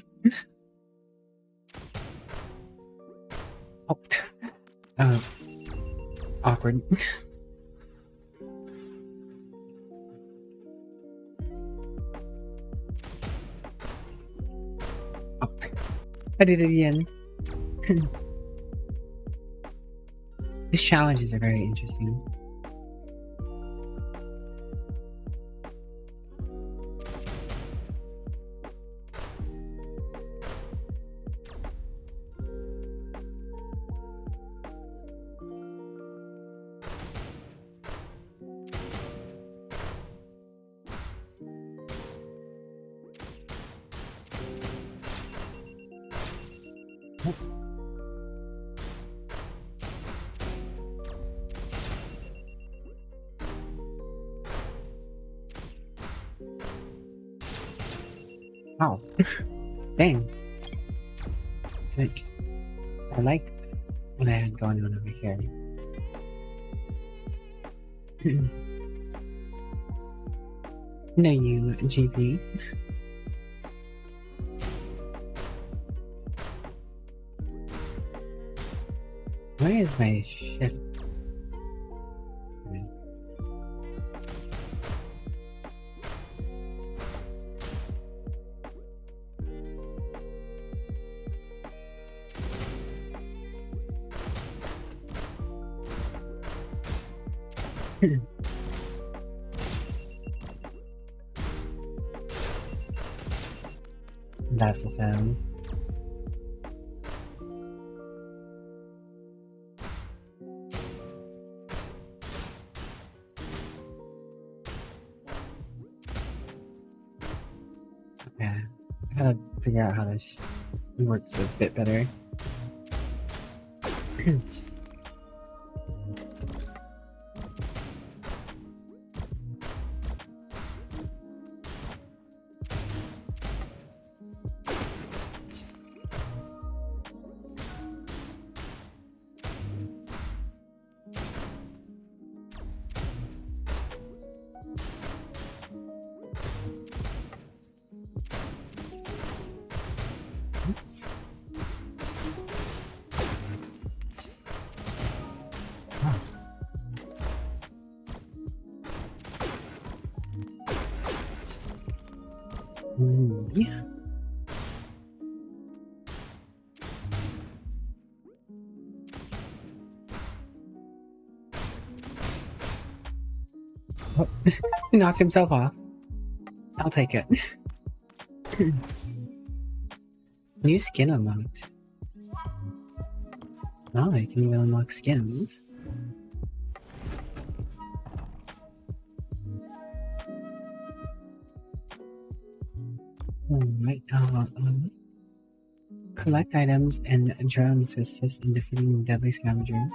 Oh. Awkward. I did it again. These challenges are very interesting. Wow. Dang. I like what I had going on over here. No, you, GP. Where is my shift? That's the sound. Yeah, I gotta figure out how this works a bit better. Yeah. Oh, he knocked himself off. I'll take it. New skin unlocked. Oh, you can even unlock skins. Alright, collect items and drones to assist in defeating deadly scavenger.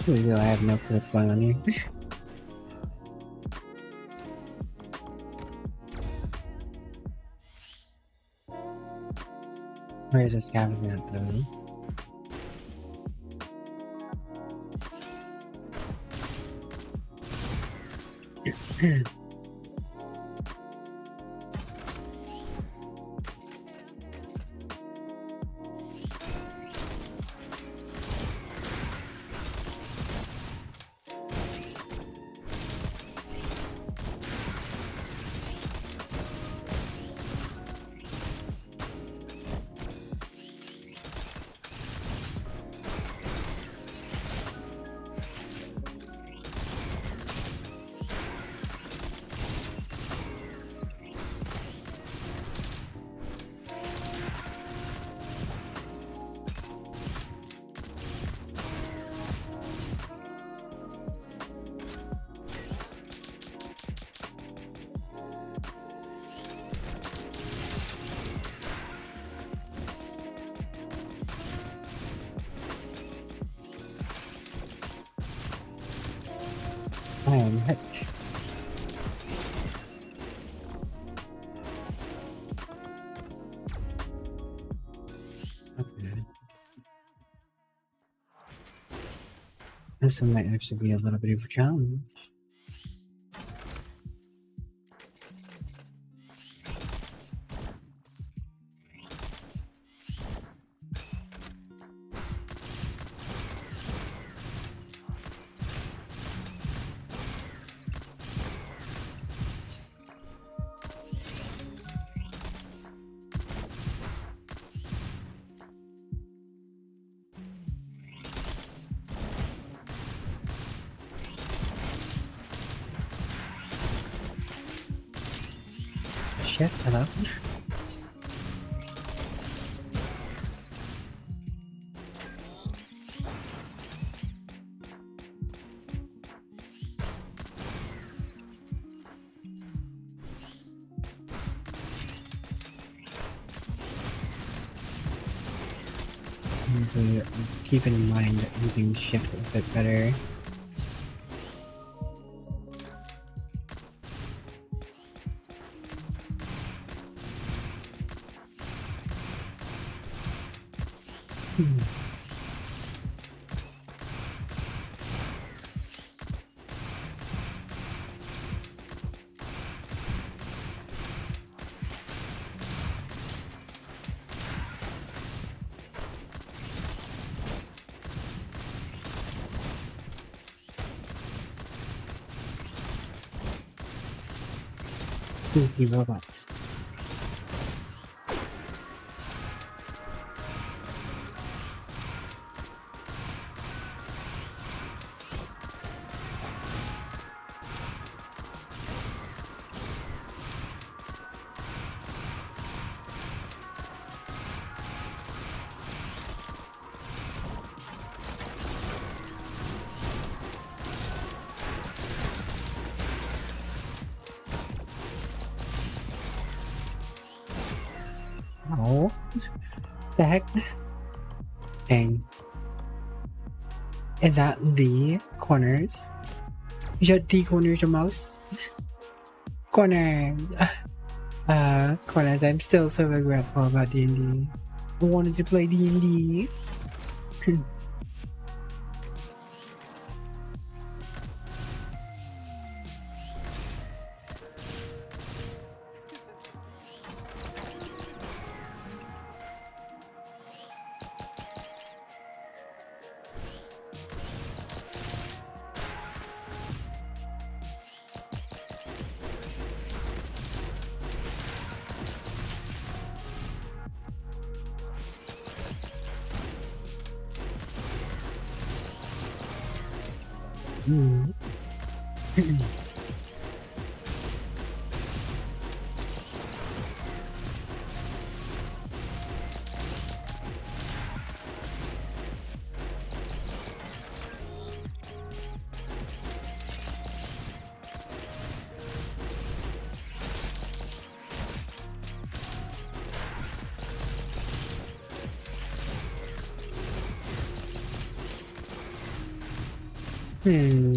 I have no clue what's going on here. Where's the scavenger at though? I am hit. Okay. This one might actually be a little bit of a challenge. Shit, hello? Keep in mind using shift a bit better. Pinky robot. Oh, the heck? Dang. Is that the corners? Is that the corners your mouse? Corners! Corners, I'm still so regretful about D&D. I wanted to play D&D. Mm. Hmm.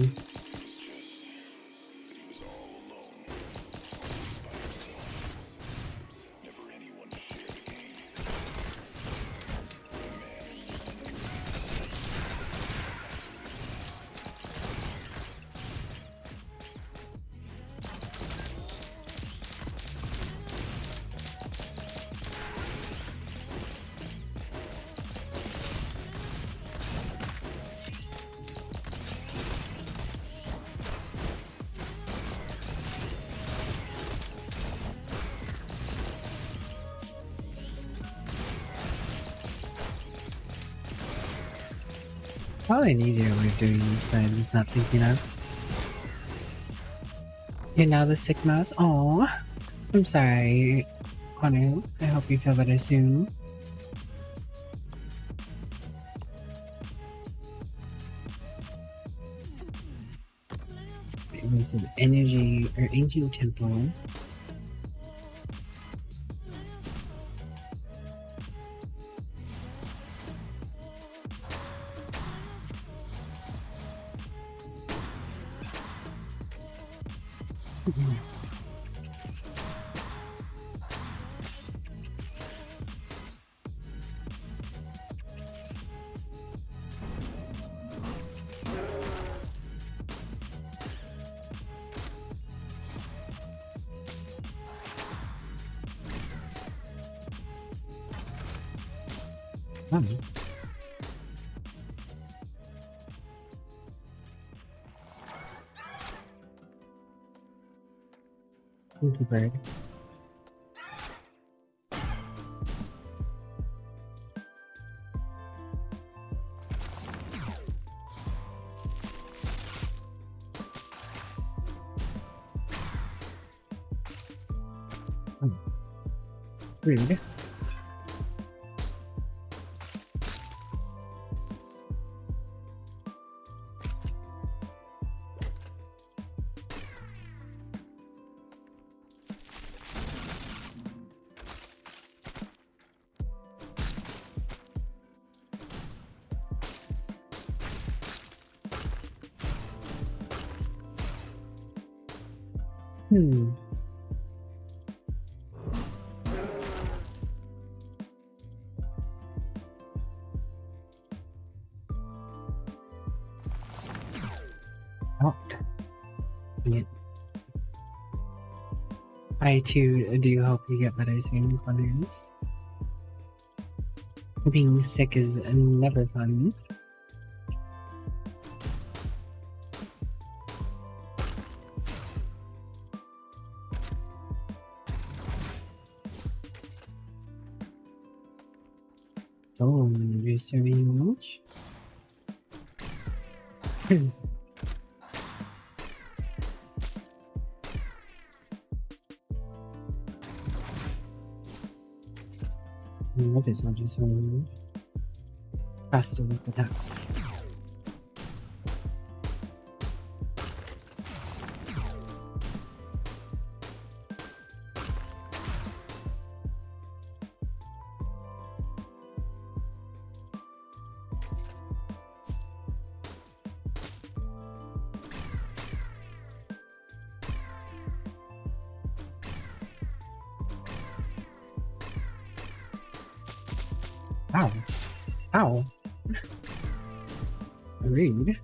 Probably an easier way of doing this that I'm just not thinking of. You're now the sick mouse? Oh, I'm sorry, Connor. I hope you feel better soon. It was an energy or ancient temple. Thank you, bird. Rude. Oh. Dang it. I too do hope you get better soon, Corners. Being sick is never fun. So, you're serving lunch? What is not just serving lunch? Faster with the tax. Ow. Ow. Rude.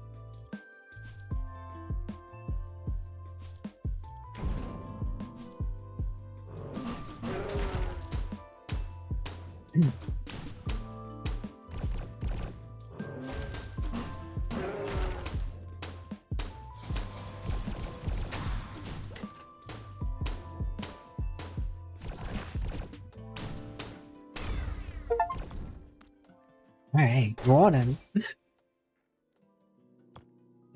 Alright, go on then.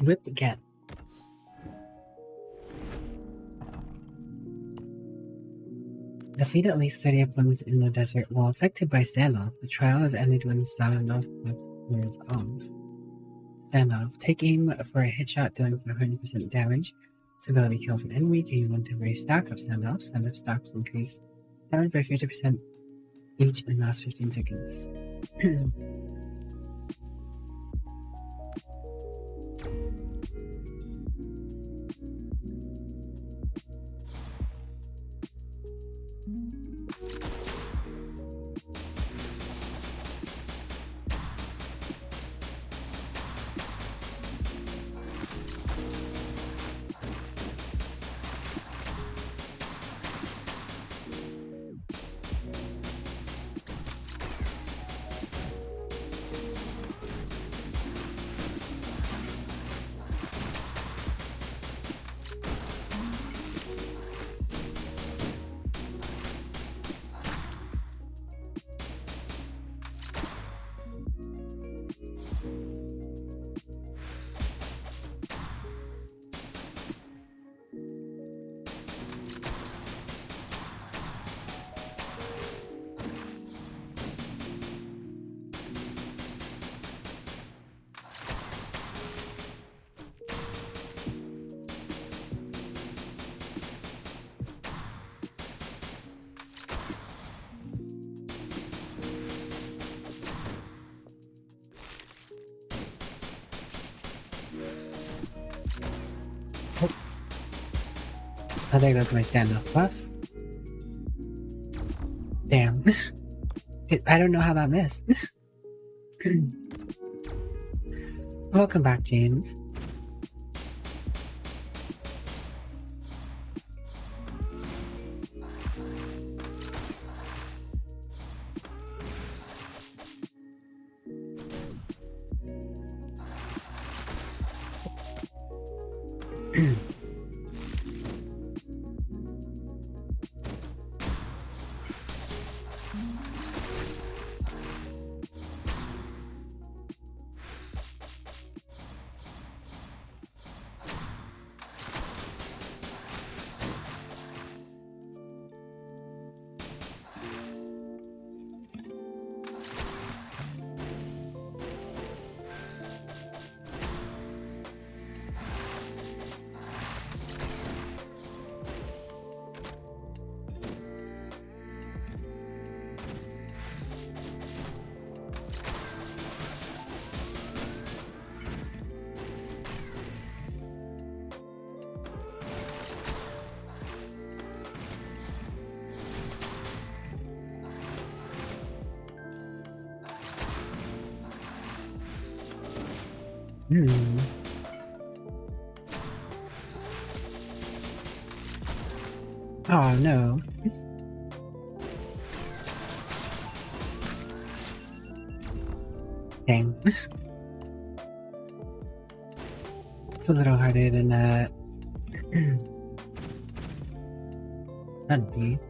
Whip again. Defeat at least 30 opponents in the desert while affected by standoff. The trial is ended when standoff wears off. Standoff. Take aim for a headshot dealing 500% damage. This ability kills an enemy, gaining one temporary stack of standoff. Standoff stacks increase damage by 50% each in the last 15 seconds. Oh, there goes my standoff buff. Damn. I don't know how that missed. Welcome back, James. Oh no. Dang. It's a little harder than that'd be.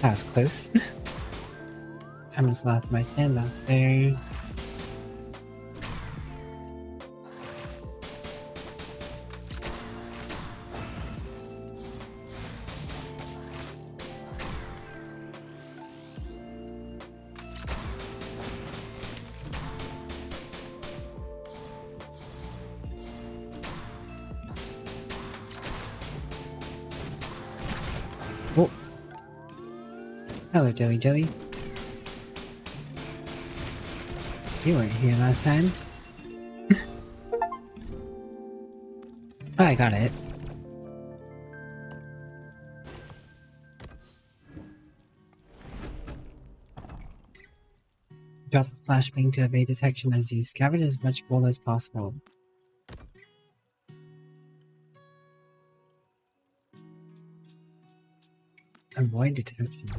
That was close. I almost lost my standoff there. Oh. Hello, Jelly Jelly. You weren't here last time. Oh, I got it. Drop a flashbang to evade detection as you scavenge as much gold as possible. Avoid detection.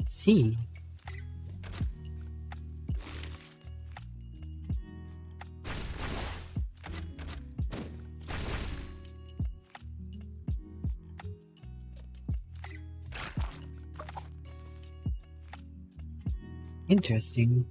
See. Interesting.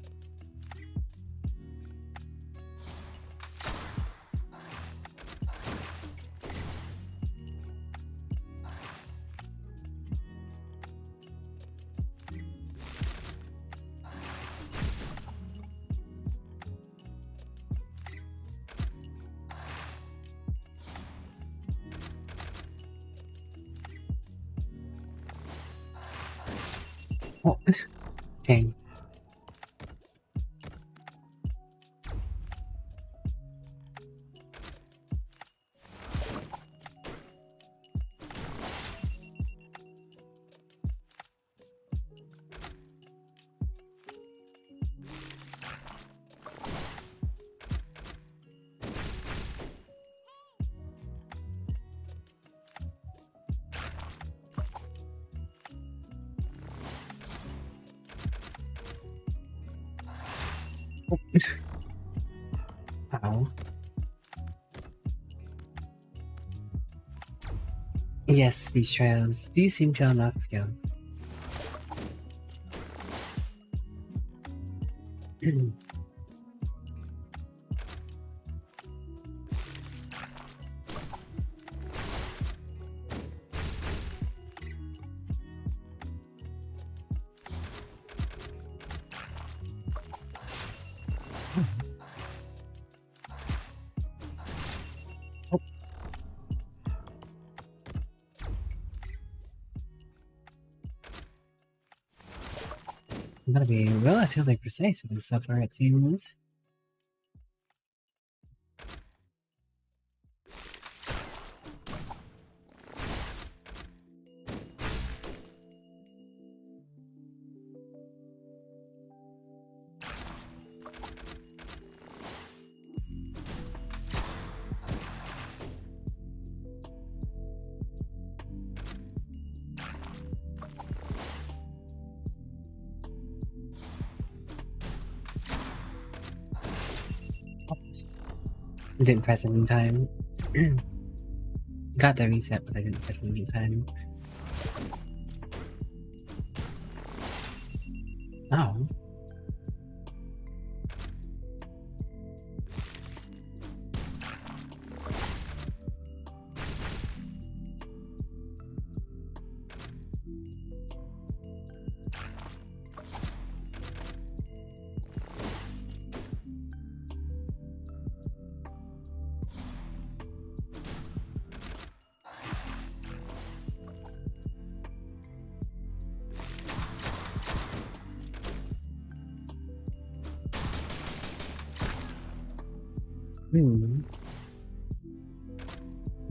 Oh, dang. Ow. Yes, these trails do seem to unlock skill. Oh. I'm gonna be relatively precise with this so far, it seems. Didn't press it in time. Got the reset, but I didn't press it in time. Oh.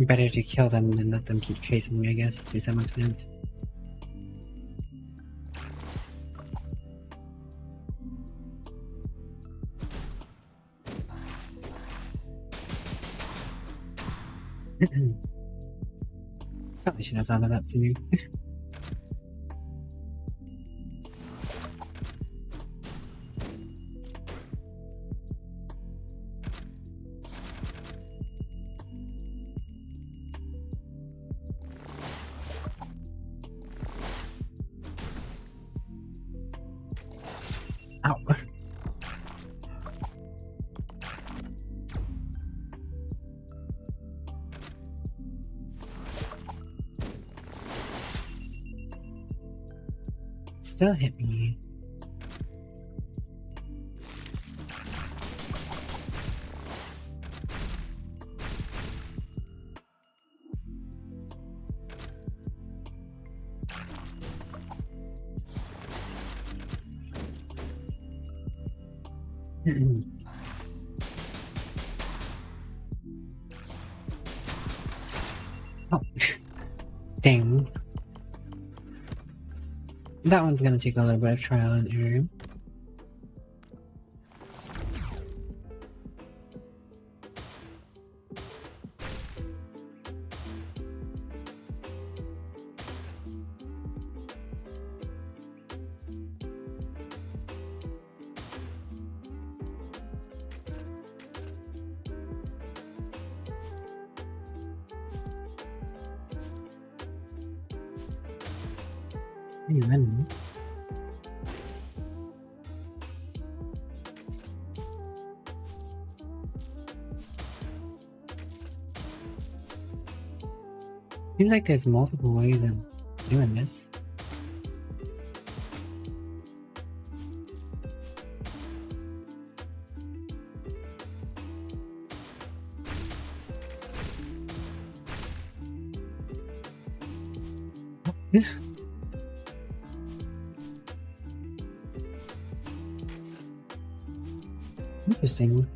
Better to kill them than let them keep chasing me, I guess, to some extent. Probably should have thought of that sooner. Ow. Still hit me. Oh. Dang. That one's gonna take a little bit of trial and error. Amen. Seems like there's multiple ways of doing this. Interesting.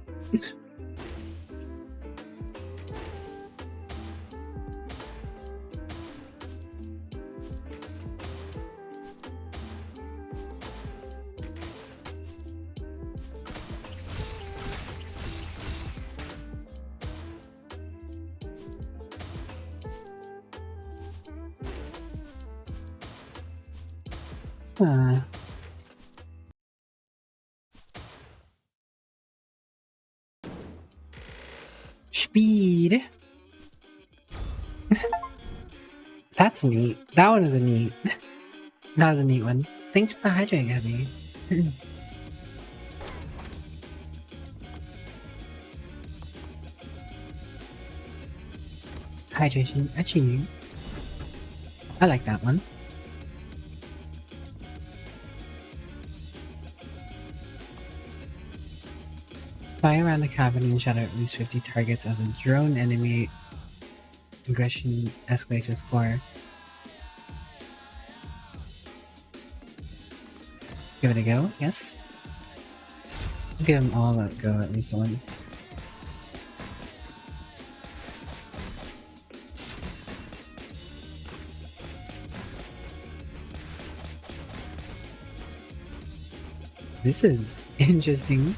Speed. That's neat. That one is a neat. That was a neat one. Thanks for the hydrate, Abby. Hydration achieved. I like that one. Fly around the cabin and shatter at least 50 targets as a drone enemy aggression escalates the score. Give it a go, yes. Give them all a go at least once. This is interesting.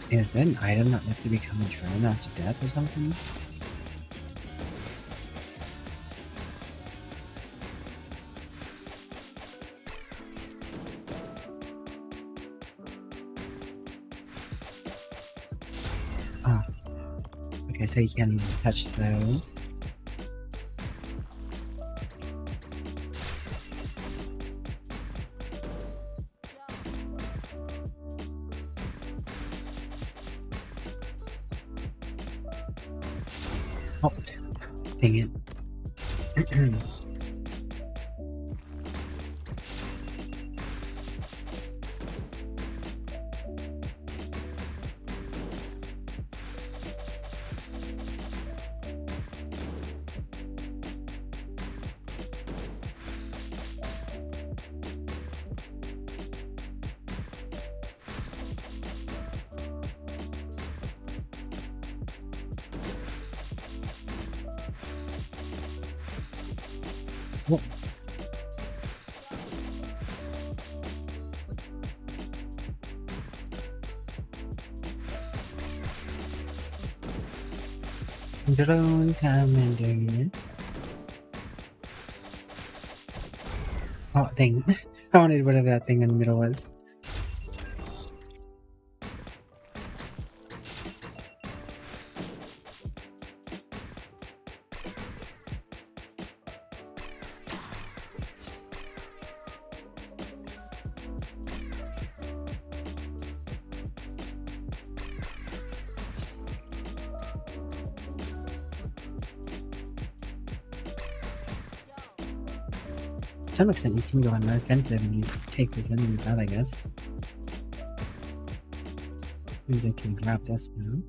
Is that an item that lets you become a drone after death or something? Oh. Okay, so you can't even touch those. Oh, dang it. Whoa. Drone commander. Oh, dang. I wanted whatever that thing in the middle was. To some extent, you can go on the offensive and you take these enemies out, I guess. Means I can grab this now.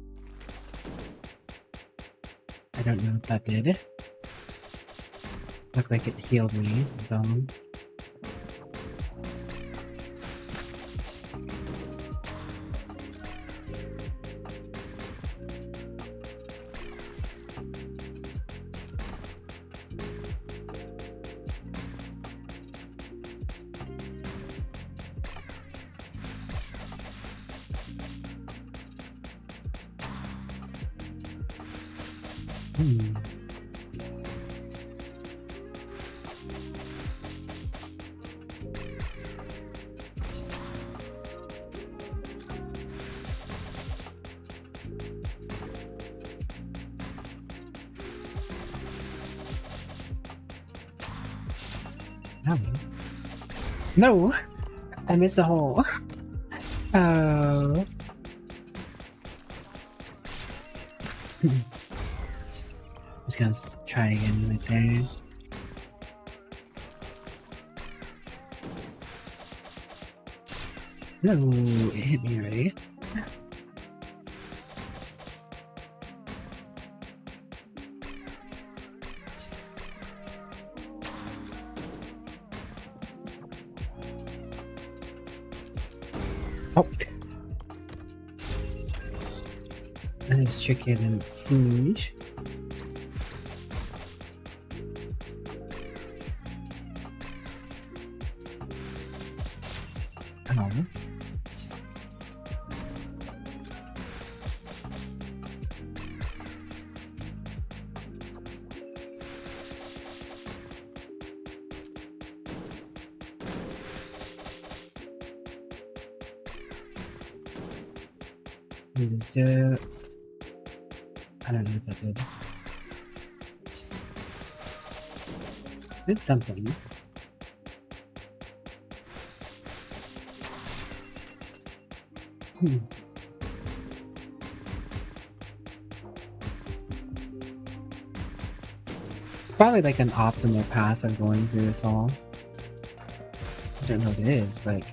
I don't know what that did. Looked like it healed me, so... No! I missed a hole. Oh. Just gonna try again right there. No, it hit me already. Oh. That is trickier than it seems. Oh. Does this do... I don't know what that did. Did something. Probably like an optimal path of going through this all. I don't know what it is, but...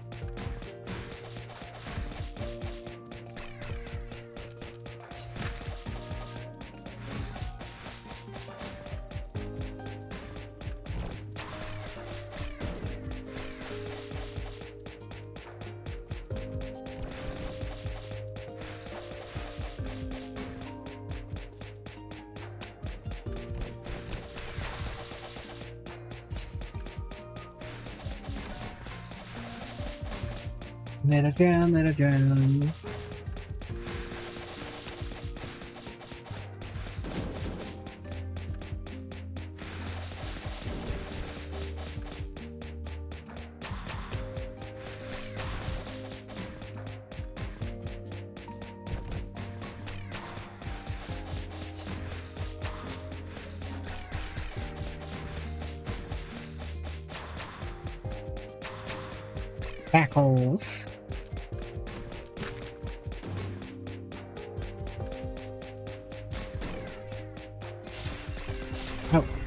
Little drown, little drown. Back off.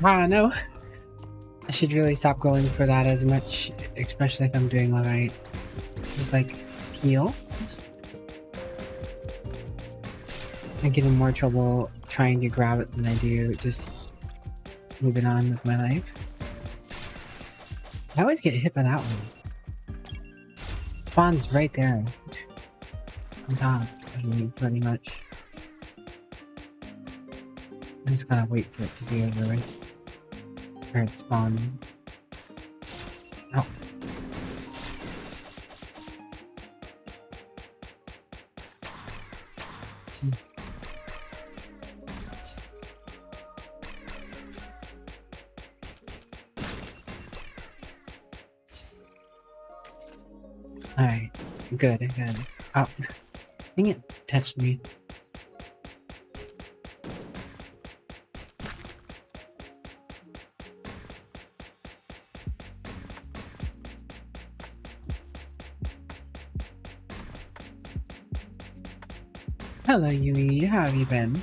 Oh, no. I should really stop going for that as much, especially if I'm doing alright. Just like, heal. I get in more trouble trying to grab it than I do just moving on with my life. I always get hit by that one. Spawn's right there. On top of me, pretty much. I'm just gonna wait for it to be over with. Or it spawn. Oh. Alright. Good, good. Oh. Dang it. Touched me. Hello, Yui. How have you been?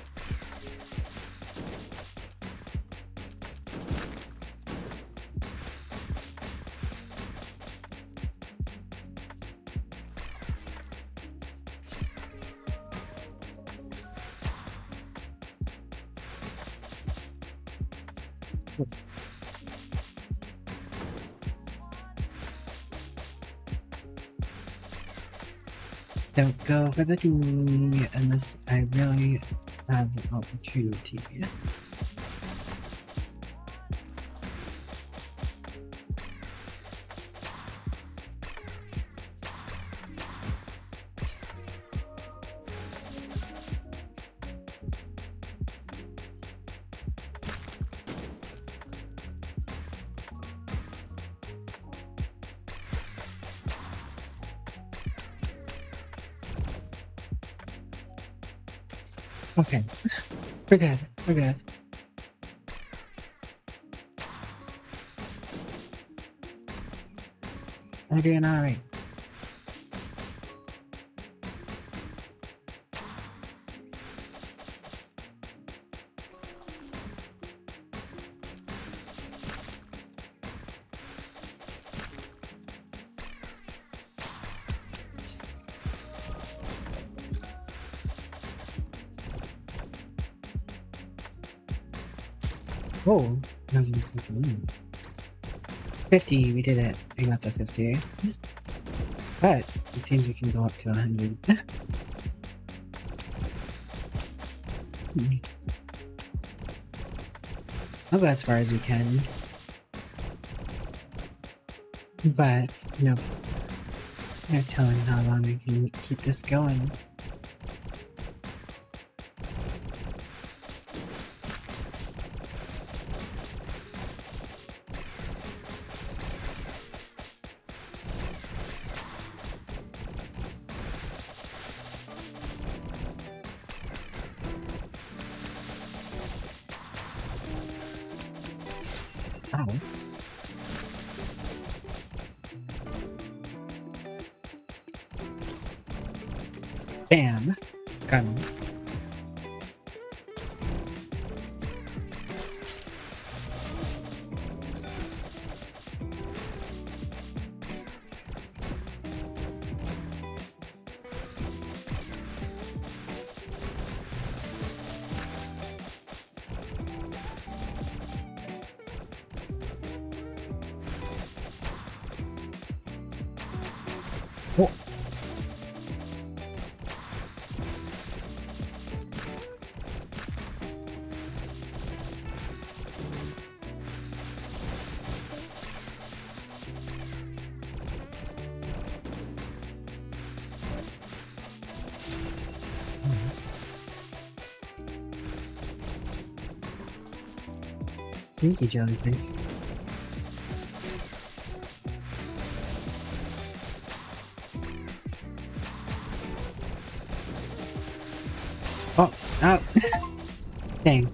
Don't go for the team unless I really have the opportunity. Okay, we're good, we're good. I'm doing alright. Oh, 50, we did it. We got the 50. But it seems we can go up to 100. I'll go as far as we can. But no telling how long we can keep this going. Ow. Bam. Got him. Oh. Thank you, jellyfish. Oh, oh. Dang.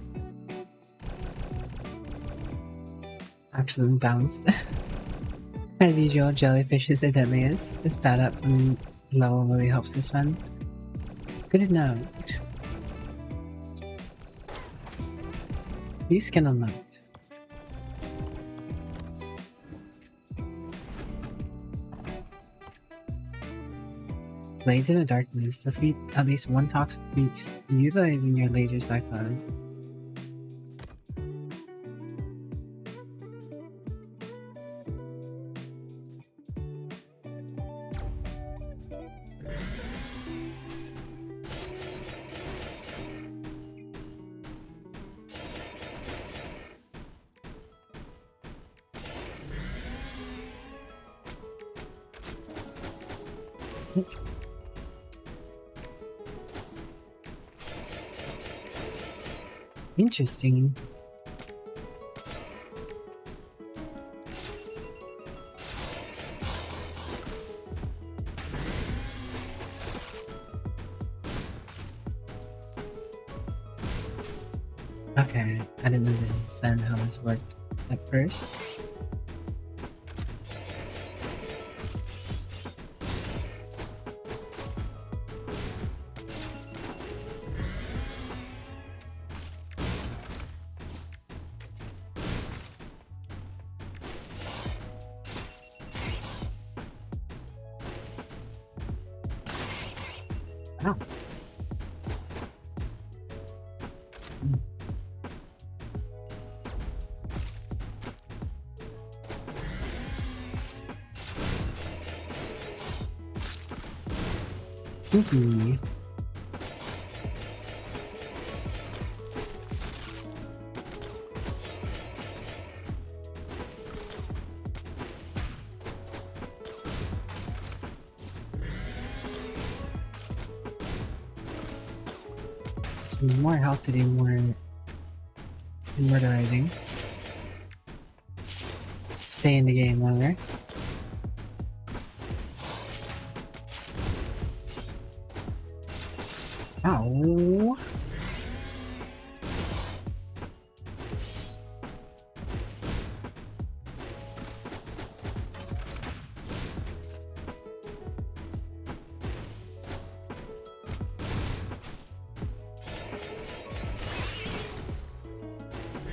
Actually bounced. As usual, jellyfish is the deadliest. The stat up from level really helps this one. Good to know. New skin unlocked. Blaze in the darkness. Defeat at least one toxic beast utilizing your laser cyclone. Interesting. Okay, I didn't understand how this worked at first. Oh. Kinky. Some more health to do more immortalizing. Stay in the game longer. Ow.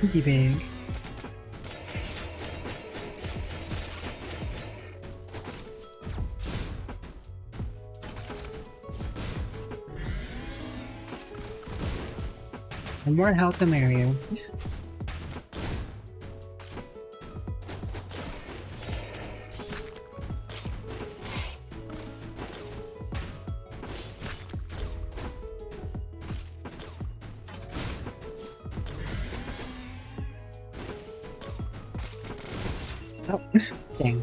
Pinky pig. The more health the merrier. Oh, dang.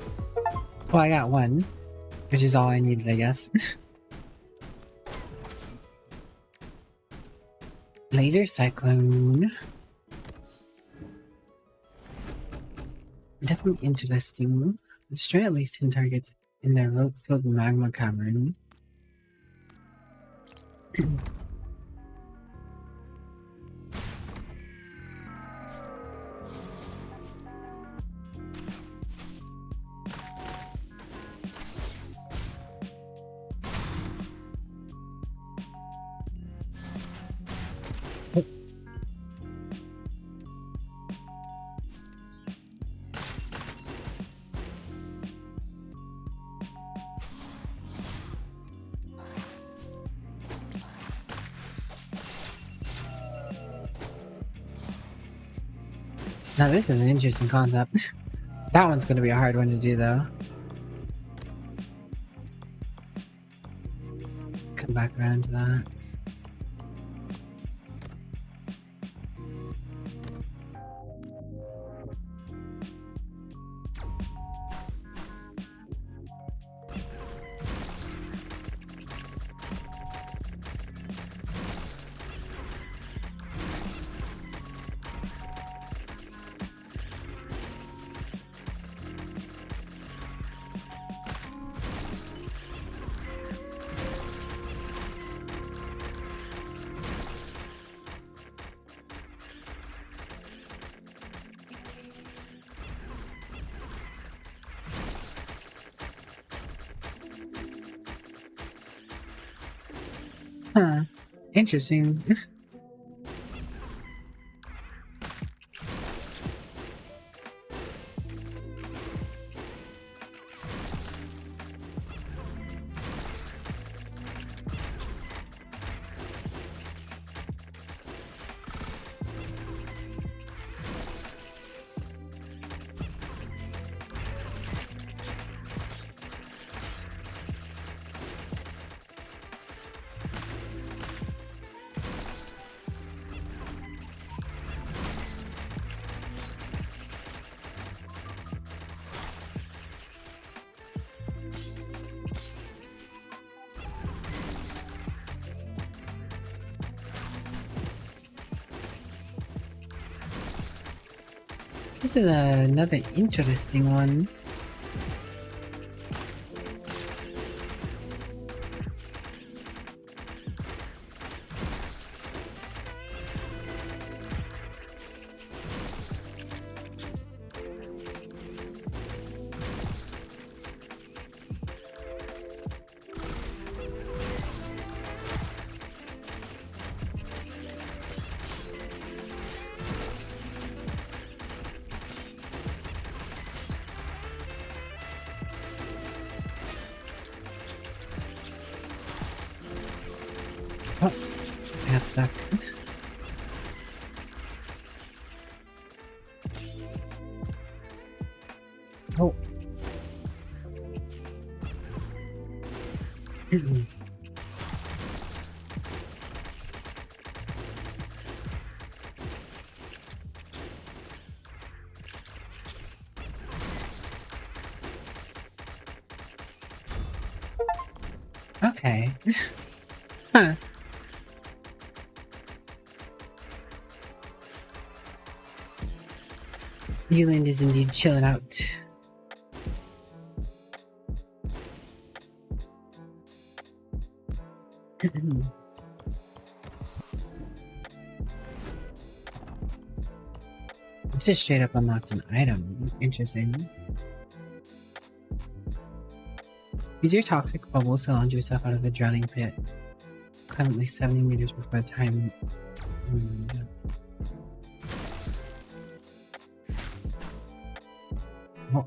Well, I got one, which is all I needed, I guess. Laser Cyclone. Definitely interesting. Destroy at least 10 targets in their rope-filled magma cavern. Now this is an interesting concept. That one's gonna be a hard one to do though. Come back around to that. Huh. Interesting. This is another interesting one. Oh, I got stuck. Oh. Okay. Huh. Newland is indeed chilling out. It's just straight up unlocked an item. Interesting. Use your toxic bubbles to launch yourself out of the drowning pit. Climb at least 70 meters before the time. Oh.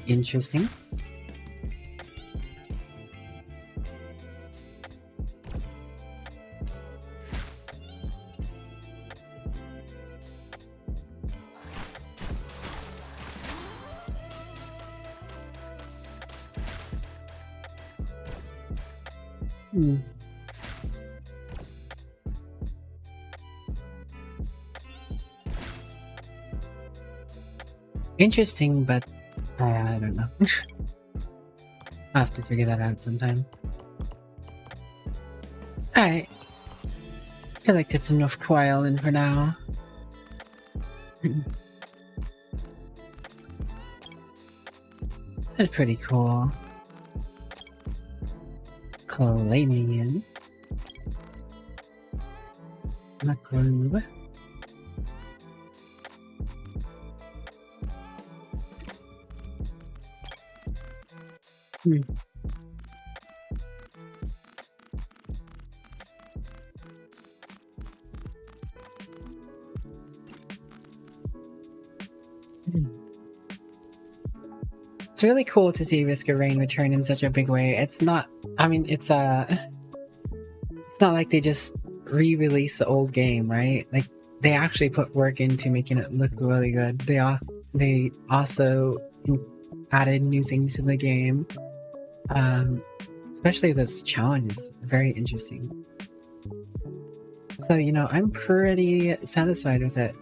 Interesting. Interesting, but I don't know. I'll have to figure that out sometime. Alright. I feel like that's enough trial in for now. That's pretty cool. Clayming in. Macrobe. It's really cool to see Risk of Rain return in such a big way. It's not, I mean, it's it's not like they just re-release the old game, right? Like, they actually put work into making it look really good. They also added new things to the game. Especially those challenges, very interesting. So, you know, I'm pretty satisfied with it.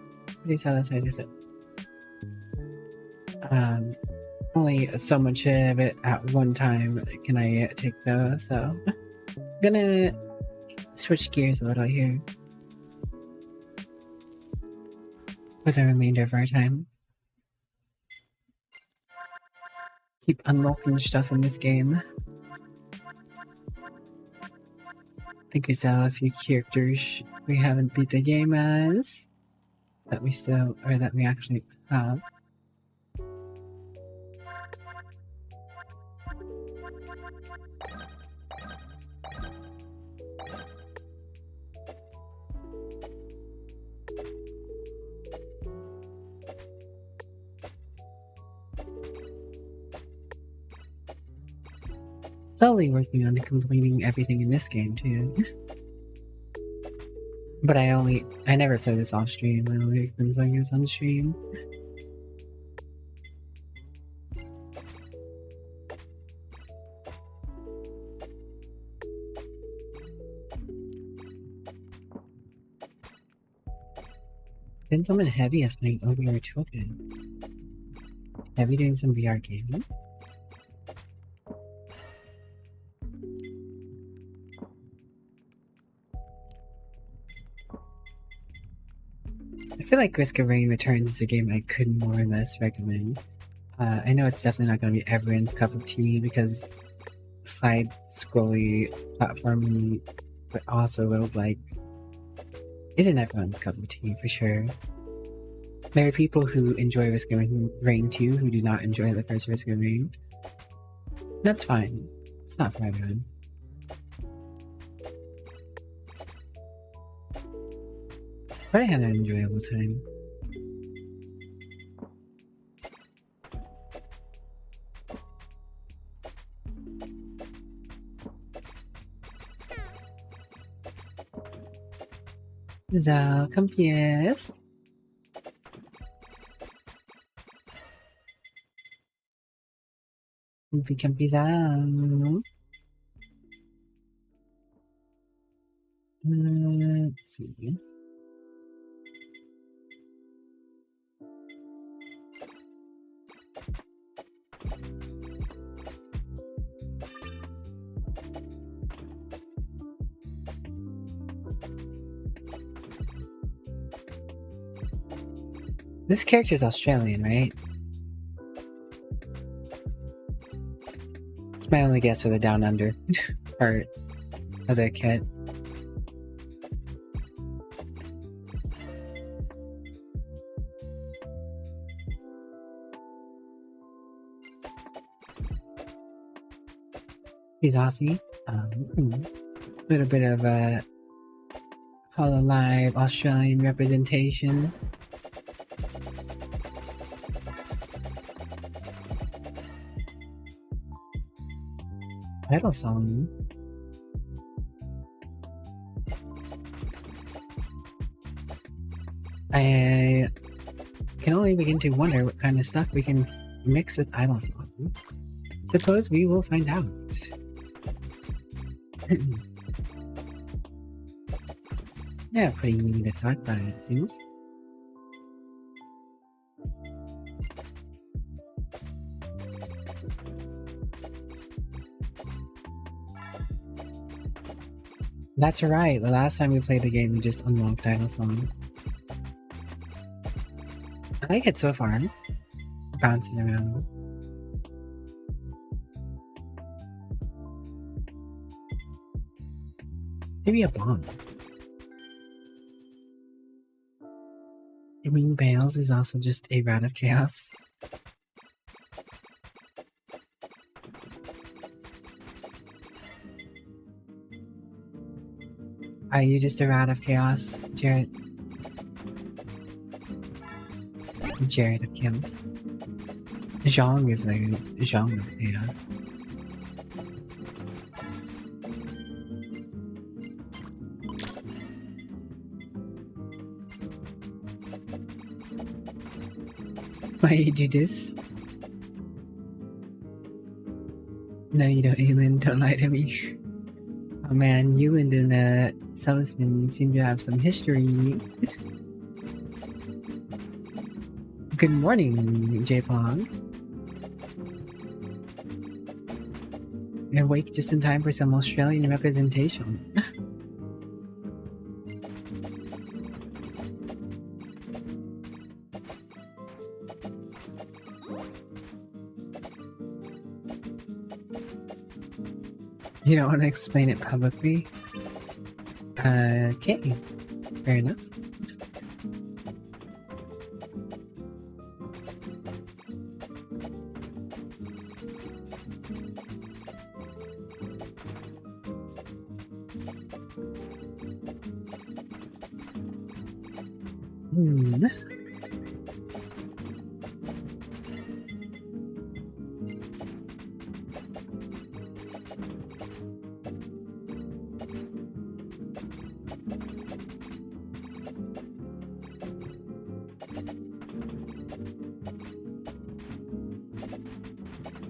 Only so much of it at one time can I take though, so I'm gonna switch gears a little here for the remainder of our time. Keep unlocking stuff in this game. I think we saw a few characters we haven't beat the game as, that we actually have. Slowly working on completing everything in this game too. But I never play this off stream. I only been playing this on stream. Gentleman Heavy is playing OBR Token. Heavy doing some VR gaming. I feel like Risk of Rain Returns is a game I could more or less recommend. I know it's definitely not going to be everyone's cup of tea because side scrolly platformy, but also roguelike isn't everyone's cup of tea for sure. There are people who enjoy Risk of Rain 2 who do not enjoy the first Risk of Rain. That's fine. It's not for everyone. But I had an enjoyable time. So confused. Comfy zone. Let's see. This character's Australian, right? It's my only guess for the Down Under part of their kit. He's Aussie. Little bit of a Hololive Australian representation. Title song. I can only begin to wonder what kind of stuff we can mix with Idle Song. Suppose we will find out. Yeah, pretty neat to talk about it seems. That's right, the last time we played the game we just unlocked Idle Song. I like it so far. It bounces around. Maybe a bomb. I mean, Bales is also just a rat of chaos. Are you just a rat of chaos, Jared? Jared of chaos. Zhang is like Zhang of chaos. Why you do this? No, you don't, Aelin. Don't lie to me. Oh man, Euland and Celestin seem to have some history. Good morning, J-Pong. You're awake just in time for some Australian representation. You don't want to explain it publicly? Okay. Fair enough.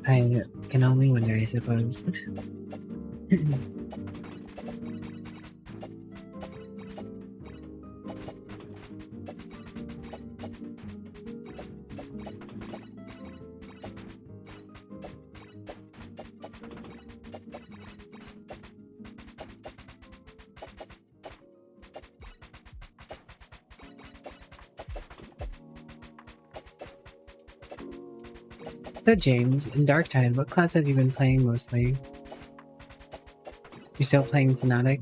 I can only wonder, I suppose. So James, in Darktide, what class have you been playing mostly? You still playing Fnatic?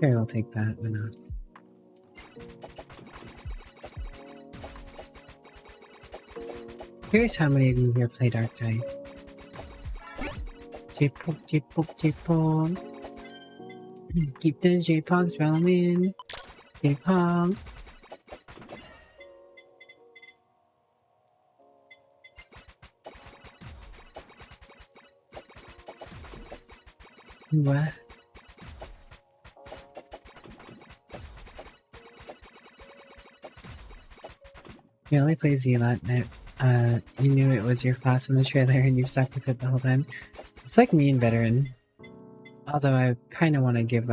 Here, I'll take that, why not? Here's how many of you here play Darktide. J-Pog, J-Pog, J-Pog. Keep the J-Pogs rolling. J-Pog. What? You only play Zealot now. You knew it was your class from the trailer and you stuck with it the whole time. It's like me and Veteran. Although I kind of want to give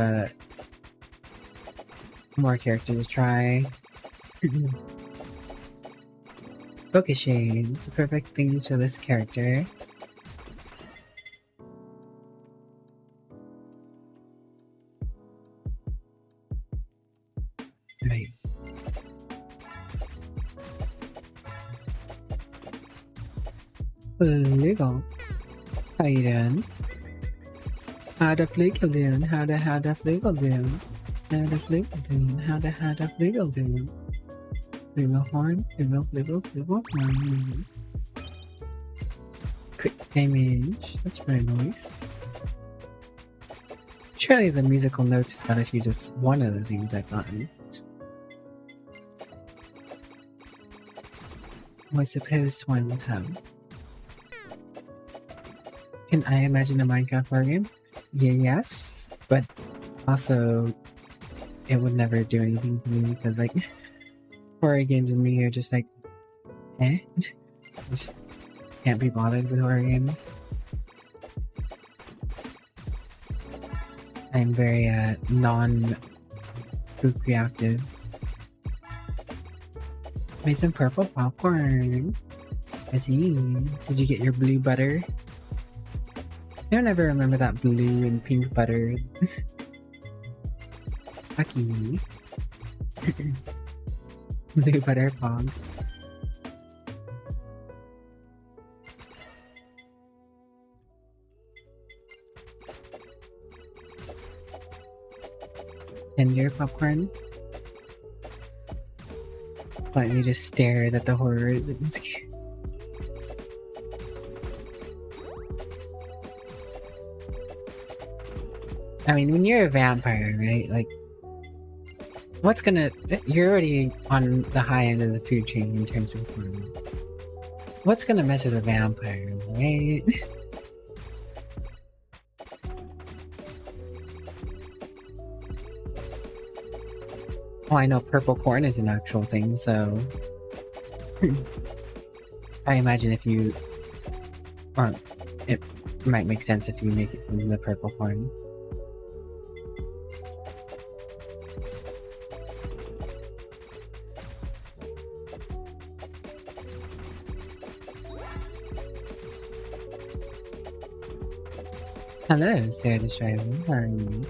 more characters a try. Focus Shades, the perfect thing for this character. Right. Legal. How you doing? How the Fleagle doing? How the Fleagle doing? How the Fleagle doing? How the Fleagle doing? Fleagle horn? Fleagle horn. Quick damage. That's very nice. Surely the musical notes has got to use with one of the things I've gotten. I suppose one would have. Can I imagine a Minecraft horror game? Yeah, yes, but also it would never do anything to me because like horror games with me are just like I just can't be bothered with horror games. I'm very non-spook reactive. Made some purple popcorn. I see. Did you get your blue butter? I don't ever remember that blue and pink butter. Sucky. Blue butter pog. Tender popcorn. Slightly just stares at the horrors. I mean, when you're a vampire, right? Like, what's gonna... You're already on the high end of the food chain in terms of horror. What's gonna mess with a vampire, right? Well, I know purple corn is an actual thing, so... I imagine if you... Or, it might make sense if you make it from the purple corn. Hello, Sarah the Driver. How are you?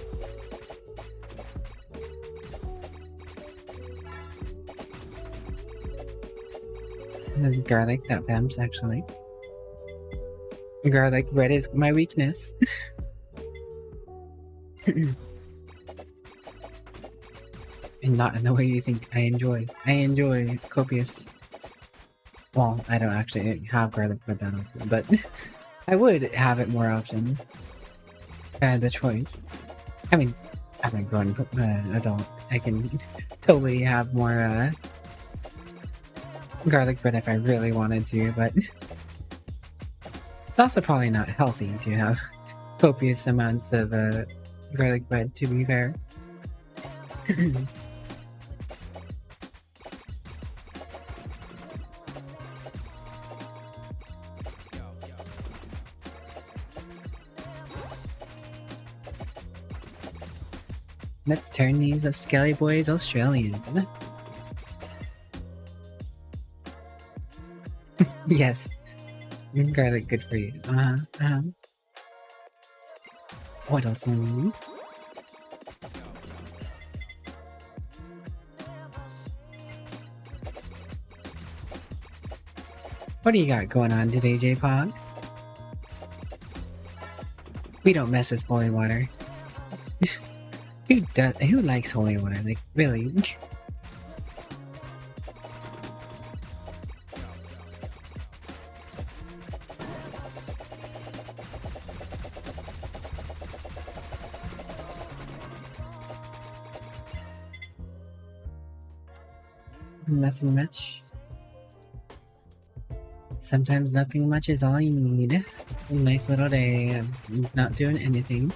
There's garlic that vamps, actually. Garlic bread is my weakness. And not in the way you think I enjoy. I enjoy copious... Well, I don't actually have garlic bread that often, but I would have it more often. If I had the choice. I mean, I'm a grown adult. I can totally have more garlic bread if I really wanted to, but it's also probably not healthy to have copious amounts of garlic bread, to be fair. Let's turn these skelly boys Australian. Yes. Garlic good for you. What else? What do you got going on today, J-Pog? We don't mess with holy water. Who likes holy water? Like, really? Nothing much. Sometimes nothing much is all you need. A nice little day of not doing anything.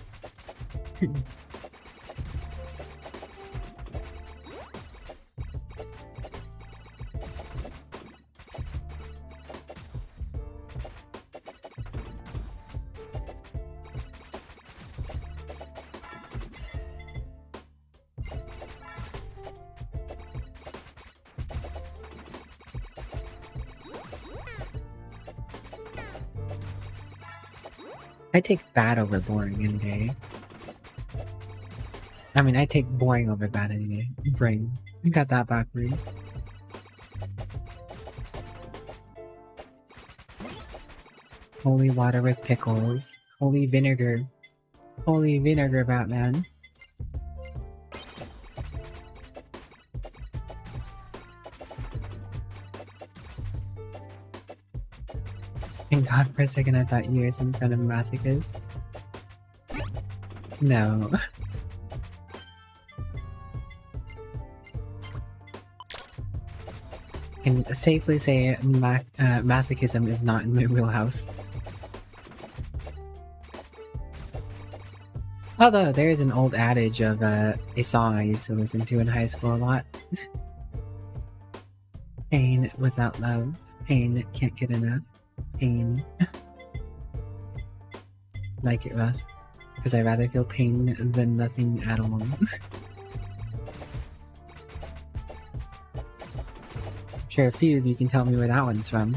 I take bad over boring any day. I mean, I take boring over bad any day. Brain. You got that backwards. Holy water with pickles. Holy vinegar. Holy vinegar, Batman. Thank God for a second I thought you were some kind of masochist. No. Can safely say masochism is not in my wheelhouse. Although there is an old adage of a song I used to listen to in high school a lot. Pain without love. Pain can't get enough. Pain. Like it rough. Because I rather feel pain than nothing at all. I'm sure a few of you can tell me where that one's from.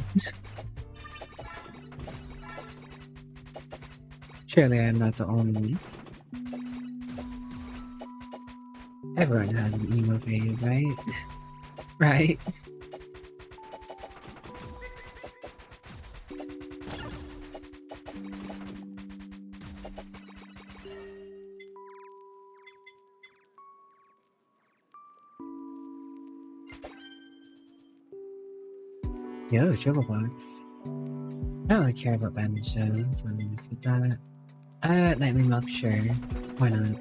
Surely I'm not the only one. Everyone has an emo phase, right? Right? Yo, triple box. I don't really care about bandit shows, so I'm gonna skip that. Nightly Milk, sure. Why not?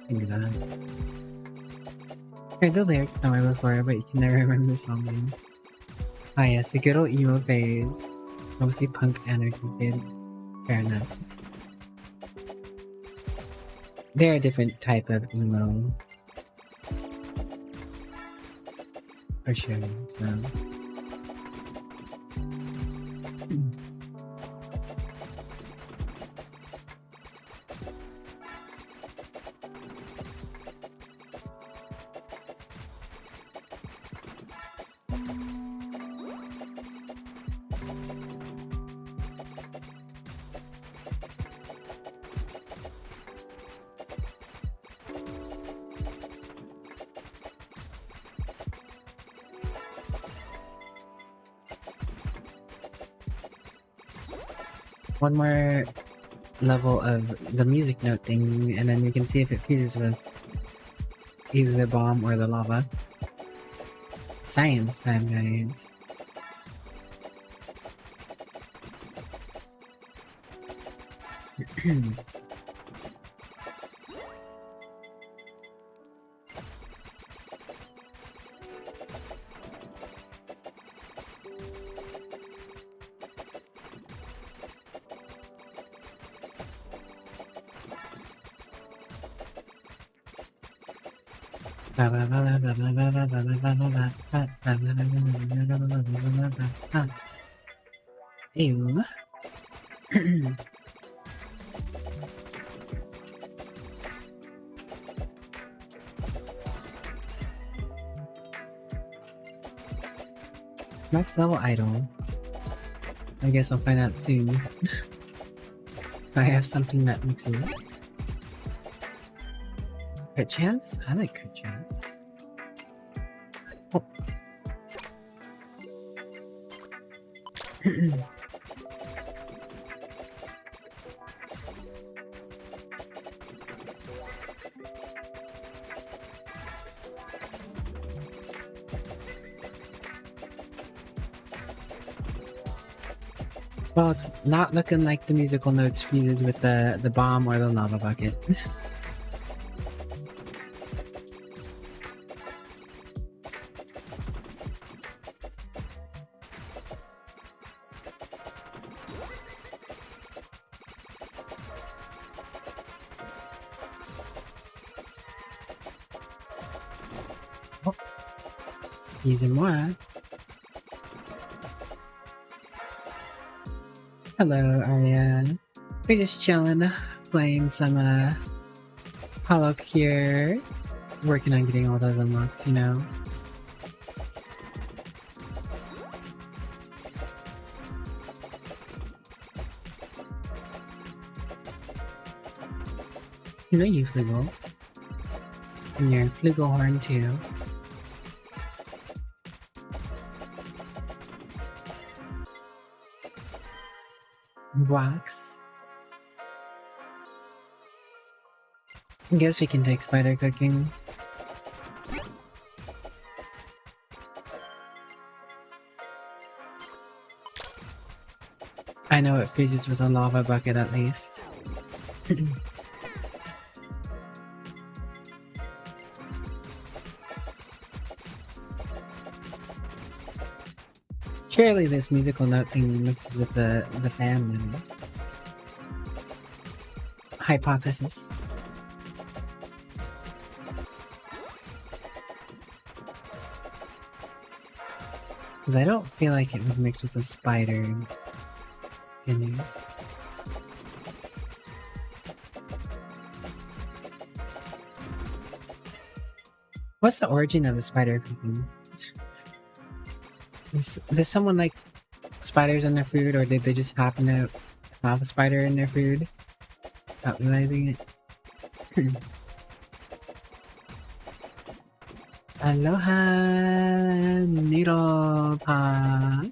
Can do that. Heard the lyrics somewhere before, but you can never remember the song name. Ah yes, the good old emo phase. Mostly punk anarchy kid. Fair enough. They're a different type of emo. For sure, so... One more level of the music note thing, and then we can see if it fuses with either the bomb or the lava. Science time, guys. Ew. Max level idol. I guess I'll find out soon. If I have something that mixes. Crit chance? I like crit chance. Oh. Well, it's not looking like the musical notes fuses with the bomb or the lava bucket. Oh. Excusez-moi. Hello, Arya. We're just chilling, playing some Hollow Cure. Working on getting all those unlocks, you know. You know you, Flugel. And you're Flugelhorn too. Wax. I guess we can take spider cooking. I know it fuses with a lava bucket at least. Surely this musical note thing mixes with the fan then. Hypothesis. Because I don't feel like it would mix with a spider in there. What's the origin of the spider cooking? Does someone like spiders in their food, or did they just happen to have a spider in their food without realizing it? Aloha, Noodle Pop.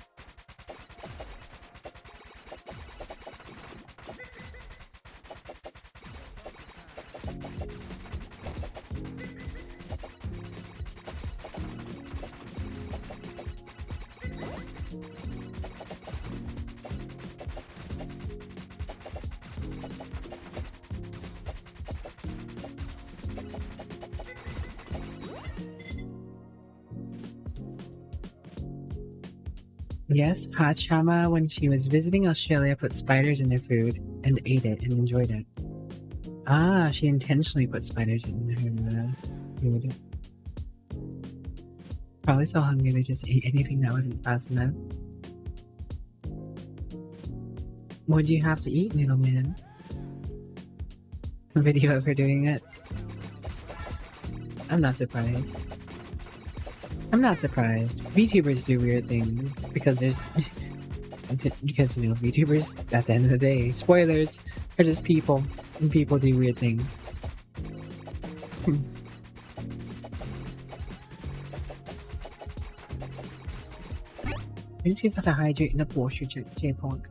Yes, Hachama, when she was visiting Australia, put spiders in their food and ate it and enjoyed it. Ah, she intentionally put spiders in her food. Probably so hungry they just ate anything that wasn't fast enough. What do you have to eat, little man? A video of her doing it? I'm not surprised. I'm not surprised. VTubers do weird things because there's... because, you know, VTubers, at the end of the day, spoilers, are just people, and people do weird things. Thank you for the hydrate in the Porsche, J-Punk.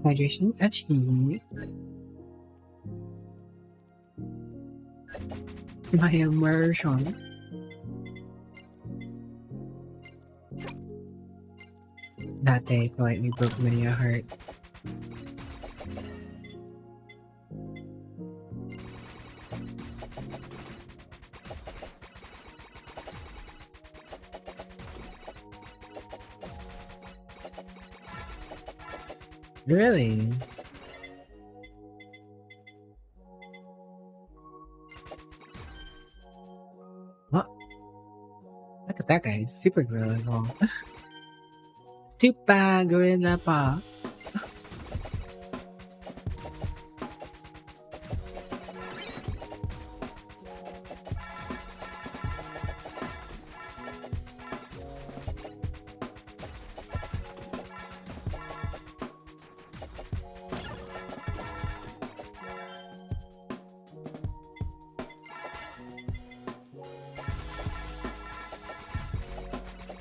Hydration achieved. My immersion. That day politely broke many a heart. Really? What? Look at that guy, he's super gorilla as well. Super gorilla pa.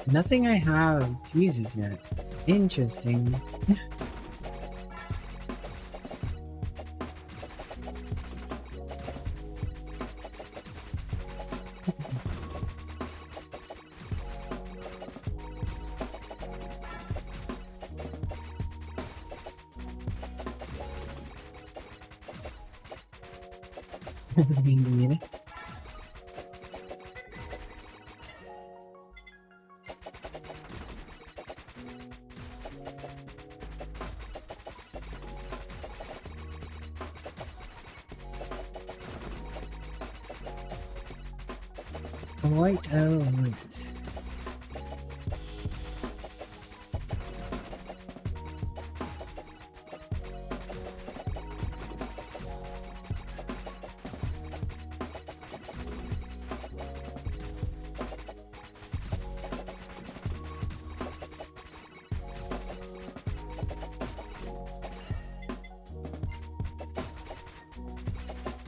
Nothing I have fuses yet. Interesting. Indeed. Right, oh right.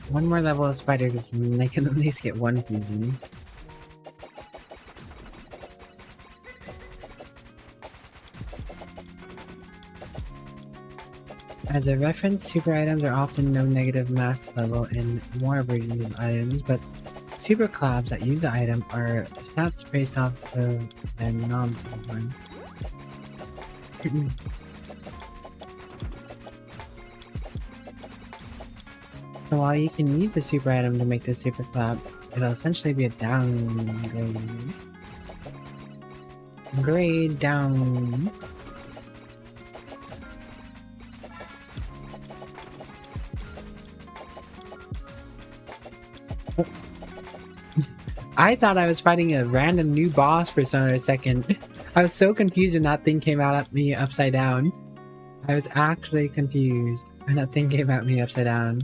One more level of spider and I can at least get one fusion. As a reference, super items are often no negative max level in more versions of items, but super collabs that use the item are stats based off of their non-super one. So while you can use the super item to make the super collab, it'll essentially be a downgrade. Grade down. I thought I was fighting a random new boss for a second. I was so confused when that thing came out at me upside down. I was actually confused when that thing came at me upside down.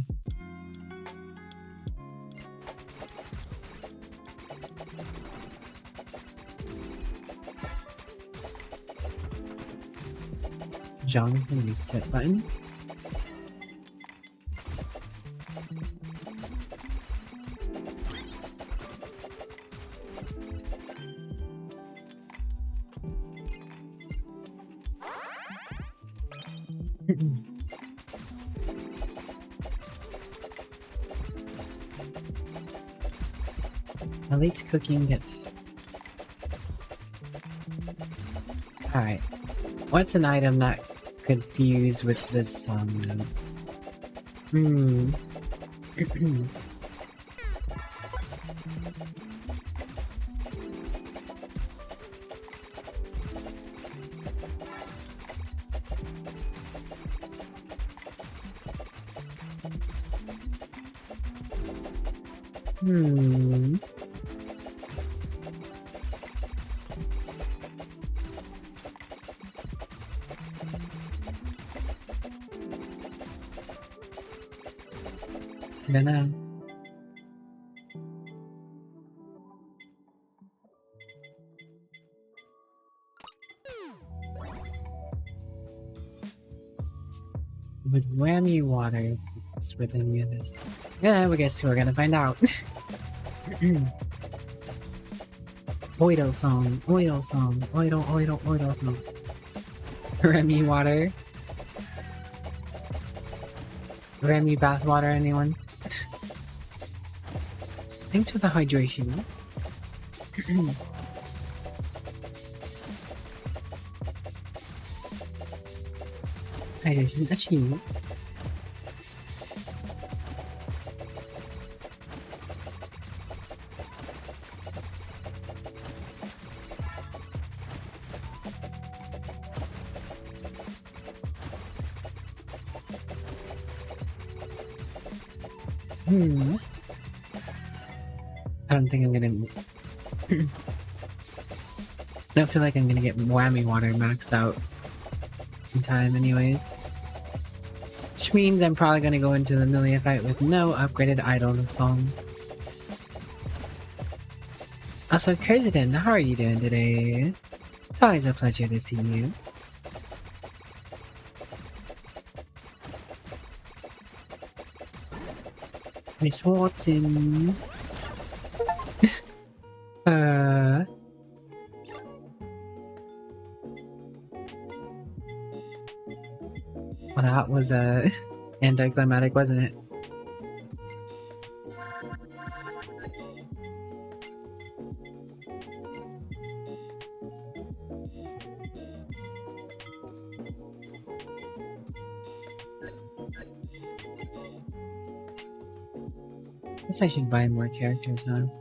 Jump and reset button. Elite cooking gets. Alright. What's an item that could fuse with this song? Hmm. Hmm. I don't know. Would whammy water mix with any of this? Yeah, I guess we're gonna find out. Oidal song, oidal song, oidal song. Remy water. Remy bathwater, anyone? Thanks for the hydration. Hydration achieved. I don't think I'm gonna... I don't feel like I'm gonna get whammy water maxed out in time anyways. Which means I'm probably gonna go into the Millia fight with no upgraded idol this song. Also, Kurziten, how are you doing today? It's always a pleasure to see you. Miss Watson. Well, that was anticlimactic, wasn't it? Guess I should buy more characters now.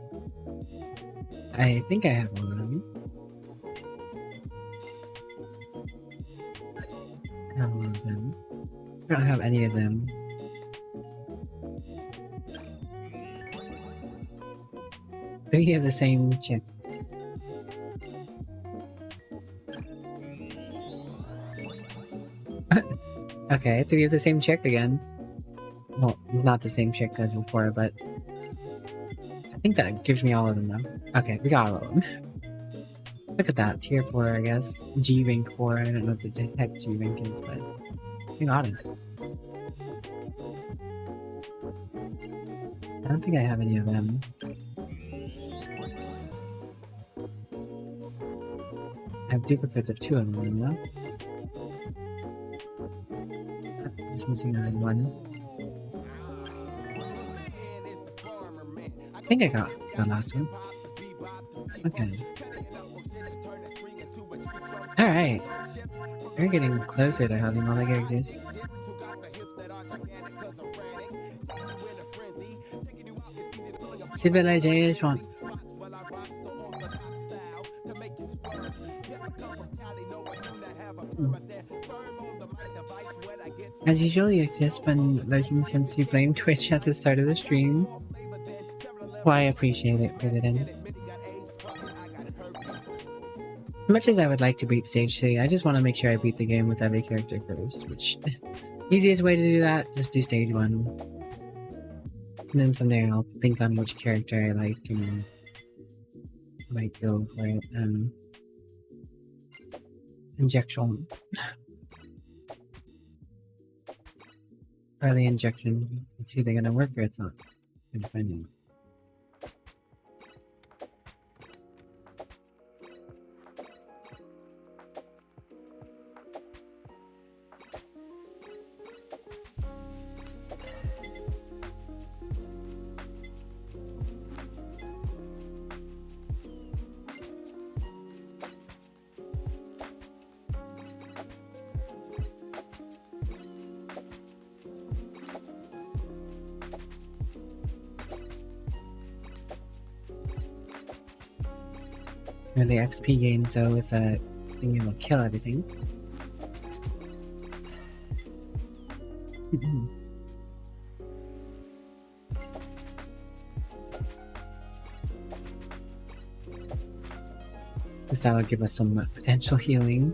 I think I have all of them. I have all of them. I don't have any of them. Do we have the same chick? Okay, do we have the same chick again? Well, not the same chick as before, but I think that gives me all of them now. Okay, we got all of them. Look at that, tier 4, I guess. G-Rank 4, I don't know what the heck G-Rank is, but we got it. I don't think I have any of them. I have duplicates of 2 of them, though. Just missing another one. I think I got the last one. Okay. Alright. We're getting closer to having all the characters. Civilization. As usual, you exist when lurking since you blamed Twitch at the start of the stream. Well, I appreciate it, President. As much as I would like to beat Stage 3, I just want to make sure I beat the game with every character first, which... easiest way to do that, just do Stage 1. And then from there, I'll think on which character I like and might go for it. Injection. Early injection. It's either gonna work or it's not. Gonna find out. Or the XP gains though with being able to kill everything. Guess that would give us some potential healing.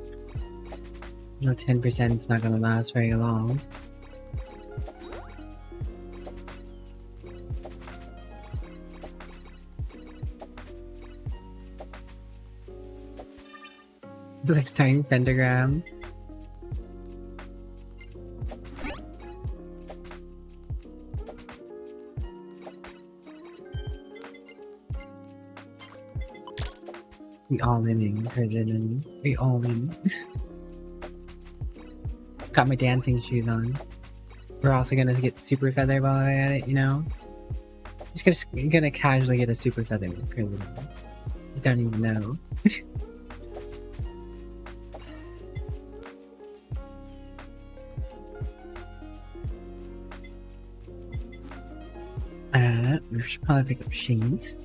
No, 10% is not gonna last very long. It's like starting pentagram. We all in prison. We all in. Got my dancing shoes on. We're also gonna get super feather while we're at it, you know? Just gonna casually get a super feather. You don't even know. We should probably pick up Shane's.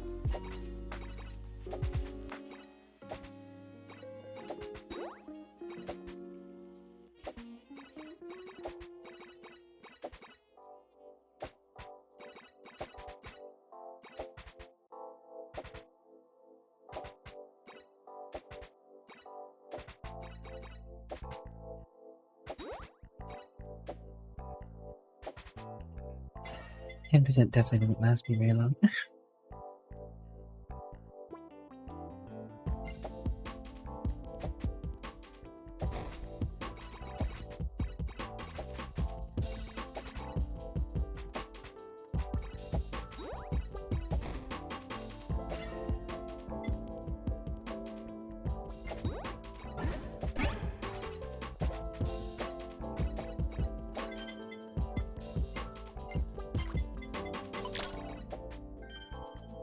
%, definitely doesn't last me very long.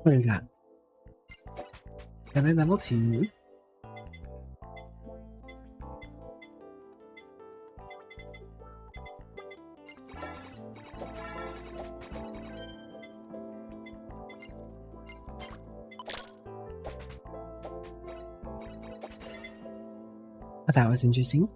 What do we got? Feather level 2. Oh, that was interesting.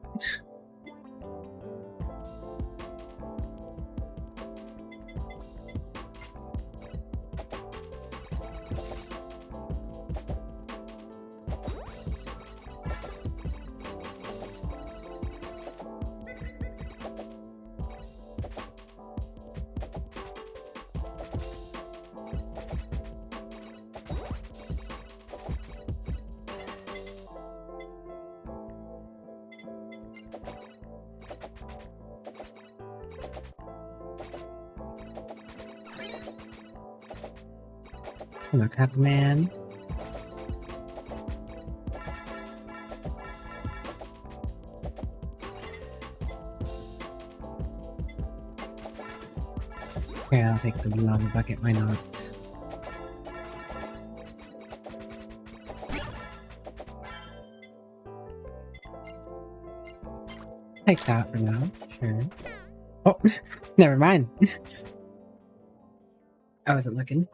Look up, man. Okay, I'll take the lava bucket, why not? Take that for now, sure. Oh, never mind. I wasn't looking.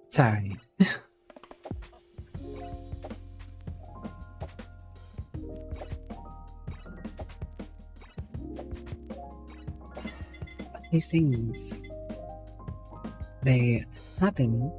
Sorry. These things, they happen.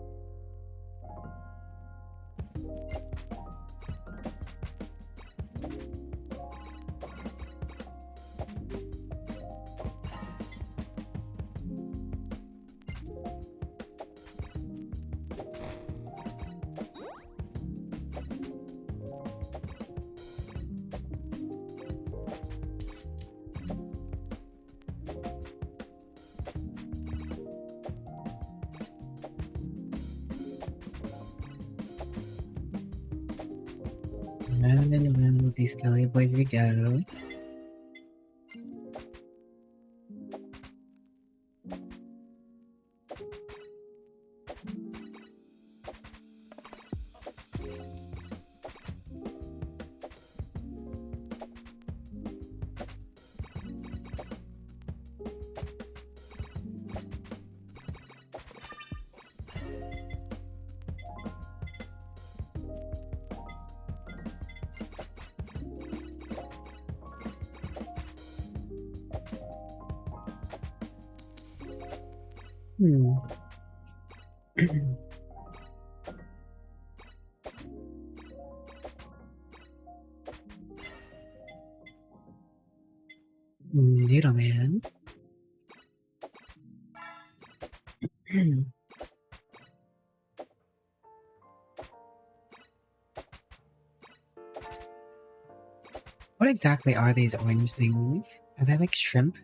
Round and around with these Skelly boys we go. Hmm. Little man. What exactly are these orange things? Are they like shrimp?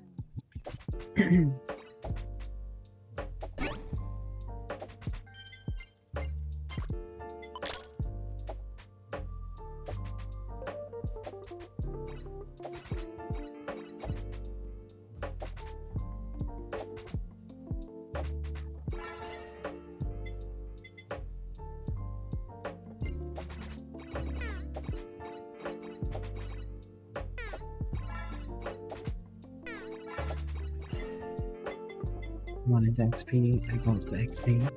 Wanted to XP, I got to XP.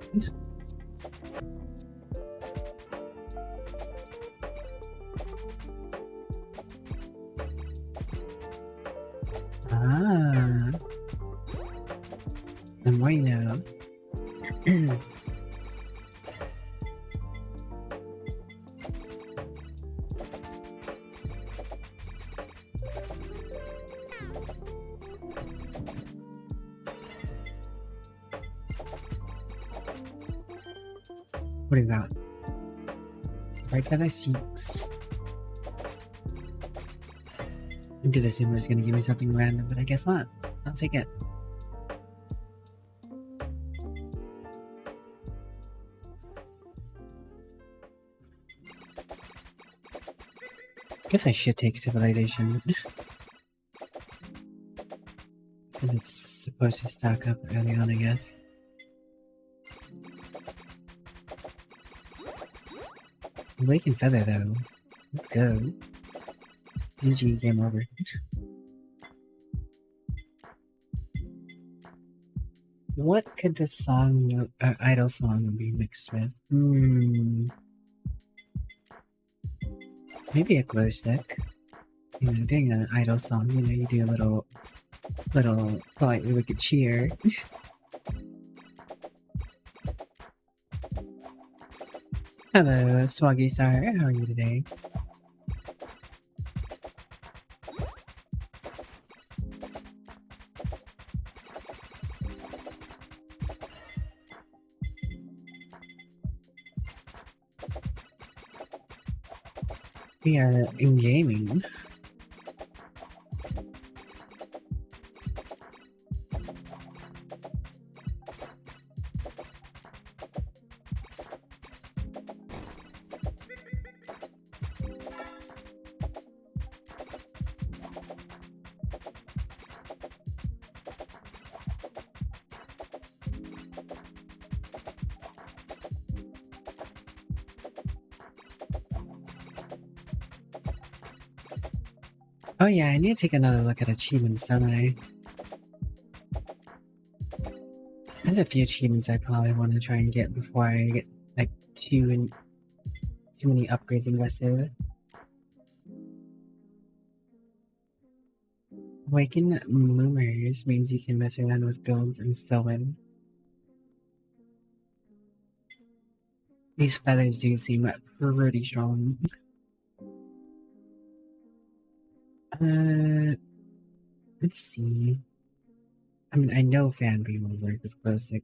Ah, the more you know. What do you got? Right to the seeks. I did assume it was gonna give me something random, but I guess not. I'll take it. Guess I should take civilization. Since it's supposed to stack up early on, I guess. Awaken Feather, though. Let's go. GG, game over. What could the song, idle song be mixed with? Maybe a glow stick. You know, doing an idle song, you know, you do a little politely wicked cheer. Hello, Swaggy Star. How are you today? We are in gaming. Oh yeah, I need to take another look at achievements, don't I? There's a few achievements I probably want to try and get before I get like too many upgrades invested. Awaken Moomers means you can mess around with builds and still win. These feathers do seem pretty strong. Let's see. I mean, I know Fanbeam will work with Glow Stick,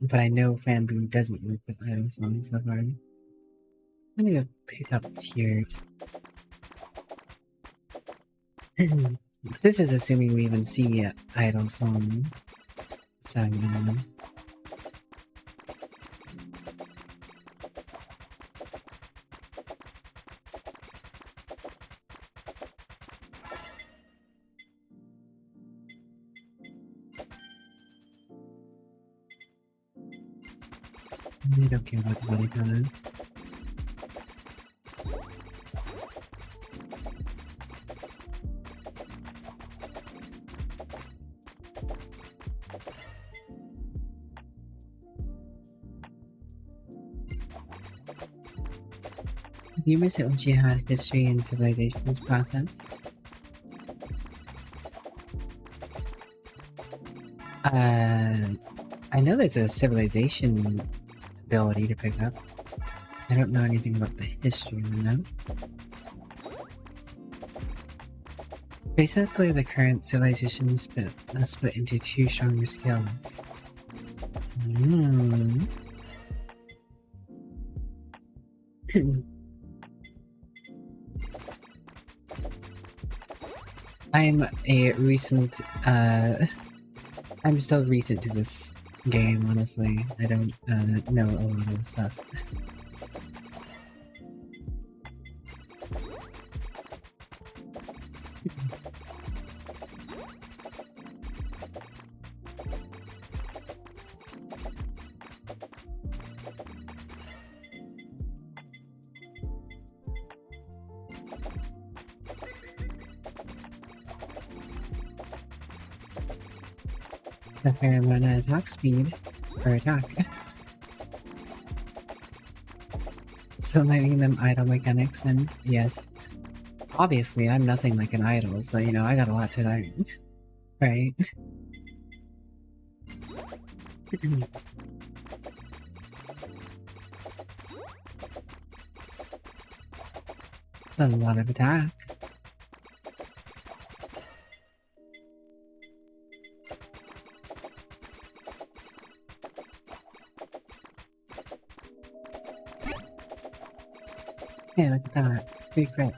but I know Fanbeam doesn't work with Idle Song so far. I'm gonna go pick up Tears. This is assuming we even see Idle Song. So, you know. I don't care about the body color. Do you miss it when she had history and civilizations process? I know there's a civilization ability to pick up. I don't know anything about the history of them. Basically, the current civilization is split into two stronger skills. I'm a recent, I'm still recent to this game, honestly. I don't, know a lot of the stuff. A fair amount of attack speed or attack. So letting them idle mechanics, and yes. Obviously, I'm nothing like an idol, so you know, I got a lot to learn. Right? A lot of attack. Hey, look at that. Big crit.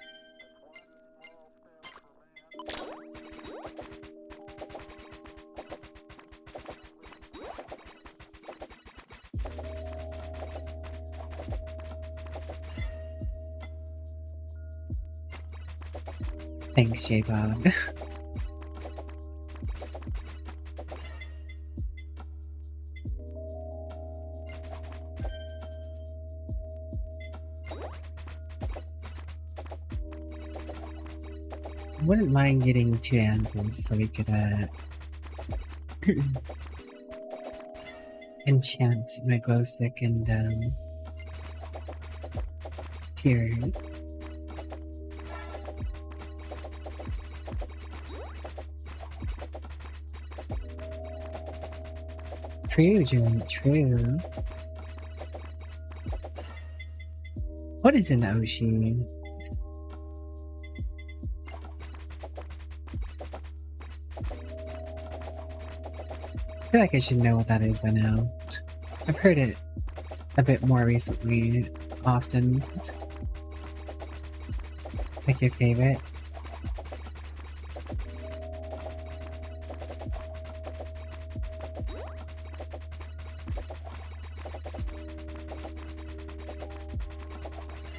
Thanks, J-Bob. Wouldn't mind getting 2 anvils so we could, enchant my glow stick and, tears. True, Julie, true. What is an Oshi? I feel like I should know what that is by now. I've heard it a bit more recently, often. Like your favorite?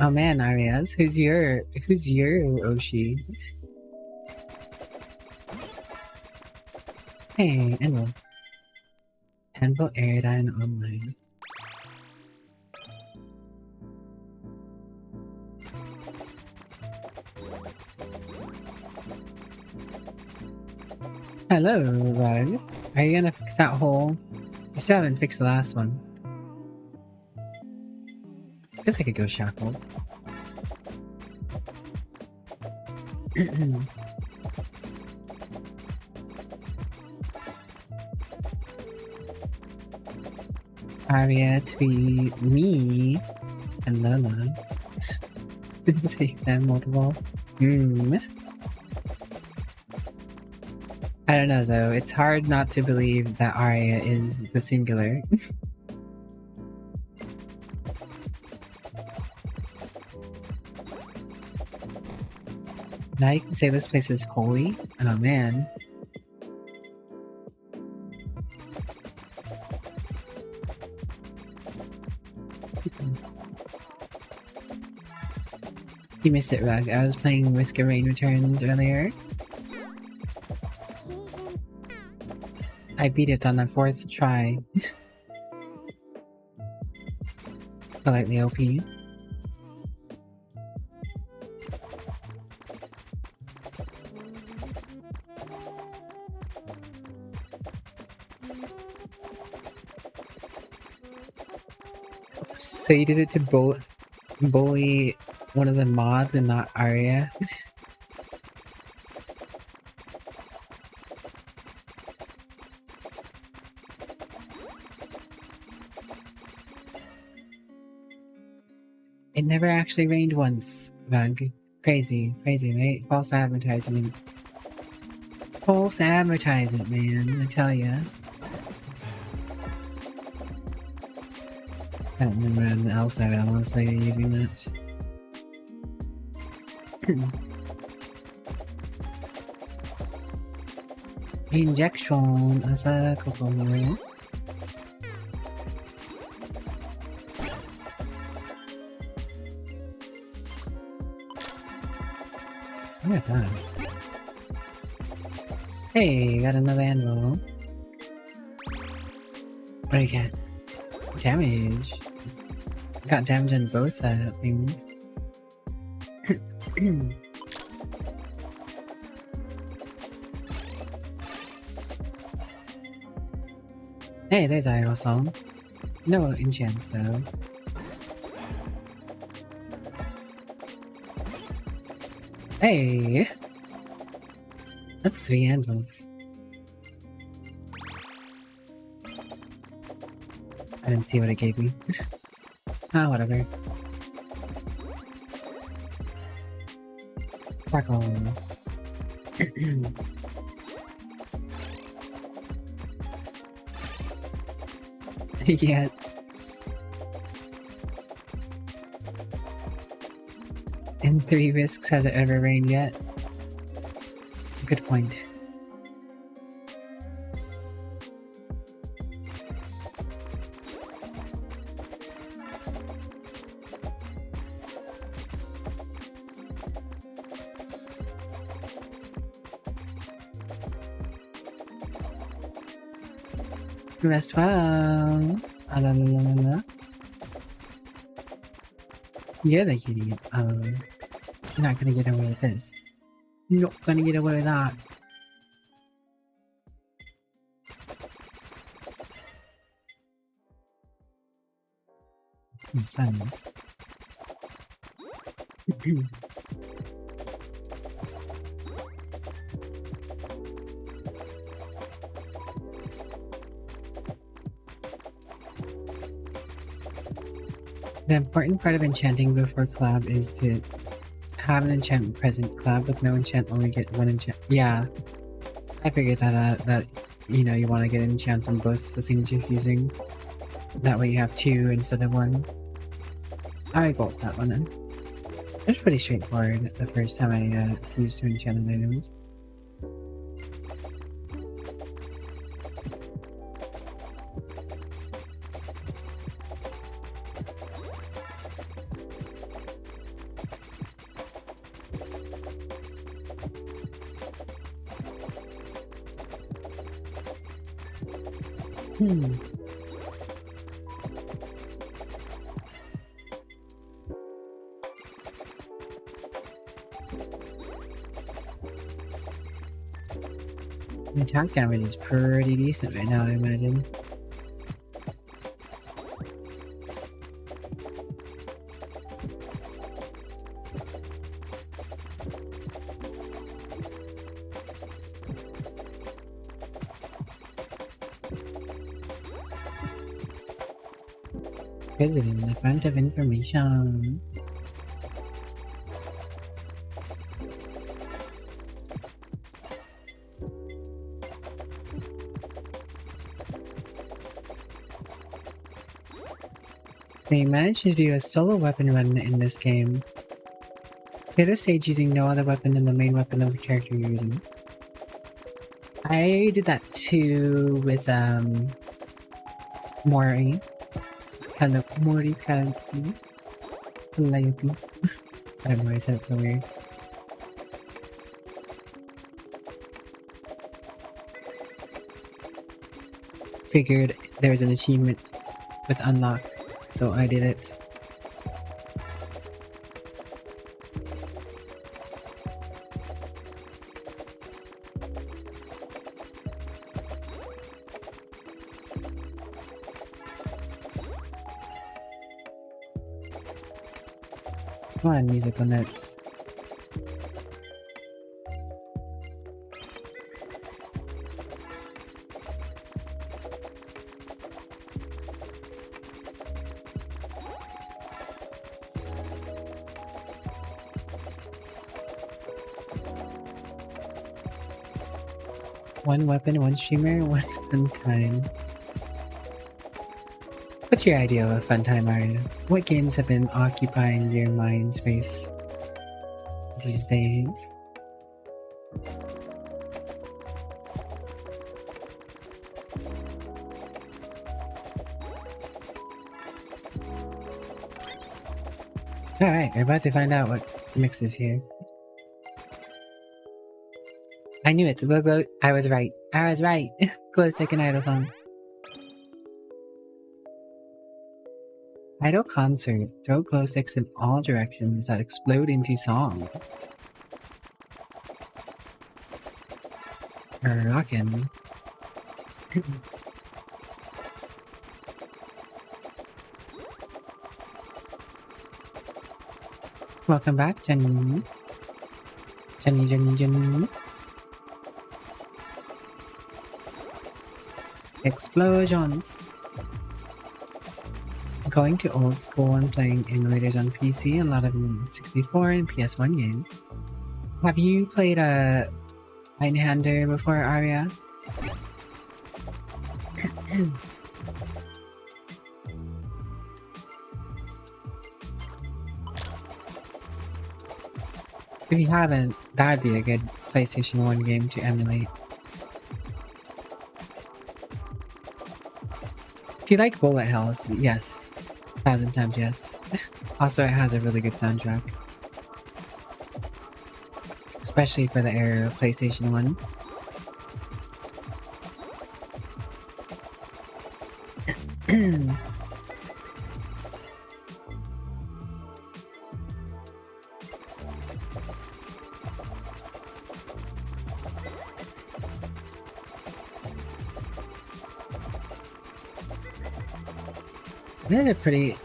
Oh man, Arias, who's your Oshi? Hey, Anvil. Anvil Aerodine Online. Hello, Rug. Are you gonna fix that hole? You still haven't fixed the last one. Guess I could go Shackles. Aria, Tweet, me, and Lola. Didn't take them multiple. I don't know though, it's hard not to believe that Arya is the singular. Now you can say this place is holy? Oh man. You missed it, Rug. I was playing Risk of Rain Returns earlier. I beat it on the 4th try. Politely OP. So you did it to bully one of the mods and not Arya? It never actually rained once, Bug. Crazy, right? False advertisement. False advertisement, man, I tell ya. I don't remember anything else I would honestly be using that. Injection asa kokoro. Look at that. Hey, got another anvil. What do you get? Damage. Got damage on both things. Hey, there's Aerosol. No enchants though. Hey! That's 3 anvils. I didn't see what it gave me. Ah, whatever. Fuck all. Yeah. In 3 risks has it ever rained yet? Good point. Rest well. Ah, la, la, la, la, la. You're the idiot. You're not gonna get away with this. Not gonna get away with that. Silence. The important part of enchanting before collab is to have an enchantment present. Collab with no enchant, only get 1 enchant. Yeah, I figured that out, that, you know, you want to get an enchant on both the things you're using. That way you have 2 instead of 1. I got that one then. It was pretty straightforward the first time I used 2 enchanted items. The attack damage is pretty decent right now, I imagine. Visiting the font of information. They managed to do a solo weapon run in this game. Hit a stage using no other weapon than the main weapon of the character you're using. I did that too with Mori. Kind of Mori Calliope. Calliope. I don't know why I said it so weird. Figured there was an achievement with unlock, so I did it. Come on, musical notes. One weapon, one streamer, one fun time. What's your idea of a fun time, Arya? What games have been occupying your mind space these days? Alright, we're about to find out what mix is here. I knew it. Glow. I was right. I was right. Glow stick and idol song. Idol concert. Throw glow sticks in all directions that explode into song. Rockin'. Welcome back, Jenny. Jenny. Explosions. Going to old school and playing emulators on PC, a lot of 64 and PS1 games. Have you played a Einhander before, Arya? If you haven't, that'd be a good PlayStation 1 game to emulate. If you like bullet hells, yes. 1,000 times yes. Also, it has a really good soundtrack. Especially for the era of PlayStation 1.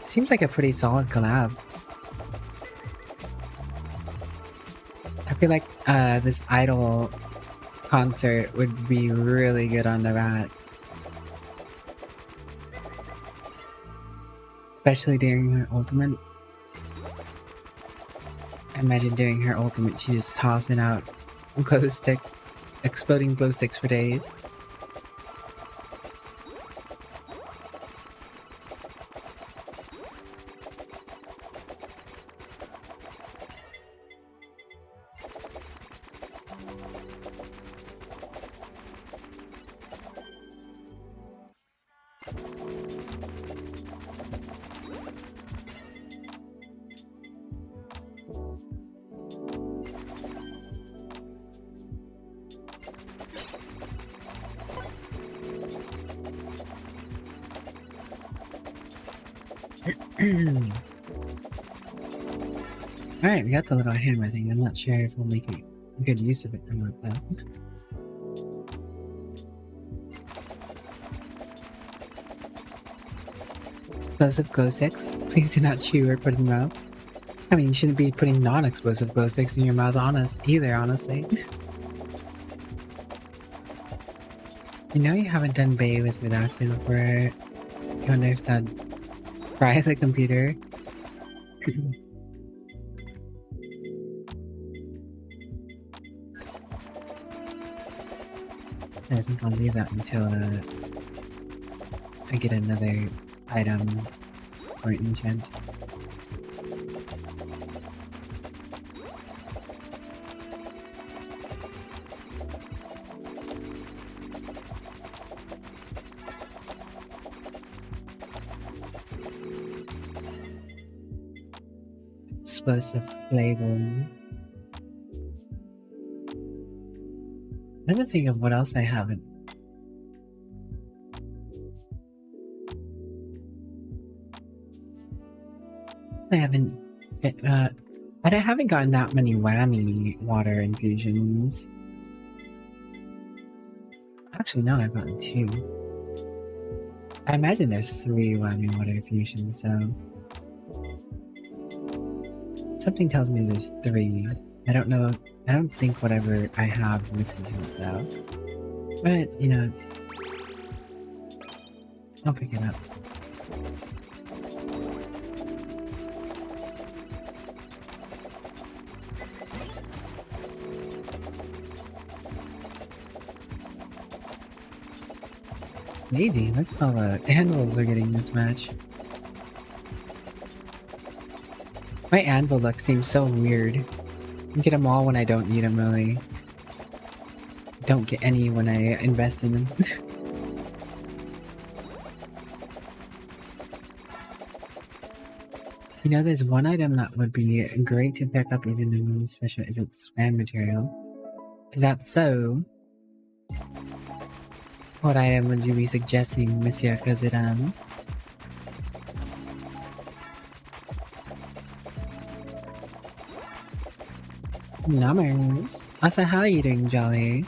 Seems like a pretty solid collab. I feel like this Idol concert would be really good on the rat. Especially during her ultimate. I imagine during her ultimate she's just tossing out exploding glow sticks for days. Alright, we got the little hammer thing. I'm not sure if we'll make a good use of it or not, though. Explosive glow sticks. Please do not chew or put in your mouth. I mean, you shouldn't be putting non-explosive glow sticks in your mouth either, honestly. You know you haven't done Bay with Redacted before. You wonder if that'd fry the computer. So I think I'll leave that until I get another item for enchant. Explosive flavor. I'm trying to think of what else I haven't. I haven't gotten that many whammy water infusions. Actually, no, I've gotten 2. I imagine there's 3 whammy water infusions, so something tells me there's 3. I don't know. I don't think whatever I have mixes it out. But, you know, I'll pick it up. Crazy, look at all the anvils we're getting this match. My anvil luck seems so weird. I get them all when I don't need them, really. Don't get any when I invest in them. You know, there's one item that would be great to pick up even though no special isn't spam material. Is that so? What item would you be suggesting, Monsieur Kaziran? Numbers. Also, how are you doing, Jolly?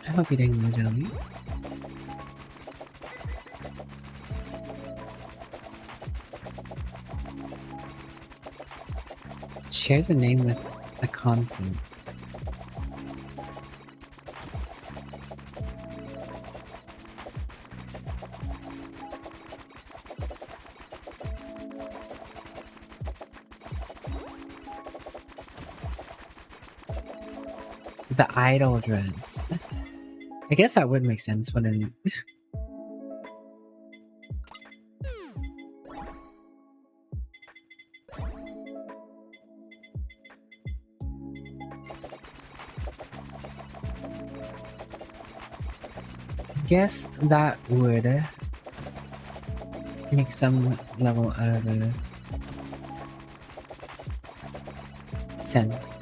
I hope you're doing well, Jolly. Shares a name with a consonant. The idol dress. I guess that would make sense, wouldn't it? Guess that would make some level of sense.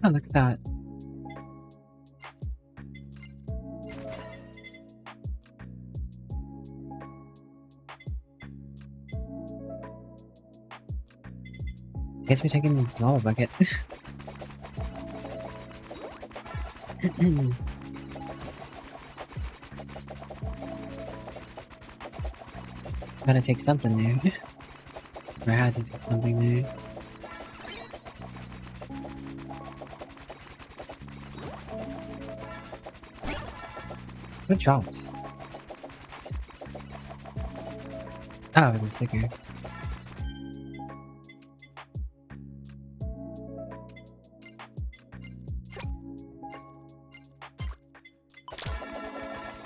Oh, look at that. Guess we're taking the lava bucket. Gotta take something there. Or I had to take something there. What dropped? Oh, the sticker.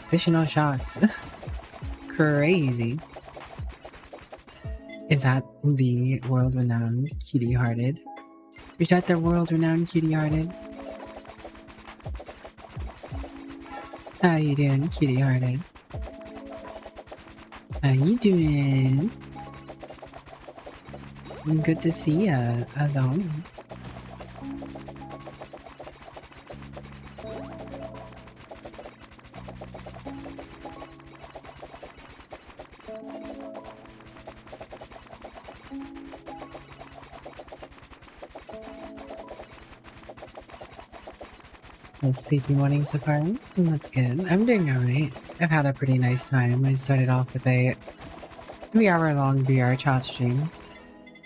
Additional shots. Crazy. Is that the world-renowned Cutie Hearted? Is that the world-renowned Cutie Hearted? How you doing, Cutie Hearted? How you doing? Good to see ya, as always. Sleepy morning so far. That's good. I'm doing alright. I've had a pretty nice time. I started off with a 3-hour-long VRChat stream.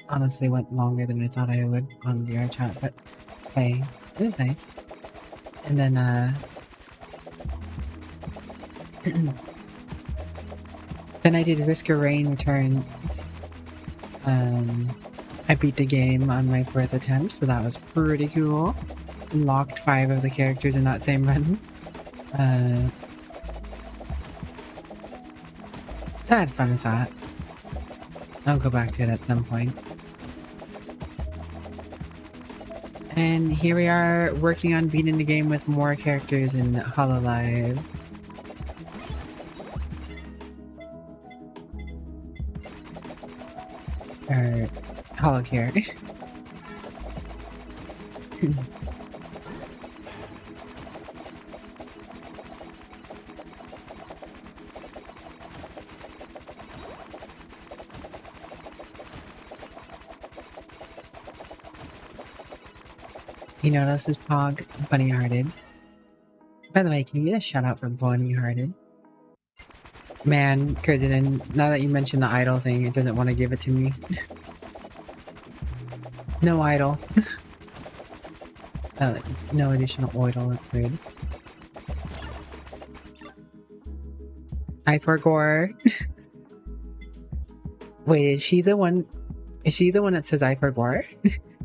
Honestly went longer than I thought I would on VRChat, but hey, it was nice. And then then I did Risk of Rain Returns. I beat the game on my 4th attempt, so that was pretty cool. Unlocked 5 of the characters in that same run. So I had fun with that. I'll go back to it at some point. And here we are working on beating the game with more characters in Hololive. Or Holocare. You know what else is Pog? Bunny Hearted. By the way, can you get a shout out for Bunny Hearted? Man, Kurzinen, now that you mentioned the idol thing, it doesn't want to give it to me. No idol. No additional idol upgrade. I forgot. Wait, is she the one that says I forgot?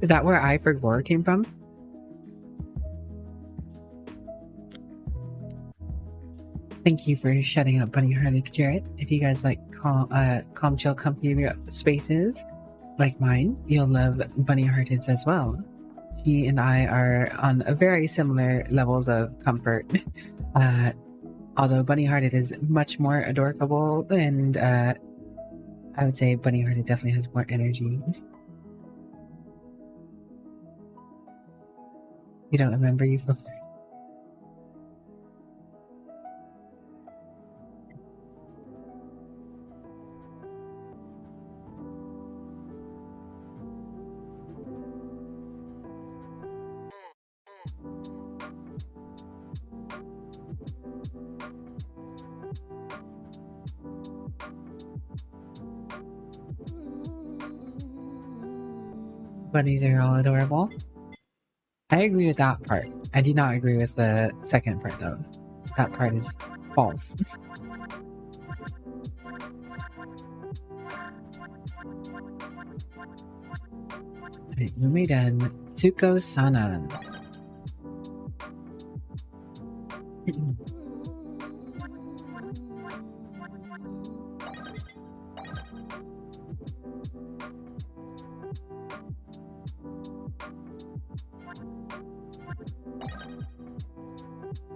Is that where I for Gore came from? Thank you for shutting up, Bunny Hearted Jarrett. If you guys like calm, chill, comfy spaces like mine, you'll love Bunny Hearted's as well. He and I are on a very similar levels of comfort. Although Bunny Hearted is much more adorable, and I would say Bunny Hearted definitely has more energy. You don't remember you from... Bunnies are all adorable. I agree with that part. I do not agree with the second part, though. That part is false. Alright, Mumei done. Tsuko-sana.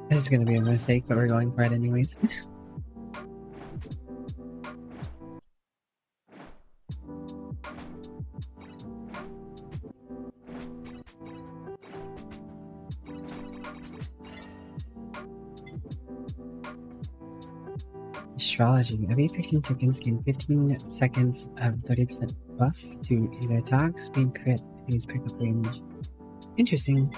This is gonna be a mistake, but we're going for it anyways. Astrology. Every 15 seconds, gain 15 seconds of 30% buff to either attack, speed, crit, phase, pickup range. Interesting.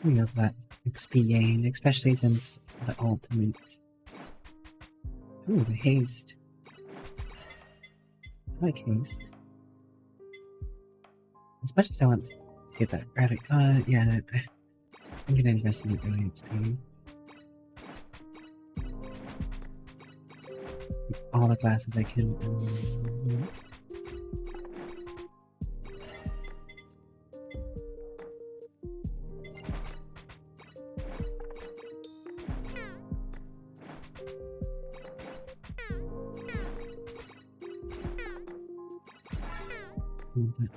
We love that XP gain, especially since the ultimate. Ooh, the haste. I like haste. As much as I want to get that early, yeah, I'm gonna invest in the early XP. All the classes I can.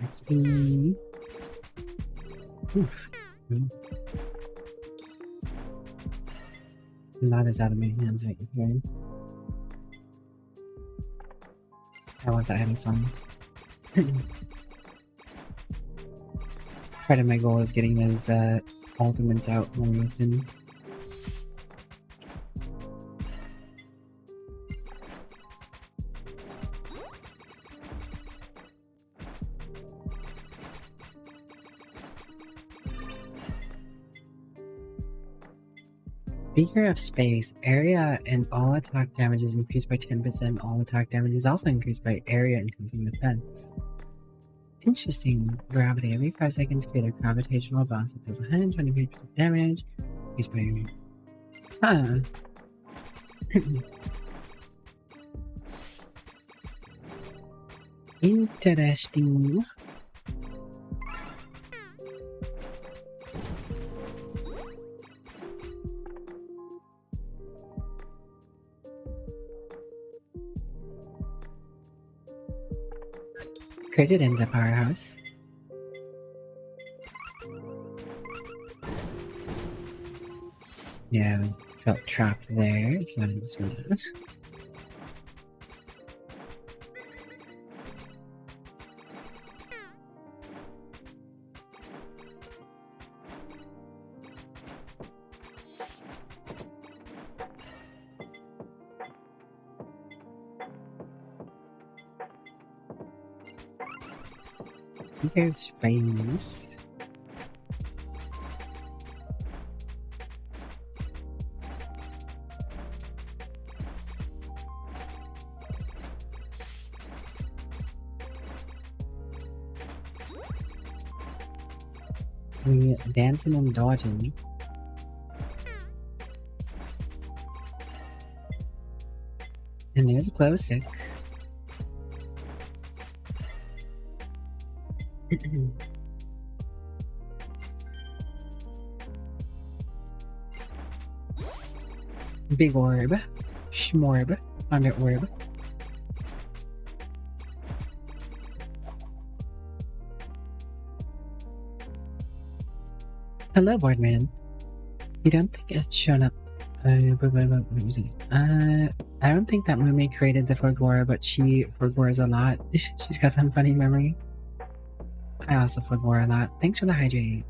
XP. Oof. A lot is out of my hands right here. I want that heavy song. Part of my goal is getting those ultimates out more often. Speaker of space, area and all attack damage is increased by 10%. All attack damage is also increased by area increasing defense. Interesting. Gravity. Every 5 seconds, create a gravitational bounce. It does 125% damage. Increased by area. Huh. Interesting. President's a powerhouse. Yeah, I felt trapped there, so I'm just gonna... There's space. We dancing and dodging. And there's a glow stick. Big orb. Schmorb. Under orb. Hello, Boardman. You don't think it's shown up? What was it? I don't think that Mume created the Forgora, but she Forgoras a lot. She's got some funny memory. I also Forgora a lot. Thanks for the hydrate.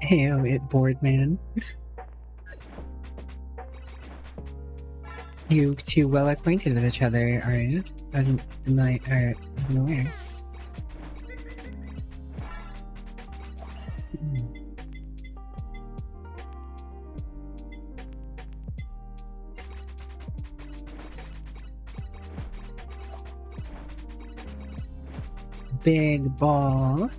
Heyo, it Boardman. You two well acquainted with each other, are you? I wasn't aware. Big ball.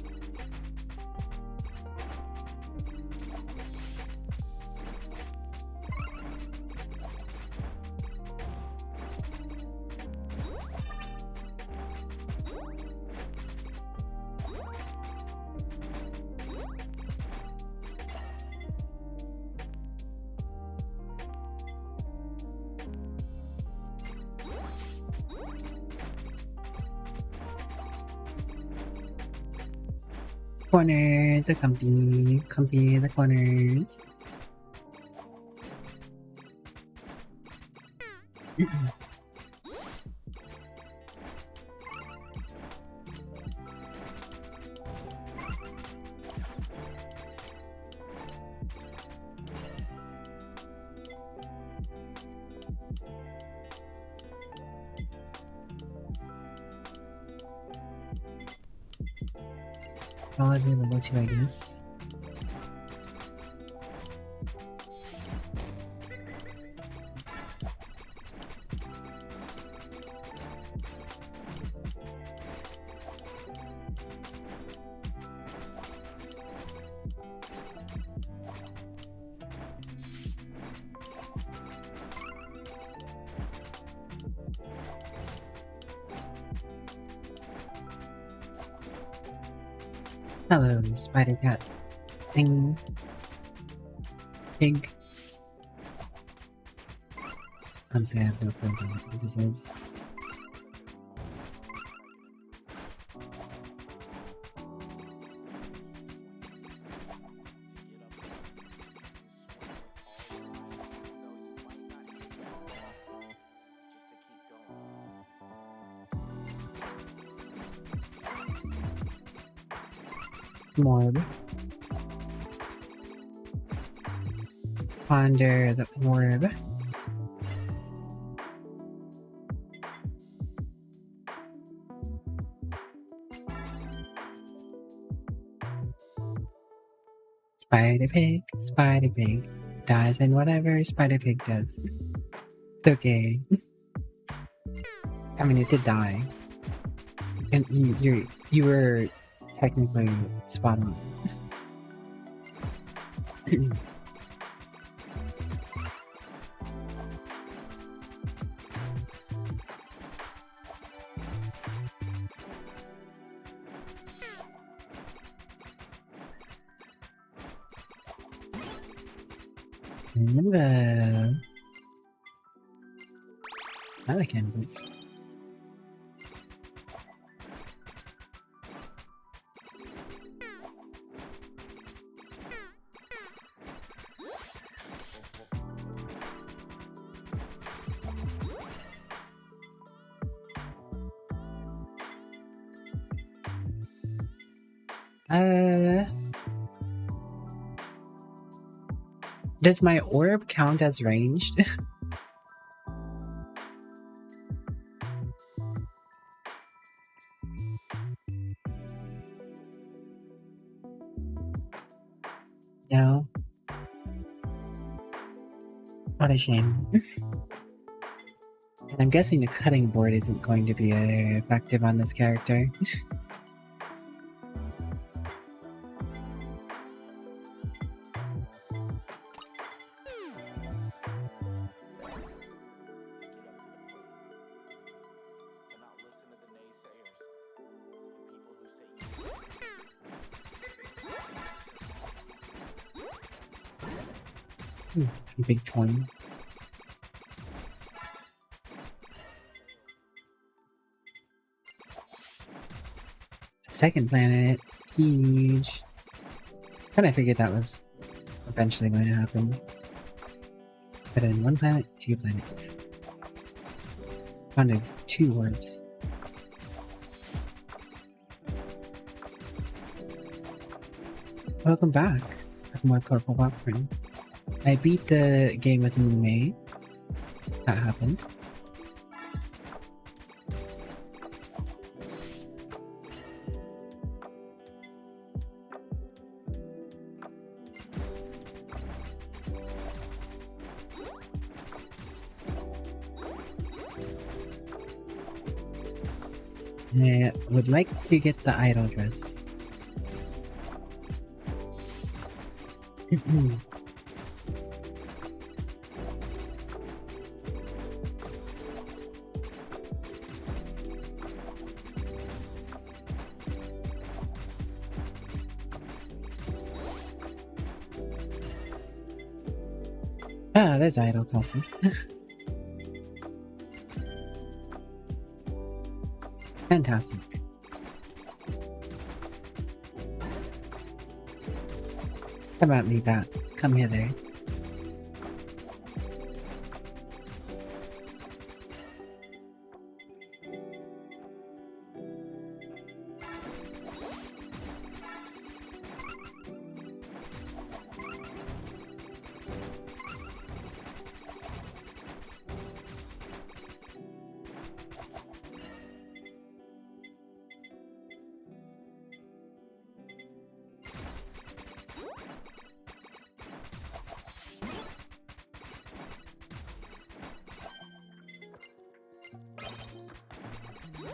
Corners are comfy. Comfy the corners. Probably level 2, I guess. Hello, spider cat thing. Pig. Honestly, I have no clue what this is. Morb. Ponder the orb. Spider pig, dies in whatever spider pig does. It's okay. I mean, it did die, and you were technically spot on. I like animals. Does my orb count as ranged? No. What a shame. And I'm guessing the cutting board isn't going to be effective on this character. Big twin. Second planet, huge. Kinda figured that was eventually going to happen. But in one planet, 2 planets. Found 2 orbs. Welcome back with more purple popcorn. I beat the game with Mume. That happened. I would like to get the idol dress. Ah, there's idol costume. Fantastic. Come at me, bats. Come hither.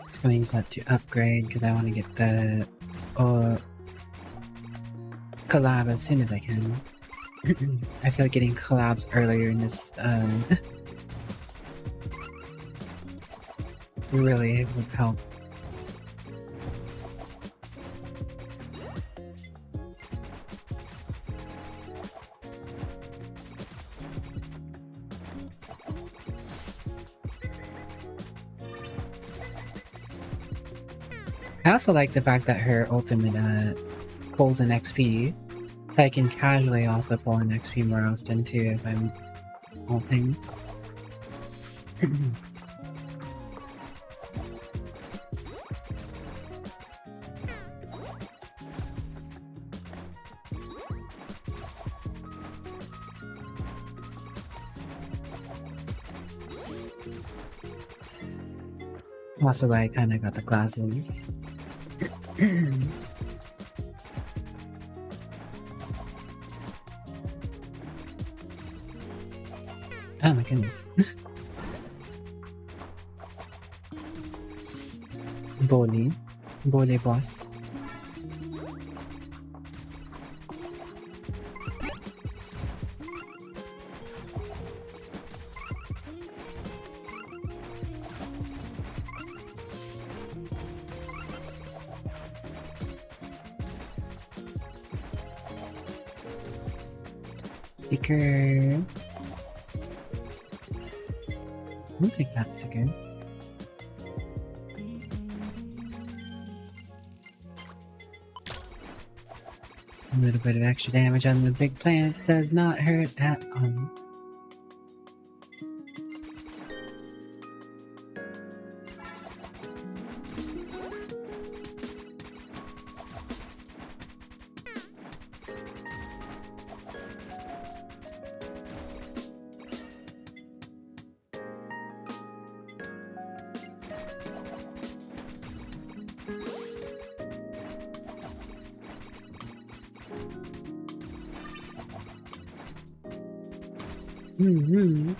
Just gonna use that to upgrade because I want to get the collab as soon as I can. I feel like getting collabs earlier in this really would help. I also like the fact that her ultimate pulls an XP, so I can casually also pull an XP more often too if I'm ulting. Also, I kind of got the glasses. Oh my goodness. Boli boss. Sticker. I don't think that's sticker. A little bit of extra damage on the big planet does not hurt at all. Mm-hmm.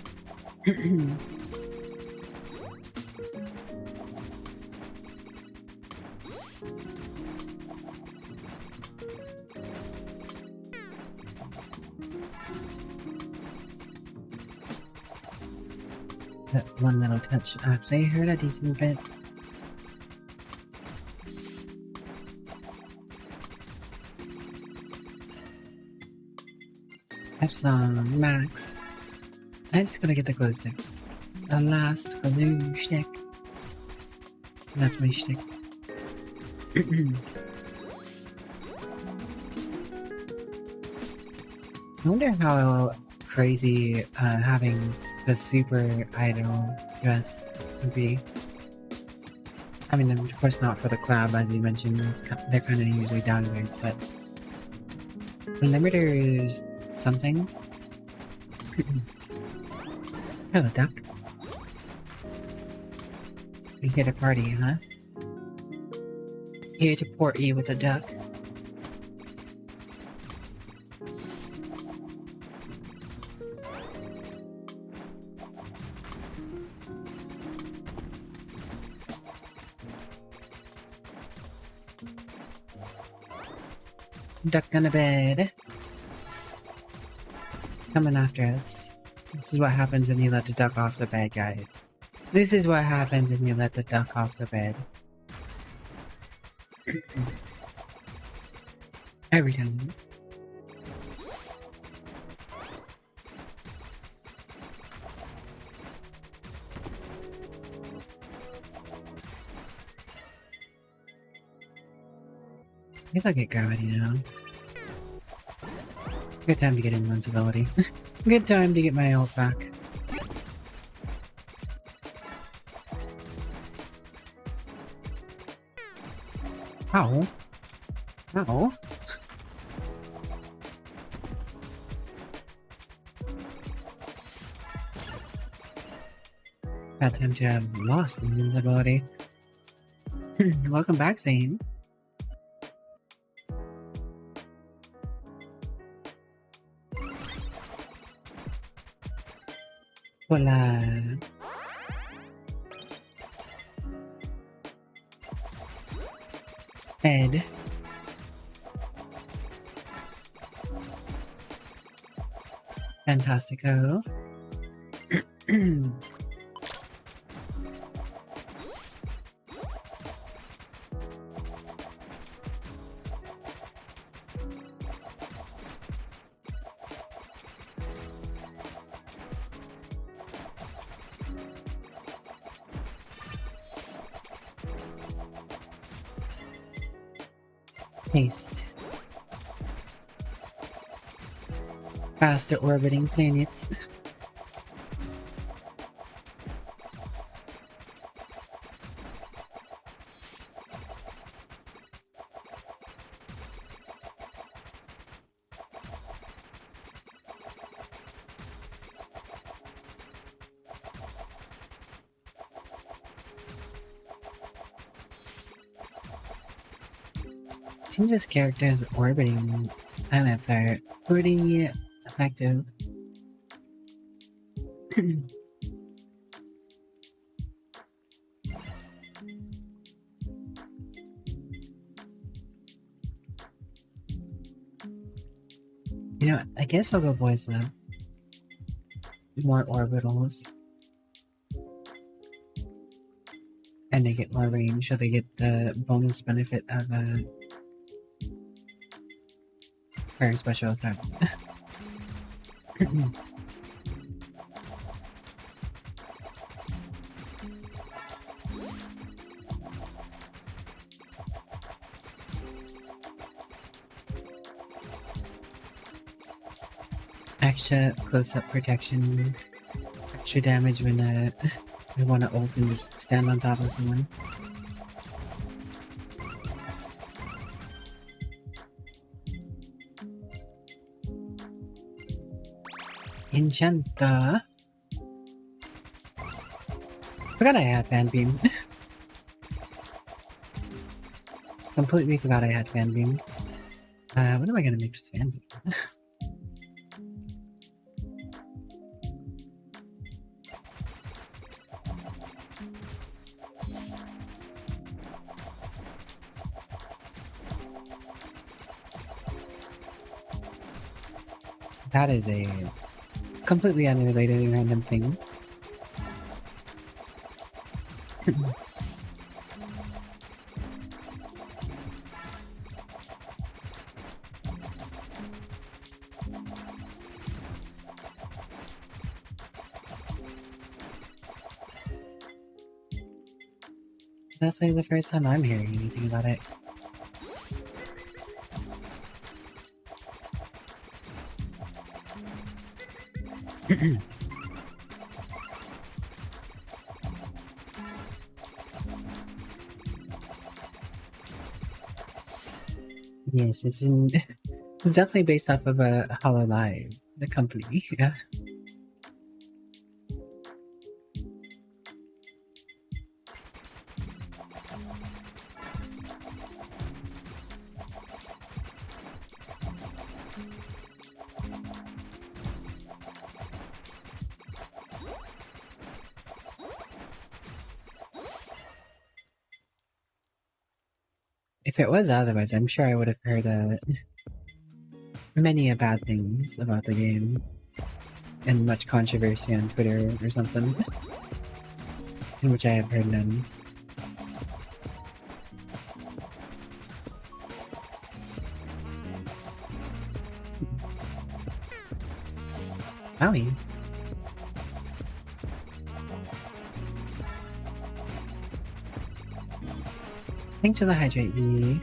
That one little touch actually hurt a decent bit. Epsilon Max. I just gotta get the glow stick. The last glue stick. That's my stick. I wonder how crazy having the super idol dress would be. I mean, of course not for the collab, as you mentioned. They're kind of usually downgrades, but limiters something. Hello, duck. We here to party, huh? Here to port you with a duck. Duck on a bed. Coming after us. This is what happens when you let the duck off the bed, guys. This is what happens when you let the duck off the bed. Every time. I guess I'll get gravity now. Good time to get invincibility. Good time to get my ult back. Ow. Ow. Bad time to have lost invincibility. Welcome back, Zane. Voila. Bed. Fantastico. Haste. Faster orbiting planets. Seems this character's orbiting planets are pretty effective. You know, I guess I'll go boys now. More orbitals. And they get more range, so they get the bonus benefit of a very special effect. Extra close-up protection, extra damage when we want to ult and just stand on top of someone. Enchanta. Forgot I had Fan Beam. Completely forgot I had Fan Beam. What am I gonna mix with Fan Beam? That is a completely unrelated and random thing. Definitely the first time I'm hearing anything about it. Yes, it's in. It's definitely based off of a Hollow Live, the company. Yeah. If it was otherwise, I'm sure I would have heard many bad things about the game and much controversy on Twitter or something, in which I have heard none. Howie. Thanks for the hydrate, V.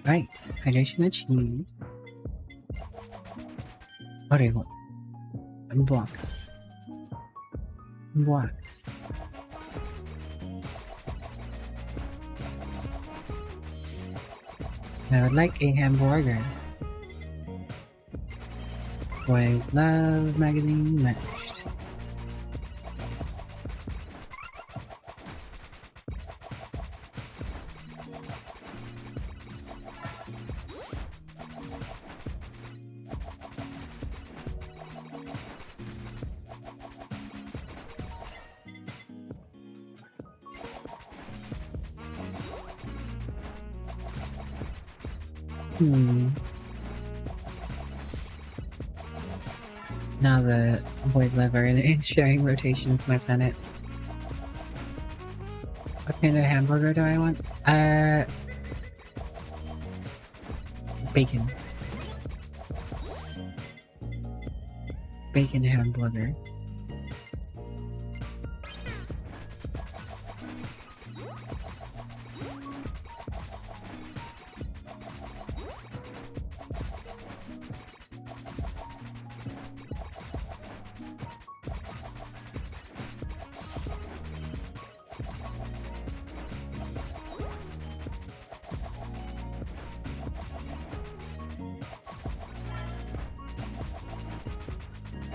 Right. Hydration achieved. Oregon. Blocks. Blocks. I would like a hamburger. Boys love magazine mashed. Now the boys live are in sharing rotation with my planets. What kind of hamburger do I want? Bacon. Bacon hamburger.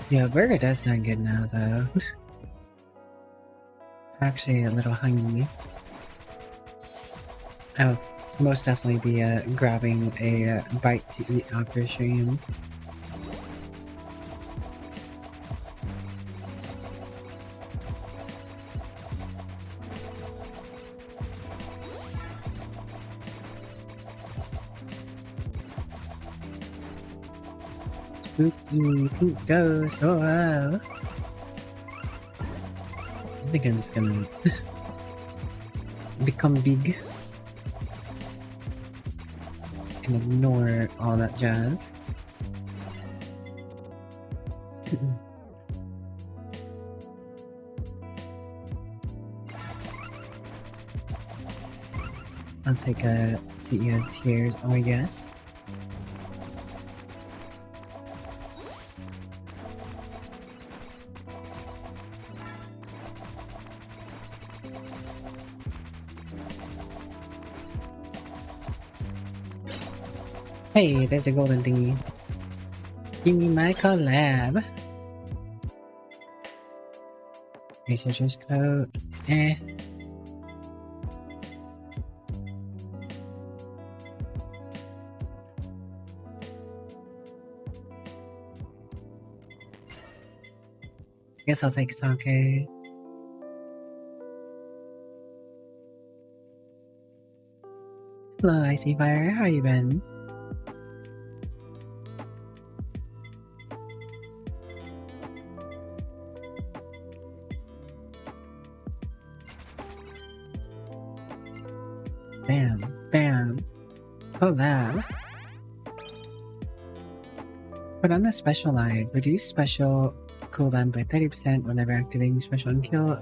Yeah, burger does sound good now, though. Actually, a little hungry. I'll most definitely be grabbing a bite to eat after stream. Spooky pink ghost, oh wow. I think I'm just gonna become big and ignore all that jazz. I'll take a CEO's tears, I guess. Hey, there's a golden thingy. Give me my collab. Researcher's code. Eh. Guess I'll take sake. Hello, Icy Fire. How you been? Bam, bam. Oh, that. Put on the special live. Reduce special cooldown by 30% whenever activating special and kill.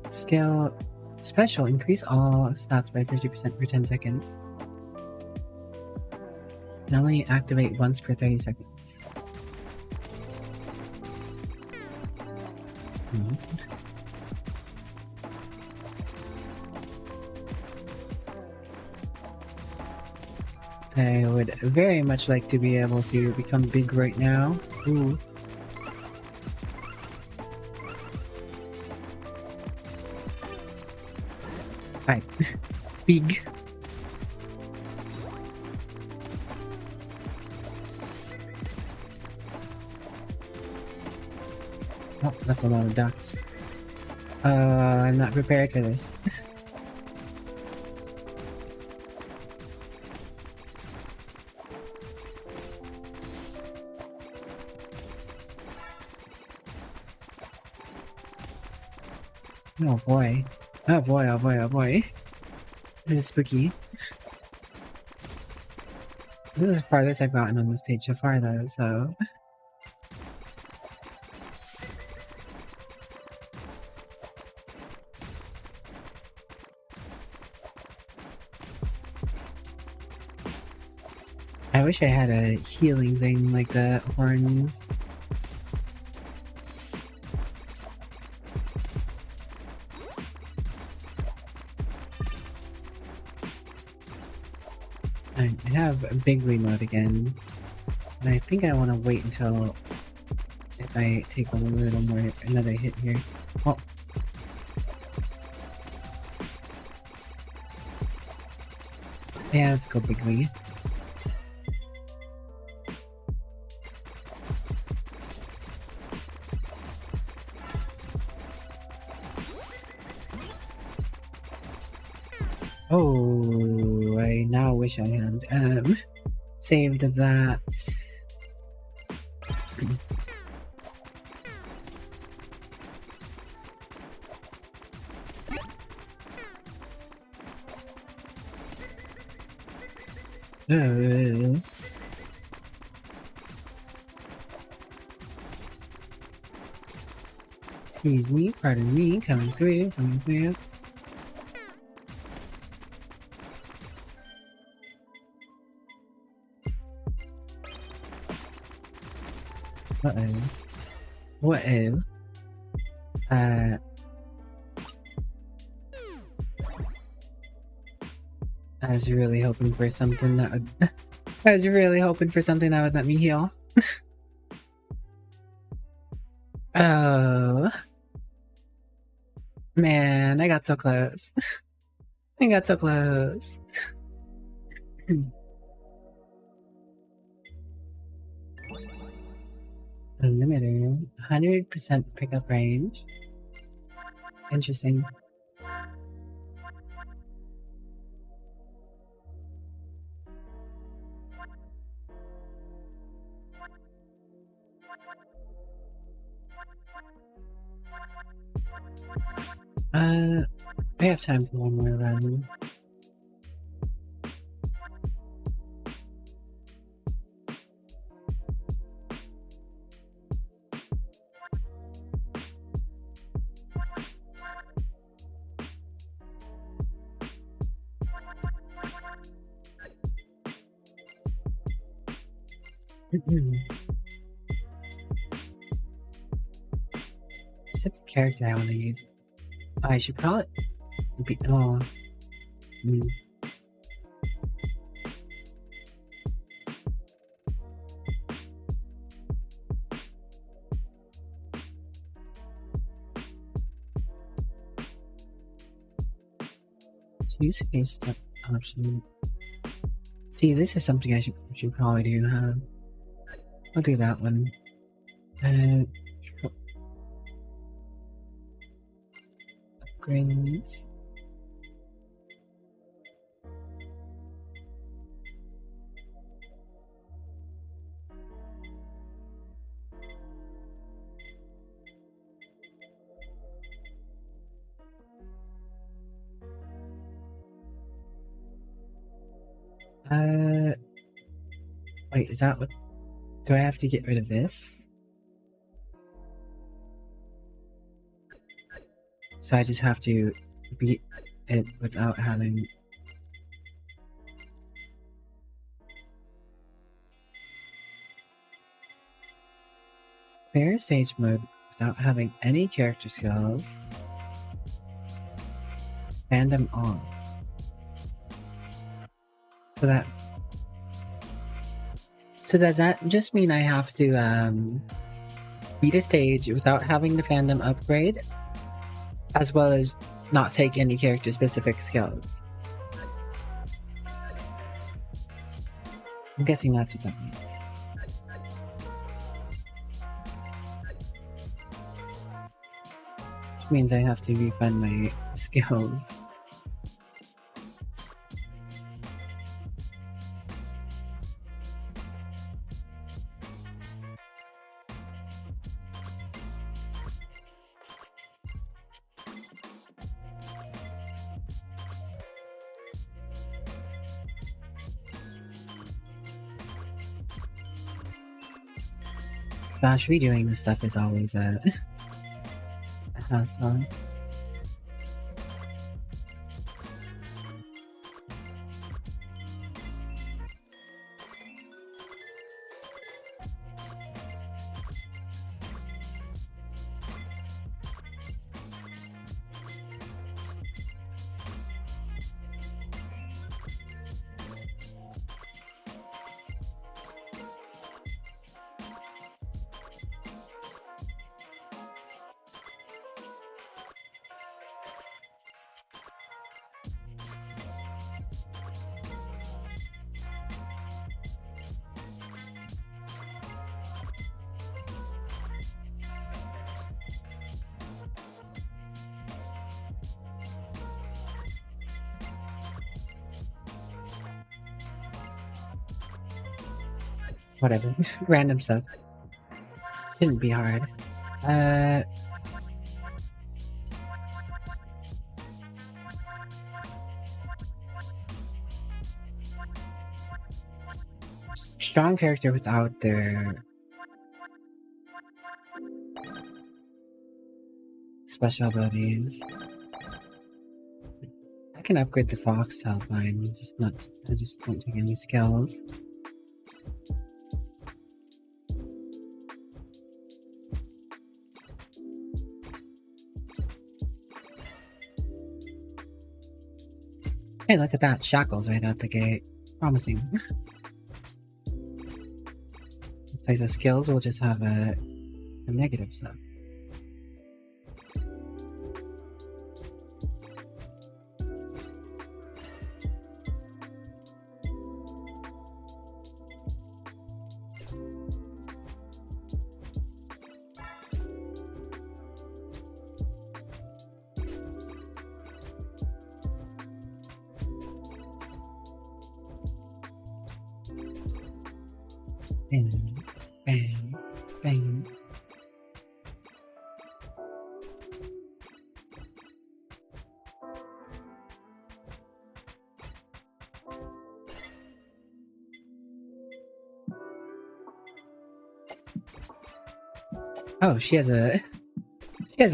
Scale special. Increase all stats by 50% for 10 seconds. Can only activate once per 30 seconds. I would very much like to be able to become big right now. Ooh. Hi. Big. Oh, that's a lot of ducks. I'm not prepared for this. Oh boy. Oh boy, oh boy, oh boy. This is spooky. This is the farthest I've gotten on the stage so far though, so... I wish I had a healing thing like the horns. I have a Bigly mode again, and I think I want to wait until if I take a little more, another hit here. Oh. Yeah, let's go Bigly. Oh, I now wish I had saved that. Excuse me, pardon me, coming through, coming through. Uh-oh. What-oh? I was really hoping for something that would... I was really hoping for something that would let me heal. Oh. Man, I got so close. I got so close. A limiter, 100% pickup range. Interesting. I have time for one more run. Specific character I want to use. I should probably be. Oh. Use face step option. See, this is something I should probably do, huh? I'll do that one. upgrades. Wait, is that what? Do I have to get rid of this? So I just have to beat it without having... Clear stage mode without having any character skills. Fandom on. So does that just mean I have to beat a stage without having the fandom upgrade? As well as not take any character specific skills? I'm guessing that's what that means. Which means I have to refund my skills. Gosh, redoing this stuff is always a hassle. Whatever. Random stuff. Shouldn't be hard. Strong character without their special abilities. I can upgrade the fox fine, I just don't take any skills. Hey, look at that. Shackles right out the gate. Promising. Place of skills will just have a negative stuff. Bang, bang, bang. Oh, she has a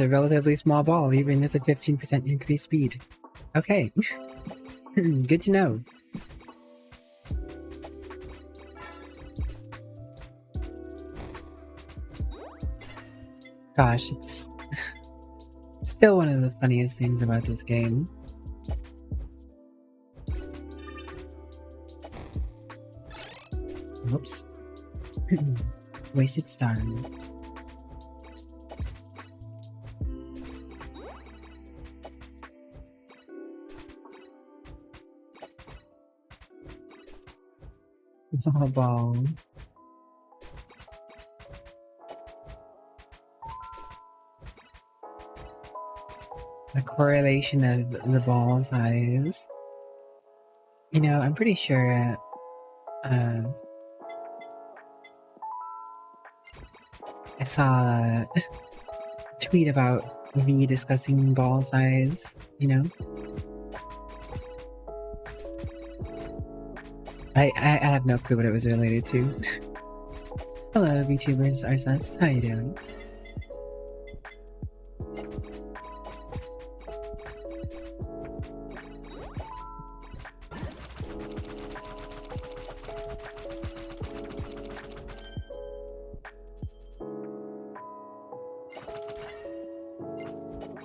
relatively small ball, even with a 15% increased speed. Okay. Good to know. Gosh, it's still one of the funniest things about this game. Whoops. Wasted star. Oh, ball. a correlation of the ball size. You know, I'm pretty sure I saw a tweet about me discussing ball size, you know? I have no clue what it was related to. Hello, VTubers, RSS, how you doing?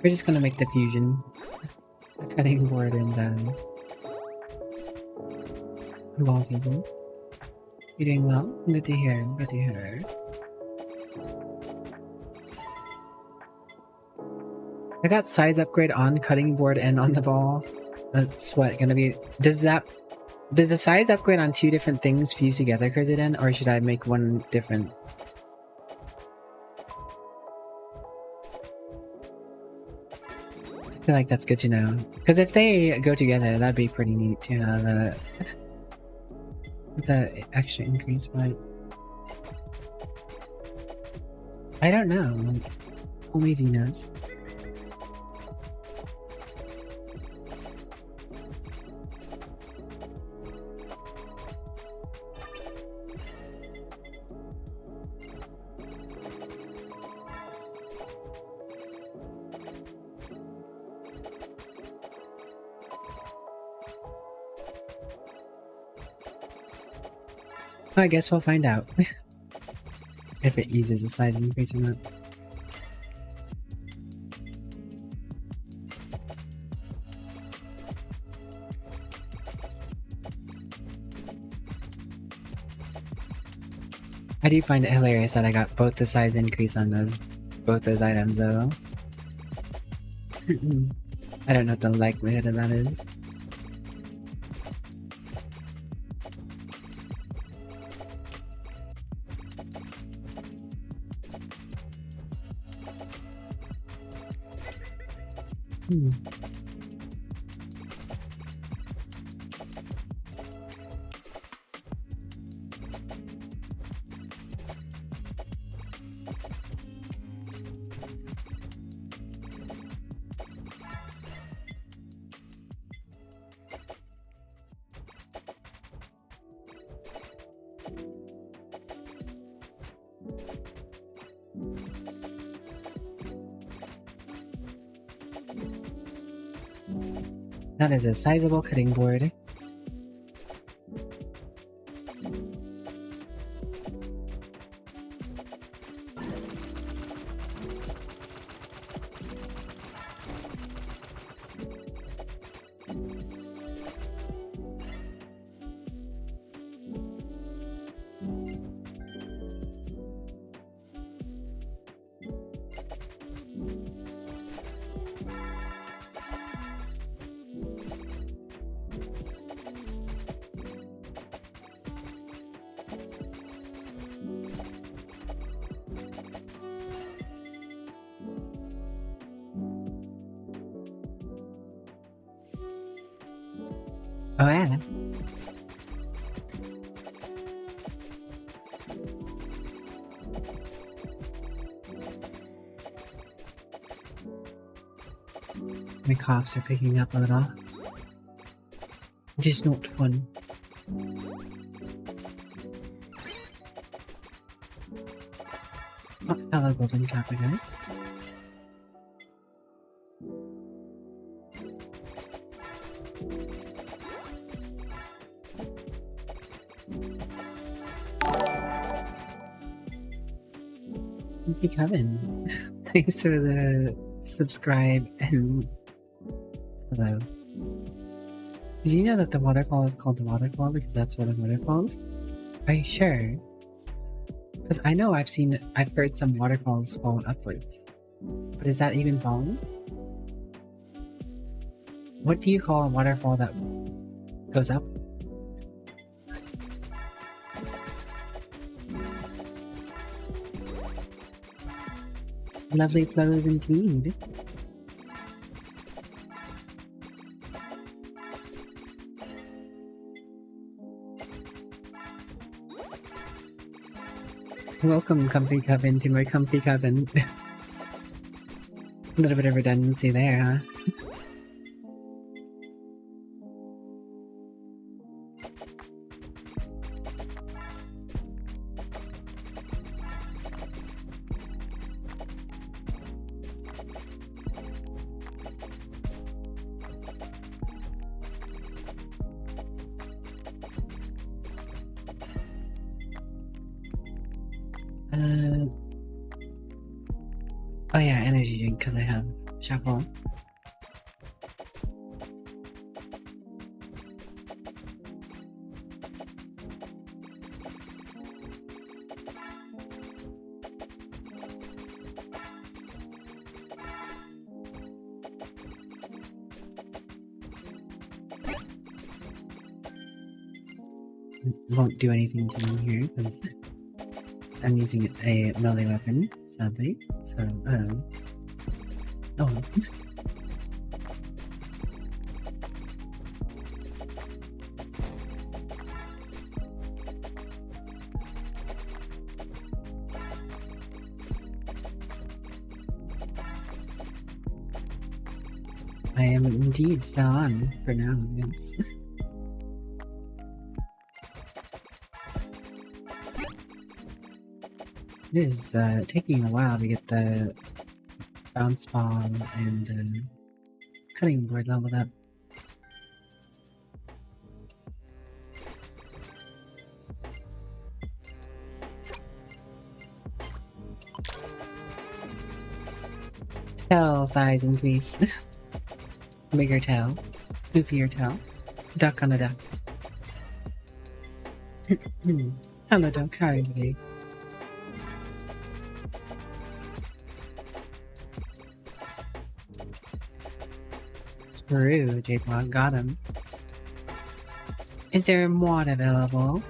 We're just gonna make the fusion, the cutting board, and ball fusion. You doing well? Good to hear. Good to hear. I got size upgrade on cutting board and on the ball. That's what gonna be. Does the size upgrade on two different things fuse together, Kurziden, or should I make one different? I feel like that's good to know. Because if they go together, that'd be pretty neat to have the extra increase, but I don't know. Only V knows. I guess we'll find out if it uses a size increase or not. I do find it hilarious that I got both the size increase on both those items though. I don't know what the likelihood of that is. That is a sizable cutting board. Oh yeah. My coughs are picking up a little. It is not fun. Oh, hello, golden cap again. Thank you, Kevin. Thanks for the subscribe and hello. Did you know that the waterfall is called the waterfall because that's what a waterfall is? Are you sure? Because I know I've heard some waterfalls fall upwards. But is that even falling? What do you call a waterfall that goes up? Lovely flows indeed. Welcome, comfy coven, to my comfy coven. A little bit of redundancy there, huh? Oh yeah, energy drink, because I have shuffle. Won't do anything to me here, because I'm using a melee weapon, sadly. So, oh. I am indeed still on for now, yes. It is taking a while to get the bounce ball and cutting board leveled up. Tail size increase. Bigger tail. Goofier tail. Duck on a duck. Hello, duck. How are you today? True, J-Block got him. Is there a mod available?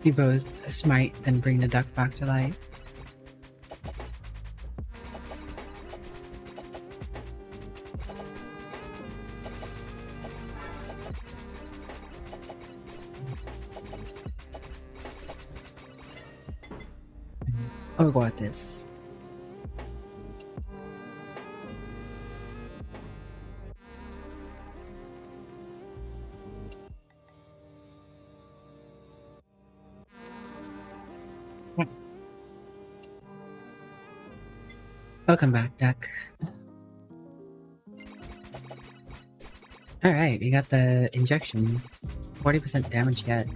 You both smite, then bring the duck back to life. Oh, we got this. Welcome back, Duck. Alright, we got the injection. 40% damage get.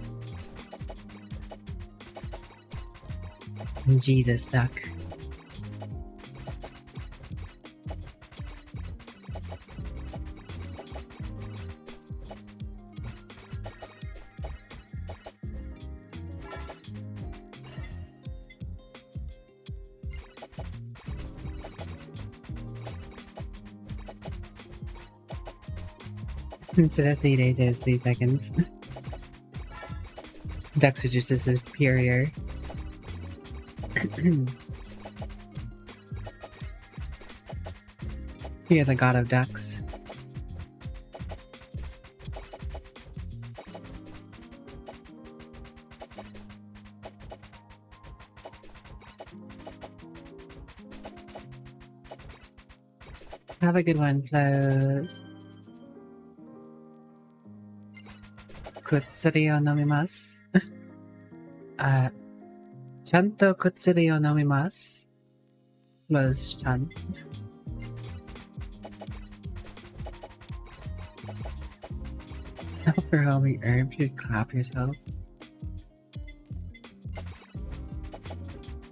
Jesus, Duck. Instead of 3 days, it is 3 seconds. Ducks are just as superior. You're the god of ducks. Have a good one, Flows. Kutsuri o nomimasu. ちゃんとkutsuri o nomimasu. Flows-chan. For holy herb, you clap yourself.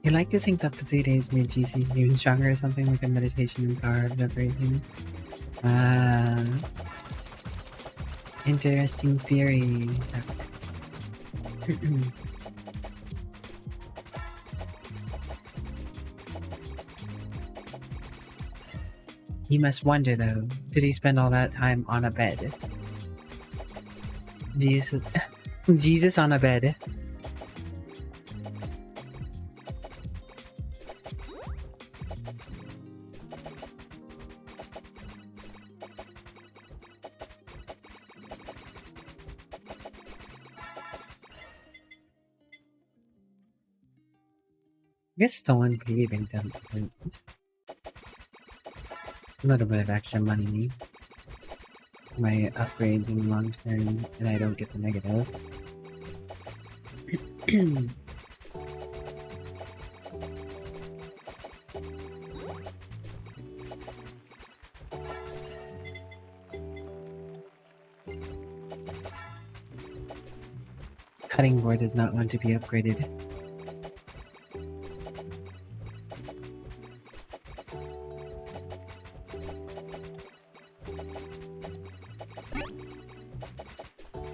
You like to think that the 3 days made GCs even stronger or something, like a meditation and power of everything. Ah. Interesting theory, Duck. You must wonder though, did he spend all that time on a bed? Jesus. Jesus on a bed. guess stolen piggy-bank doesn't hurt. A little bit of extra money. My upgrades in the long term, and I don't get the negative. Cutting board does not want to be upgraded.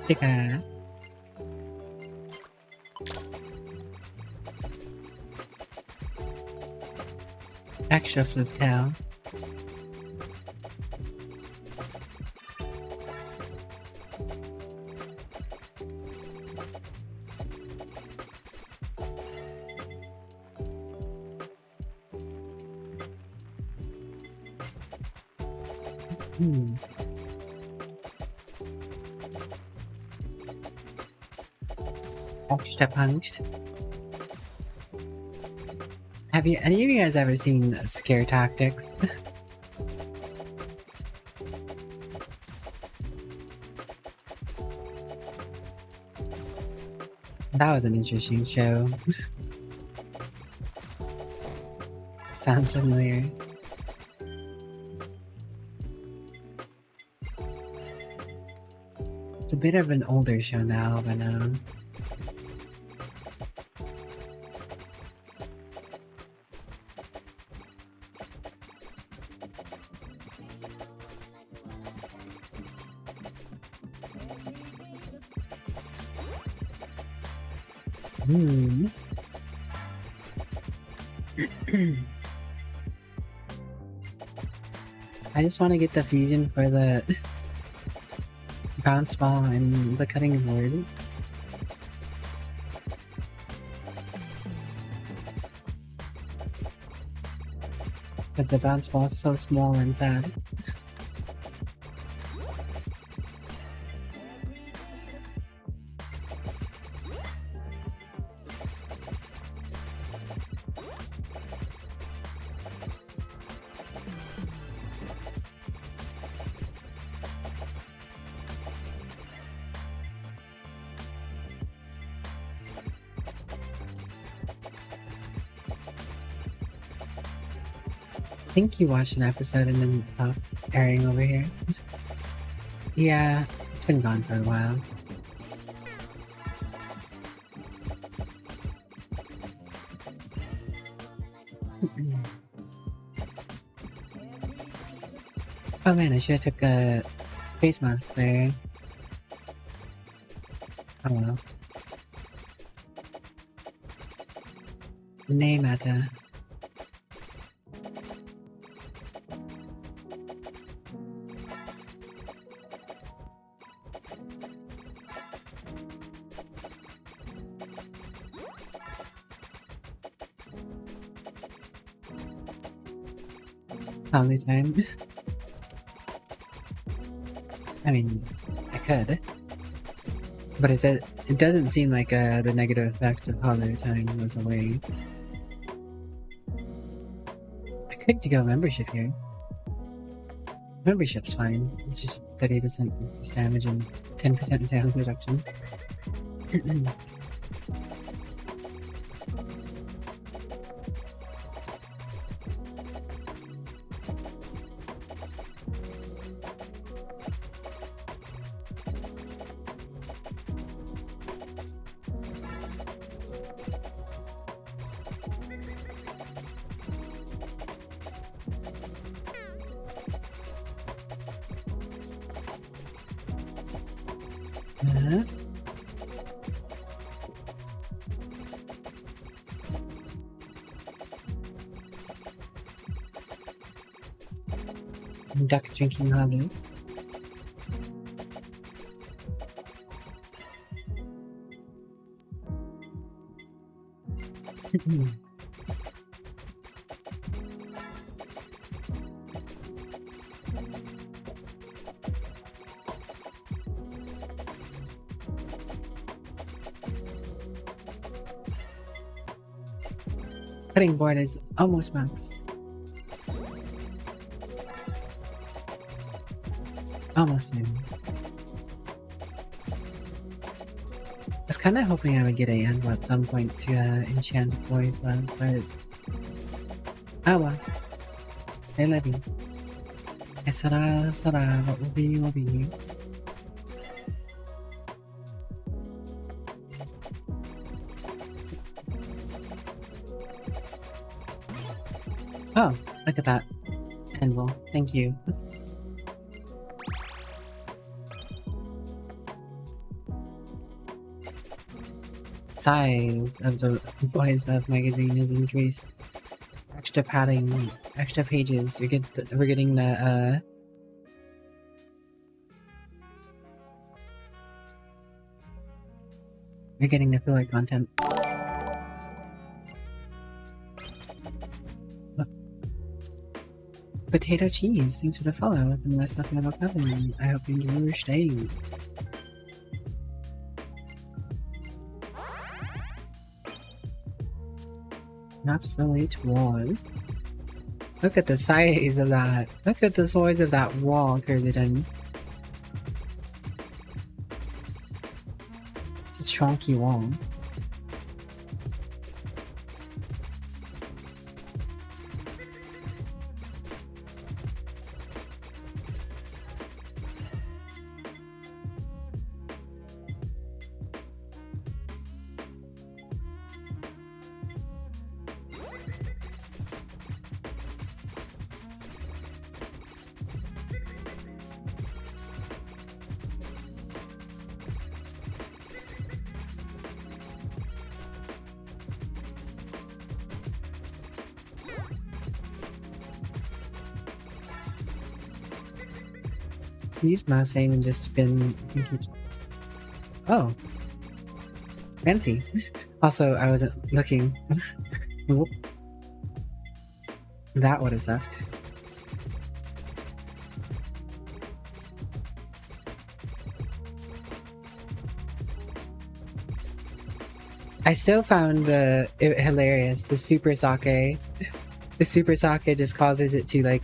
Sticker. Extra flip tail. Extra punched. Have any of you guys ever seen Scare Tactics? That was an interesting show. Sounds familiar. It's a bit of an older show now, but I just want to get the fusion for the bounce ball and the cutting board. Because the bounce ball is so small and sad. I think you watched an episode and then it stopped airing over here. Yeah, it's been gone for a while. Oh man, I should have took a face mask there. Oh well. Name matter. Holiday time. I mean, I could. But it doesn't seem like the negative effect of holiday time goes away. I could go membership here. Membership's fine. It's just 30% increased damage and 10% damage reduction. Duck drinking honey. Cutting board is almost max. Almost there. I was kind of hoping I would get a anvil at some point to enchant Boy's Love, but oh well. C'est la vie. Et sera, what will be, will be. Oh, look at that. Anvil, thank you. Size of the Boys Love magazine is increased. Extra padding, extra pages. We're getting the we're getting the filler content. Look. Potato cheese. Thanks for the follow. And West Nothing About Kevin. I hope you enjoy your stay. An absolute wall. Look at the size of that. Look at the size of that wall, Kurdidan. It's a chunky wall. Use mouse aim and just spin. I think oh. Fancy. Also, I wasn't looking. Whoop. That would have sucked. I still found it hilarious. The super sake. The super sake just causes it to like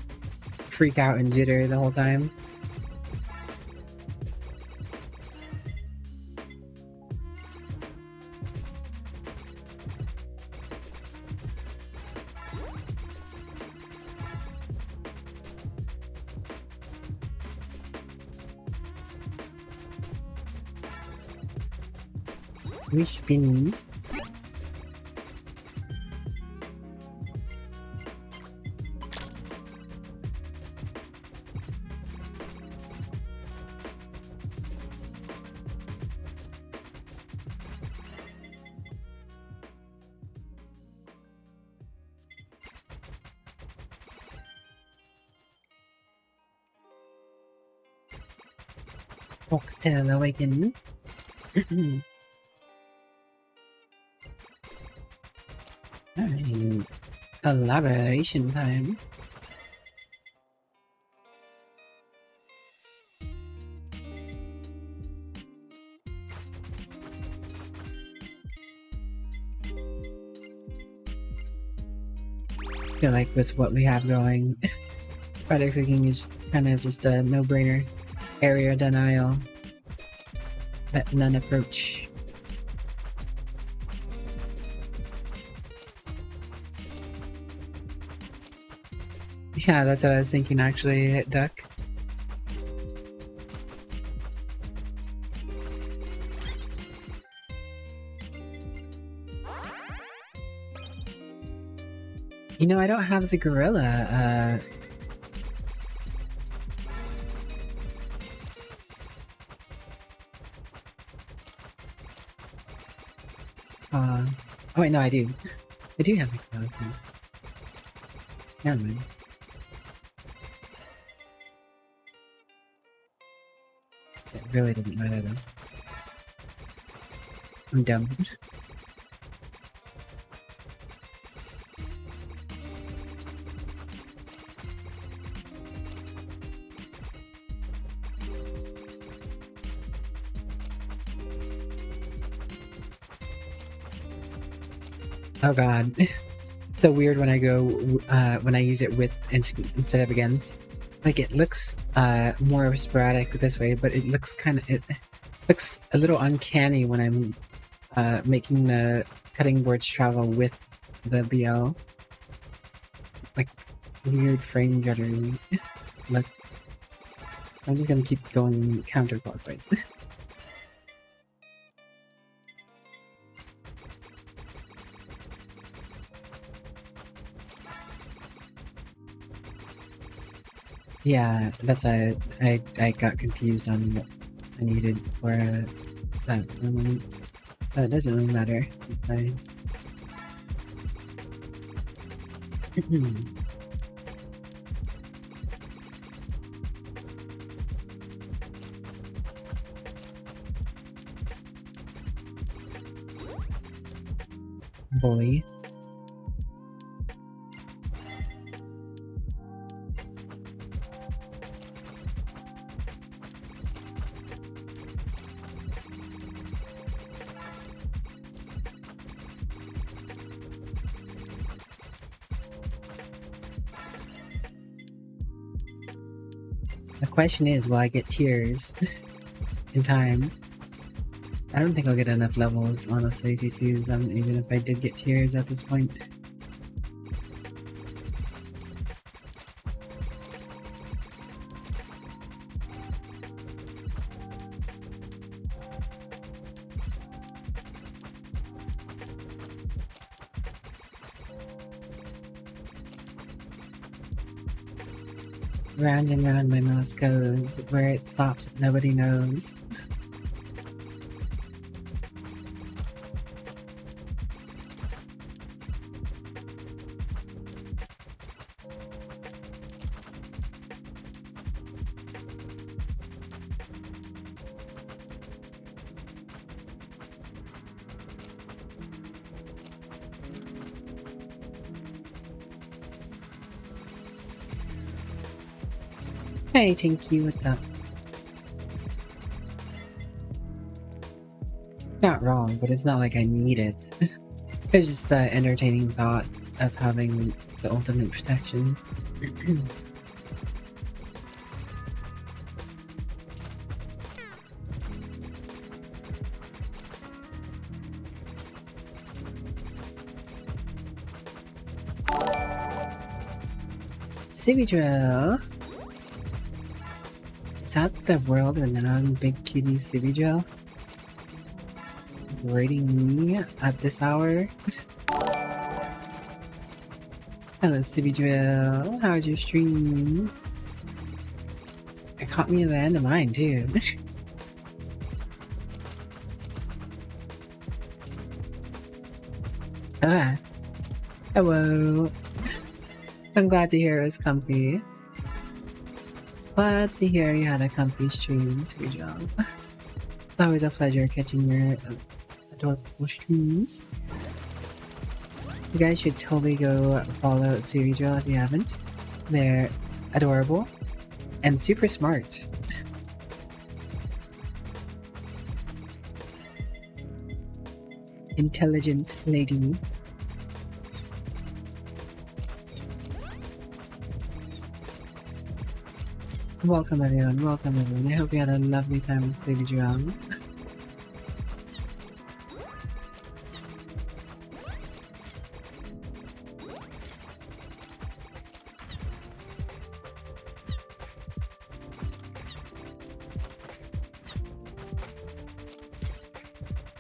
freak out and jitter the whole time. Wish bin. Foxtail awaken. Alright. Collaboration time. I feel like with what we have going, spider cooking is kind of just a no-brainer. Area denial. Let none approach. Yeah, that's what I was thinking actually, Duck. You know, I don't have the gorilla, oh wait, no, I do. I do have the gorilla thing. Never mind. It really doesn't matter though. I'm dumb. Oh god. so weird when I go when I use it with instead of against. Like it looks more sporadic this way, but it looks it looks a little uncanny when I'm making the cutting boards travel with the BL. Like weird frame juddery. Look, I'm just gonna keep going counterclockwise. Yeah, that's I got confused on what I needed for that moment. So it doesn't really matter. It's fine. Bully. The question is, will I get tears in time? I don't think I'll get enough levels, honestly, to fuse them, even if I did get tears at this point. Round and round my mouse goes, where it stops nobody knows. Hey, thank you, what's up? Not wrong, but it's not like I need it. It's just an entertaining thought of having the ultimate protection. Civvy Is that the world-renowned Big Cutie Civvy rating me at this hour? Hello, Civvy, how's your stream? It caught me at the end of mine, too. Ah. Hello. I'm glad to hear it was comfy. Glad to hear you had a comfy stream, Civvy. It's always a pleasure catching your adorable streams. You guys should totally go follow Civvy if you haven't. They're adorable and super smart. Intelligent lady. Welcome everyone, welcome everyone. I hope you had a lovely time with Civvy.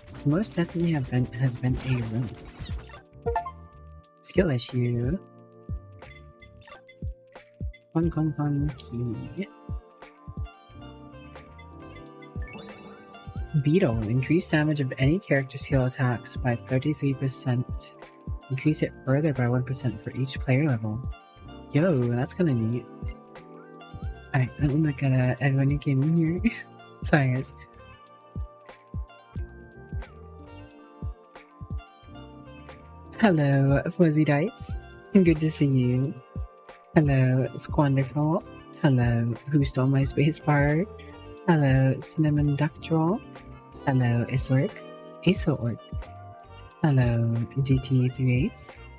This most definitely has been a run. Skill issue. Key. Beetle. Increase damage of any character skill attacks by 33%. Increase it further by 1% for each player level. Yo, that's kinda neat. Alright, let me look at everyone who came in here. Sorry guys. Hello, Fuzzy Dice. Good to see you. Hello, Squanderful. Hello, Who Stole My Spacebar? Hello, Cinnamon Ducktroll. Hello, Isork. Asork. Hello, GT3Ace.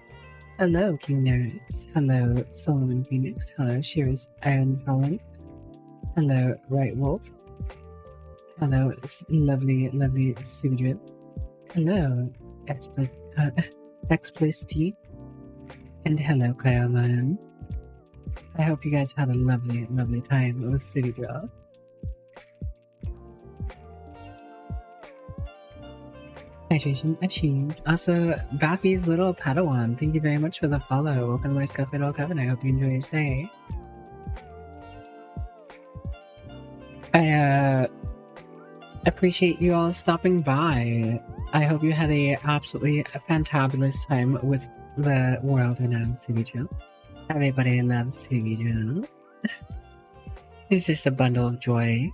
Hello, King Neris. Hello, Solomon Phoenix. Hello, Shears Iron Fallen. Hello, Right Wolf. Hello, lovely Sudrid. Hello, Explicity. And hello, Kyle Man. I hope you guys had a lovely time with Sudrid. Hydration achieved. Also, Baffy's little Padawan, thank you very much for the follow. Welcome to my Scuffle Coven. I hope you enjoy your stay. I appreciate you all stopping by. I hope you had a absolutely fantabulous time with the world-renowned Suvijil. Everybody loves Suvijil. It's just a bundle of joy.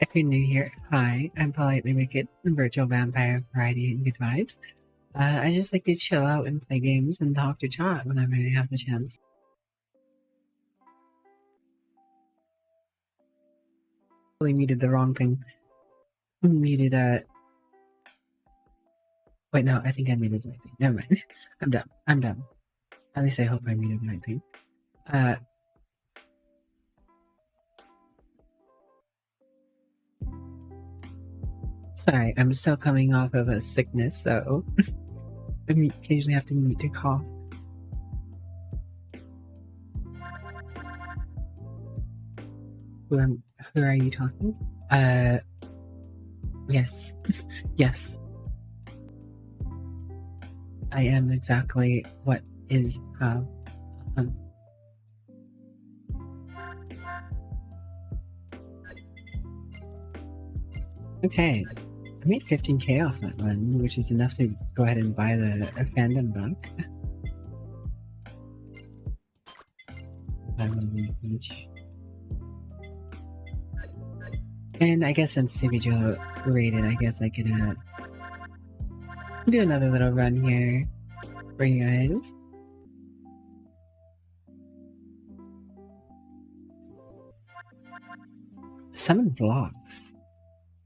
If you're new here, hi, I'm Politely Wicked, virtual vampire, variety, and good vibes. I just like to chill out and play games and talk to chat whenever I have the chance. Really muted the wrong thing. Muted, wait, no, I think I muted the right thing. Never mind. I'm dumb. At least I hope I muted the right thing. Sorry, I'm still coming off of a sickness, so I occasionally have to mute to cough. Who are you talking? Yes. Yes. I am exactly what is, Okay. I made 15k off that one, which is enough to go ahead and buy the fandom book. Buy one of these each. And I guess since Suvijil rated, I guess I could do another little run here for you guys. Summon blocks.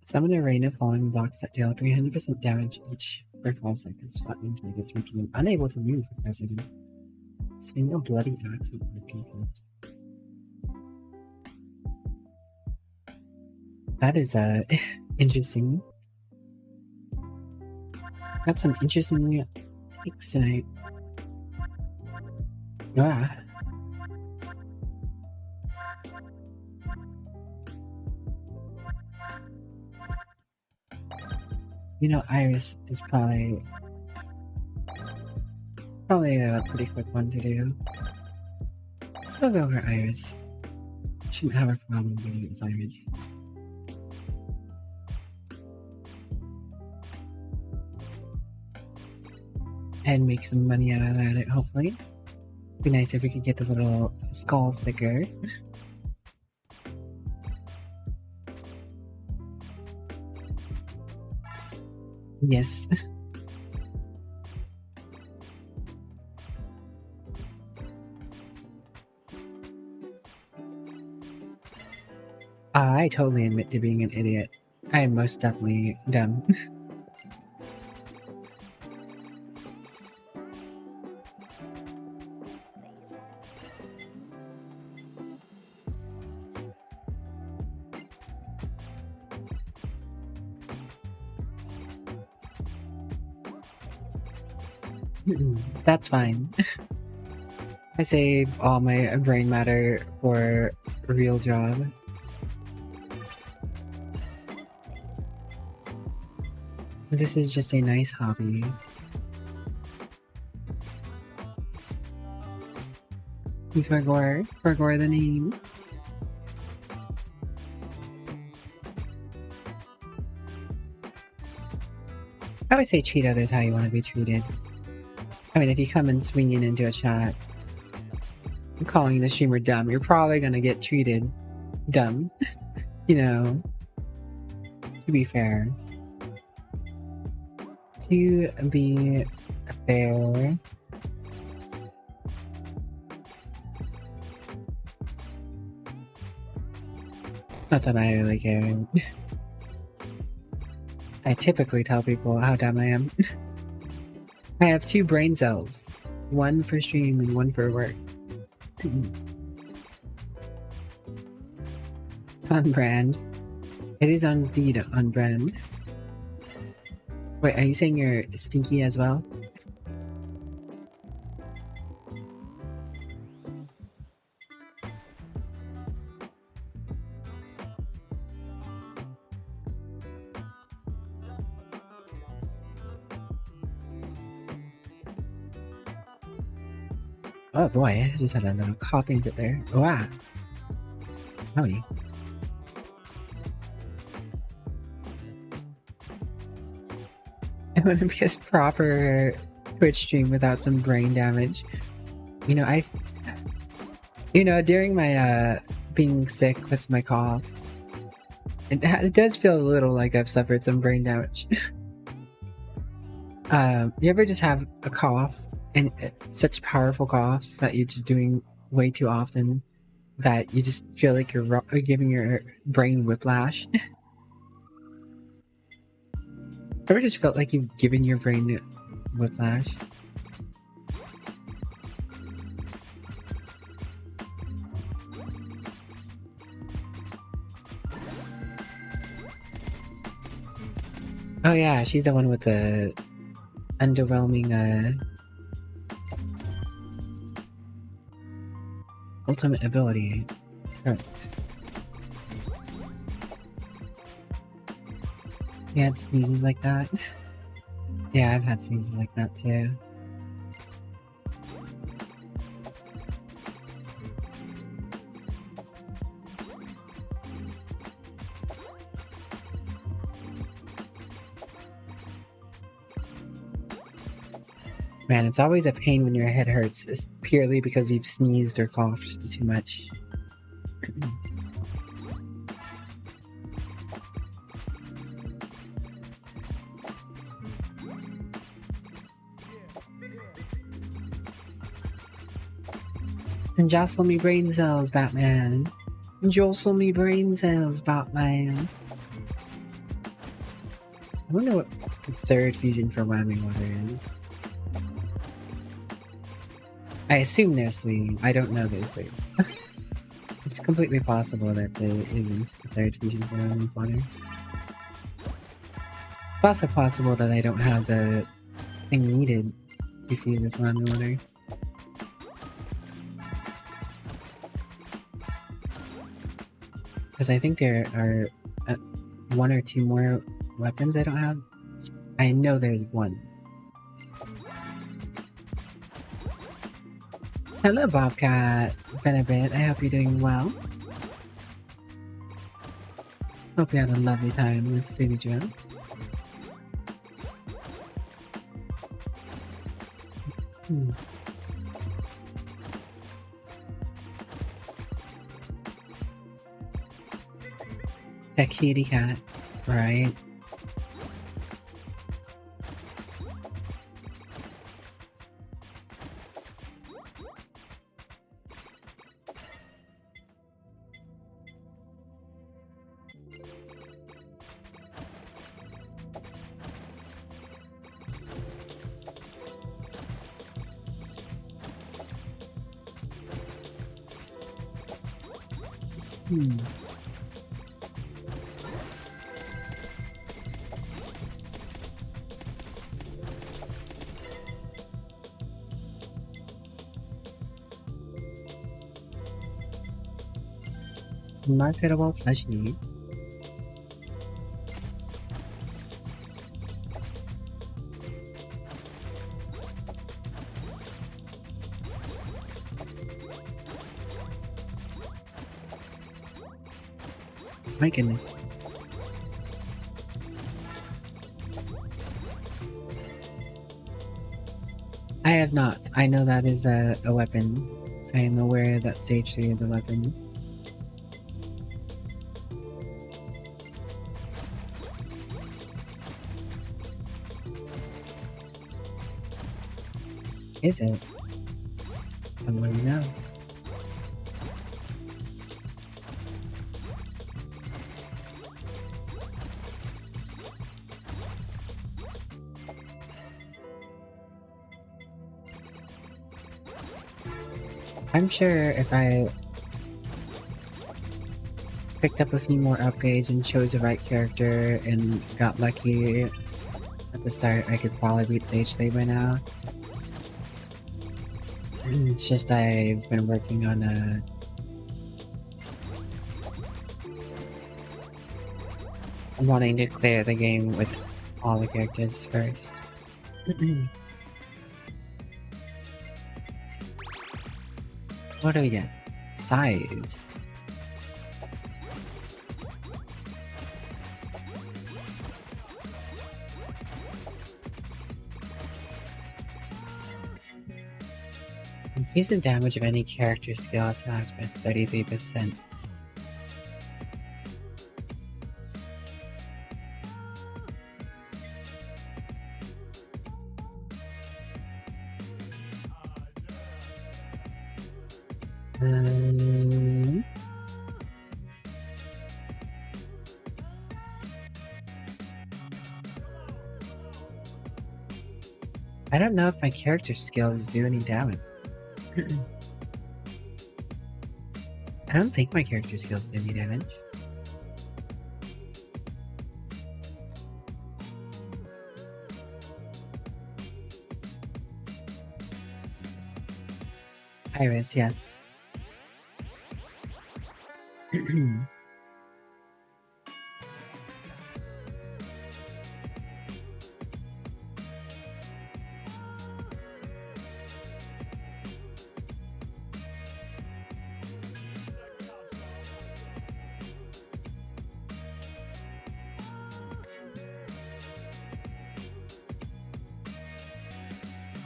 Summon a rain of falling blocks that deal 300% damage each for 12 seconds, flattening targets, making them unable to move for 5 seconds. Swing a bloody axe at the people. That is interesting. Got some interesting takes tonight. Ah. You know, Iris is probably a pretty quick one to do. So I'll go over Iris. Shouldn't have a problem getting it with Iris. And make some money out of that, hopefully. Be nice if we could get the little skull sticker. Yes. I totally admit to being an idiot. I am most definitely dumb. That's fine. I save all my brain matter for a real job. This is just a nice hobby. You forgot the name. I would say treat others how you want to be treated. I mean, if you come and swinging into a chat and calling the streamer dumb, you're probably gonna get treated dumb. You know, to be fair. To be fair. Not that I really care. I typically tell people how dumb I am. I have 2 brain cells. One for stream and one for work. It's on brand. It is indeed on brand. Wait, are you saying you're stinky as well? Oh boy, I just had a little coughing fit there. Wow. Howdy. It wouldn't be a proper Twitch stream without some brain damage. You know, during my being sick with my cough, it does feel a little like I've suffered some brain damage. You ever just have a cough and such powerful coughs that you're just doing way too often that you just feel like you're giving your brain whiplash? Ever just felt like you've given your brain whiplash? Oh yeah, she's the one with the underwhelming ultimate ability. Correct. You had sneezes like that? Yeah, I've had sneezes like that too. Man, it's always a pain when your head hurts, it's purely because you've sneezed or coughed too much. And jostle me brain cells, Batman. Jostle me brain cells, Batman. I wonder what the third fusion for whammy water is. I assume there's 3. I don't know there's 3. It's completely possible that there isn't a third fusion for whammy water. It's also possible that I don't have the thing needed to fuse with whammy water. Because I think there are 1 or 2 more weapons I don't have. I know there's 1. Hello, Bobcat. Been a bit. I hope you're doing well. Hope you had a lovely time with Subi Joe. A kitty cat, right? Marketable plushie. My goodness. I have not. I know that is a weapon. I am aware that stage 3 is a weapon. Is it? Don't really know. I'm sure if I picked up a few more upgrades and chose the right character and got lucky at the start, I could probably beat Sage Slay by now. It's just I've been working on wanting to clear the game with all the characters first. What do we get? Size. Increase the damage of any character skill attacks by 33%. I don't know if my character skills do any damage. I don't think my character skills do any damage. Iris, yes.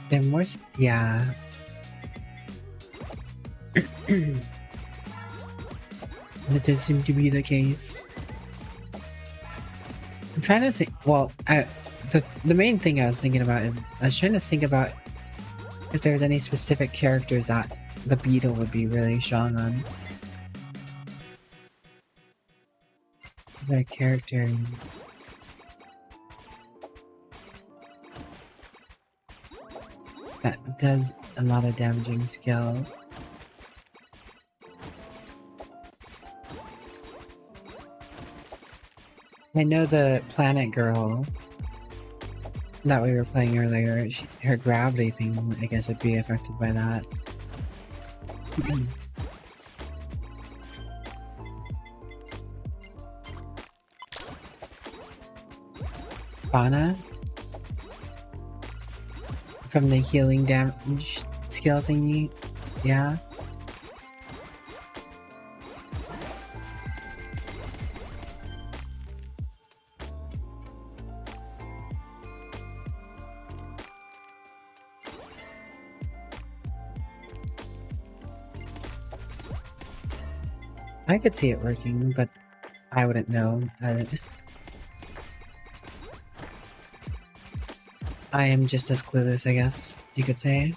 They're more yeah. That does seem to be the case. I'm trying to think. Well, the main thing I was thinking about is I was trying to think about if there's any specific characters that the beetle would be really strong on. Is there a character? That does a lot of damaging skills. I know the planet girl that we were playing earlier, her gravity thing, I guess, would be affected by that. Fauna? From the healing damage skill thingy? Yeah? I could see it working, but I wouldn't know. I am just as clueless, I guess you could say.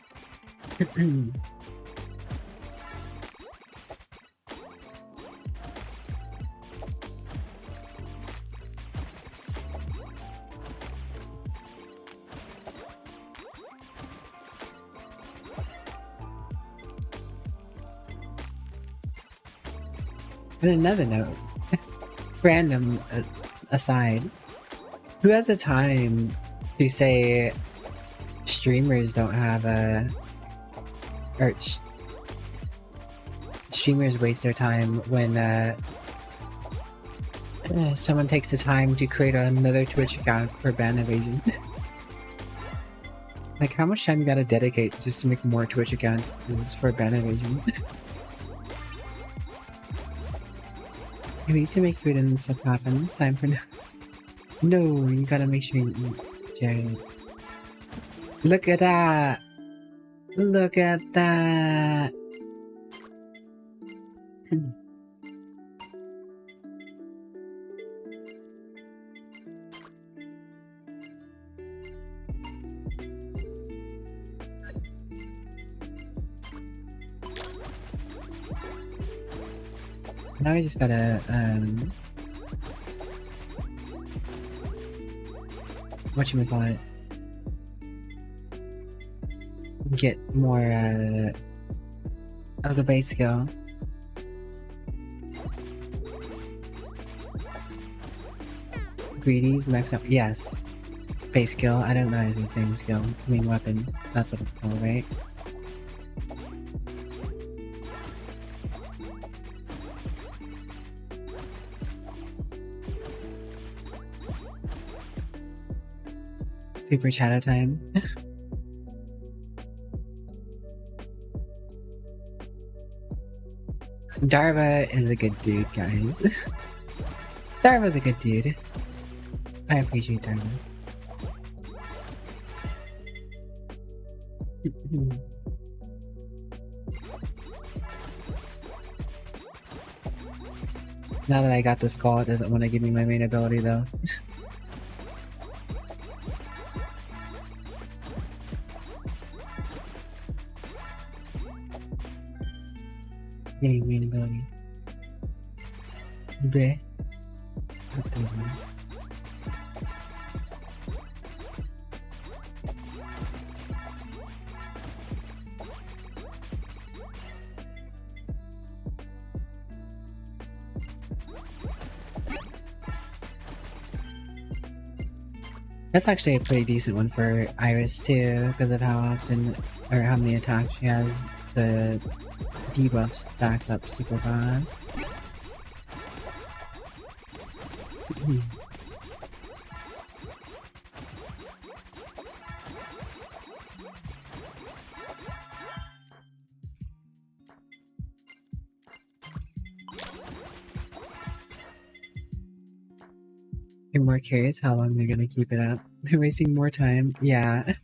And another note, random aside, who has the time to say streamers don't have streamers waste their time when someone takes the time to create another Twitch account for ban evasion? Like, how much time you gotta dedicate just to make more Twitch accounts for ban evasion? You need to make food and stuff happen. It's time for no, you gotta make sure you eat, Jared. Look at that! Look at that! Now we just gotta, whatchamacallit, get more, of the base skill. Greedies, max up. Yes. Base skill. I don't know if it's the same skill. Main weapon. That's what it's called, right? Super shadow time. Darva is a good dude, guys. Darva's a good dude. I appreciate Darva. Now that I got the skull, it doesn't want to give me my main ability though. Getting main ability. Bleh. What those mean? That's actually a pretty decent one for Iris too, because of how often or how many attacks she has. The debuff stacks up super fast. I'm more curious how long they're gonna keep it up. They're wasting more time. Yeah.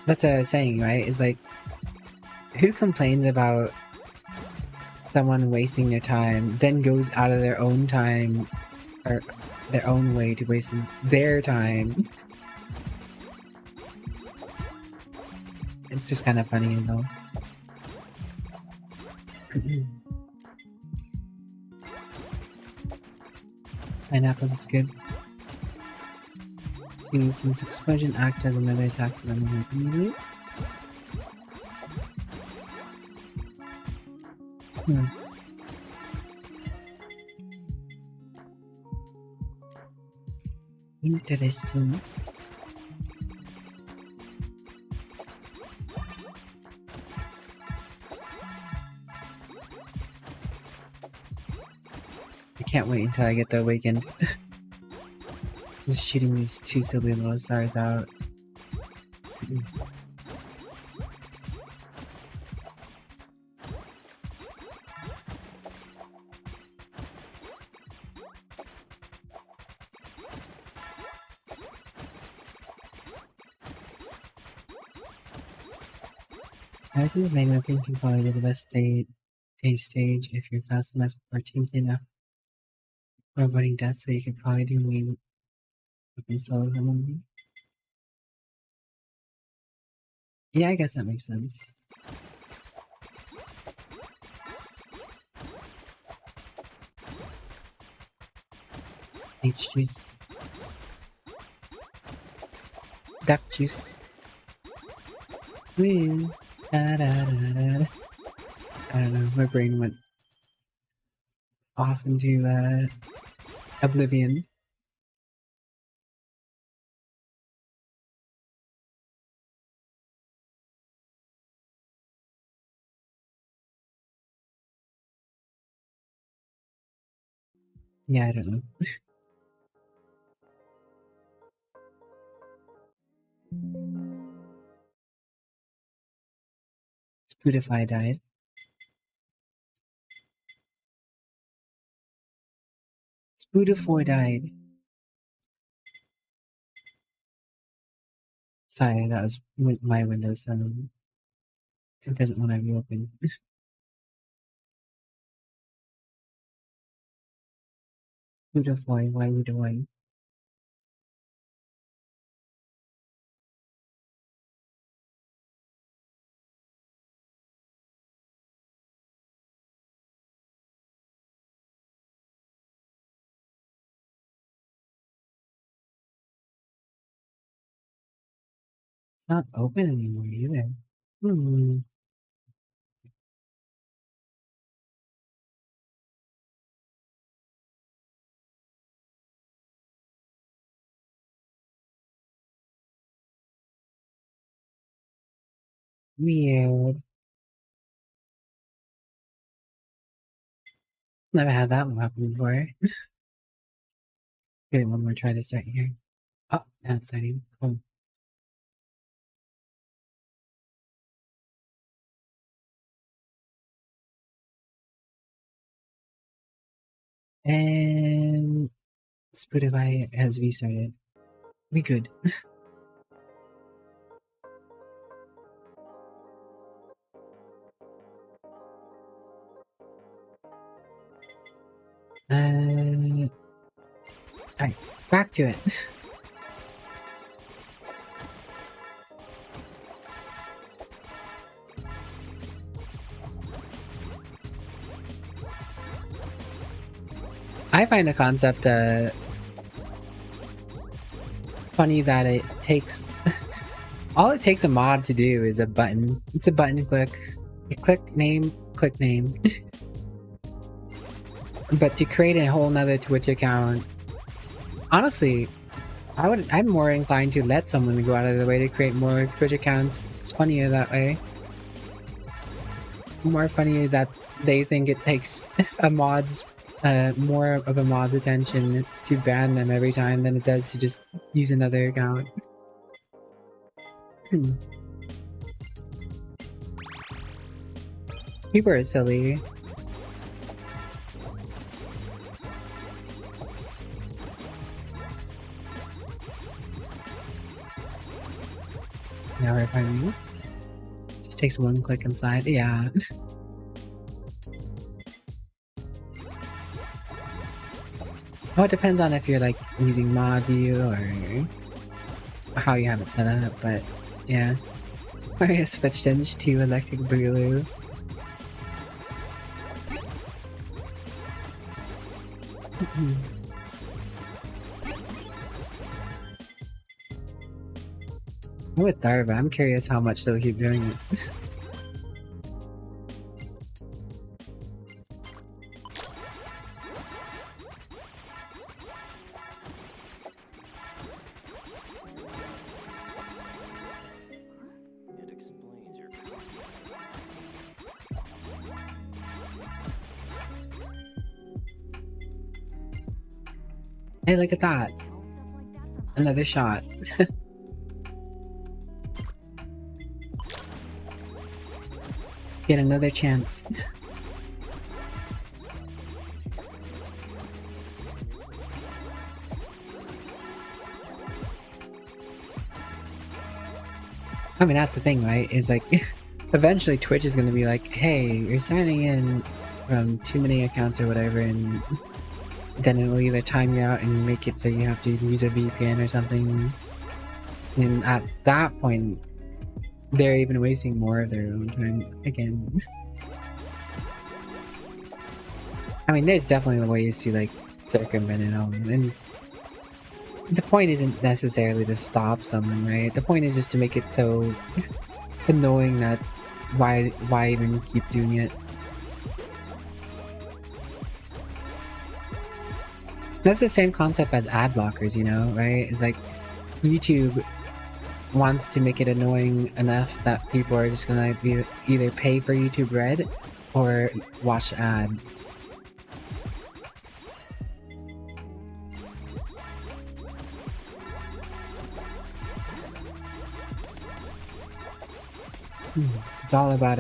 That's what I was saying, right? It's like, who complains about someone wasting their time, then goes out of their own time, or their own way to waste their time? It's just kind of funny, you know? Pineapples is good. Since explosion acts as another attack for them immediately. Interesting. I can't wait until I get the awakened. Just shooting these two silly little stars out. This is maybe I think you probably be the best A stage if you're fast enough or teamed enough for avoiding death, so you could probably do main weapon solo for them. Yeah, I guess that makes sense. H juice. Duck juice. Woo. Da, da, da, da. I don't know, my brain went off into oblivion. Yeah, I don't know. Spotify died. Spotify died. Sorry, that was my Windows. It doesn't want to reopen. Spotify, why are you doing? It's not open anymore either. Hmm. Weird. Never had that one happen before. Give it one more try to start here. Oh, now it's starting. Cool. And Spotify has restarted. We good. Alright, back to it. I find the concept funny that it takes all it takes a mod to do is a button. It's a button click. You click name. But to create a whole nother Twitch account, honestly, I'm more inclined to let someone go out of their way to create more Twitch accounts. It's funnier that way. More funny that they think it takes more of a mod's attention to ban them every time than it does to just use another account. People are silly. Now we're finding. Just takes one click inside. Yeah. Oh, it depends on if you're like using mod view or how you have it set up, but yeah. I switched to electric boogaloo. I'm with Darva, I'm curious how much they'll keep doing it. Hey, look at that. Another shot. Get another chance. I mean, that's the thing, right? Is like, eventually Twitch is gonna be like, hey, you're signing in from too many accounts or whatever, and then it will either time you out and make it so you have to use a VPN or something. And at that point, they're even wasting more of their own time again. I mean, there's definitely ways to like circumvent it all, and the point isn't necessarily to stop someone, right? The point is just to make it so annoying that why even keep doing it? That's the same concept as ad blockers, you know, right? It's like YouTube wants to make it annoying enough that people are just gonna either pay for YouTube Red or watch ad. It's all about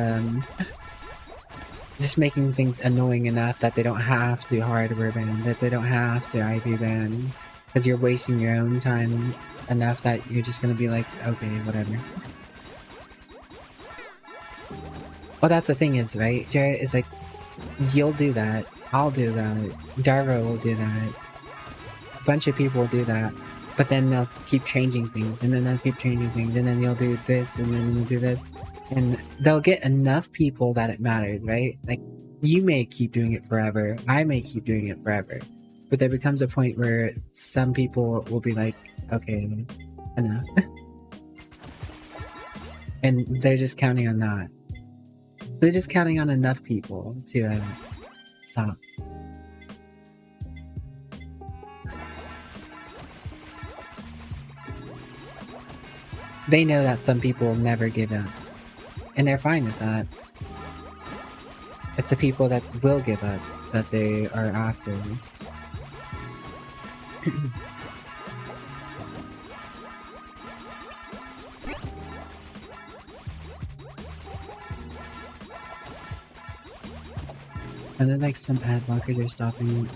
just making things annoying enough that they don't have to hardware ban, that they don't have to IP ban, because you're wasting your own time enough that you're just gonna be like, okay, whatever. Well, that's the thing is, right, Jared, is like, you'll do that, I'll do that, Darvo will do that, a bunch of people will do that, but then they'll keep changing things, and then they'll keep changing things, and then you'll do this, and then you'll do this, and they'll get enough people that it matters, right? Like, you may keep doing it forever, I may keep doing it forever, but there becomes a point where some people will be like, okay, enough. And they're just counting on that. They're just counting on enough people to stop. They know that some people will never give up. And they're fine with that. It's the people that will give up that they are after. And then like some ad blockers are stopping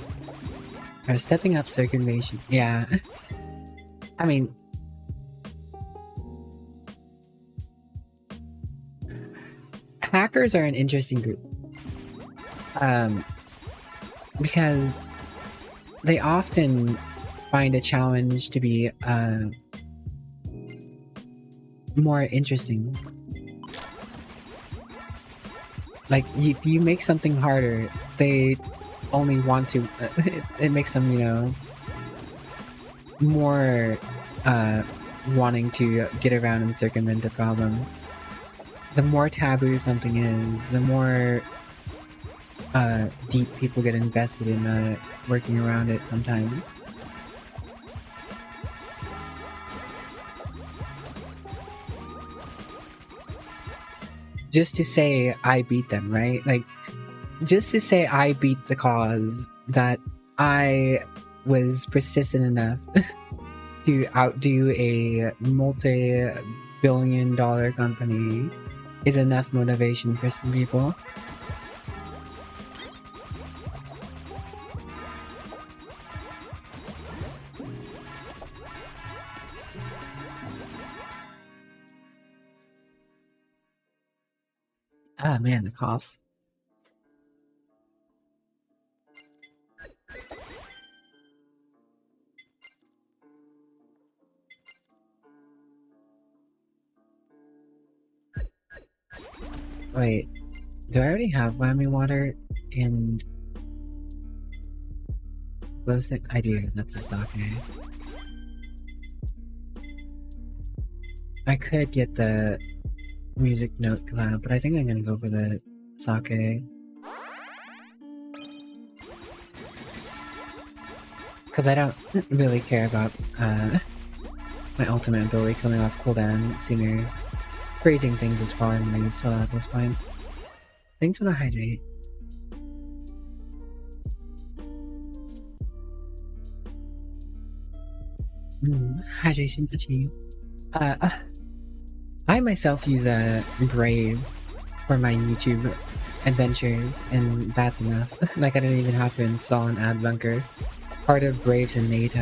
or stepping up circulation. Yeah. I mean, hackers are an interesting group. Because they often find a challenge to be more interesting. Like, if you make something harder, they only want to... it makes them, you know, more wanting to get around and circumvent the problem. The more taboo something is, the more deep people get invested in working around it sometimes. Just to say I beat them, right? Like, just to say I beat the cause, that I was persistent enough to outdo a multi-billion-dollar company is enough motivation for some people. Ah, man, the coughs. Wait, do I already have whammy water and glow stick? I do, that's a sake. I could get the music note collab, but I think I'm gonna go for the sake. Because I don't really care about my ultimate ability coming off cooldown sooner. Freezing things is fine when I use at this point. Thanks for the hydrate. Hydration achieved. I myself use Brave for my YouTube adventures, and that's enough. Like, I didn't even have to install an ad bunker. Part of Brave's innate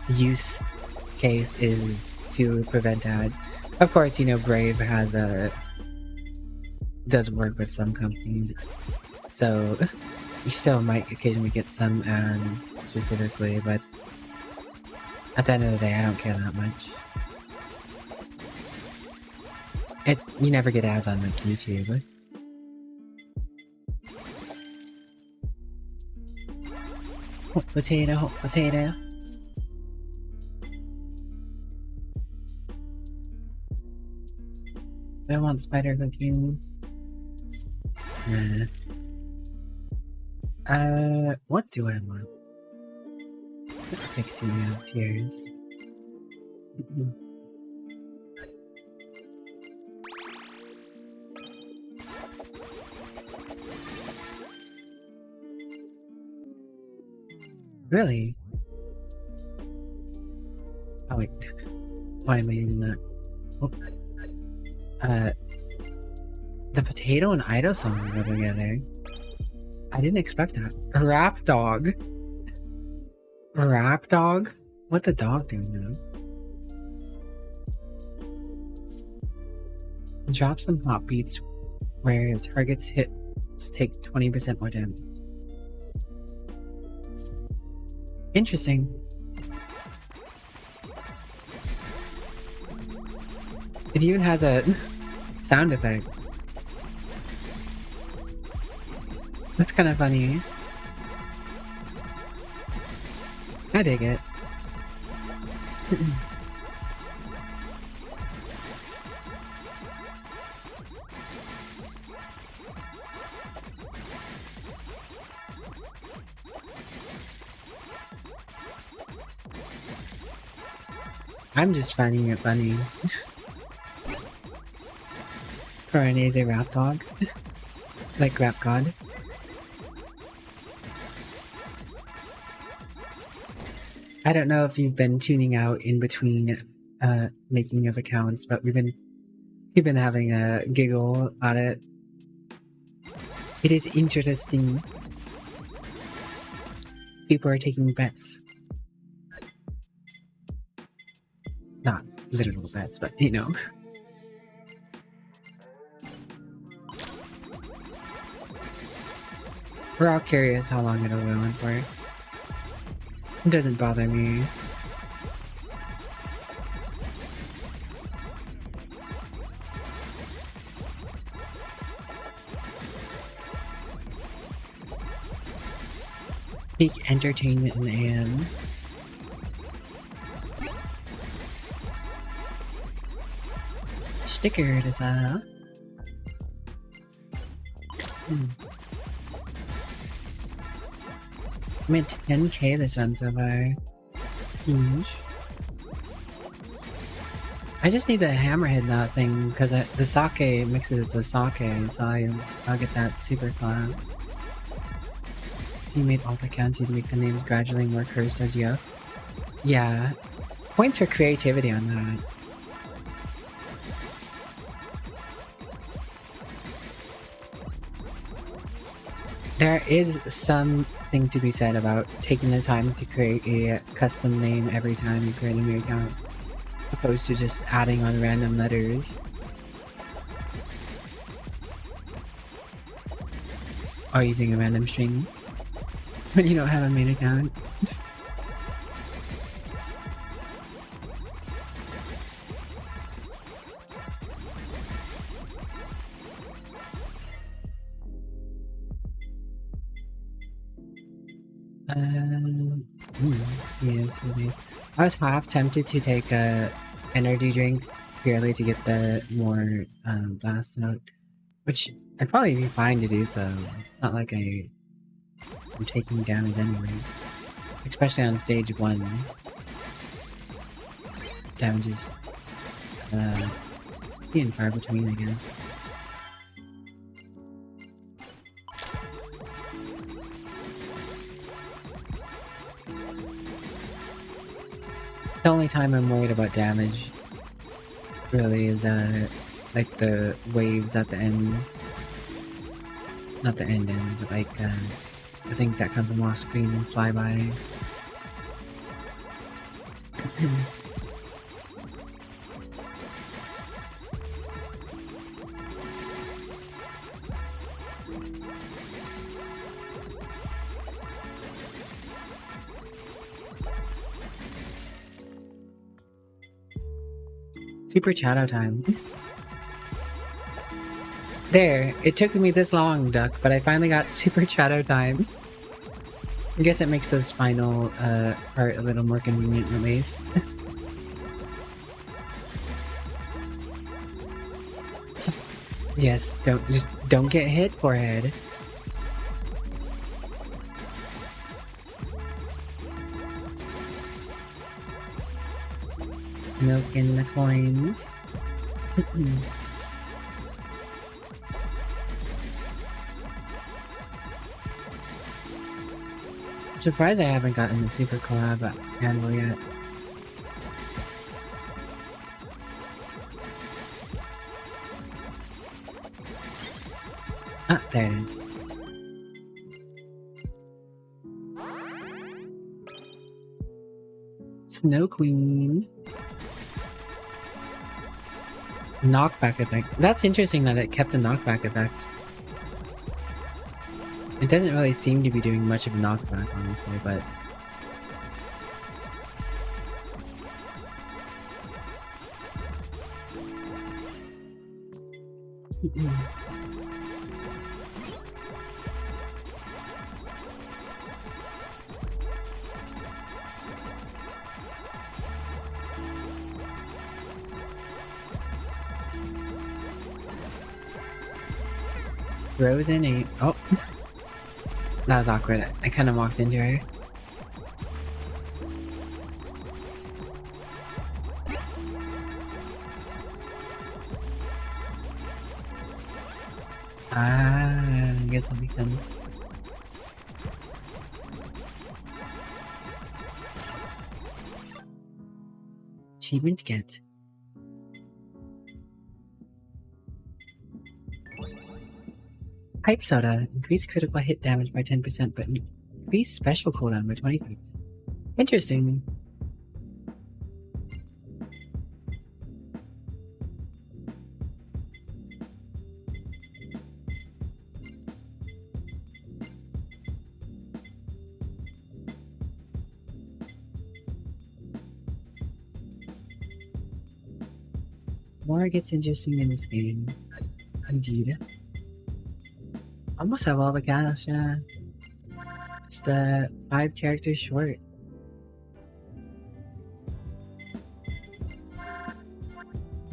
use case is to prevent ads. Of course, you know, Brave has does work with some companies, so you still might occasionally get some ads specifically, but at the end of the day, I don't care that much. You never get ads on like YouTube. Hot potato, hot potato. I want spider cooking. Nah. What do I want? Fixing those tears. Really? Oh wait. Why am I using that? Oh. The potato and Ido song go together. I didn't expect that. Rap dog. Rap dog? What the dog doing now? Drop some hot beats where targets hit take 20% more damage. Interesting. It even has a sound effect. That's kind of funny. I dig it. I'm just finding it funny. Corinne is a rap dog. Like rap god. I don't know if you've been tuning out in between making of accounts, but we've been having a giggle on it. It is interesting. People are taking bets. Not literal bets, but you know. We're all curious how long it'll go on for. It doesn't bother me. Peak entertainment in AM. Sticker design. I'm at 10k this one so far. Huge. I just need the hammerhead knot thing because the sake mixes the sake, so I'll get that super collab. If you made alt accounts, you'd make the names gradually more cursed as you go. Yeah. Points for creativity on that. There is something to be said about taking the time to create a custom name every time you create a new account, opposed to just adding on random letters. Or using a random string when you don't have a main account. I was half tempted to take a energy drink purely to get the more blast out, which I'd probably be fine to do so. It's not like I'm taking damage anyway, especially on stage 1. Damage is being far between, I guess. The only time I'm worried about damage really is like the waves at the end. Not the end, but like the things that come from off screen and fly by. Super shadow time. There, it took me this long, Duck, but I finally got super shadow time. I guess it makes this final part a little more convenient at least. Yes, don't get hit, forehead. Milk in the coins. I'm surprised I haven't gotten the super collab handle yet. Ah, there it is. Snow Queen. Knockback effect. That's interesting that it kept the knockback effect. It doesn't really seem to be doing much of a knockback, honestly, but... Frozen 8. Oh. That was awkward. I kind of walked into her. I guess that makes sense. Achievement get. Pipe soda. Increase critical hit damage by 10%, but increase special cooldown by 25%. Interesting. More gets interesting in this game. Indeed. Almost have all the cast, yeah. Just 5 characters short.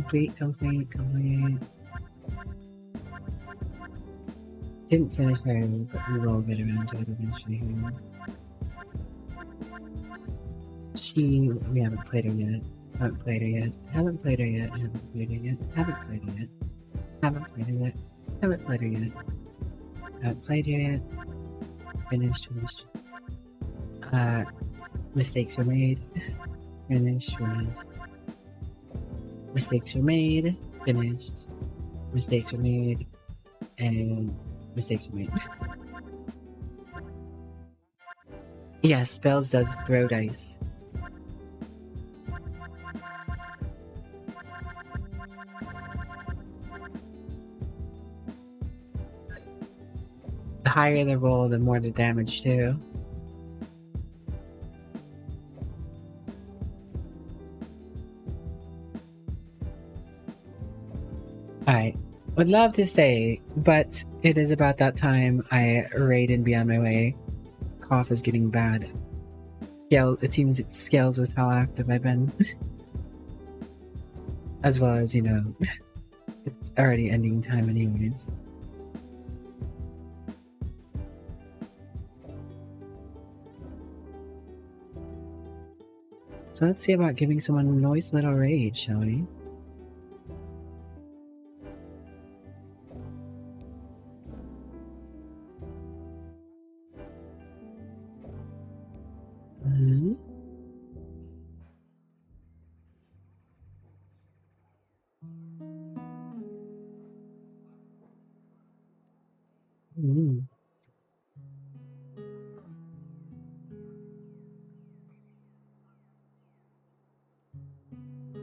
Complete. Didn't finish there, but we will get around to it eventually here. We haven't played her yet. Haven't played her yet. Haven't played her yet. Haven't played her yet. Haven't played her yet. Haven't played her yet. Haven't played her yet. Haven't played her yet. Finished. Mistakes were made. Finished. Mistakes were made. Finished. Mistakes were made. And mistakes were made. Yes, Bells does throw dice. The higher the roll, the more the damage too. Alright. Would love to stay, but it is about that time I raid and be on my way. Cough is getting bad. It seems it scales with how active I've been. As well as, it's already ending time anyways. So let's see about giving someone a nice little raid, shall we?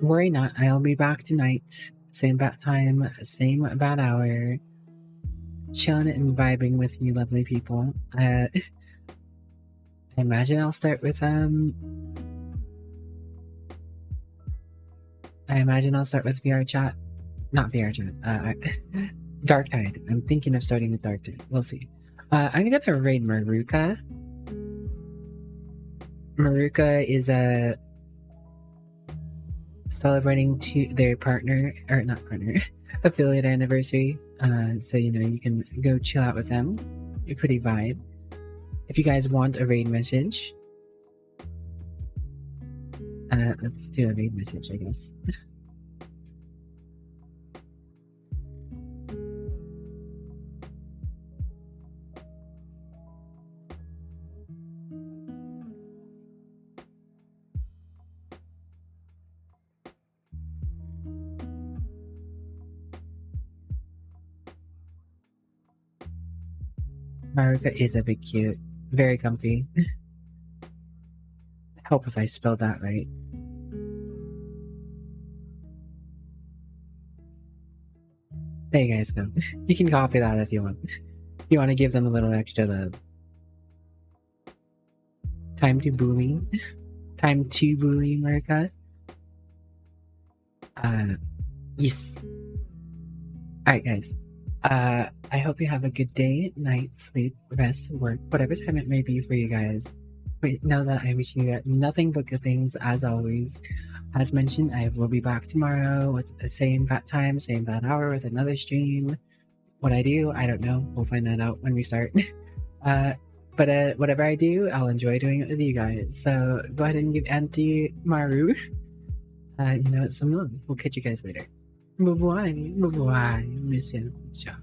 Worry not, I'll be back tonight. Same bat time, same bad hour. Chilling and vibing with you lovely people. I imagine I'll start with VRChat. Not VRChat. Darktide. I'm thinking of starting with Darktide. We'll see. I'm gonna raid Maruka. Maruka is celebrating their affiliate anniversary. So you can go chill out with them. A pretty vibe. If you guys want a raid message, let's do a raid message, I guess. Maruka is a bit cute. Very comfy. I hope if I spelled that right. There you guys go. You can copy that if you want. You want to give them a little extra love. Time to bully. Time to bully, Maruka. Yes. Alright, guys. I hope you have a good day, night, sleep, rest, work, whatever time it may be for you guys. But know that I wish you nothing but good things, as always. As mentioned, I will be back tomorrow with the same bat time, same bat hour with another stream. What I do, I don't know. We'll find that out when we start. But whatever I do, I'll enjoy doing it with you guys. So go ahead and give Auntie Maru, some love. We'll catch you guys later. Bye-bye. Bye-bye. Miss you. Ciao.